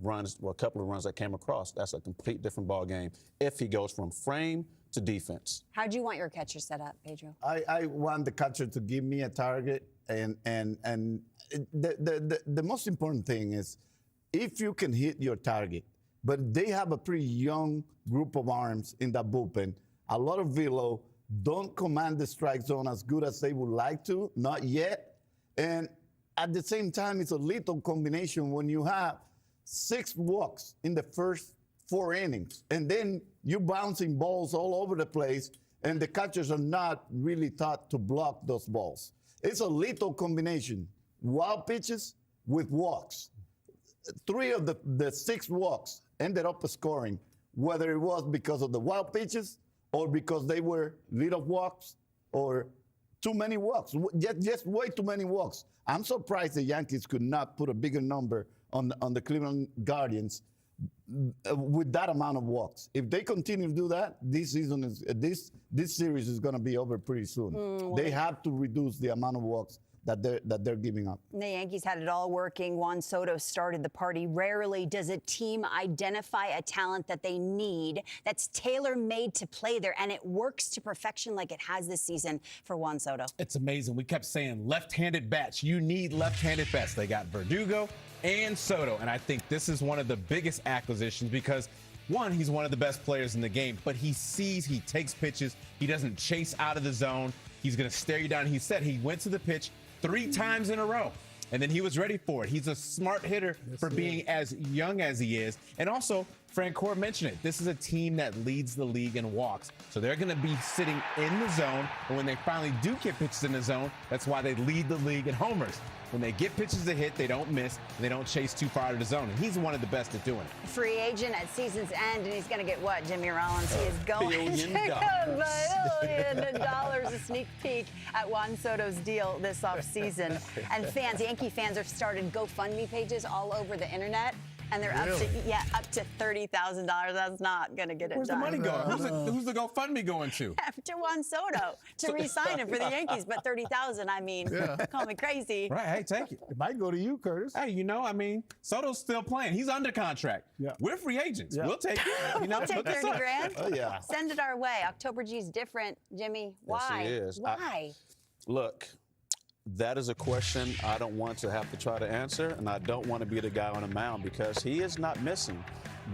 runs, or a couple of runs that came across. That's a complete different ball game if he goes from frame to defense. How'd you want your catcher set up, Pedro? I want the catcher to give me a target, and the most important thing is if you can hit your target. But they have a pretty young group of arms in that bullpen. A lot of velo, don't command the strike zone as good as they would like to, not yet. And at the same time, it's a lethal combination when you have 6 walks in the first 4 innings, and then you're bouncing balls all over the place, and the catchers are not really taught to block those balls. It's a lethal combination. Wild pitches with walks. 3 of the 6 walks ended up scoring, whether it was because of the wild pitches or because they were little walks or too many walks, just way too many walks. I'm surprised the Yankees could not put a bigger number on the Cleveland Guardians with that amount of walks. If they continue to do that, this season is this series is going to be over pretty soon. They have to reduce the amount of walks that they're giving up. The Yankees had it all working. Juan Soto started the party. Rarely does a team identify a talent that they need that's tailor-made to play there, and it works to perfection like it has this season for Juan Soto. It's amazing. We kept saying left-handed bats. You need left-handed bats. They got Verdugo and Soto, and I think this is one of the biggest acquisitions because, one, he's one of the best players in the game, but he sees, he takes pitches, he doesn't chase out of the zone. He's going to stare you down. He said he went to the pitch 3 times in a row, and then he was ready for it. He's a smart hitter for being as young as he is. And also, Francoeur mentioned it, this is a team that leads the league in walks. So they're going to be sitting in the zone, and when they finally do get pitches in the zone, that's why they lead the league in homers. When they get pitches to hit, they don't miss, and they don't chase too far out of the zone. And he's one of the best at doing it. Free agent at season's end, and he's going to get what, Jimmy Rollins? He is going to $1 $1 billion, a sneak peek at Juan Soto's deal this offseason. And fans, Yankee fans have started GoFundMe pages all over the internet. And they're up to $30,000. That's not going to get it Where's done. the money going? Who's the GoFundMe going to? To Juan Soto to re-sign him for the Yankees, but $30,000. I mean, call me crazy. Right? Hey, take it. It might go to you, Curtis. Hey, you know, I mean, Soto's still playing. He's under contract. Yeah. We're free agents. Yeah. We'll take it. You know, we'll take 30 grand. Oh yeah. Send it our way. October G's different, Jimmy. Why? Yes, he is. Why? Look. That is a question I don't want to have to try to answer, and I don't want to be the guy on the mound because he is not missing.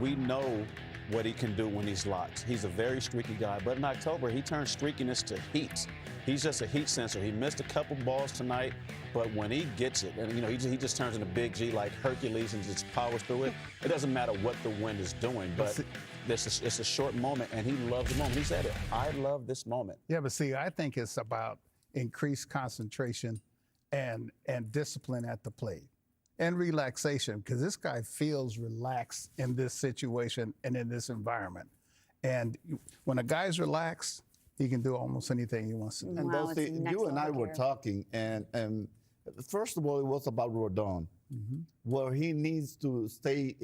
We know what he can do when he's locked. He's a very streaky guy, but in October, he turns streakiness to heat. He's just a heat sensor. He missed a couple balls tonight, but when he gets it, and you know, he just turns into Big G like Hercules and just powers through it. It doesn't matter what the wind is doing, but it's a short moment, and he loves the moment. He said it. I love this moment. Yeah, but see, I think it's about increased concentration and discipline at the plate and relaxation, because this guy feels relaxed in this situation and in this environment. And when a guy's relaxed, he can do almost anything he wants to do. And Dusty, you and I were talking, and first of all, it was about Rodon, where he needs to stay,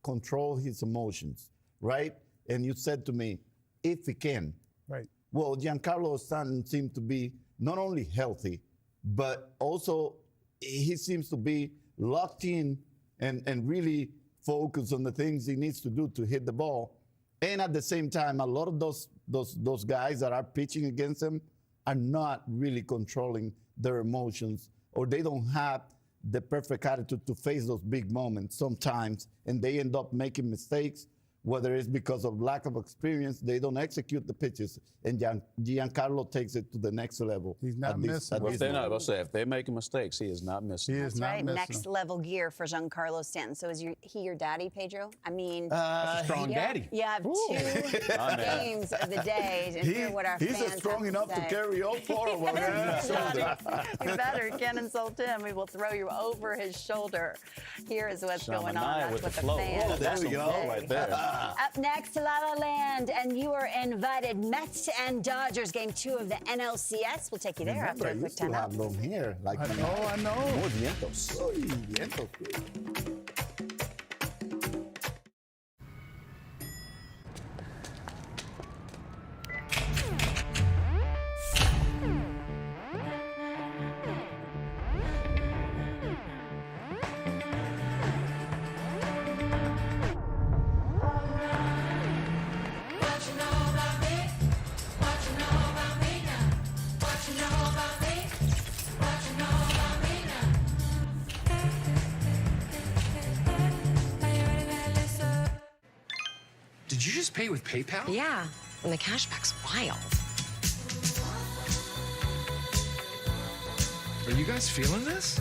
control his emotions, right? And you said to me, if he can. Right. Well, Giancarlo Stanton seemed to be not only healthy, but also he seems to be locked in and really focus on the things he needs to do to hit the ball. And at the same time, a lot of those guys that are pitching against him are not really controlling their emotions, or they don't have the perfect attitude to face those big moments sometimes, and they end up making mistakes, whether it's because of lack of experience, they don't execute the pitches, and Giancarlo takes it to the next level. He's not missing. Well, if they're making mistakes, he is not missing. He is That's not right. missing. Next level gear for Giancarlo Stanton. So is he your daddy, Pedro? I mean, That's a strong daddy. You have 2 games of the day and hear what our fans He's strong have enough to say. carry all 4 of them. You better. You can't insult him. He will throw you over his shoulder. Here is what's going on. That's with what the the flow. fans Oh, that's have a to flow say. right there. Up next, La La Land, and you are invited. Mets and Dodgers, game 2 of the NLCS. We'll take you there after a quick to timeout. have long hair. Like I know. More vientos. Uy, vientos. Did you just pay with PayPal? Yeah, and the cashback's wild. Are you guys feeling this?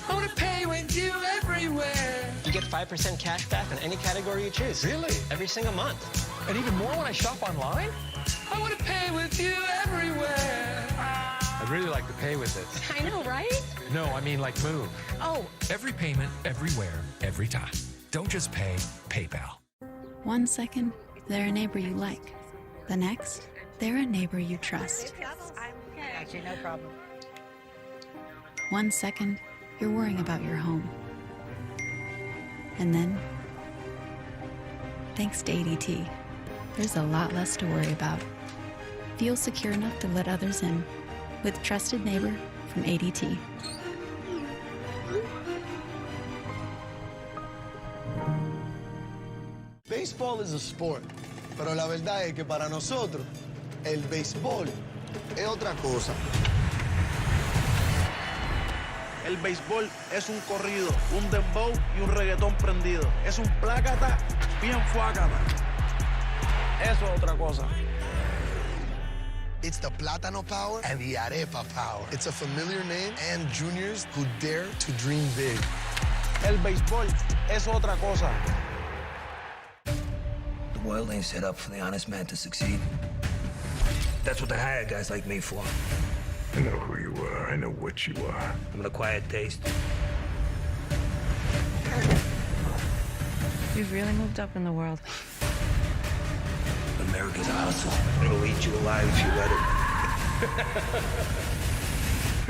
I want to pay with you everywhere. You get 5% cash back on any category you choose. Really? Every single month. And even more when I shop online? I want to pay with you everywhere. I'd really like to pay with it. I know, right? No, I mean like move. Oh. Every payment, everywhere, every time. Don't just pay, PayPal. 1 second, they're a neighbor you like. The next, they're a neighbor you trust. Actually, no problem. 1 second, you're worrying about your home. And then, thanks to ADT, there's a lot less to worry about. Feel secure enough to let others in with Trusted Neighbor from ADT. Béisbol es a sport, pero la verdad es que para nosotros el béisbol es otra cosa. El béisbol es un corrido, un dembow y un reggaetón prendido. Es un plácata bien fuácata. Eso es otra cosa. It's the Plátano Power and the Arepa Power. It's a familiar name and juniors who dare to dream big. El béisbol es otra cosa. The world ain't set up for the honest man to succeed. That's what they hired guys like me for. I know who you are. I know what you are. I'm an acquired taste. We've really moved up in the world. America's awesome. It'll eat you alive if you let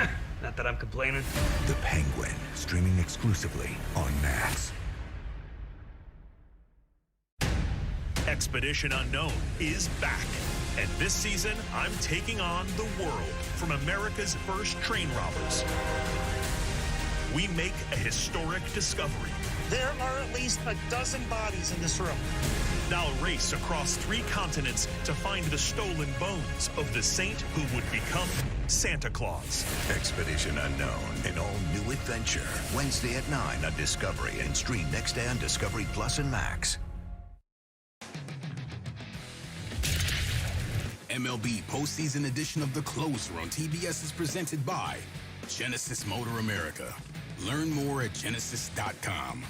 it. Not that I'm complaining. The Penguin, streaming exclusively on Max. Expedition Unknown is back. And this season, I'm taking on the world from America's first train robbers. We make a historic discovery. There are at least a dozen bodies in this room. Now race across 3 continents to find the stolen bones of the saint who would become Santa Claus. Expedition Unknown, an all-new adventure. Wednesday at 9 on Discovery and stream next day on Discovery Plus and Max. MLB postseason edition of The Closer on TBS is presented by Genesis Motor America. Learn more at genesis.com.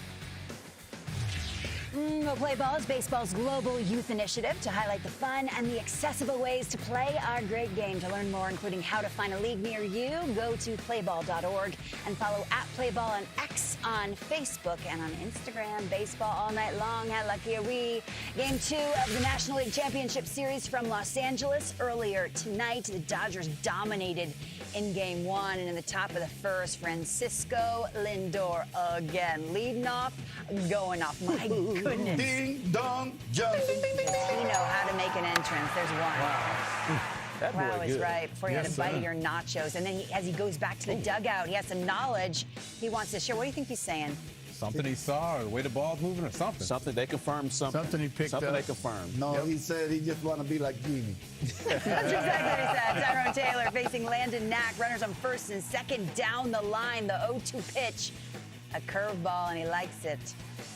Go Play Ball is baseball's global youth initiative to highlight the fun and the accessible ways to play our great game. To learn more, including how to find a league near you, go to playball.org and follow @playball on X on Facebook and on Instagram. Baseball all night long. How lucky are we? Game 2 of the National League Championship Series from Los Angeles earlier tonight. The Dodgers dominated in Game 1, and in the top of the first, Francisco Lindor again, leading off, going off. My goodness. Ding dong, Johnson. You know how to make an entrance. There's one. Wow. That boy Wow is good. right. Before you had a bite of your nachos. And then as he goes back to the dugout, he has some knowledge he wants to share. What do you think he's saying? Something he saw, or the way the ball's moving, or something. Something they confirmed. Something he picked Something up. they confirmed. No, he said he just want to be like Jimmy. That's exactly what he said. Tyrone Taylor facing Landon Knack. Runners on first and second down the line. The 0-2 pitch. A curveball, and he likes it.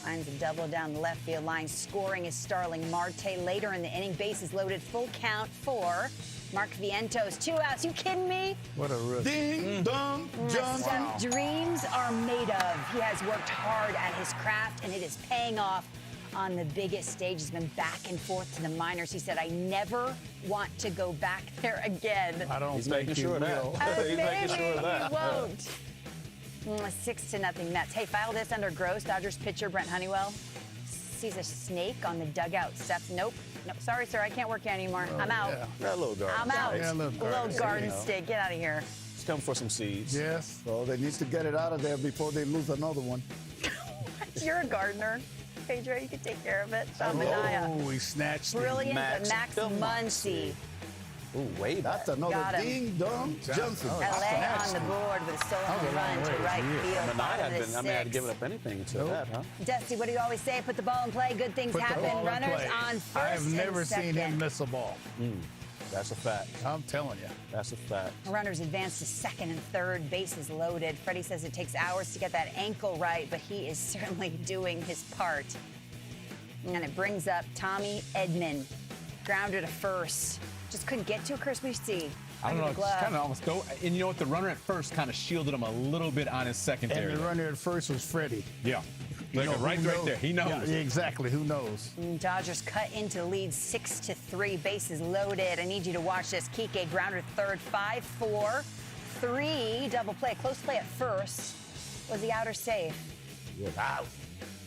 Finds a double down the left field line. Scoring is Starling Marte. Later in the inning, bases loaded. Full count for Mark Vientos. 2 outs. You kidding me? What a rookie. Ding dong Johnson. Some dreams are made of. He has worked hard at his craft, and it is paying off on the biggest stage. He's been back and forth to the minors. He said, I never want to go back there again. I don't He's think making he sure of will. that. He's making sure of that. He won't. 6-0 Mets. Hey, file this under gross. Dodgers pitcher Brent Honeywell sees a snake on the dugout steps. Nope. Sorry, sir. I can't work here anymore. I'm out. Yeah, a little garden. I'm out. Yeah, a little garden snake. snake. Get out of here. It's coming for some seeds. Yes. So they need to get it out of there before they lose another one. You're a gardener. Pedro, you can take care of it. Sean Minaya. Oh, he snatched it. Brilliant, Max Max Muncy. Ooh, way back. That's another Got him. ding dong Johnson. LA on the board with a stolen run to right field. Manai Bottom had of been, the I mean, I had sixth. given up anything until that, huh? Dusty, what do you always say? Put the ball in play. Good things Put the happen. ball in Runners play. on first I have never and seen second. him miss a ball. That's a fact. I'm telling you. That's a fact. Runners advance to second and third. Bases loaded. Freddie says it takes hours to get that ankle right, but he is certainly doing his part. And it brings up Tommy Edman. Grounded to first. Just couldn't get to a Chris. We see. I don't know. Under It's the glove. kind of almost go. And you know what? The runner at first kind of shielded him a little bit on his secondary. And the runner at first was Freddie. Yeah. You know, right who knows? there. He knows. Yeah, exactly. Who knows? Dodgers cut into the lead 6-3. Bases loaded. I need you to watch this. Kike grounded third. 5-4. 3 double play. Close play at first. Was the outer safe? Wow.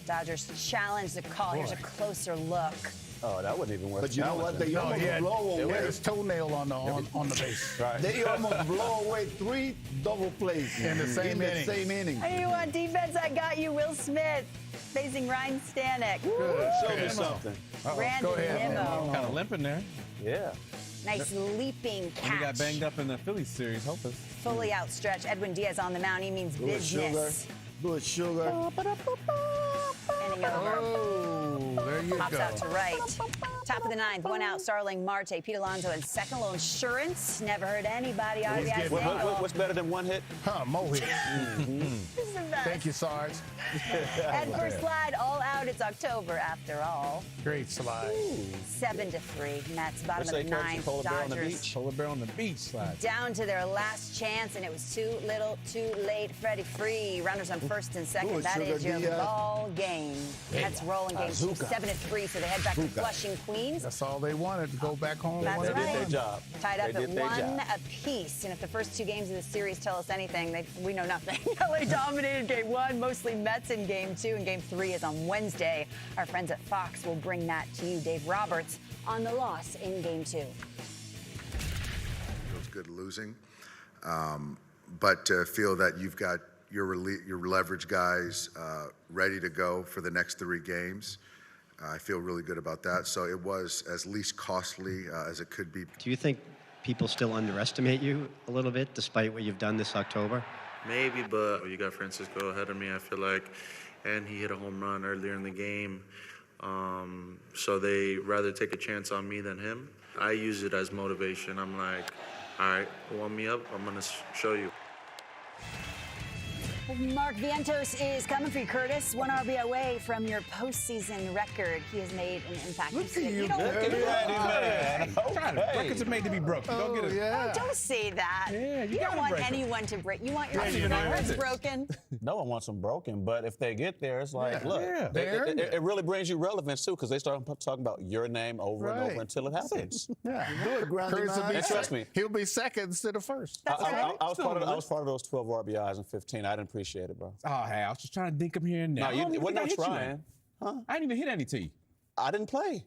Dodgers challenge the call. Here's a closer look. Oh, that wouldn't even work. But you know what? They No, almost he had blow away. his toenail on the base. Right. They almost blow away 3 double plays In the same inning. Hey, you want defense? I got you. Will Smith facing Ryan Stanek. Show me something. Brandon Nimmo. Kind of limping there. Yeah. Nice leaping When he catch. got banged up in the Phillies series. Hope us. Fully outstretched. Edwin Diaz on the mound. He means Good sugar. business. Good sugar. Inning over. Oh, there you Pops go. out to right. Top of the ninth, 1 out. Starling Marte, Pete Alonso in second. Low insurance. Never heard anybody out of the getting- What's better than one hit? Huh, Mo hit. This is the best. Thank you, Sarge. And first slide, all out. It's October after all. Great slide. 7-3. Mets bottom What's of the that, Coach? ninth. Polar bear on the Dodgers beach? Polar bear on the beach slide. down to their last chance, and it was too little, too late. Freddie Free, runners on first and second. Good, That Sugar is your Diaz. ball game. Mets rolling game 7-3, so they head back to Flushing, Queens. That's all they wanted, to go back home. That's They did their right. job. Tied up They at did their 1 job. apiece. And if the first 2 games of the series tell us anything, we know nothing. LA dominated game 1, mostly Mets in game 2, and game 3 is on Wednesday. Our friends at Fox will bring that to you. Dave Roberts on the loss in game 2. Feels good losing, but to feel that you've got your leverage guys ready to go for the next 3 games. I feel really good about that. So it was as least costly as it could be. Do you think people still underestimate you a little bit, despite what you've done this October? Maybe, but you got Francisco ahead of me, I feel like, and he hit a home run earlier in the game. So they rather take a chance on me than him. I use it as motivation. I'm like, all right, warm me up. I'm going to show you. Mark Vientos is coming for you, Curtis. 1 RBI away from your postseason record. He has made an impact. Look at you, don't baby. get it. Records are made to be broken. Don't get it. Yeah. Don't say that. Yeah, you don't gotta want break 'em. anyone to break. You want your Right, you know, records it's- broken. No one wants them broken, but if they get there, it's like, look, Yeah. it really brings you relevance too, because they start talking about your name over and Right. over until it happens. Yeah. Do it, Grandy Curtis will man. be And trust me. He'll be second instead of first. That's right. I was part of those 12 RBIs in 15. I didn't appreciate it, bro. Oh, hey, I was just trying to dink him here and there. No, I don't even wasn't think I no hit you, trying. man. Huh? I didn't even hit any to you. I didn't play.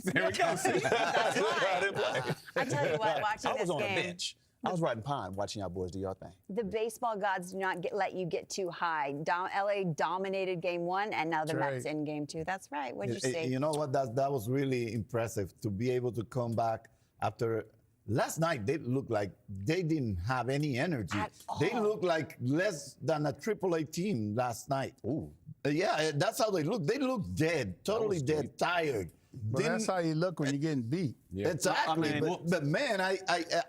There we go. See? That's I didn't why. play. I tell you what, watching I was this on game, a bench. I was riding pine watching y'all boys do your thing. the baseball gods do not let you get too high. LA dominated game 1, and now the That's Mets right. in game 2. That's right. What'd you say? You know what? That was really impressive to be able to come back after last night. They looked like they didn't have any energy. At all. They looked like less than a AAA team last night. Ooh. Yeah, that's how they look. They look dead, totally dead, tired. But that's how you look when you're getting beat. Yeah. Exactly. I mean, but man, I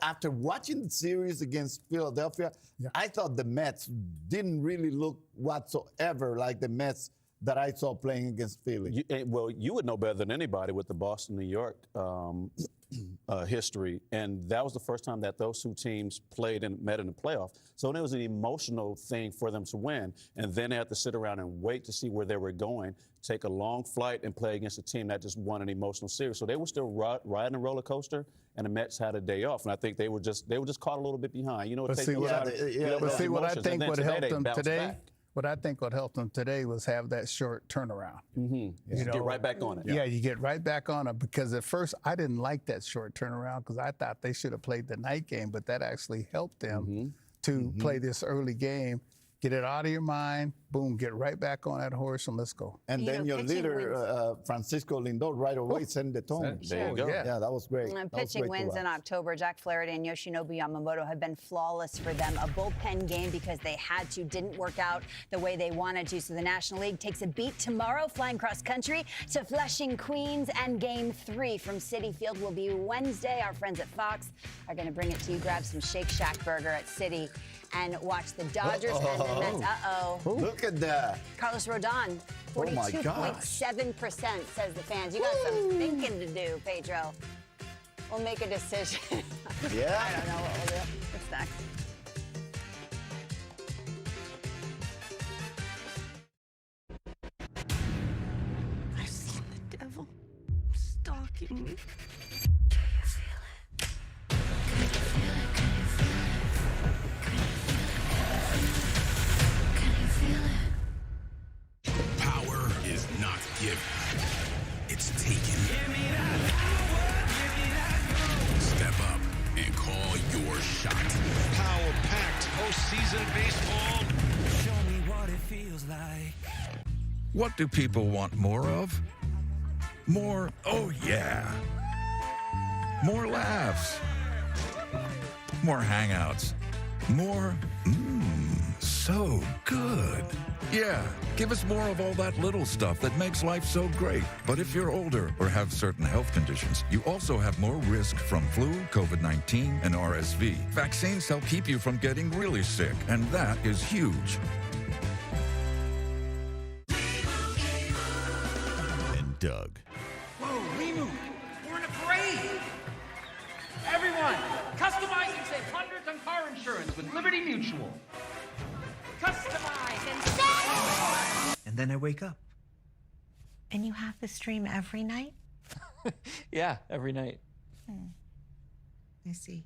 after watching the series against Philadelphia, I thought the Mets didn't really look whatsoever like the Mets that I saw playing against Philly. Well, you would know better than anybody with the Boston-New York history, and that was the first time that those two teams played and met in the playoff. So it was an emotional thing for them to win, and then they had to sit around and wait to see where they were going, take a long flight, and play against a team that just won an emotional series. So they were still riding a roller coaster, and the Mets had a day off, and I think they were just caught a little bit behind. You know, But see, what I think would help them today. What I think would help them today was have that short turnaround. You get right back on it. Yeah, you get right back on it, because at first I didn't like that short turnaround because I thought they should have played the night game, but that actually helped them to play this early game, get it out of your mind, boom, get right back on that horse, and let's go. And then your leader, Francisco Lindor, right away sent the tone. There you go. Yeah, that was great. Pitching wins in October. Jack Flaherty and Yoshinobu Yamamoto have been flawless for them. A bullpen game because they had to, didn't work out the way they wanted to. So the National League takes a beat tomorrow, flying cross country to Flushing, Queens, and Game 3 from Citi Field will be Wednesday. Our friends at Fox are going to bring it to you. Grab some Shake Shack burger at Citi and watch the Dodgers and the Mets. Look at that. Carlos Rodon, 42.7% says the fans. You got some thinking to do, Pedro. We'll make a decision. Yeah. I don't know what we'll do. What's next? I've seen the devil stalking me. Power is not given. It's taken. Step up and call your shot. Power-packed postseason baseball. Show me what it feels like. What do people want more of? More, oh yeah. More laughs. More hangouts. More, so good. Yeah, give us more of all that little stuff that makes life so great. But if you're older or have certain health conditions, you also have more risk from flu, COVID-19, and RSV. Vaccines help keep you from getting really sick, and that is huge. And Doug. Whoa, Remu, we're in a parade. Everyone, customize and save hundreds on car insurance with Liberty Mutual. Customize and save! And then I wake up. And you have the stream every night? Yeah, every night. I see.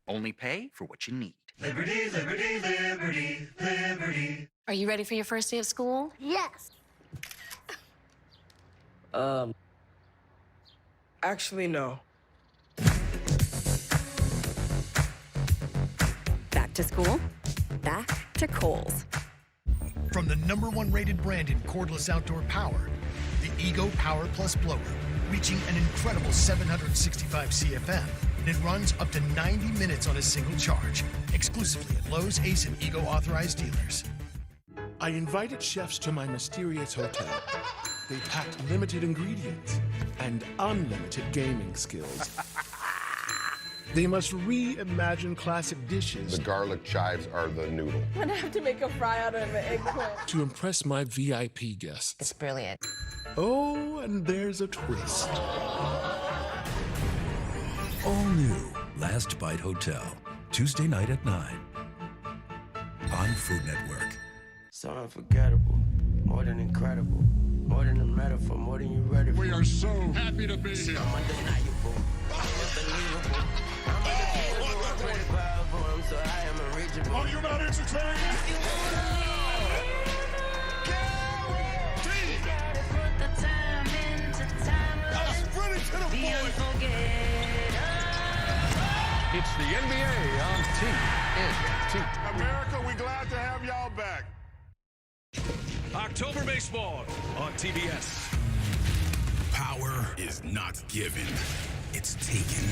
Only pay for what you need. Liberty, liberty, liberty, liberty. Are you ready for your first day of school? Yes. Actually, no. Back to school, back to Kohl's. From the #1 rated brand in cordless outdoor power, the Ego Power Plus blower, reaching an incredible 765 CFM, and it runs up to 90 minutes on a single charge, exclusively at Lowe's, Ace, and Ego authorized dealers. I invited chefs to my mysterious hotel. They packed limited ingredients and unlimited gaming skills. They must reimagine classic dishes. The garlic chives are the noodle. I'm gonna have to make a fry out of an eggplant. To impress my VIP guests. It's brilliant. Oh, and there's a twist. All new Last Bite Hotel, Tuesday night at 9 on Food Network. So unforgettable, more than incredible, more than a metaphor, more than you ready for. We are so happy to be here. I'm undeniable, I'm unbelievable. I'm so I am unreachable. Are you not entertained? It's the NBA on TNT. America, we're glad to have y'all back. October baseball on TBS. Power is not given. It's taken.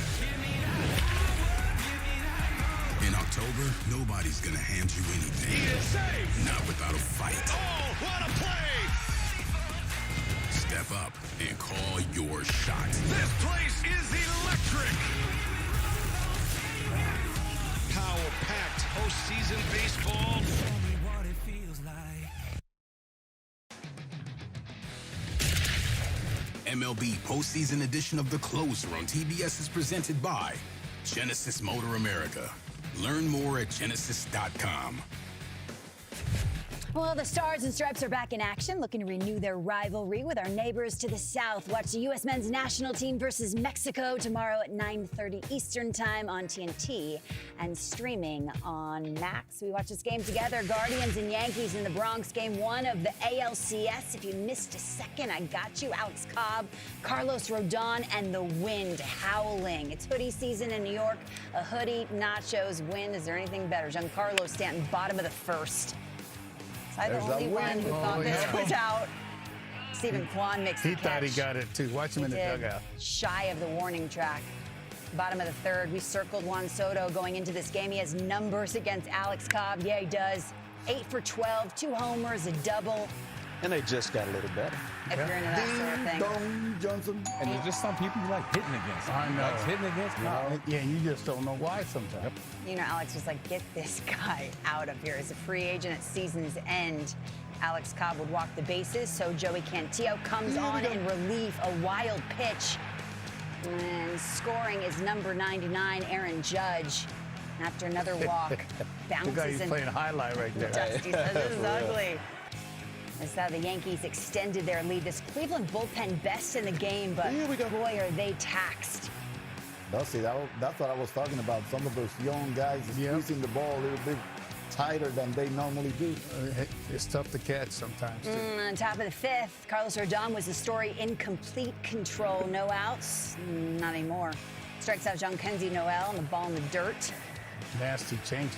In October. over, nobody's gonna hand you anything. He is safe. Not without a fight. Oh, what a play! Step up and call your shot. This place is electric. Power-packed postseason baseball. Show me what it feels like. MLB postseason edition of The Closer on TBS is presented by Genesis Motor America. Learn more at genesis.com. Well, the Stars and Stripes are back in action, looking to renew their rivalry with our neighbors to the south. Watch the U.S. men's national team versus Mexico tomorrow at 9:30 Eastern Time on TNT and streaming on Max. We watch this game together. Guardians and Yankees in the Bronx, game 1 of the ALCS. If you missed a second, I got you. Alex Cobb, Carlos Rodon, and the wind howling. It's hoodie season in New York. A hoodie, nachos, wind. Is there anything better? Giancarlo Stanton, bottom of the first. I'm the only one who thought this was out. Stephen Kwan makes the catch. He thought he got it, too. Watch him in the dugout. Shy of the warning track. Bottom of the third, we circled Juan Soto going into this game. He has numbers against Alex Cobb. Yeah, he does. 8 for 12, 2 homers, a double. And they just got a little better. If you're into that sort of thing. Dong Johnson. And there's just some people you like hitting against. I know. Like hitting against Cobb. Yeah, you just don't know why sometimes. You know, Alex was like, get this guy out of here. As a free agent at season's end, Alex Cobb would walk the bases, so Joey Cantillo comes on in relief. A wild pitch. And scoring is number 99, Aaron Judge. After another walk, bounces the guy who's playing highlight right there. Dusty says this is ugly. As the Yankees extended their lead. This Cleveland bullpen best in the game, but boy, are they taxed. That's what I was talking about. Some of those young guys squeezing the ball a little bit tighter than they normally do. It's tough to catch sometimes, too. On top of the 5th, Carlos Rodon was the story in complete control. No outs, not anymore. Strikes out Jean-Kenzie Noel and the ball in the dirt. Nasty changer.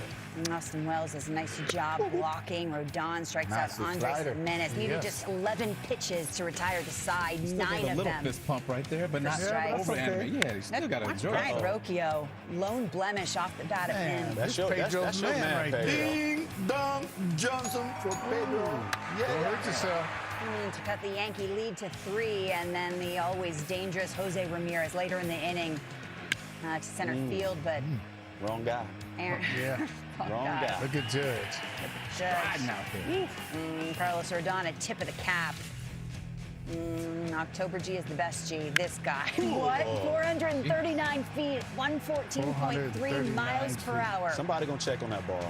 Austin Wells does a nice job blocking. Rodon strikes out Andres Jimenez. Needed just 11 pitches to retire the side, 9 of a little them. Fist pump right there, but not over animated. Yeah, he still got to enjoy Brian it. Rocchio, lone blemish off the bat of him. That's your man right there. Ding Dong Johnson for Pedro. Yeah, hurt yourself. To cut the Yankee lead to 3, and then the always dangerous Jose Ramirez later in the inning to center field, but wrong guy. Aaron, wrong guy. Look at Judge. Riding out there. Carlos Rodon, a tip of the cap. October G is the best G. This guy. What? 439 feet, 114.3 miles per hour. Somebody gonna check on that ball.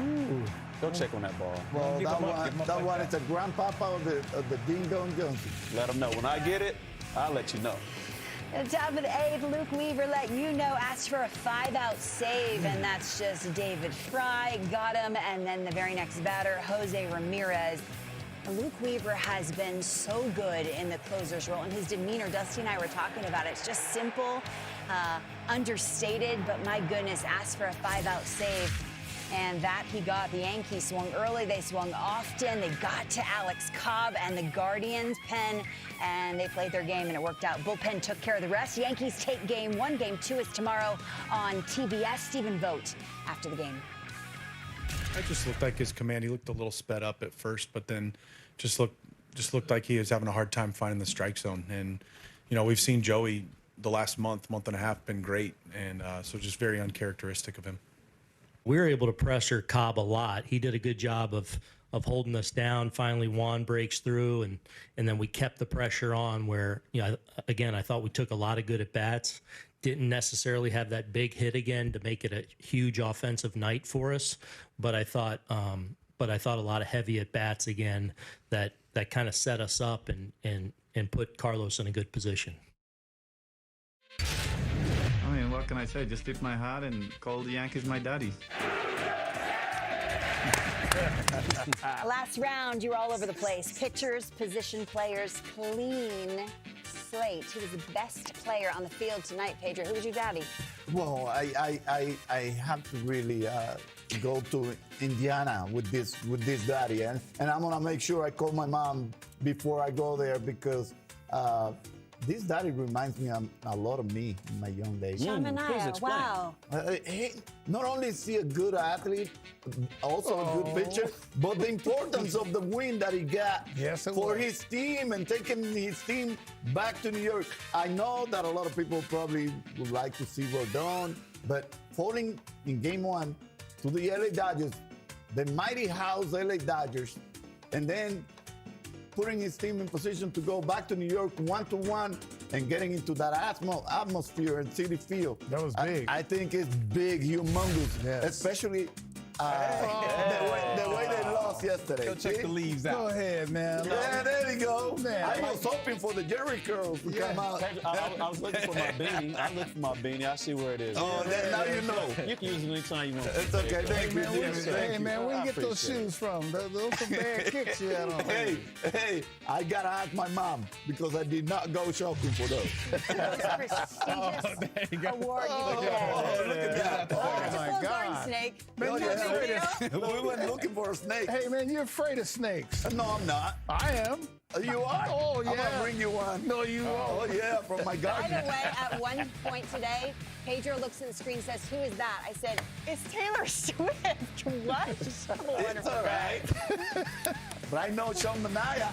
Go check on that ball. Well, that one is the grandpapa of the Ding Dong Johnson. Let them know. When I get it, I'll let you know. At the top of the 8th, Luke Weaver let you know, asked for a 5-out save, and that's just David Fry. Got him, and then the very next batter, Jose Ramirez. Luke Weaver has been so good in the closer's role, and his demeanor, Dusty and I were talking about it. It's just simple, understated, but my goodness, asked for a 5-out save. And that he got. The Yankees swung early, they swung often. They got to Alex Cobb and the Guardians' pen, and they played their game, and it worked out. Bullpen took care of the rest. Yankees take game 1. Game 2 is tomorrow on TBS. Stephen Vogt after the game. It just looked like his command. He looked a little sped up at first, but then just looked like he was having a hard time finding the strike zone. And, you know, we've seen Joey the last month and a half been great, and so just very uncharacteristic of him. We were able to pressure Cobb a lot. He did a good job of holding us down. Finally, Juan breaks through, and then we kept the pressure on where, you know, again, I thought we took a lot of good at-bats. Didn't necessarily have that big hit again to make it a huge offensive night for us, but I thought a lot of heavy at-bats again that kind of set us up and put Carlos in a good position. I mean, what can I say? Just tip my hat and call the Yankees my daddy. Last round, you were all over the place. Pitchers, position players, clean slate. Who was the best player on the field tonight, Pedro? Who was your daddy? Well, I have to really go to Indiana with this daddy, and I'm gonna make sure I call my mom before I go there because This daddy reminds me a lot of me in my young days. Sean Manaea, wow. Hey, not only is he a good athlete, also a good pitcher, but the importance of the win that he got for his team and taking his team back to New York. I know that a lot of people probably would like to see Rodon, but falling in game 1 to the LA Dodgers, the mighty house LA Dodgers, and then putting his team in position to go back to New York 1-1 and getting into that atmosphere at Citi Field. That was big. I think it's big, humongous, especially the way they lost yesterday. Go check the leaves out. Go ahead, man. Yeah, there you go. Man, I was hoping for the Jerry curls to come out. I was looking for my beanie. I looked for my beanie. I see where it is. Oh, now you know. You can use it anytime you want. It's okay. Thank you, Jimmy. Hey, man, where you get those shoes from? Those some bad kicks you had on. Hey, I got to ask my mom because I did not go shopping for those. Prestigious award you get. Look at that. Oh my God. Snake. We went looking for a snake. Hey, man, you're afraid of snakes. No, I'm not. I am. You are? Oh, yeah. I'm going to bring you one. No, you won't. Oh, yeah, from my garden. By the way, at one point today, Pedro looks at the screen and says, "Who is that?" I said, "It's Taylor Swift." What? It's all right. But I know Sean Manaea.